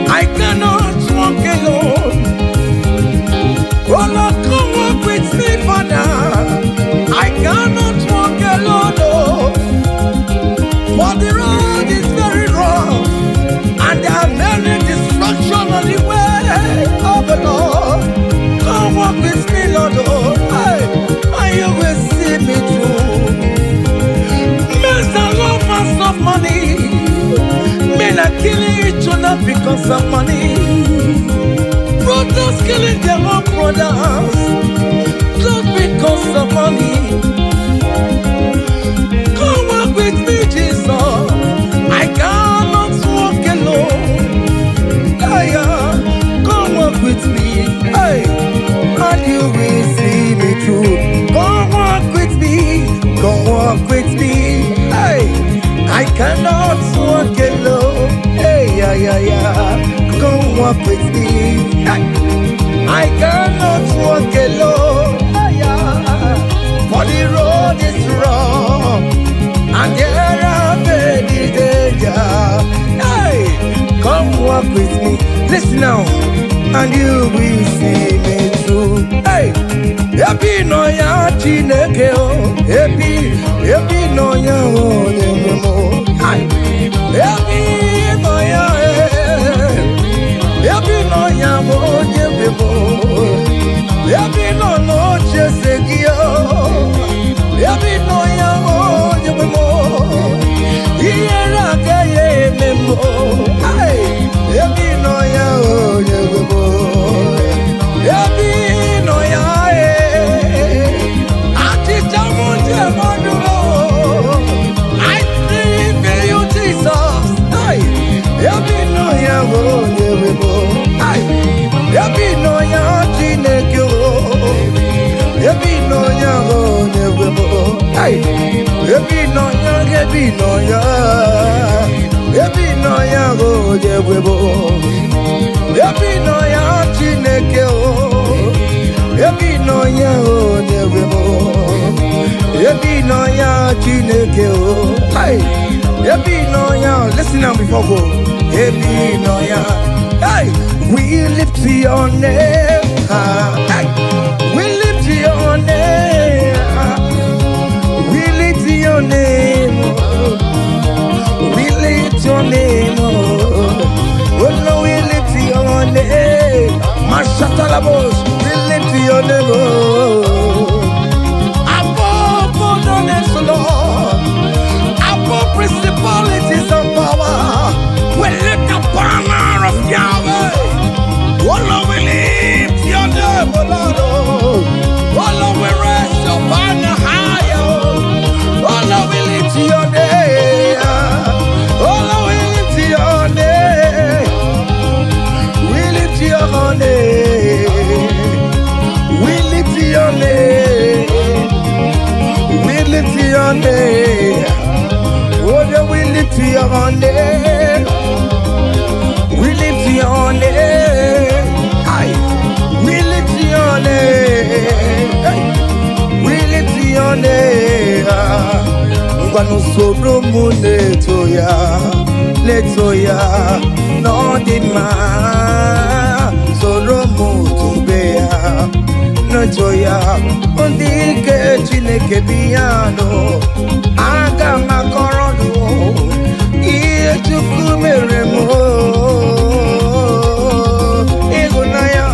I cannot walk alone. Oh Lord, come walk with me, Father. I cannot walk alone, oh. For the road is very rough, and there are many destruction on the way. Oh, but Lord, come walk with me, Lord, oh. Hey, and you will see me through. Men are lovers of money. Men are killing each other because of money. Brothers killing their own brothers just because of money. Come walk with me, Jesus. I cannot walk alone. Come walk with me, hey, and you will see me through. Come walk with me, come walk with me, hey. I cannot walk alone. Hey, yeah. Come walk with me. I cannot walk alone. Yeah. For the road is wrong and there are many dangers. Hey, come walk with me. Listen now, and you will see me through. Hey, happy no ya chineke o. Happy no ya o nemo. Happy no ya happy no ya o nemo. Happy no chesegio. Happy no ya o nemo. Iyera kaye memo. Hey, happy no ya o nemo. Happy no ya I thank you, Jesus. Happy no ya wo nyewebo. Happy no ya chineke o. Happy no ya wo nyewebo. Happy no ya, happy no ya. Happy no ya wo nyewebo. Happy no ya chineke o. Happy no ya wo nyewebo. Happy no ya chineke o. Happy no ya. Listen now before go. Happy no ya. Hey, we lift your name. Hey, we lift your name. We lift your name. We lift your name. Oh no, we lift your name. Mashatalabos, we lift your name. Lord, above principalities and power, we lift the banner of Yahweh. Oh Lord, we lift your name, oh Lord. Oh Lord, we raise your banner higher. Oh Lord, we lift your name. Oh Lord, we lift your name. We lift your name. We lift your name. We lift your name. Oh, yeah, we lift your name. We lift your name. Aye. We lift your name. We lift your name. Ngwanu soro mu letoya, no dima. Soro mu tubea. No joya, ondike chineke piano, aga makorono, iye chuku meremo, igunaya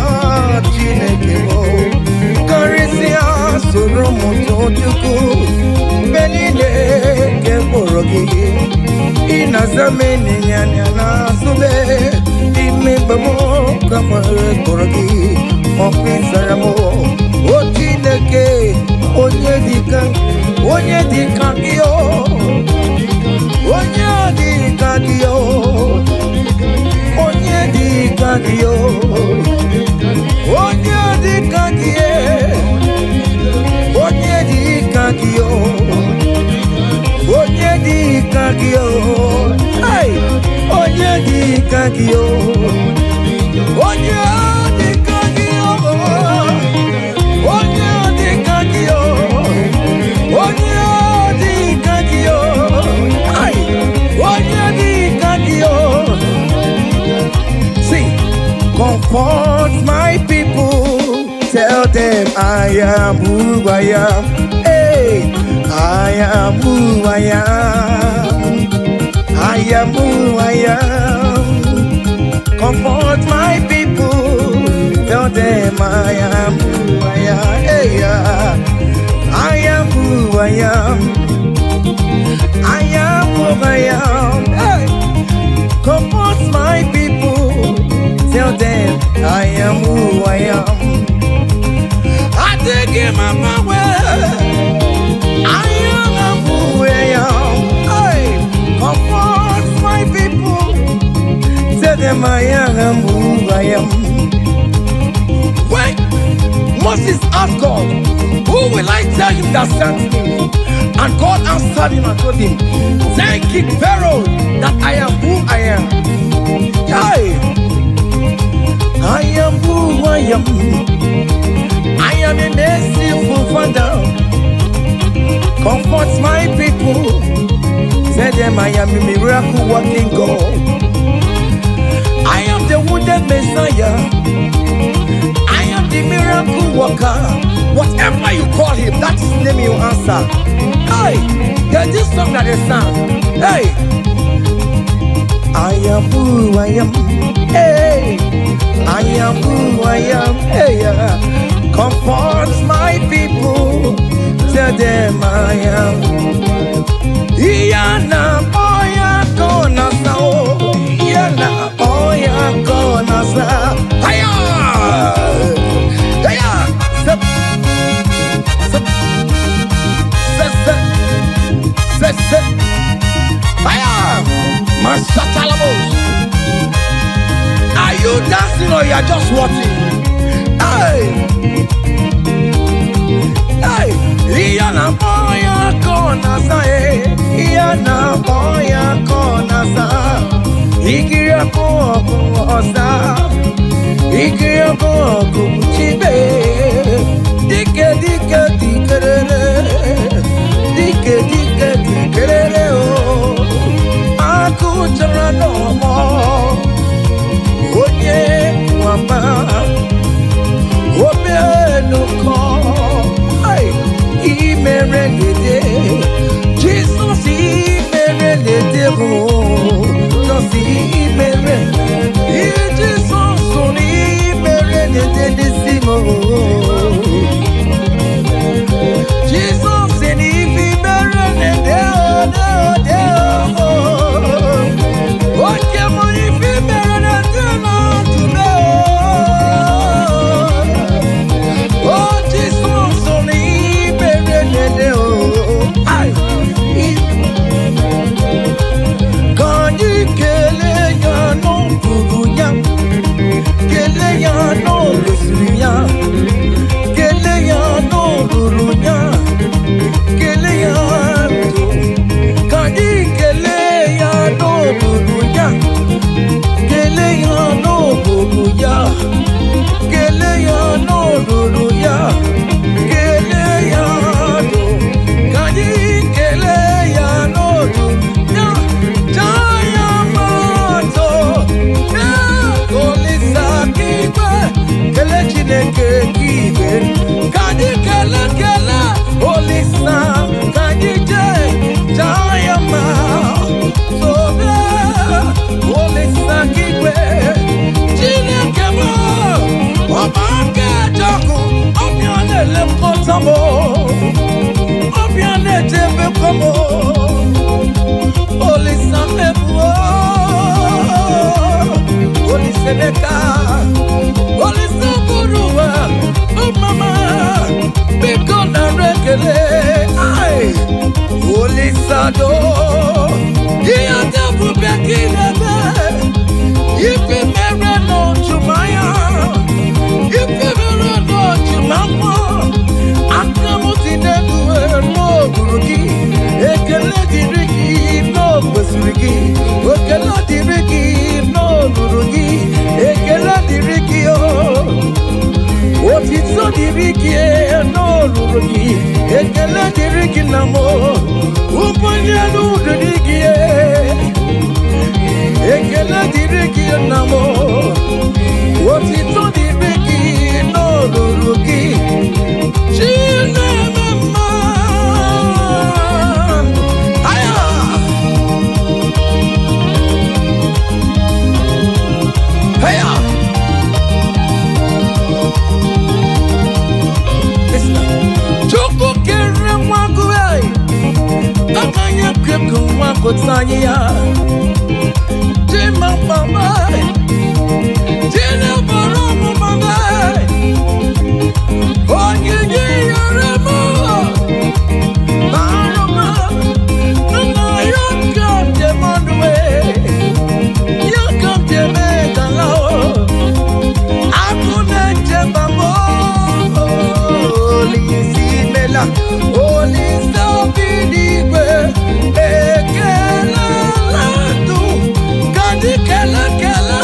chineke mo, karisia soro moto chuku, benile ke porogi, inazameni nyanya sube, imebamo kamare porogi. Opinsaramo, o Chineke, onye dika kio, kagio. Onye di kagio. Onye di kagio. Onye di kagio. Ay, onye di kagio. See, comfort my people. Tell them I am who I am. Hey, I am who I am. I am who I am. Comfort my people. Tell them I am who I am. Hey, I am who I am. I am who I am. Hey, comfort my people. Tell them I am who I am. I take him my power. I am who I am. Hey, comfort my people. Tell them I am who I am. When Moses asked God, who will I tell him that sent me? And God answered him and told him, tell King Pharaoh that I am who I am. Hey, I am who I am. I am a merciful Father. Comfort my people. Tell them I am a miracle working God. I am the wounded Messiah. I am the miracle worker. Whatever you call him, that is the name you answer. Hey, there's this song that is sung. Hey, I am who I am. Hey, I am who I am. Hey, comfort my people. Tell them I am. Iyana oya kona sao. Iyana oya kona sao. Hiya, hiya. Zip, zip, zip, zip, zip. Hiya, Masatalamos. Are you dancing or you are just watching? Hey. Hey, Iyana boya kona sa, Iyana boya kona sa, Ikiya koko osa, Ikiya koko chibe, Dike dike dikerere, Dike dike dikerere o, Aku jara no mo, Onye wama, Obe no ko. Jesus, he made it. Jesus, he made it. Jesus, he made it. Jesus, and if he made it, what can we if he made it? Oh, Jesus, only made it. ekele dịrị gị na mụ ụbọnyị n'ụdị gị ekele dịrị gị na mụ otito dịrị gị n'olulu gị Chineke mma aya aya Chukwu kere nwa gụ akanya kekụ nwa kụtanye ya Jima mama Jina baro mama Onye yere mo Baroma Nana yakam de manwe Yakam de megalao Akune jebamo Lisi mela Olisa bidigwe Ekela ladu Kadi kela kela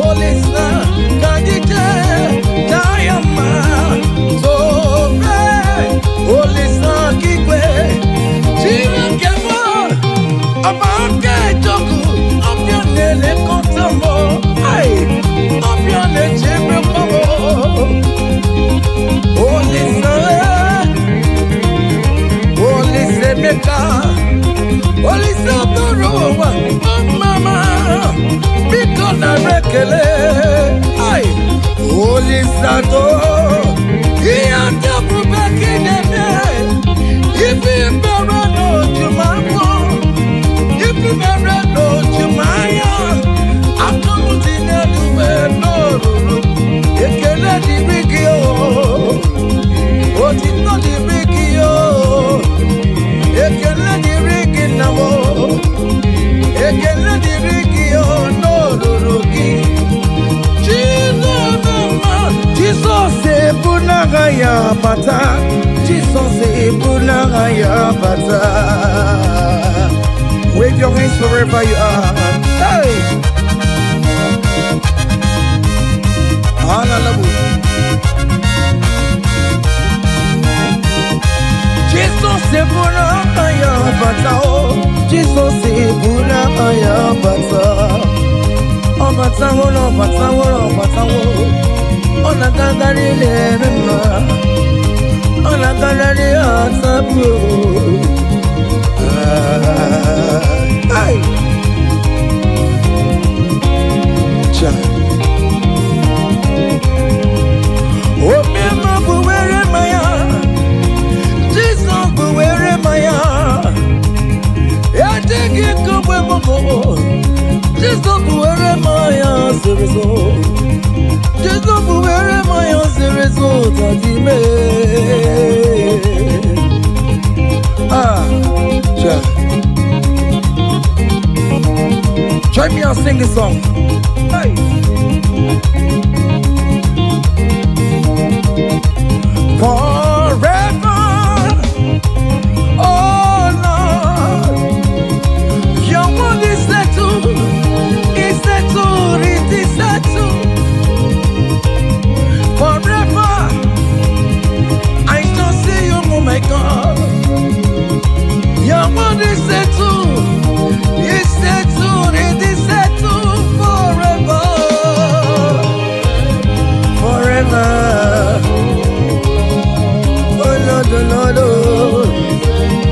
Olisa Kadi je Dayama Sobe Olisa kikwe Jira kema Amake joku Ambianele kontamo Ay Ambiane jebe mamo Olisa Olisa meka Olisa borowa Mama Biko na rekele Ay Olisa to Iya tabu baki nene Ifi mbara no jumako Ifi mbara no jumaya Akamu tine duwe no ruru Ekele di bigi yo Otito di bigi yo Ekele di bigi namo Ekele di bigi yo no ruru ki Jesus ebunaga ya bata Jesus ebunaga ya bata Wave your hands wherever you are Hey Hallelujah Jesus ebunaga ya bata oh Jesus ebunaga ya bata Oh bata oh no bata oh bata oh Ona kagari lema Ona kagari atabu Ay Cha O mema buwere maya Jesus buwere maya Yategi kubwe moko Jesus buwere maya Serizo Jesus buwere maya Serizo Tadime Cha Join me and sing this song Hey Forever Oh Lord Your word is settled It's settled It is settled Forever I shall see you oh my God Your word is settled It's settled It is settled Forever Forever Oh Lord, oh Lord,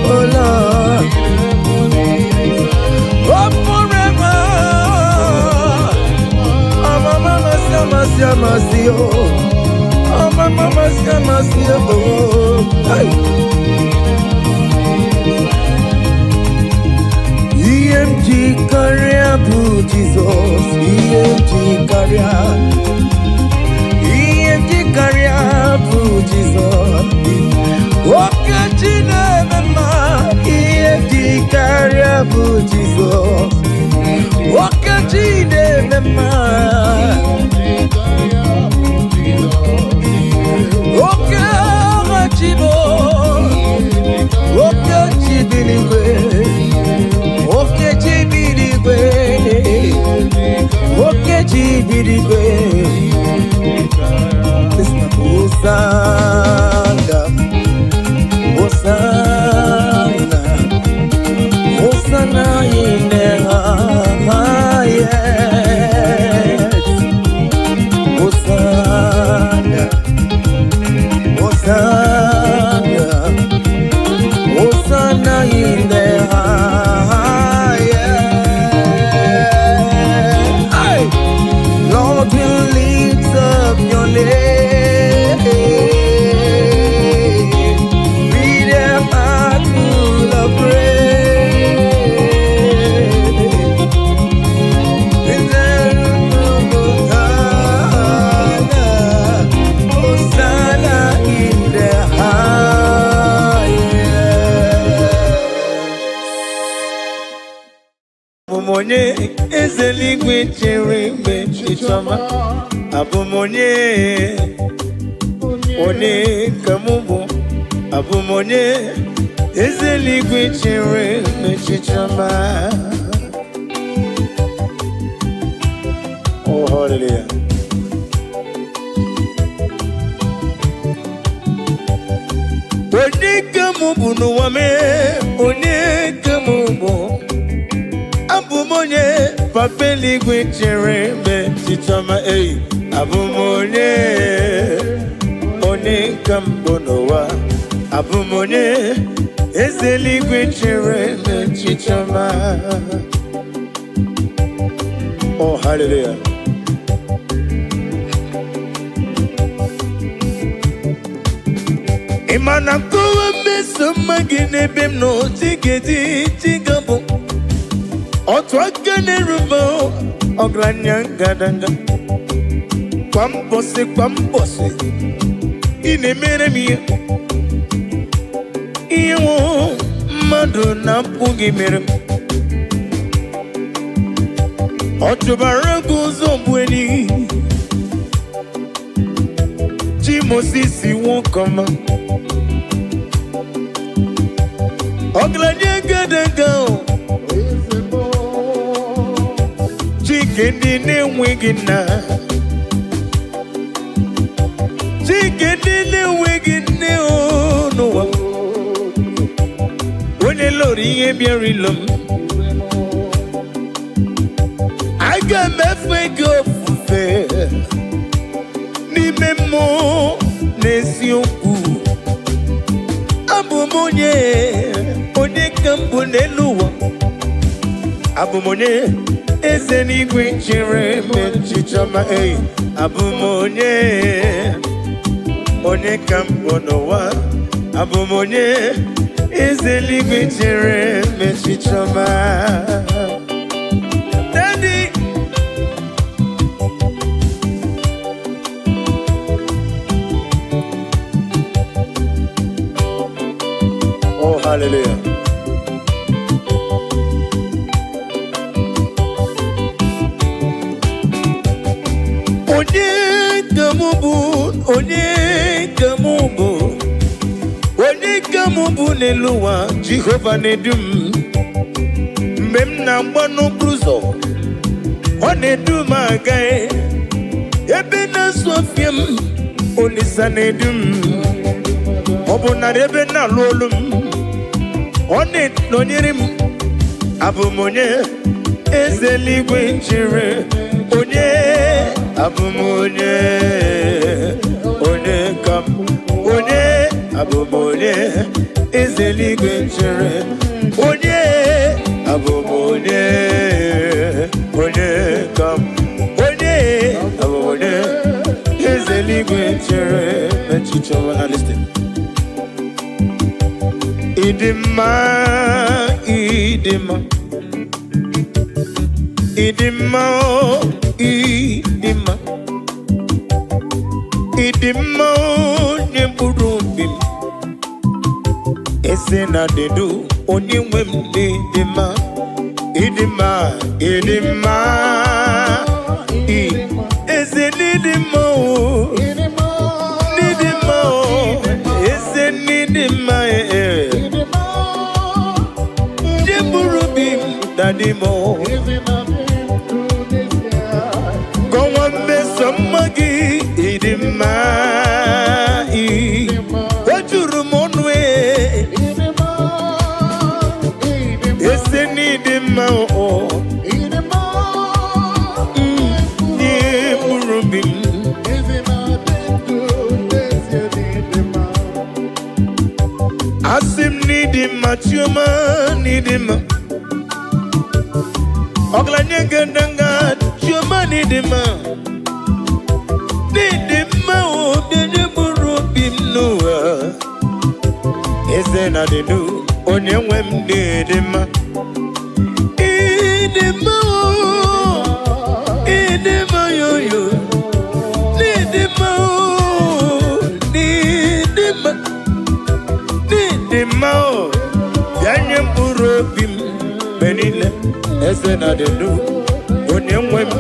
oh Lord Oh forever Oh mama, mercy, oh Oh mama, mercy, oh Hey EMG career, Jesus EMG career EMG career, Jesus Okay, Chinema EMG career, Jesus Okay, Chinema Okay, Rachibo Okay, Chibiligwe Okay, Chibiligwe Okay, Chibiligwe Osanga Abumonye ezeligwe chere mbe chichoma. Abumonye one kamubo. Abumonye ezeligwe chere mbe chichoma. Oh, hallelujah. One kamubo no wame. One kamubo. Abumonye papeli gwechere me chichama ei. Abumonye one kambonowa. Abumonye ezeli gwechere me chichama. Oh, hallelujah. Imana kuwa meso magine bimno tigedi tigabo. Otwagane rumo ogranyangadanga. Kwambose inemere miye. Iyo madu na pugi mere. Otubaragu zombweni. Jimosisi wokoma. Ogranyangadanga. Chikeni ne wigina. Chikeni ne wigina oh no. When the Lord ye be rilum. I got me fake up fair. Ni memo nesioku. Abumonye one kambone luwa. Abumonye ezeni gwichere menchichama ei. Abumonye one kambonowa. Abumonye ezeni gwichere menchichama. Daddy. Oh, hallelujah. Onye kamubu neluwa Jehovah nedum. Mem na mbano bruzo onedum agaye. Ebe na sofiem onisa nedum. Obuna ebe na lolum one nonyerim. Abumonye ezeligwe chere onye. Abumonye one kam onye. Abumonye ezeligwe chere onye. Abumonye one kam onye. Abumonye ezeligwe chere mechicho. Now listen. Idima idima idima idima idima nyemburubim. Esena dedu onyemwem idima idima idima eseni idima idima eseni idima nyemburubim dadimo. Gowambe samagi idima wajurumonwe eseni idima o nyemburubim. Asim nidima chuma nidima. Oglanyangadanga chuma nidima. Nidima o nyemburubim noa. Esena dedu onyemwem nidima. Idima o idima yoyo. Nidima o nidima. Nidima o yanyemburubim benile eze na denu onye nwe m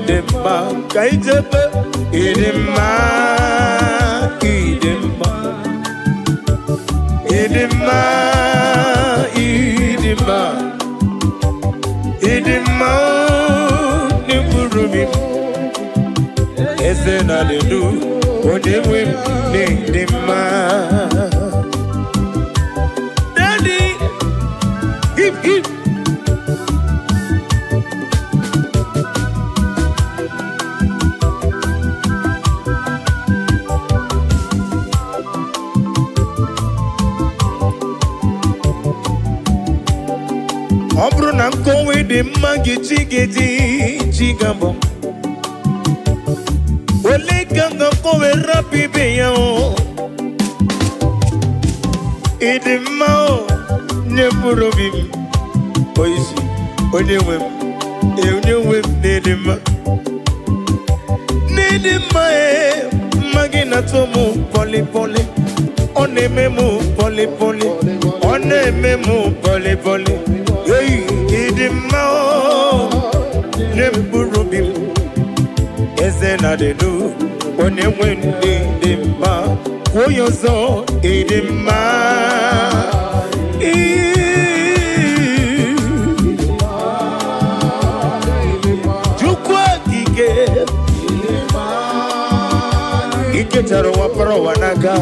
dị mma ka ijebe ịdị mma ịdị mma ịdị mma ịdị mma ịdị mma n'ikpuru gị eze na denu onye nwe m dị mma. Daddy, hip hip. Ọ bụrụ na nkọwa dị mma gị chigabo ole ka nkọwa rapụ ibe ya o ịdị mma o nye mkpụrụ obi m oisi onye nwe m n'ịdị mma mma gị na-atụ m pọlịpọlị ọ na-eme m pọlịpọlị ọ na-eme m pọlịpọlị ịdị mma o nye mkpụrụ obi m eze na denu onye nwe ndị dị mma kwuo ya ọzọ ịdị mma Chukwu okike ike tara ụwa para ụwa n'aka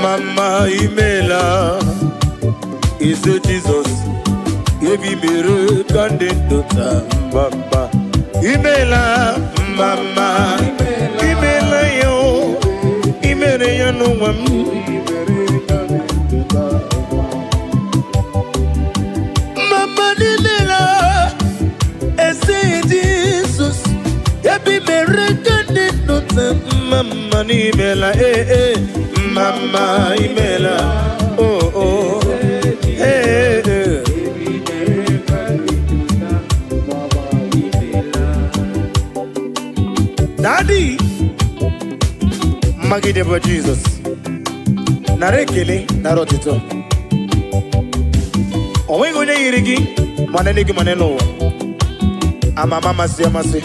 mama imela ise Jizọs ebi mere ka ndị ndụ taa mba imela mama imela ya imere ya n'ụwa m mama imela ese Jizọs ebi mere ka ndị ndụ taa mama imela mama imela oh Daddy Magide bo Jesus nara ekele nara otito onweghi onye yiri gị mana n'igi mana n'ụwa amama amasị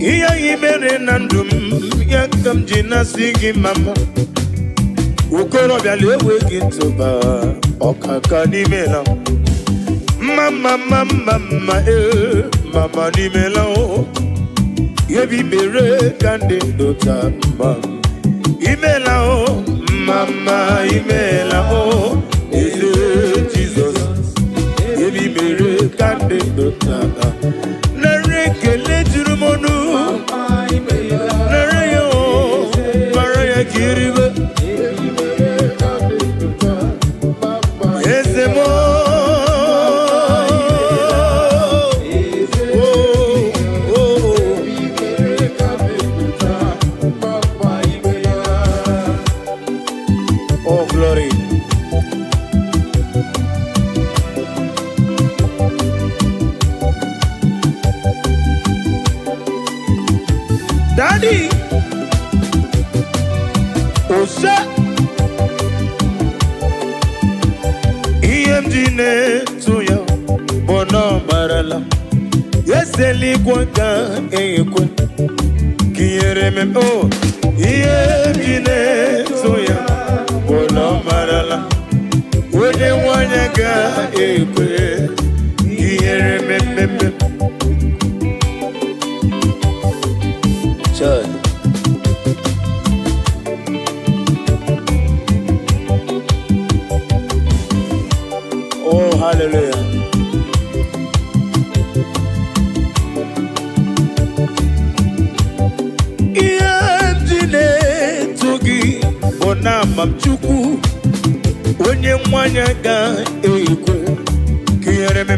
ihe anyị mere na ndụ m ya ka m ji na-asị gị mama okorobịa lewe gị ntụba ọkaka n'ime la mama n'ime la o yebi mere ka ndị ndụ taa mma imela o mama imela o eze Jizọs yebi mere ka ndị ndụ taa nare ekele juru m ọnụ nare ya o mara ya kiribe eze mo Daddy Osa EMD to ya Bono Marala Yeseli Kwaka Ekwe Kiere me oh EMD to ya Bono Marala Wene Wanyaga Ekwe Kiere me Oh, hallelujah. Iyamjine togi bona mamchuku onye nwanya ga ekwe kiyereme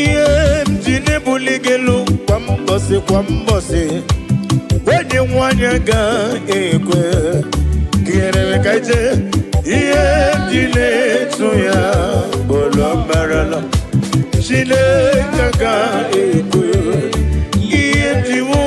iyamjine buligelu kwa mbosi onye nwanya ga ekwe kiyereme kaije iyamjine toya bolo marala Chile kaka ekwe iyamjiwo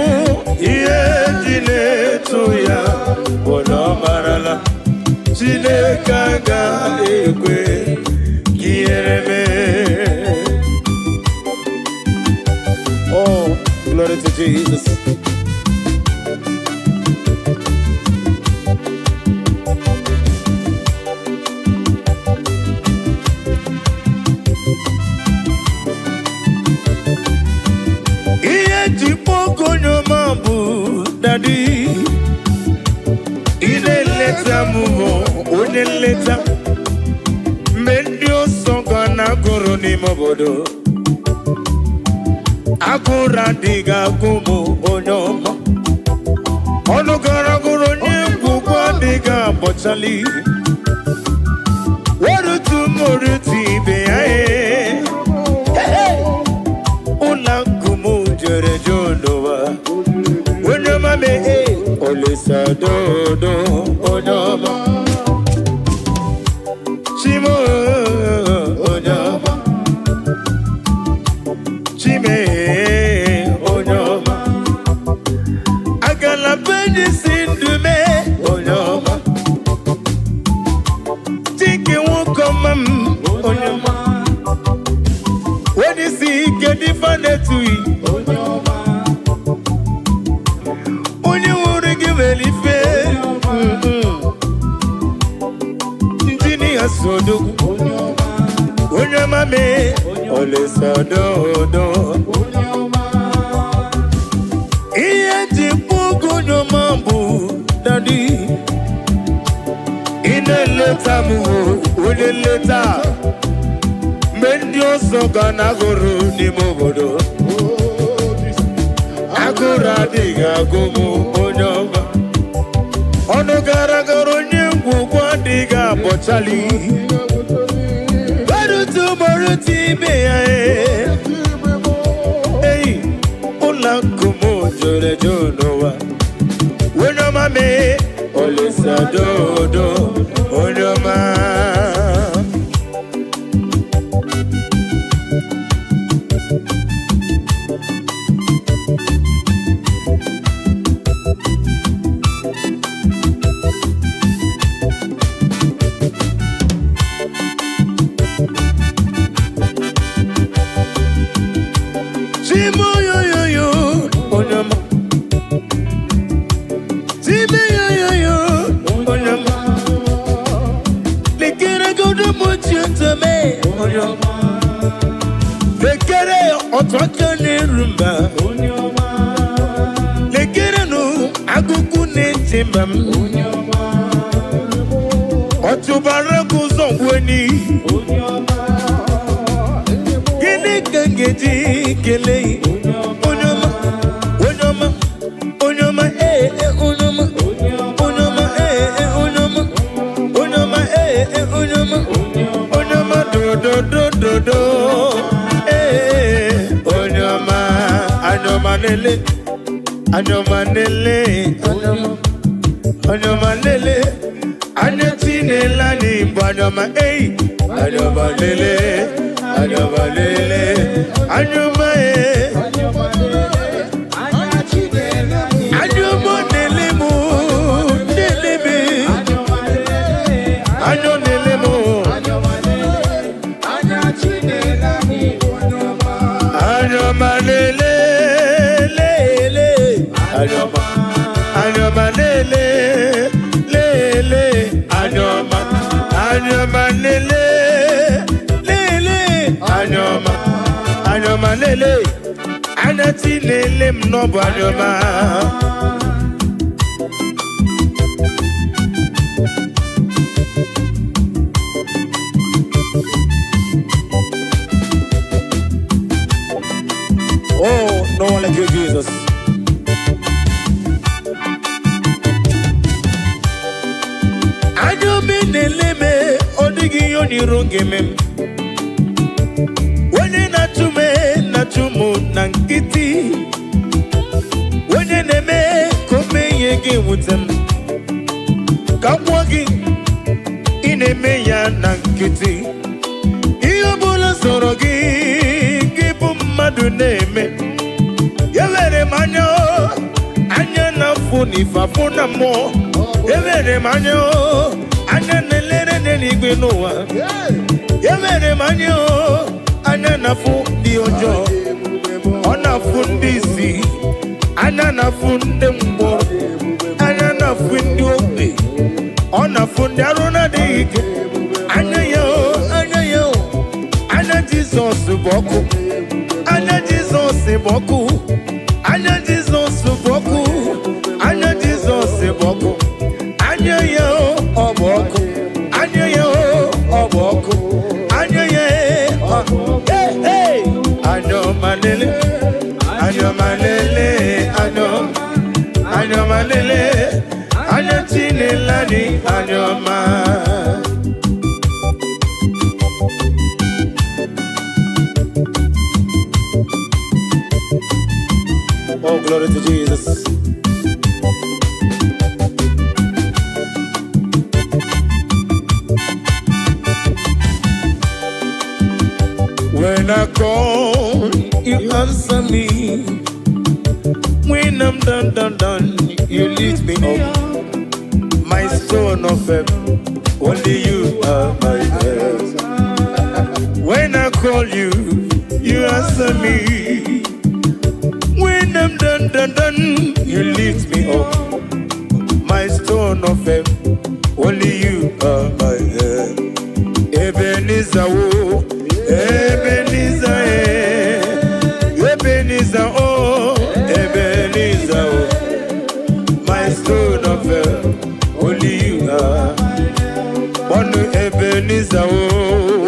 Oh, glory to Jesus. Daddy, in a letter, move on a letter. Mendio Songana Goroni Mobodo Akura Diga Gumu Onyoma Onogara Goroni Gugwa Diga Bochali Waru to Moruti Beae Una Gumu Jere Jonova Onyoma Me Olisa Dodo Onyoma Chimo Onyoma Chime Onyoma Agala Benji Sindume Onyoma Tiki Wukomam Onyoma When you see Gedi Fanetui Onyoma Onyoma Give any fair Sodo Onyoma me Ole Sodo Onyoma Iye Jipu Onyoma Bu Daddy Ine leta mu Une leta Mendio Sogana Guru Ni Mobodo Agura Diga Gumu Onyoma Onogara Guru Nyungu Kwa Diga Bochali Barutu Moruti Bea Hey Ola Kumu Jore Jonowa Onyoma Me Olisa Dodo Onyoma Lekere otwakane rumba Onyoma Lekere no agugu netimbam Onyoma Otubara kuzongweni Onyoma Gene gangeji kele Onyoma Onyoma Onyoma Onyoma Onyoma Onyoma Onyoma Onyoma Onyoma do Onyoma Anyoma Lele Anyoma Lele Anyoma Lele Anyatine Lani Anyoma Anyoma Lele Anyoma Lele Anyoma Anyoma Lele Mu Lele Be Anyoma Lele Mu Anyoma Lele Lele Anyoma Lele Lele Anyoma Lele Lele Anyoma Lele Anati Lele Mnobo Anyoma Oh, no one like you, Jesus. I don't mean the leme, or the Gioni Rungimim. When you're not to me, not to moon, Nankiti. When you're the me, come again with them. Come walking in a mea Nankiti. Iobola Sorogi, give Madu name. Yevere manyo, anya na funi fafuna mo. Yevere manyo, anya nelere neligwe noa. Yevere manyo, anya na fu di ojo. Ona fundisi, anana funde mbo, anana fundi obe. Ona fundi aruna dike, anayo, ana Jesus boku, ana Jesus boku, ana Jesus boku, ana Jesus boku, anayo oboku, anayo oboku, anayo, hey hey, ano malele, ano malele, ano malele, ano chinelani, ano ma. Oh, glory to Jesus. When I call, you answer me. When I'm done, you lift me up. My stone of heaven, only you are my help. When I call you, you answer me. When I'm done, you lift me up. My stone of heaven, only you are my help. Ebenezer, oh, Ebenezer, Ebenezer, oh, Ebenezer, oh. My stone of heaven, only you are. One Ebenezer, oh.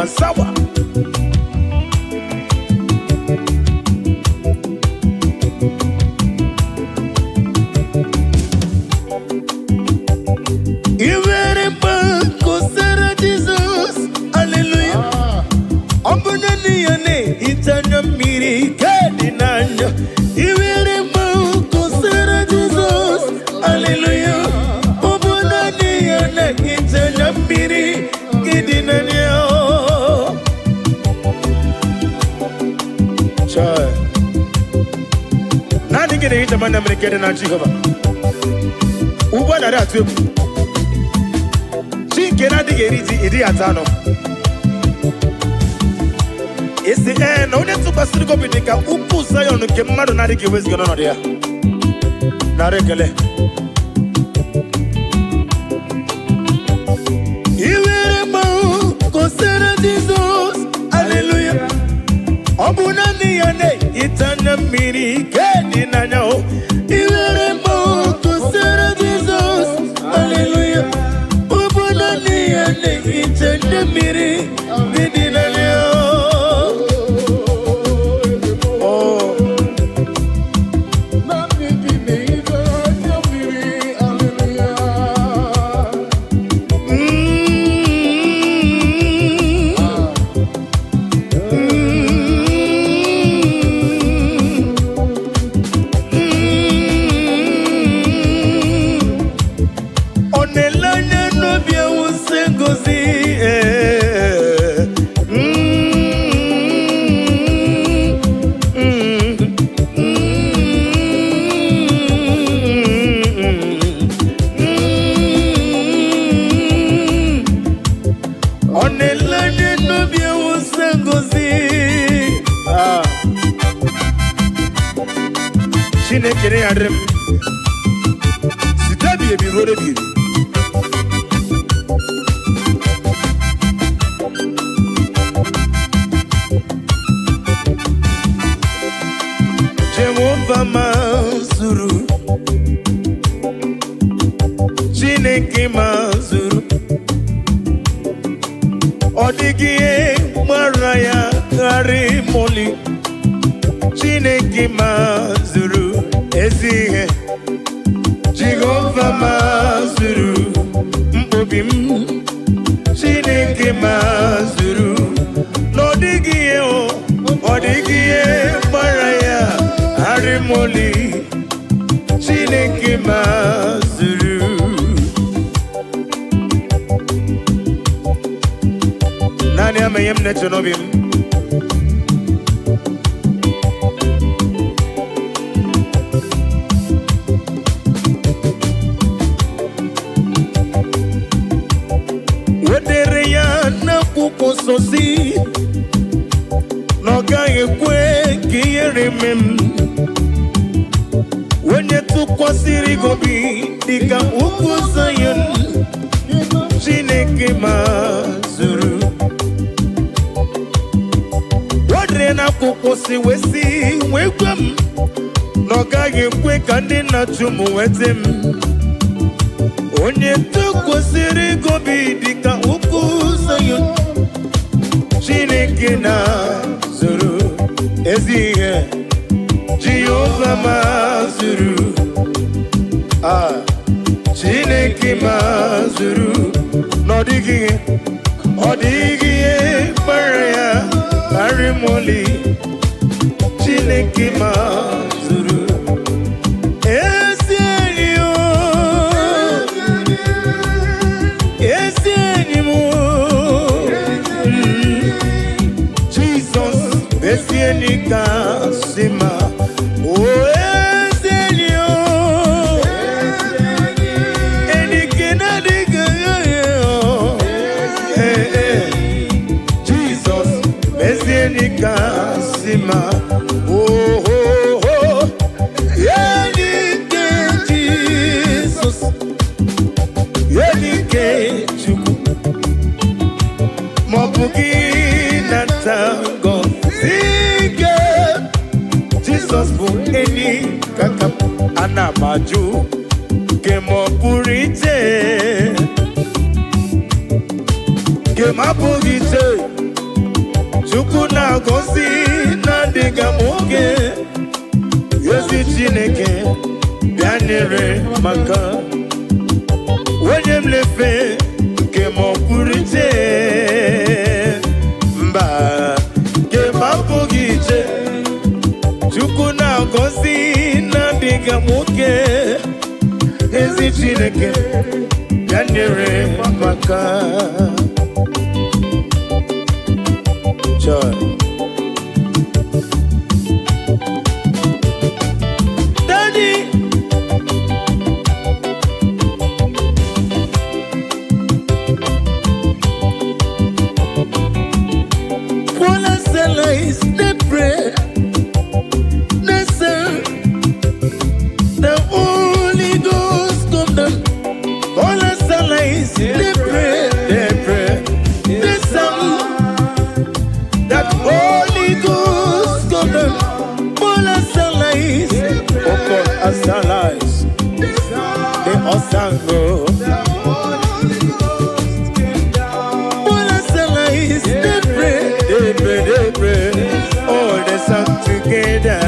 Sawa. Jesus, hallelujah. Ombunani yane itanya miri kadinanya. Iwerema kosera Jesus, hallelujah. Ombunani yane itanya miri kadinanya. Nani gere hita manda mrekere na Jehovah. Uba na ratu. Chinkena digeriti idi atano. Esi na onye tụkwasịrị gị obi dịka ukwu Zion nke mmadụ na-adịghị eweziga n'ọnọdụ ya. Nara ekele. Iwere mmanwụ kosere Jizọs, hallelujah. Ọ bụ naanị ya na-etanya mmiri nke dị n'anya o. Iwere mmanwụ kosere Jizọs, hallelujah. Ọ bụ naanị ya na-etanya mmiri nke dị n'anya o. Chinekere adrem sitabi ebiro rebi Jehovah mazuru Chineke mazuru Odigie maraya kari moli Chineke mazuru Ezihe Jehovah mazuru mazuru mkpobi m Chineke mazuru n'ọdịghị ihe ọ dịghị ihe gbara ya arịmoli Chineke mazuru naanị amaghị m na-eche n'obi m wedere ya n'akwụkwọ nsọ si na ọ gaghị ekwe ka ihere mee m onye tụkwasịrị gị obi dịka ugwu Zion Chineke mazuru wedere n'akwụkwọ si wee gwa m na ọ gaghị ekwe ka ndị nna-achụ m weta m onye tụkwasịrị gị obi dịka ugwu Zion Chineke na-zuru ezi ihe Jehova mazuru Chineke mazuru n'ọdịghị ihe gbara ya arịmoli Chineke mazuru ezi enyi m Jesus ezi enyi kasị mma Kasima oh oh oh Yenike Jesus Yenike Chukwu Mobugi Natango Zige Jesus bụ eni kakap anamaju Kemopurite Kemapurite Chukwu na-agọzi na-adịghị nwoke ezi Chineke bịa nyere maka onye mlefe nke ma ọ pụrụ iche mba nke ma apụghị iche Chukwu na-agọzi na-adịghị nwoke ezi Chineke bịa nyere maka Daddy, all I sell is the bread, the sun, the Holy Ghost come down. All I sell is the bread, the sun. That Holy Ghost come down, all us allies, all us allies, the Osango, all us allies, they pray, all the song together.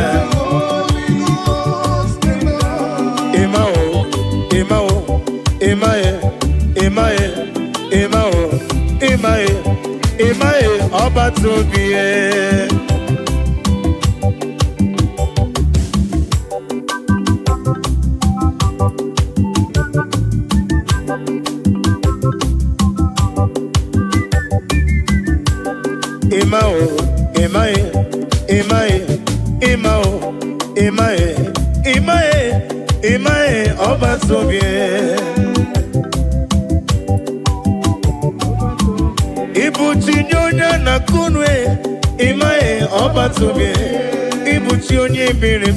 Imae, ọba tóbi ẹ. Imae, ọba tóbi ẹ. Ibuchi nyonya na kunwe Imae ọba tóbi Ibuchi onye bere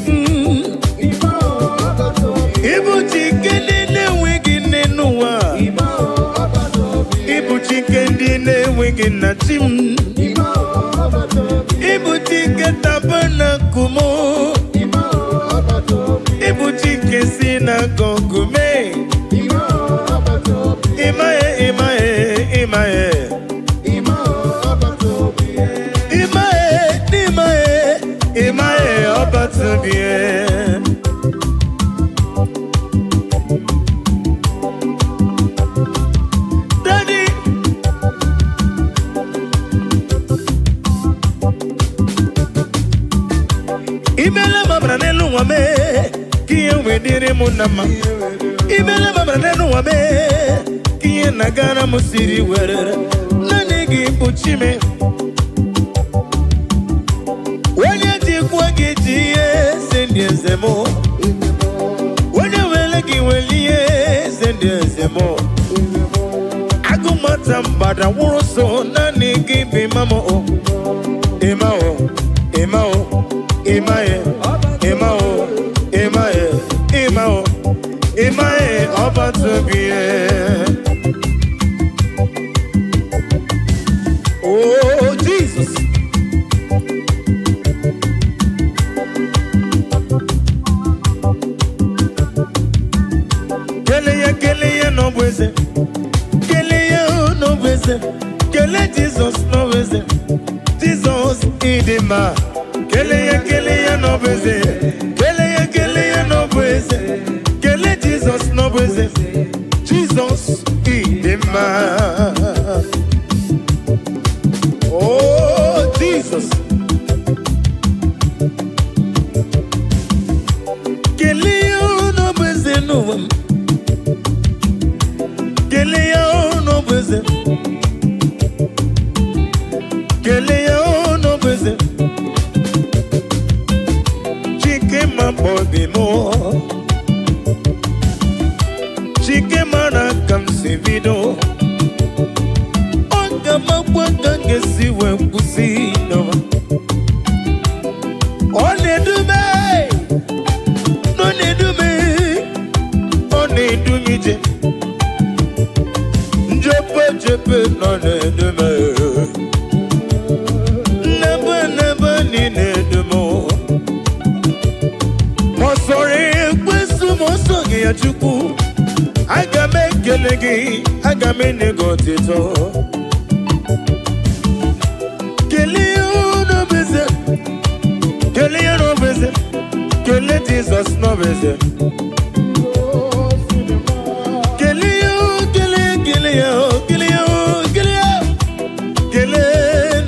Ibuchi kendi na-enweghị nne n'ụwa Ibuchi kendi na-enweghị nna chi m Ibuchi ketaba na kumo Ibuchi kesi na gongume Imae ọba tóbi nama imele mabra nenu wa me kiye nagara musiri were nani gi puchime wanye ti kwa gitiye sendie zemo wanye wele ki weliye sendie zemo agumata mbada wuruso nani gi bimamo Emao, Emao, Emae, Emao, Emae, Emao, Emae, Oba to be. Oh, Jesus. Keleya, no bweze. Keleya, no bweze. Kele Jesus, no bweze. Jesus idima Keleya no bweze Keleya no bweze Kele Jesus no bweze Jesus idima Oh Jesus Keleya no bweze no Keleya no bweze Keleya no bweze Chike ma bobi mo Chike mana kam sevido Onga mabwanga ngesi we kusino One dume No ne dume One dumije Jepe no ne dume Never need more. Mosore, Quesu Mosogi at Chuku. I can make a leggy, I can make a gotito. Kelly no visit, Kelly no visit, Kelly Jesus no visit. Kelly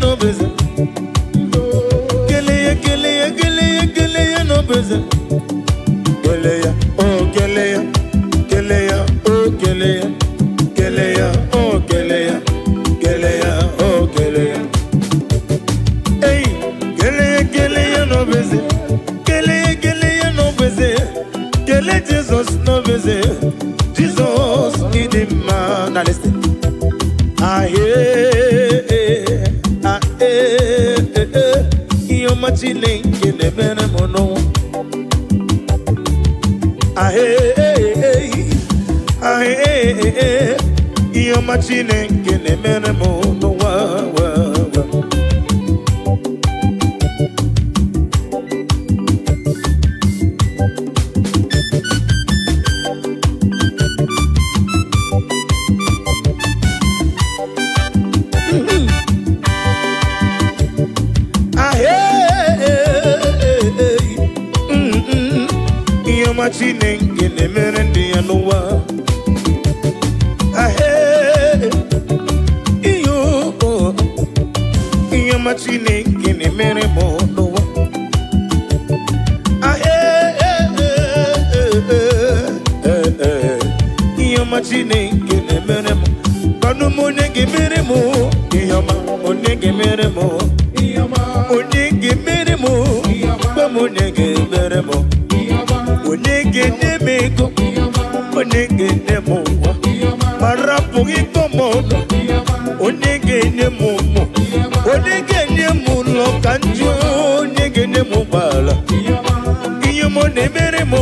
no visit. Keleya no bweze Keleya, oh Keleya Keleya, oh Keleya Keleya, oh Keleya Keleya, oh Keleya Hey, Keleya no bweze Keleya no bweze Kele Jesus no bweze Jesus idima Now listen Machine in the Benemono. You're machine in the Benemono. Machine in the Merendi and Noah. You're machine in the Meremo Noah. You're machine in the Meremo. Panumonegi Meremo. Onegi Meremo. Onegi Meremo. Pamonegi Meremo. Onege nemeko, onege nemowa, marapugi komono, onege nemomo, onege nemulo kanjo, onege nemubala, iyomo nemeremo,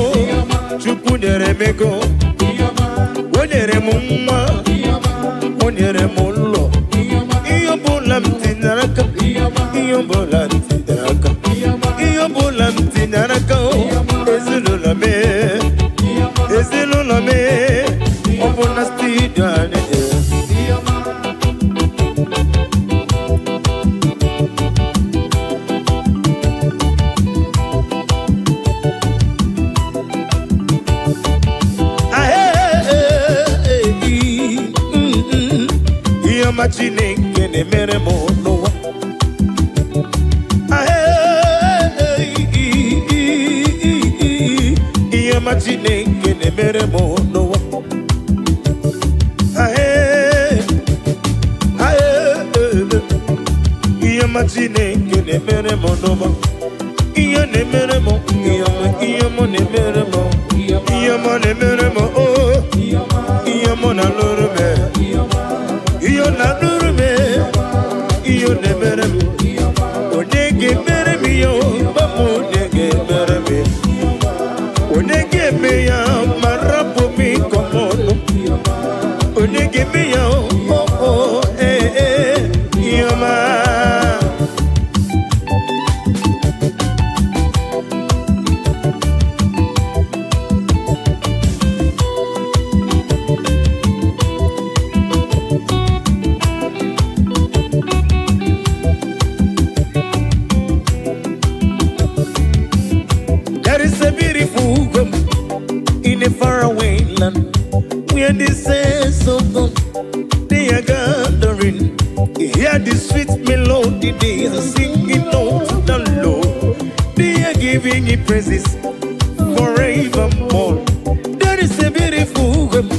chuku neremeko, onere mumma, onere mulo, iyobolam tinaraka, iyobolam tinaraka, iyobolam tinaraka. Ezilulame, opona stidane. Machine kene mere mono. Machine na-emere m n'ụwa. Ihe ọma Chineke na-emere m n'ụwa. Ihe na-emere m, ihe ọma na-emere m, ihe ọma na-emere m, ihe ọma na-alụrụ m, ihe na-alụrụ m, ihe na-emere m. Onye ga-emere m ya, onye ga-emere m ya. Onye ga-eme ya ma rapụ m ịkọ m ọnụ. Onye ga-eme ya, ihe ọma. Faraway land where the saints of God they are gathering. You hear the sweet melody they are singing out to the Lord. They are giving Him praises forevermore. There is a beautiful home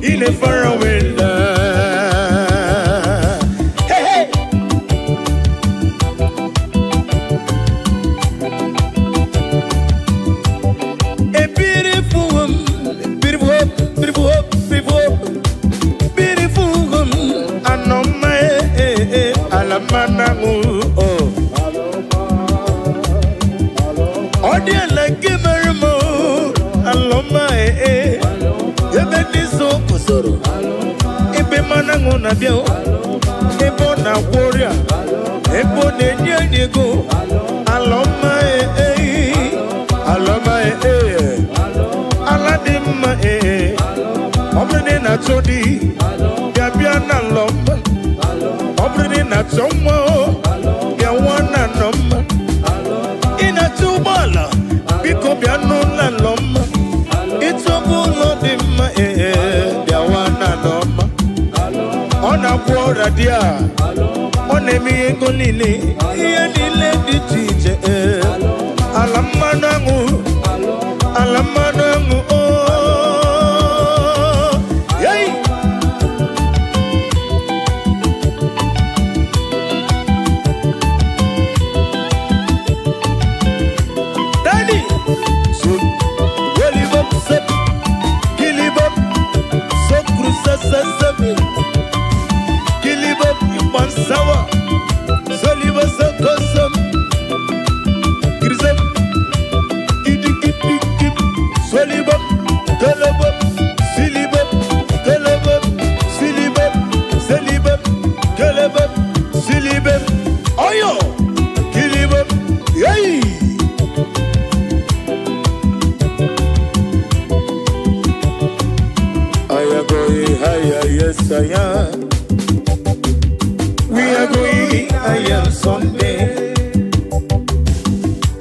in a faraway land. Hey, hey. A beautiful home. Ebo na warrior, ebo ne go, aloma aloma aladima obrene na chodi, yabia na loma, obrene na chomo, ya wana noma, ina chubala, biko biano la loma, itobulo dima ya wana noma. On a quarter dia, on a me golini, Yanile di teacher, Alamanangu, oh, yay! Daddy, so, Willie Bob said, Killy Bob, so cruza sabi. Sawa, Soliva Sakosam, Grisam, Idikip, Solibam, Galabam, Silibam, Galabam, Silibam, Salibam, Galabam, Silibam, Oyo, Kilibam, Yay! I am going higher, yes I am. We are going higher someday.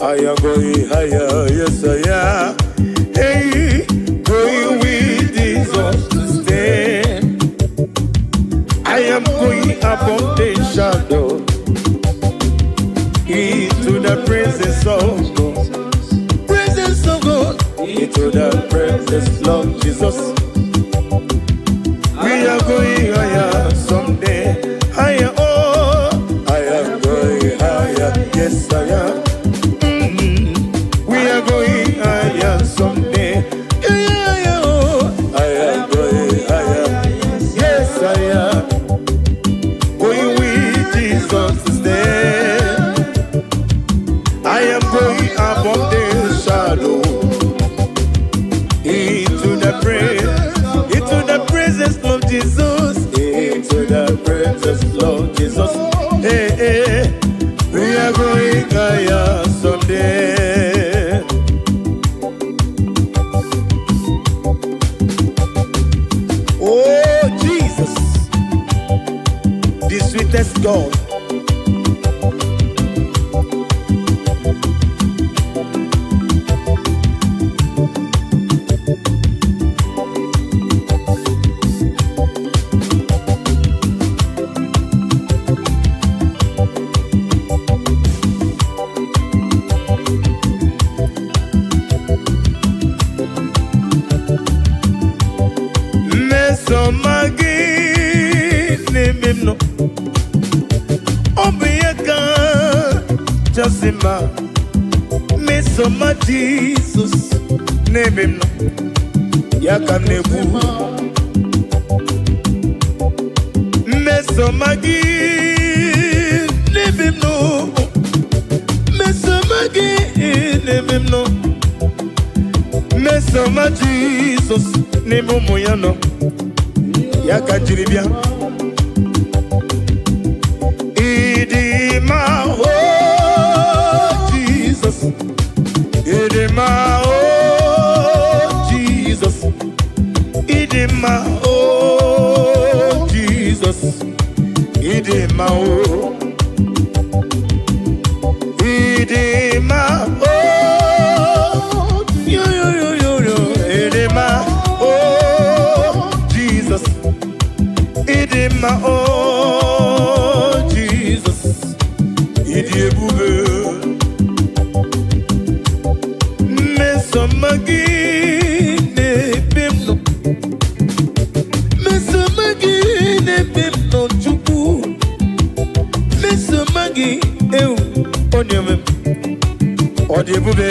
I am going higher, yes I am. Hey, going with Jesus to stay. I am going above the shadow into the presence of God. Presence of God into the presence of Jesus. We are going higher someday. Higher. Yes, I am. We are going higher someday. Yeah, I am going higher. Yes, I am. Going with Jesus to stay. I am going above the shadow into the presence of Jesus. Into the presence of Jesus. Hey, hey. We are going higher someday. Oh, Jesus, the sweetest God. Odima, Mesoma Jesus, name him no, Yaka Nebu, Mesomagi, name him no, Mesomagi, name him no, Mesoma Jesus, name him Moyano, Yaka Jiribia. Idima, oh Jesus. Idima, oh Jesus. Idima, oh Jesus. Idima, oh. Idima, oh. Yo, yo, yo, yo, yo. Idima, oh Jesus. Idima, oh. Mesomagi ne bimno chuku. Mesomagi eu onyame odebube.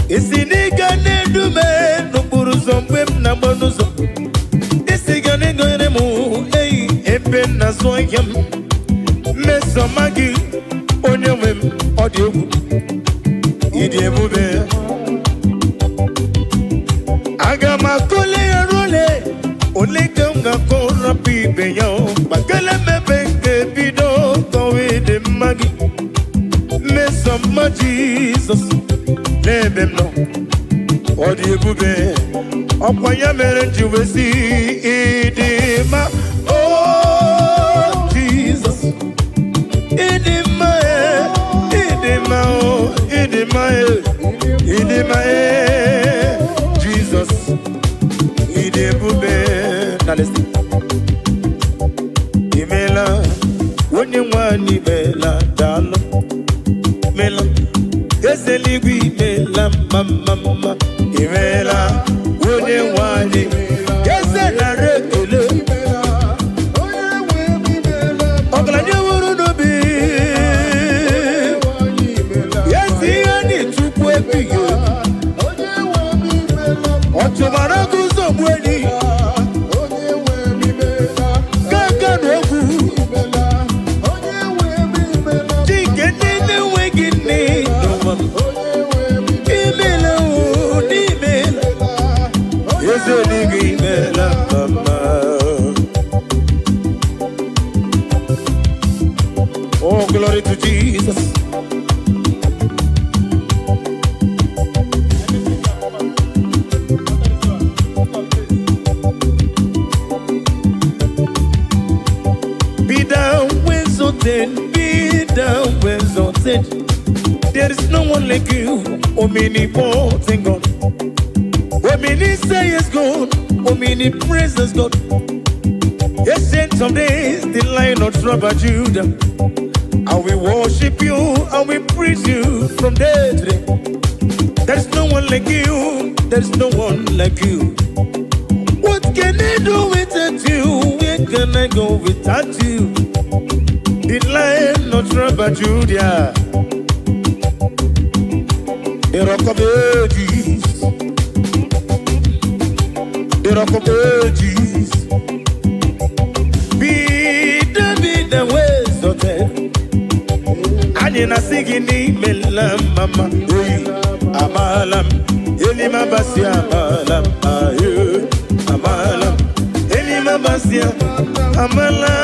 Isiniga ne dume no buruzombe na bonuzo. Isiga ne gane mu ei epen na zoyam. Mesomagi onyame odebu. Idebube Agama kole role Ole kanga kora pibe yo Bakele mebeke bido Kowe de magi Mesoma Jesus Nebem no Odebube Okwanya merenji wesi Idima Oh Jesus Idima Idima oh Idima Jesus Idebube. Now listen. Imela Wonye wani mela dalo Mela Gezeligwi mela mama Imela Wonye wani Gezela rekele Oglanye wuru nobi Otumara kuzo mweni Kaka nogu Chike nene wegini Imela unimela Yezo nigi imela mama Oh glory to Jesus. Be down when exalted. There is no one like you, omnipotent God. Omni say is God, omni praises God. Ancient of days, the Lion of tribe of Judah. And we worship you, and we praise you from day to day. There is no one like you, there is no one like you. What can I do without you? Where can I go without you? The Lion of tribe of Judah, the Rock of Ages, the Rock of Ages. Be the ways of them. And in a singing melam mama, amalam, elima basia amalam, amalam, elima basia amalam.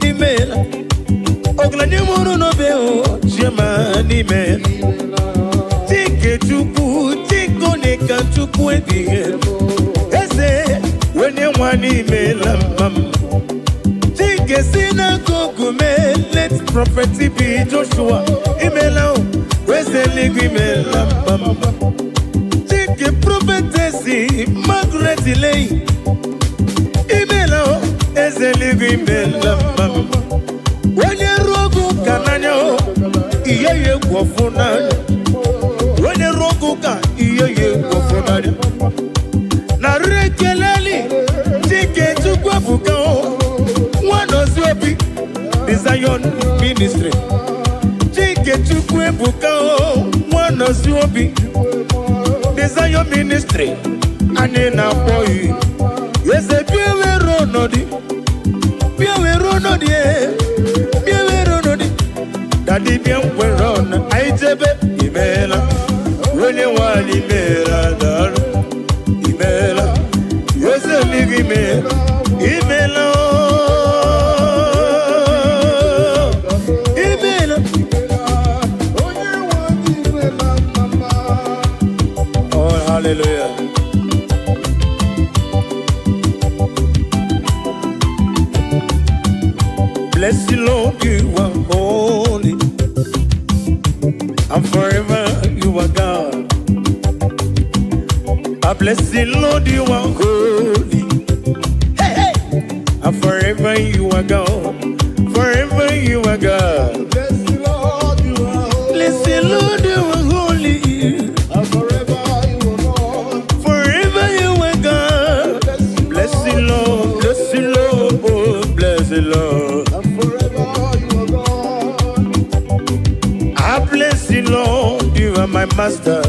Email Oglanye muru no beo Jema email Tike chuku Tiko neka chuku edie imela mama. Chike sina kukume, let prophet be Joshua. Imela o, weseli imela mama. Chike prophetesi, Margaret Lay. Imela o, ezeli imela mama. Wenye rogu kananyo, iye kwafuna. Wenye rogu ka, iye kwafuna. Na rekeleli, chike chukwa fukao. Wazobia, the Zion ministry. Chike chukwe fukao. Wazobia, the Zion ministry. Ane na boy. Yese biwe ronodi. Biwe ronodi. Biwe ronodi. Daddy biwe ron. Aijebe imela. Wenye wali imela daru. Imela. Yese ligi imela. Imela. Oh, hallelujah. Bless you, Lord, you are holy, and forever you are God. I bless you, Lord, you are holy, hey, hey. And forever you are God. Forever you are God. Bless the Lord, you are holy. Bless the Lord, you are holy. And forever you are God. Forever you are God. Bless the Lord, bless the Lord, oh, bless the Lord. And forever you are God. I bless the Lord, you are my master.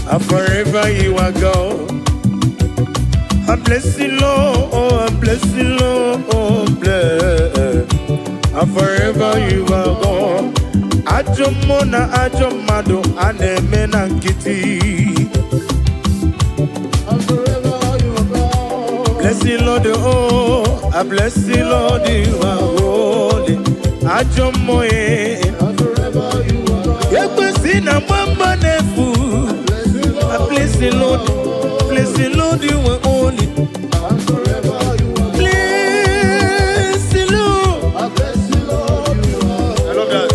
And forever you are God. I bless the Lord, oh, I bless the Lord, oh, bless. And forever you are God. Ajomona, Ajomado, Anemena Kitty. And forever you are God. Bless the Lord, oh, I bless the Lord, you are holy. Ajomoye. And forever you are God. Yekwesina mama nefu. I bless the Lord, bless the Lord, you are holy. And forever you are God. Bless the Lord. I bless you, Lord, you are I love that.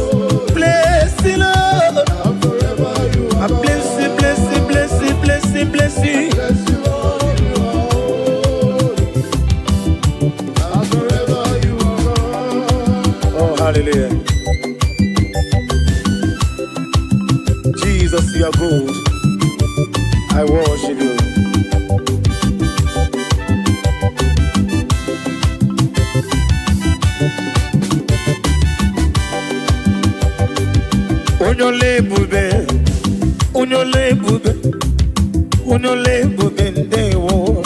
Bless the Lord. and forever you I are God. bless you, bless you, bless you, bless you, bless you. Bless you, Lord, you are holy. And forever you are God. Oh, hallelujah. Jesus, you are good. I worship you. Unyole bube, unyole bube, unyole bube ndewo.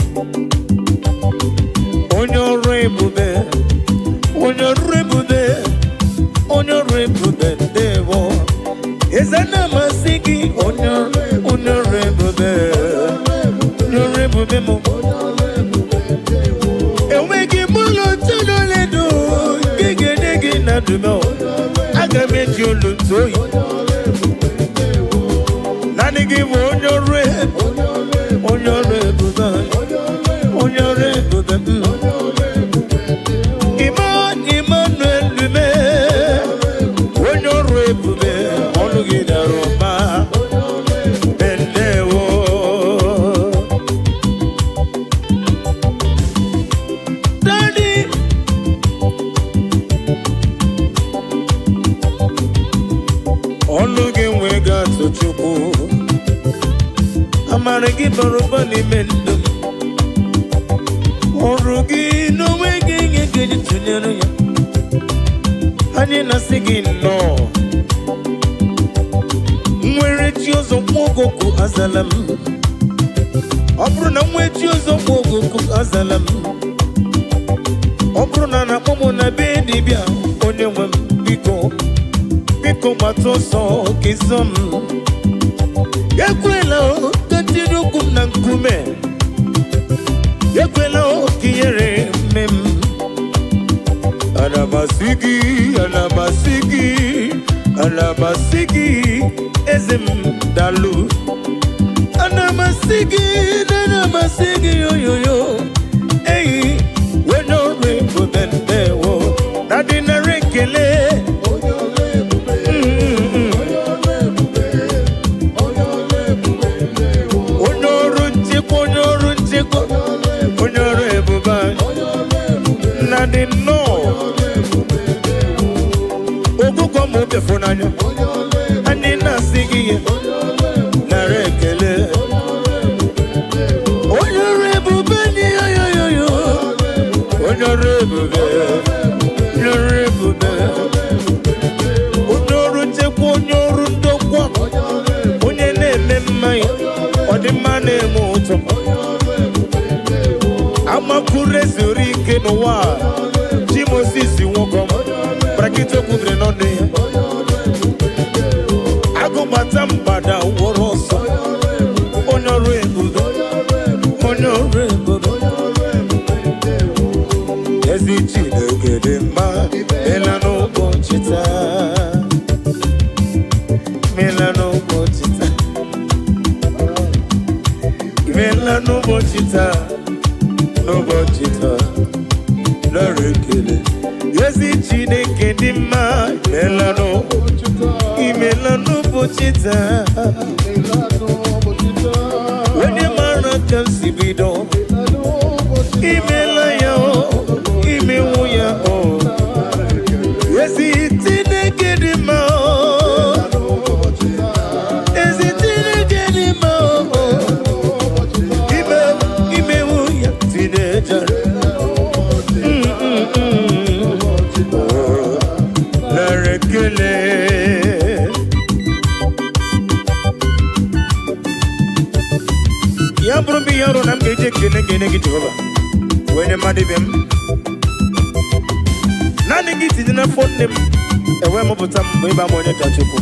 Unyore bube, unyore bube, unyore bube ndewo. Ezana masiki, unyore bube, unyore bube mo. Ewegi mulo tunole do, gege negi na dumo. Agameti olutoyi. Nani give unyore bube, unyore bube. Emmanuel lume, unyore bube, olugida roma, bendewo. Daddy, olugi wega tochuku, amaragi baroba ni mendum. Orugi no wege ngege tunyana ya. Ani nasigi no. Mwere chiozo mwogoku azalam. Obru na mwe chiozo mwogoku azalam. Obru na na momo na bedi bia. Onye mwem biko. Biko matoso kizom. Yekwela o tatiru kum na nkume. Yekwela o kiyere mem. Alamasiki, alamasiki, alamasiki, ezem dalu. masigi yo yo yo. Hey, we no rainbow bende wo. Daddy na rekele. Daddy no. Ogu kwa mobe funanya. Ani na sigi na rekele. Ama kurezuri kenowa Jimosisi wokom Brakito kudre nonde Ago matambada woroso Honorable Ezichi degedema Melano bonchita Melano bonchita Melano bonchita no bonchita no rekele Ezichi degedema Melano Melano bonchita When you man can see bido Imela yo Imewu ya o Ezichi degedema Ezichi degedema Imewu ya teenager La rekele Yabrubi yaro nam geje kene gitova Wene madibem Nani giti dina fonem Ewe mobutam Weba mwenye kachuku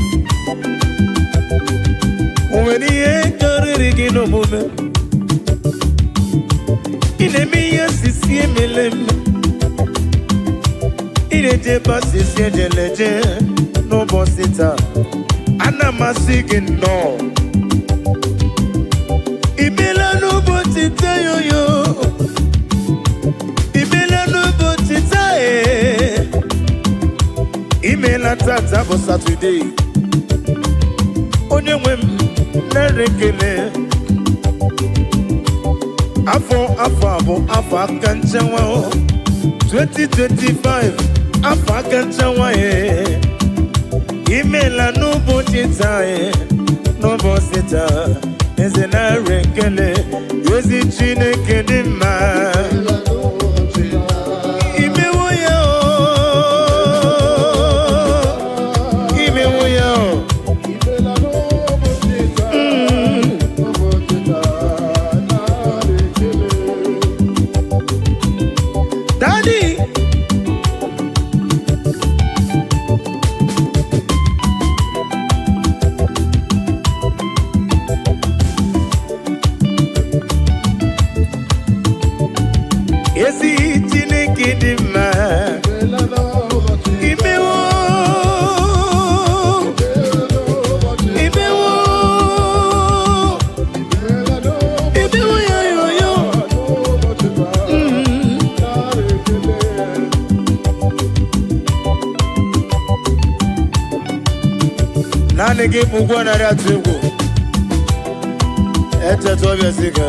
Uweni ye kariri gino mume Inemi ya sisi emelem Ine jeba sisi ejeleje No bosita Ana masigi no Imela no bosita yo yo Imela no bosita Imela tata bo Saturday Onye wem nerekele Afo akanchawa 2025 Afo akanchawa Imela no bosita No bosita Eze na rekele Yozi Chineke di mma Imewo ya o Imewo ya o Daddy Nani gipu kwa na ratibu Ete tobe sika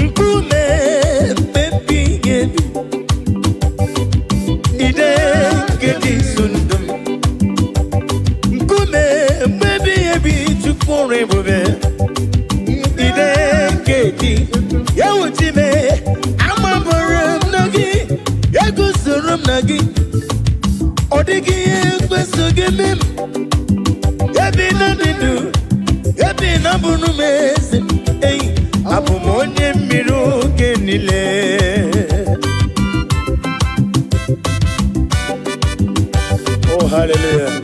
Nkume pepi gedi Ide gedi sundum Nkume pepi ebi chukure bube Ide gedi Ya uchime Nagi Odigi ekwesoge mem Yabi na dindu Yabi na bunu mese Ey Abu monye miru genile Oh hallelujah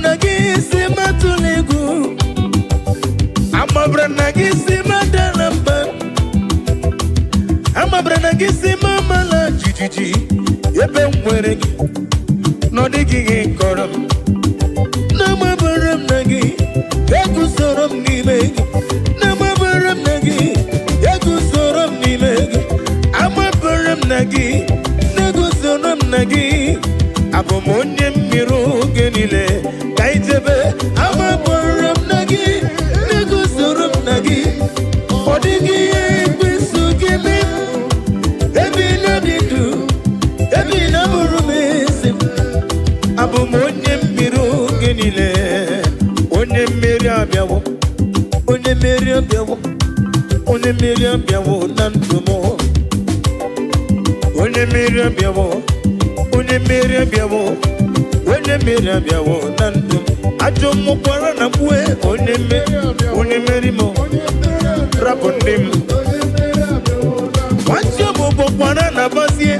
Nagi se matulegu gisi madalamba amabra na gisi mamala jijiji ebe nwere gị n'ọdịghị gị kọrọ m n'amabara m na gị egusoro m n'ime gị n'amabara m na gị egusoro m n'ime gị amabara m na gị n'egusoro m na gị abụ m onye mmiri oge niile ka ijebe amabara m na gị n'egusoro m na gị ọ dịghị ihe ekwesu gị mee ebe na-adị ndụ ebe na-abụrụ m eze m abụ m onye mmiri oge niile onye mmeri abịawo onye mmeri abịawo onye mmeri abịawo na ndụ m onye mmeri abịawo onye mmeri abịawo onye mmeri abịawo na ndụ m ajọ mmụkwara na mgbe onye mmeri m rapụ ndị m nwanche m ụbọkwara na bazie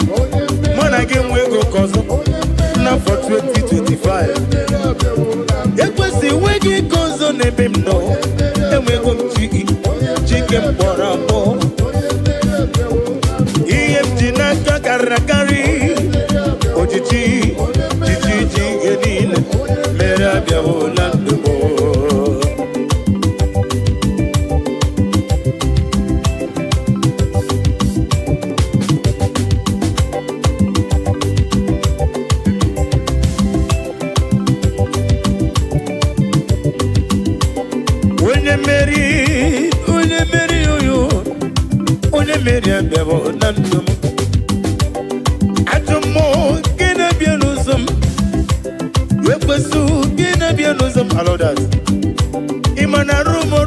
mụ na gị nwe ego ka ọzọ n'afọ 2025 ekwesị nwe gị ka ọzọ n'ebe m nọ enwego m chike m kpọrọ abụọ ihe m ji n'aka karịrị akarị ojiji ihe niile mere abịawo na ndụ m onye mmeri abịawo na ndụ m ajọ mmụọ gị na-abịa n'ụzọ m ekwesu gị na-abịa n'ụzọ m alodas ịma na rumo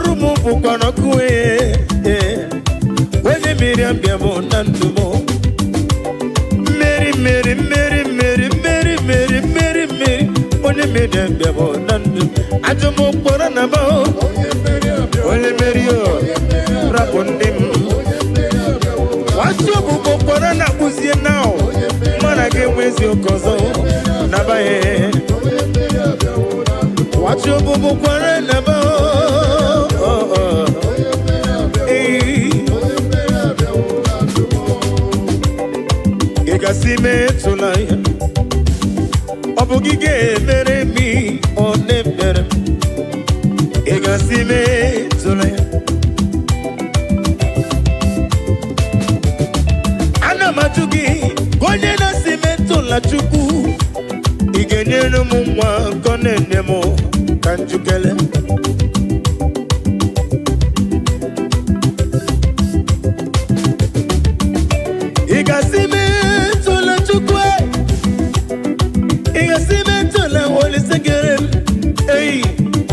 bụkwa n'ọkụ onye mmeri abịawo na ndụ m mmeri onye mmeri abịawo na ndụ m ajọ mmụọ kpọrọ na ba onye mmeri rapụ ndị m Wazobia bụkwara na kpụzie now mana ga-enwezi oke ọzọ nabaghị Wazobia bụkwara na ba ị gasị metụla ya ọ bụ gị ga-emere m ọ na-emere ị gasị metụla ya amatu gị onye na-asị metụla Chukwu ị ga-enyere m nwa nkọ na-enye m ka njukele ị ga-asị metụla Chukwu ị ga-asị metụla Olise kere m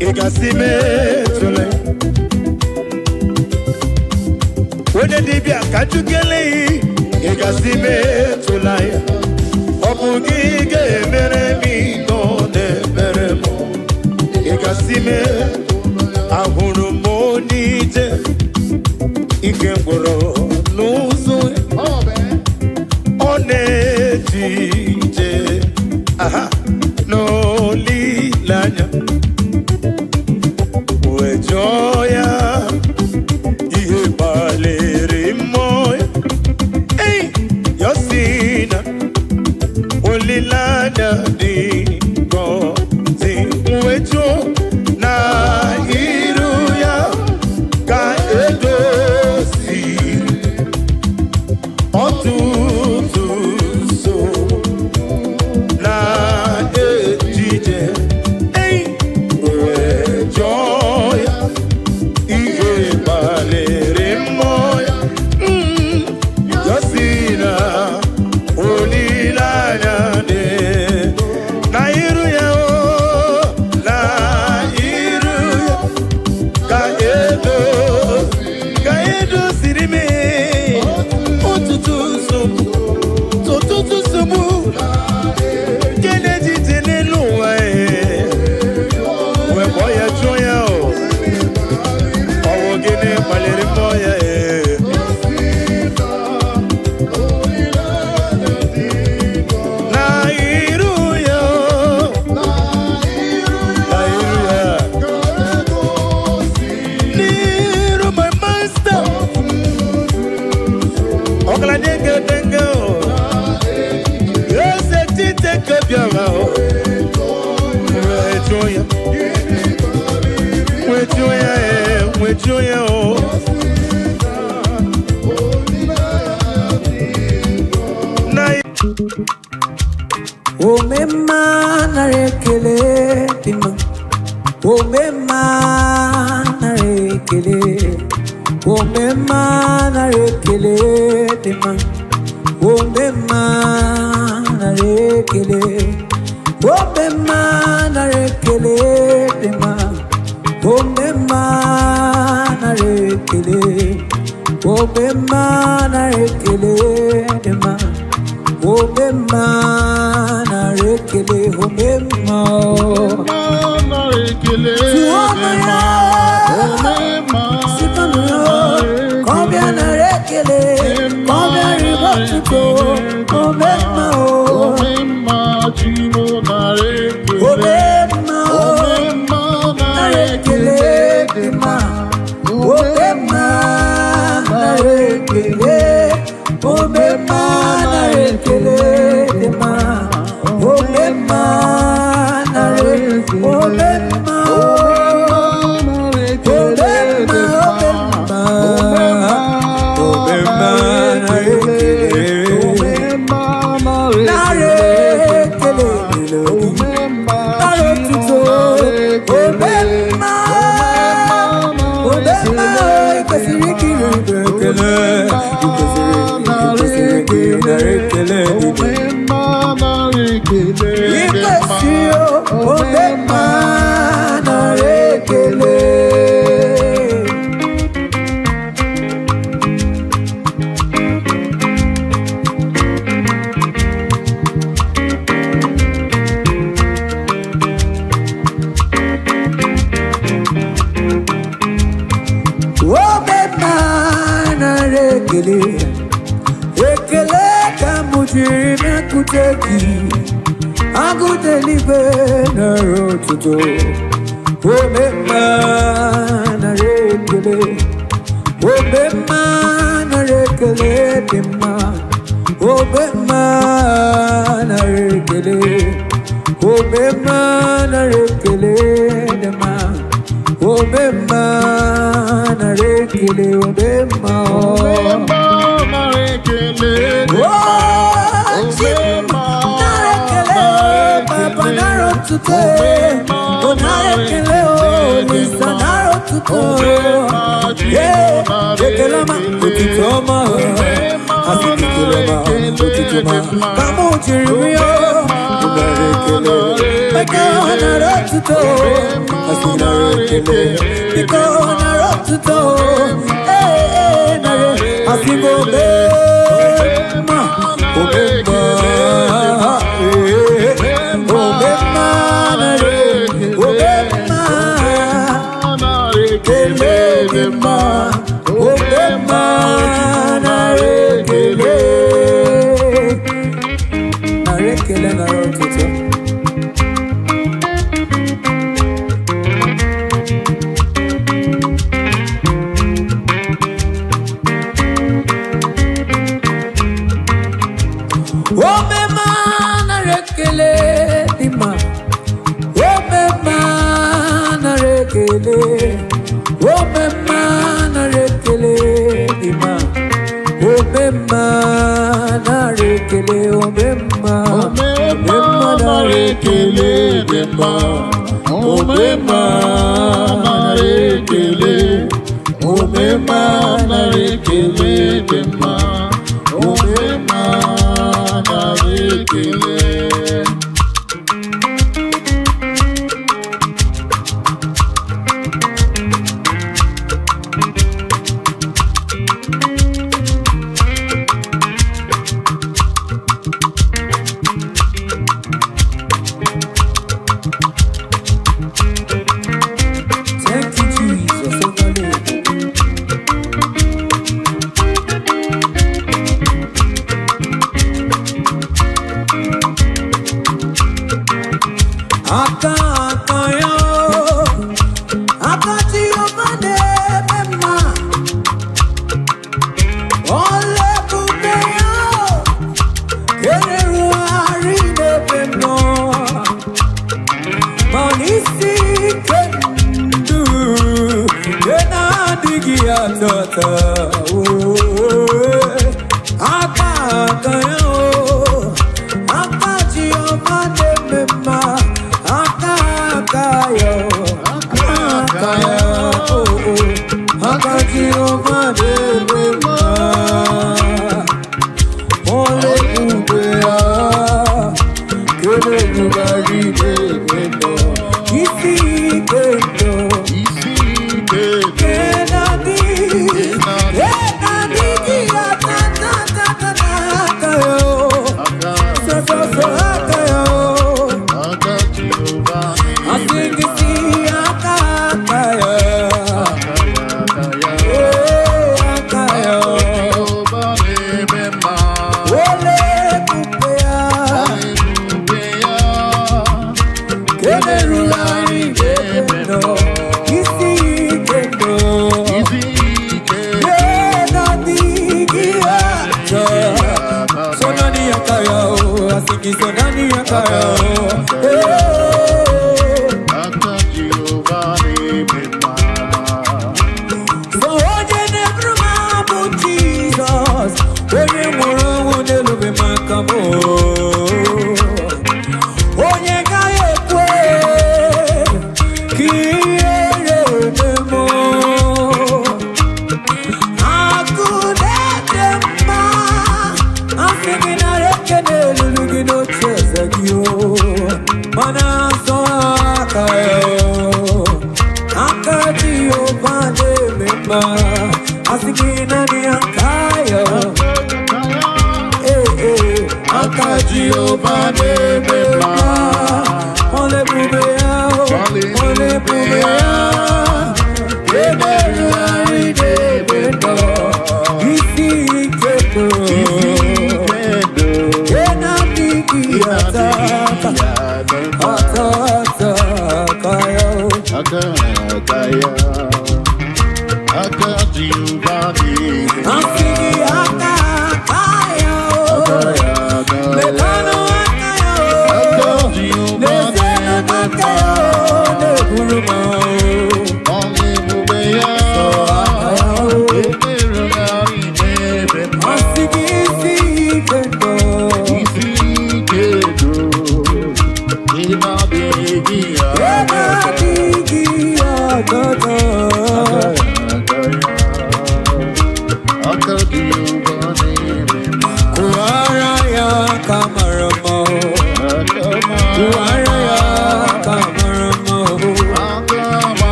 ị ga-asị metụla onye dibịa ka njukele ị ga-asị metụla ya ọ bụ gị ga-emere m nọ na-emere m ị ga-asị ahụrụ m onye ije ike gwụrụ n'ụzọ ọ na-eji ije n'olileanya wee jụọ ya ihe gbalịrị mmụọ Yosina olilanya di gozi mwejo na iru ya ka edosi otutu so na ejije wejoya ihe balere moya Yosina olilanya de Chineke bịara wetuo ya Omema narekele dima Omema narekele Omema narekele dima Omema narekele Omema narekele dima Omema narekele Omema narekele dima Omema narekele Omema narekele Omema Sitano Kombia narekele Kombia ribotuko Omema Omema Chimo narekele Omema narekele Dima Omema narekele Omema narekele Dima Omema narekele Omema Ekele kamujiri mekuteki Agudelibe narotuto Omema narekele Omema narekele dima Omema narekele Omema narekele dima Omema narekele Omema narekele Omema narekele Papa narotuto narekele Lisa narotuto Ekelama kutitoma Kutitoma Kamu chirimiyo Narekele Eko narotuto Narekele Eko narotuto Asigo Obema Obema Obema Obema narekele Obema Obema narekele Narekele narotuto Omema narekele dima Omema narekele Omema narekele dima Omema narekele Omema narekele dima Omema narekele Omema narekele dima Omema narekele Thank you, Jesus. Yeah.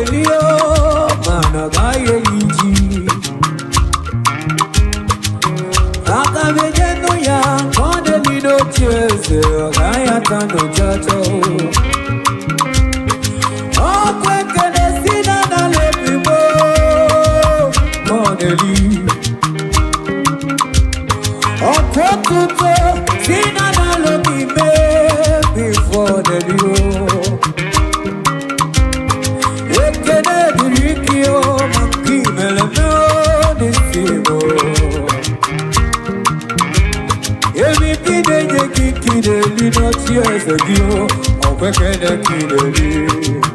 Elio, Managaye Iji. Akabejeno ya, Kondelino Chese, Gaya Tano Chacho. Oh, Kwekene Sina na Lepibo, Kondeli. Oh, Kwekuto, Sina na Lepibe, before the Dio. Ekene Dirikio, Manki Melano, Nisimo. Emi Pide Kide, Lino Chies, Dio, Oh, Kwekene Kide.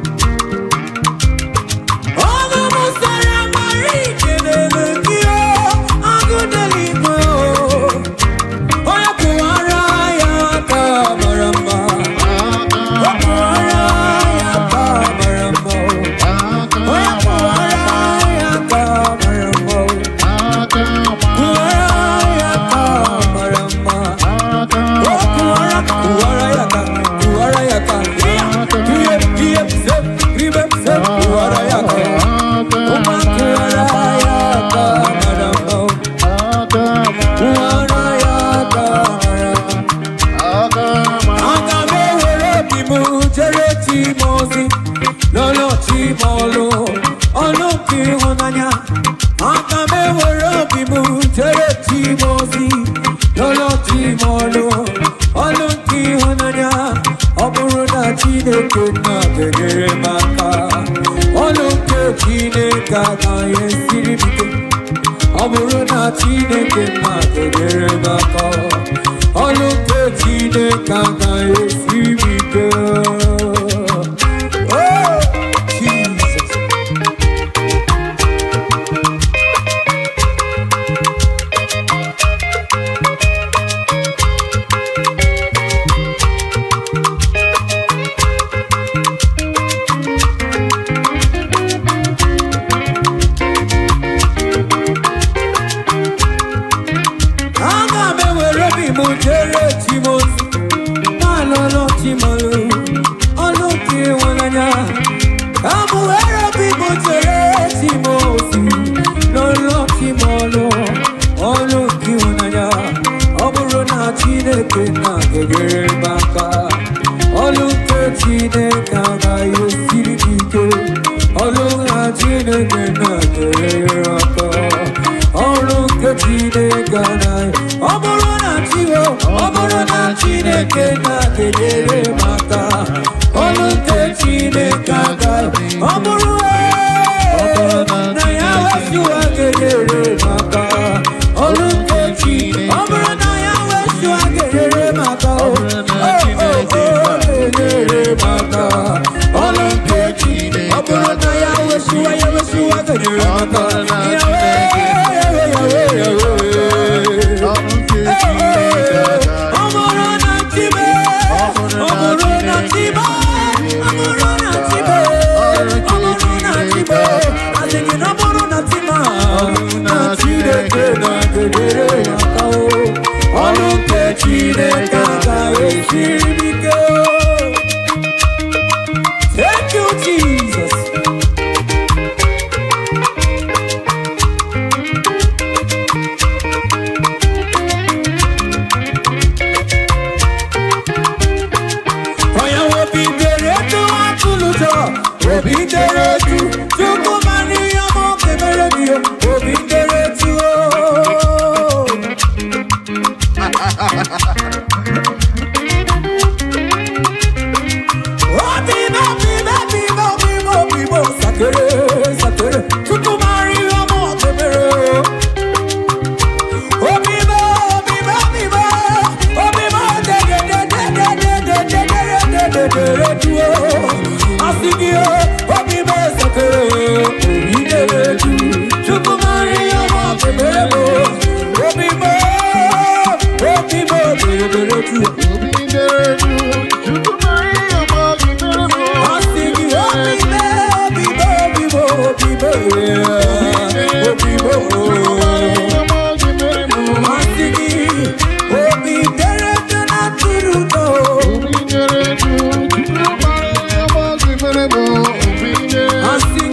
Thank you, Jesus. I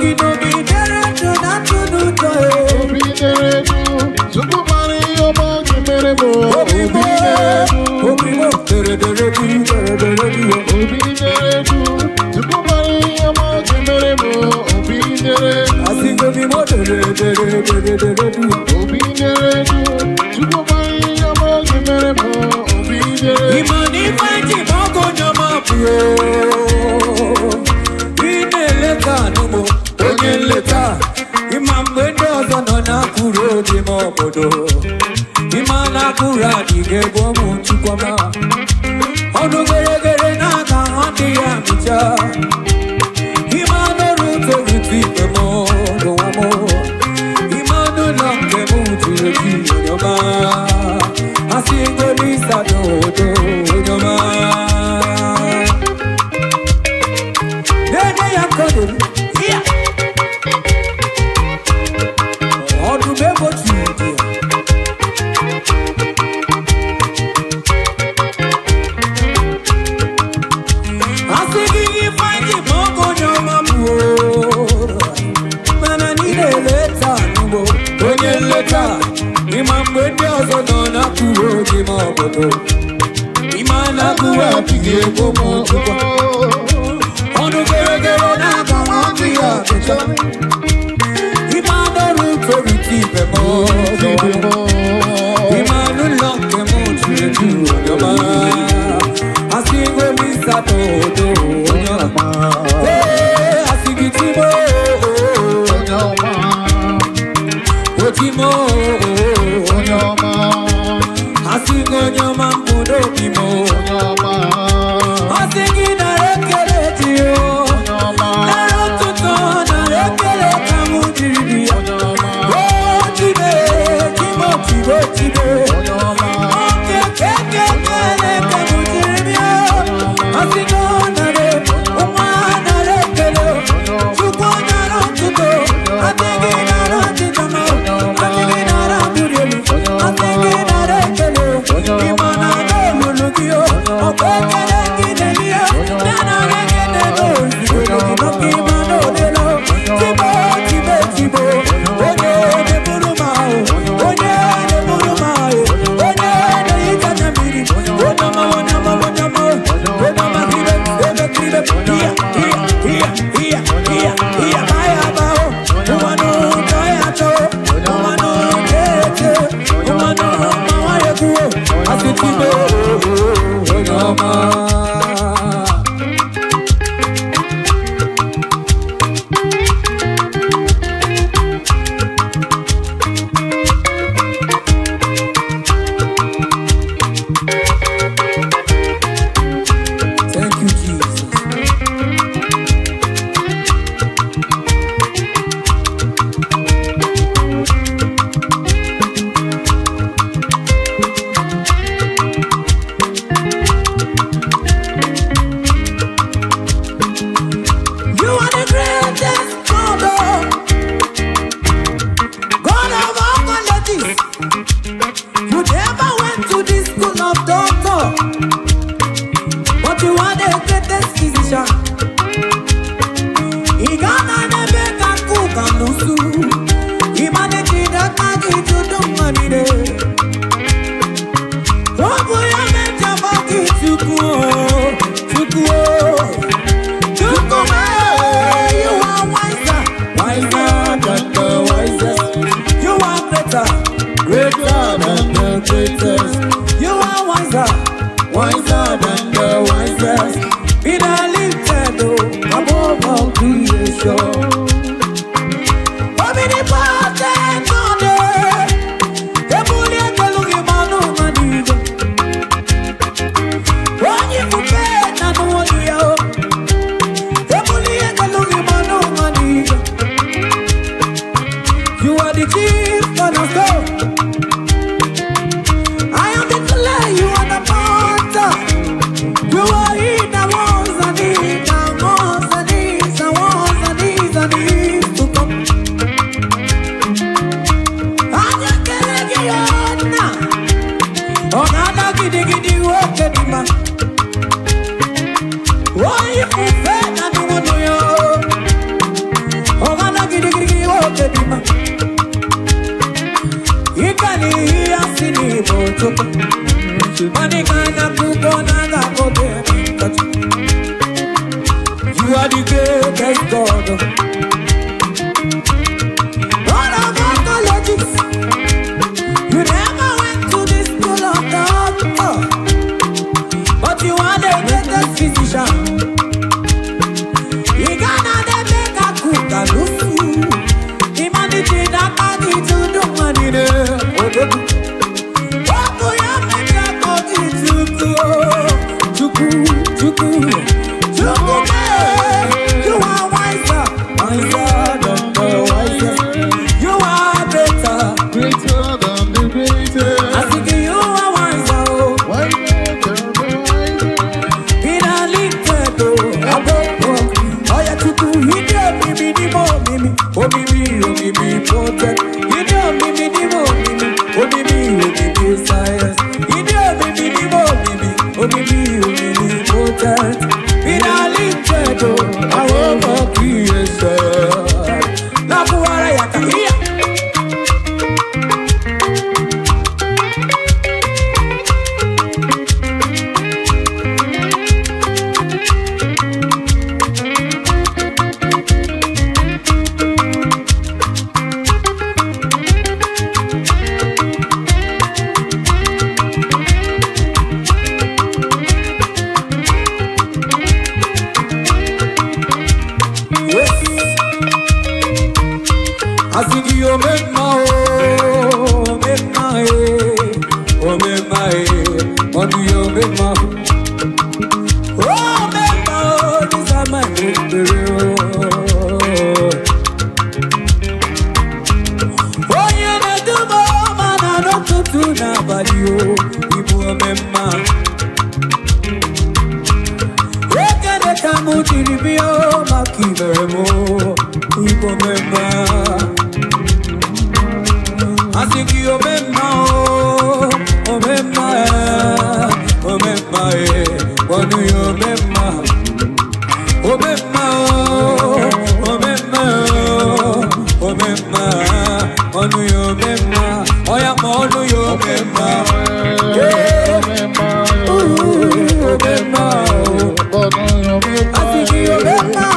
ineleta numo onye nleta ịma mgbe ndị ọzọ nọ n'akụrụ obi m obodo ịma n'akụrụ adịghị ebe ụmụ chukwuma ọnụ geregere n'aka nwanne ya mịcha ịma n'ọrụ torutu ibe m n'ụwa m ịma n'ụlọ nke m jiri ji onyoma asị ngolisa n'odo onyoma nene ya kodoro iya ọdún mẹ́bọ̀ tù ìdí asigi ifeanyi mọ́kò ní ọmọ mú mana nílé lẹ́tà nígbò onye nleta ịma mgbe ndị ọzọ nọ n'akụrụ oji ma obodo ịma n'akụrụ adịghị egbo m ojukwa ọnụ geregere n'aka nwantị ya bịcha ịma n'ọrụ toriti ibe m ịma n'ụlọ nke m jiri ju onyoma asị ngwemi ịsatọ odo onyoma asị gị timo otimo onyoma asị gị onyoma mkpụrụ obi m asị gị nara ekele dị nara ụtụtụ nara ekele ka m jiri ya otibe kimo tibe tibe oke keke kele ka m jiri ya asị gị nara ụmụ nara ekele chukwu nara ụtụtụ asị gị nara ọchịchọ m asị gị nara mụrielu asị gị nara ekele ịma na n'olulu gị ọkwa ekele gị na-eri ya nana rekene n'ozugbo gị ịma n'olelo tibo tibe tibo onye na-eburu m ahụ onye na-eburu m ahụ onye na-ehichacha mmiri onyama onyama onyama onyama kribe ebe kribe iya iya iya iya iya baya bao ụmanụ chọ ya chọ ụmanụ cheche ụmanụ mawa ya kwuo asị tibo onyama Thank you, Jesus. You are the greatest God, God of all melodies. You never went to the school of doctor, but you are the greatest physician. Igana nebe kanku kanusu, imaneki dakagi judo manide. Obu ya meja baki chuku, chuku, chuku me. You are wiser, wiser than the wisest. You are greater, greater than the greatest. You are wiser, wiser than the wisest. Be the lifted above all creation. Omnipotent God, ebuli ekelugi manu manigo. Onye fupe na nuwadu ya o, ebuli ekelugi manu manigo. You are the chief cornerstone. I am the clay, you are the potter. You are he that was and he that was and is and was and is and is to come. Anya kelegi yona, onana gidi gidi woke dima. Oyi fufe na nuwono yo, onana gidi gidi woke dima. Ikali asini bochoko, manikana kupona gakote. You are the greatest God. God of all melodies. You never went to the school of doctor, but you are the greatest physician. mutiribio makibemo Igbo mema Asiki omema omema omema wanu omema omema omema omema wanu omema oya wanu omema omema asiki omema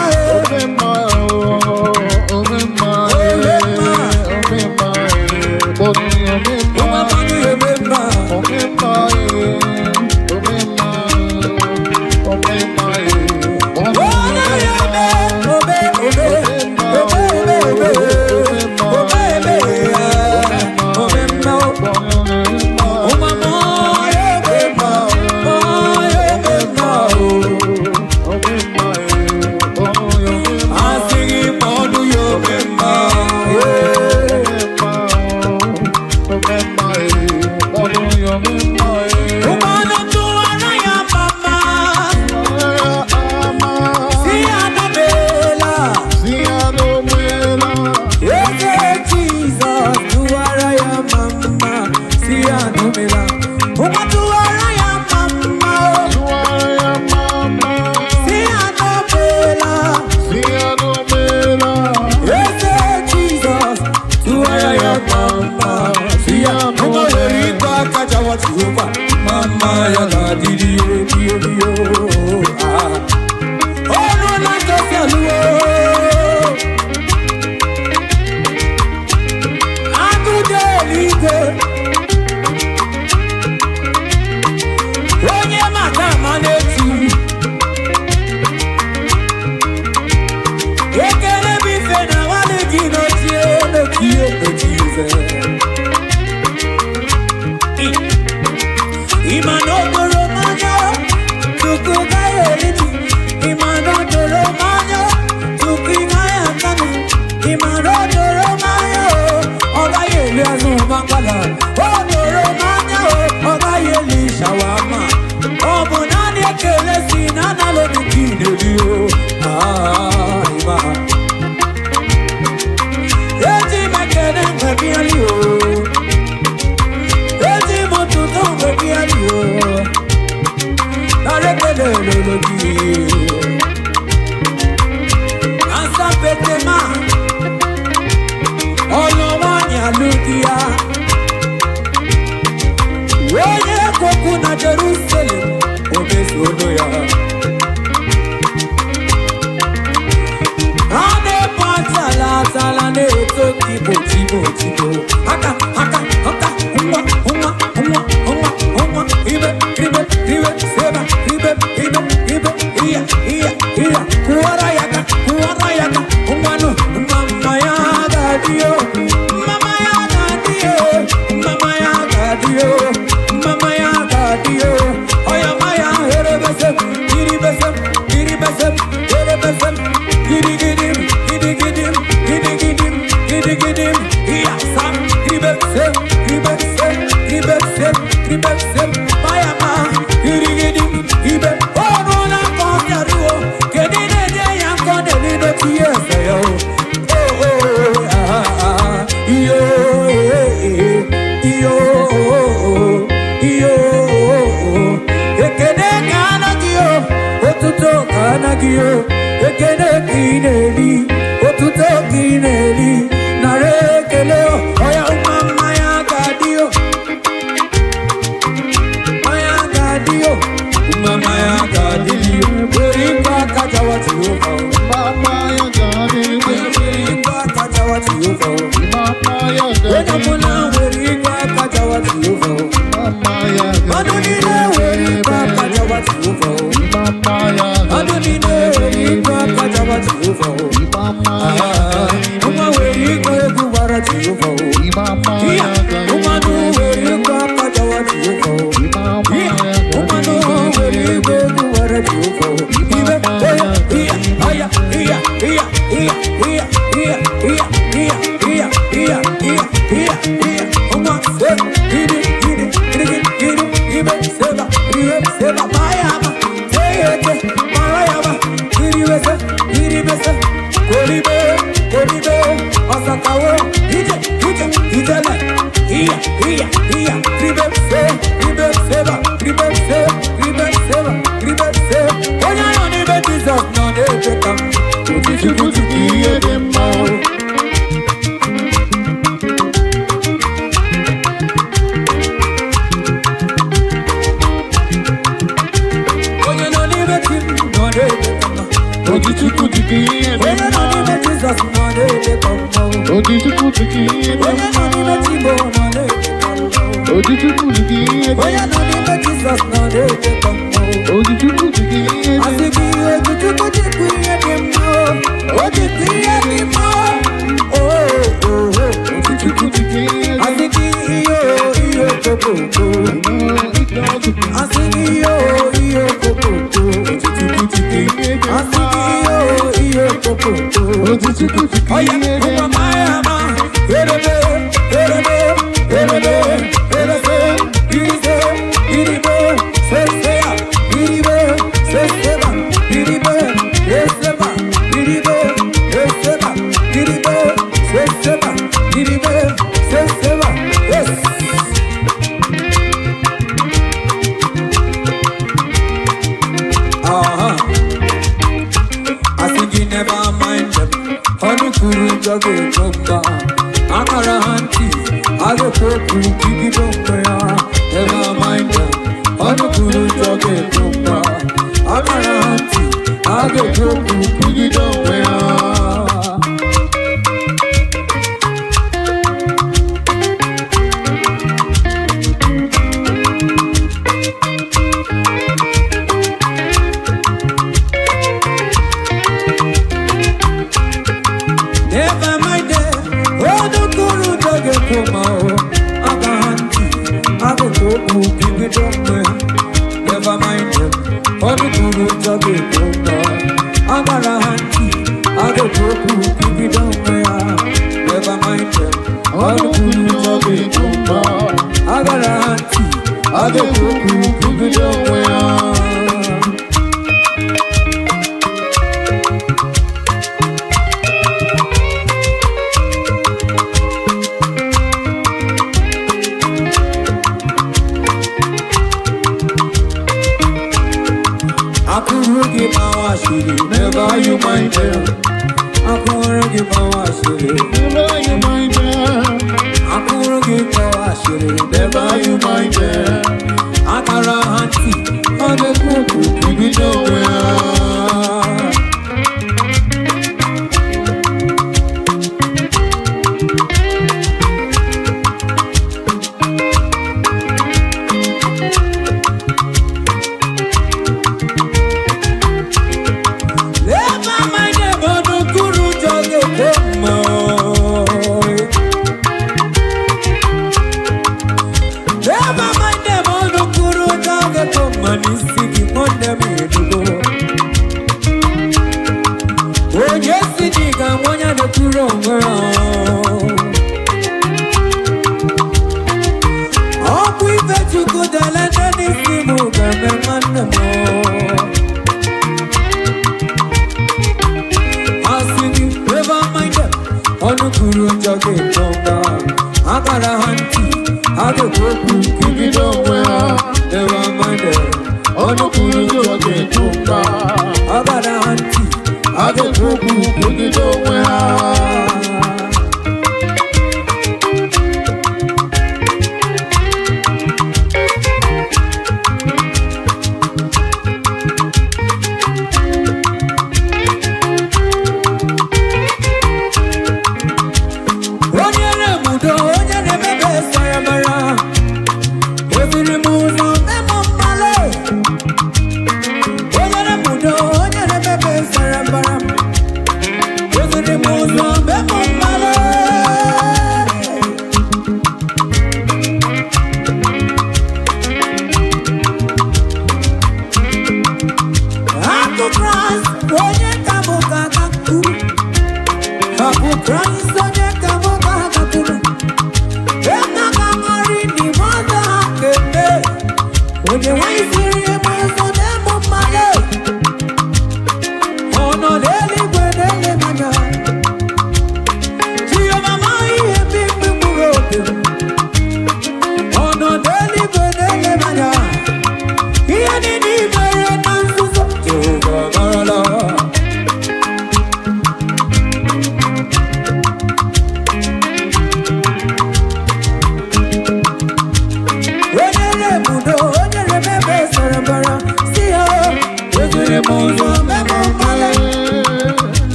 Jehovah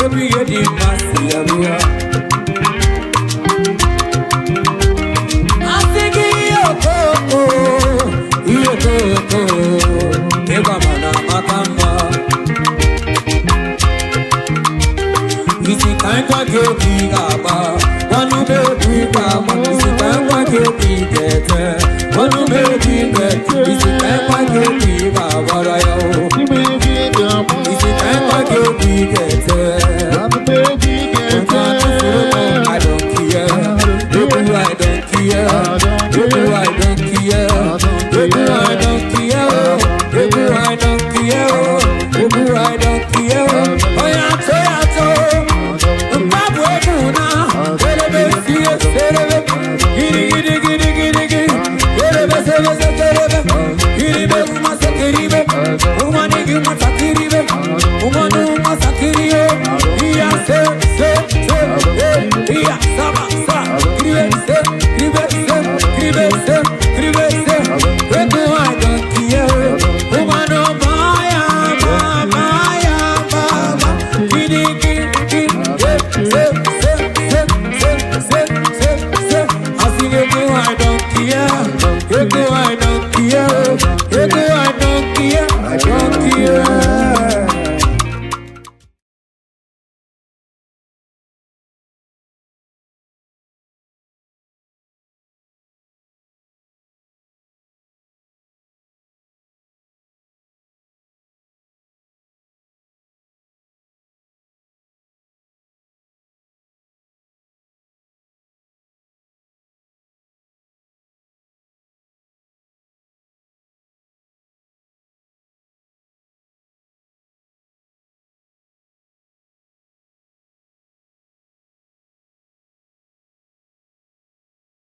Every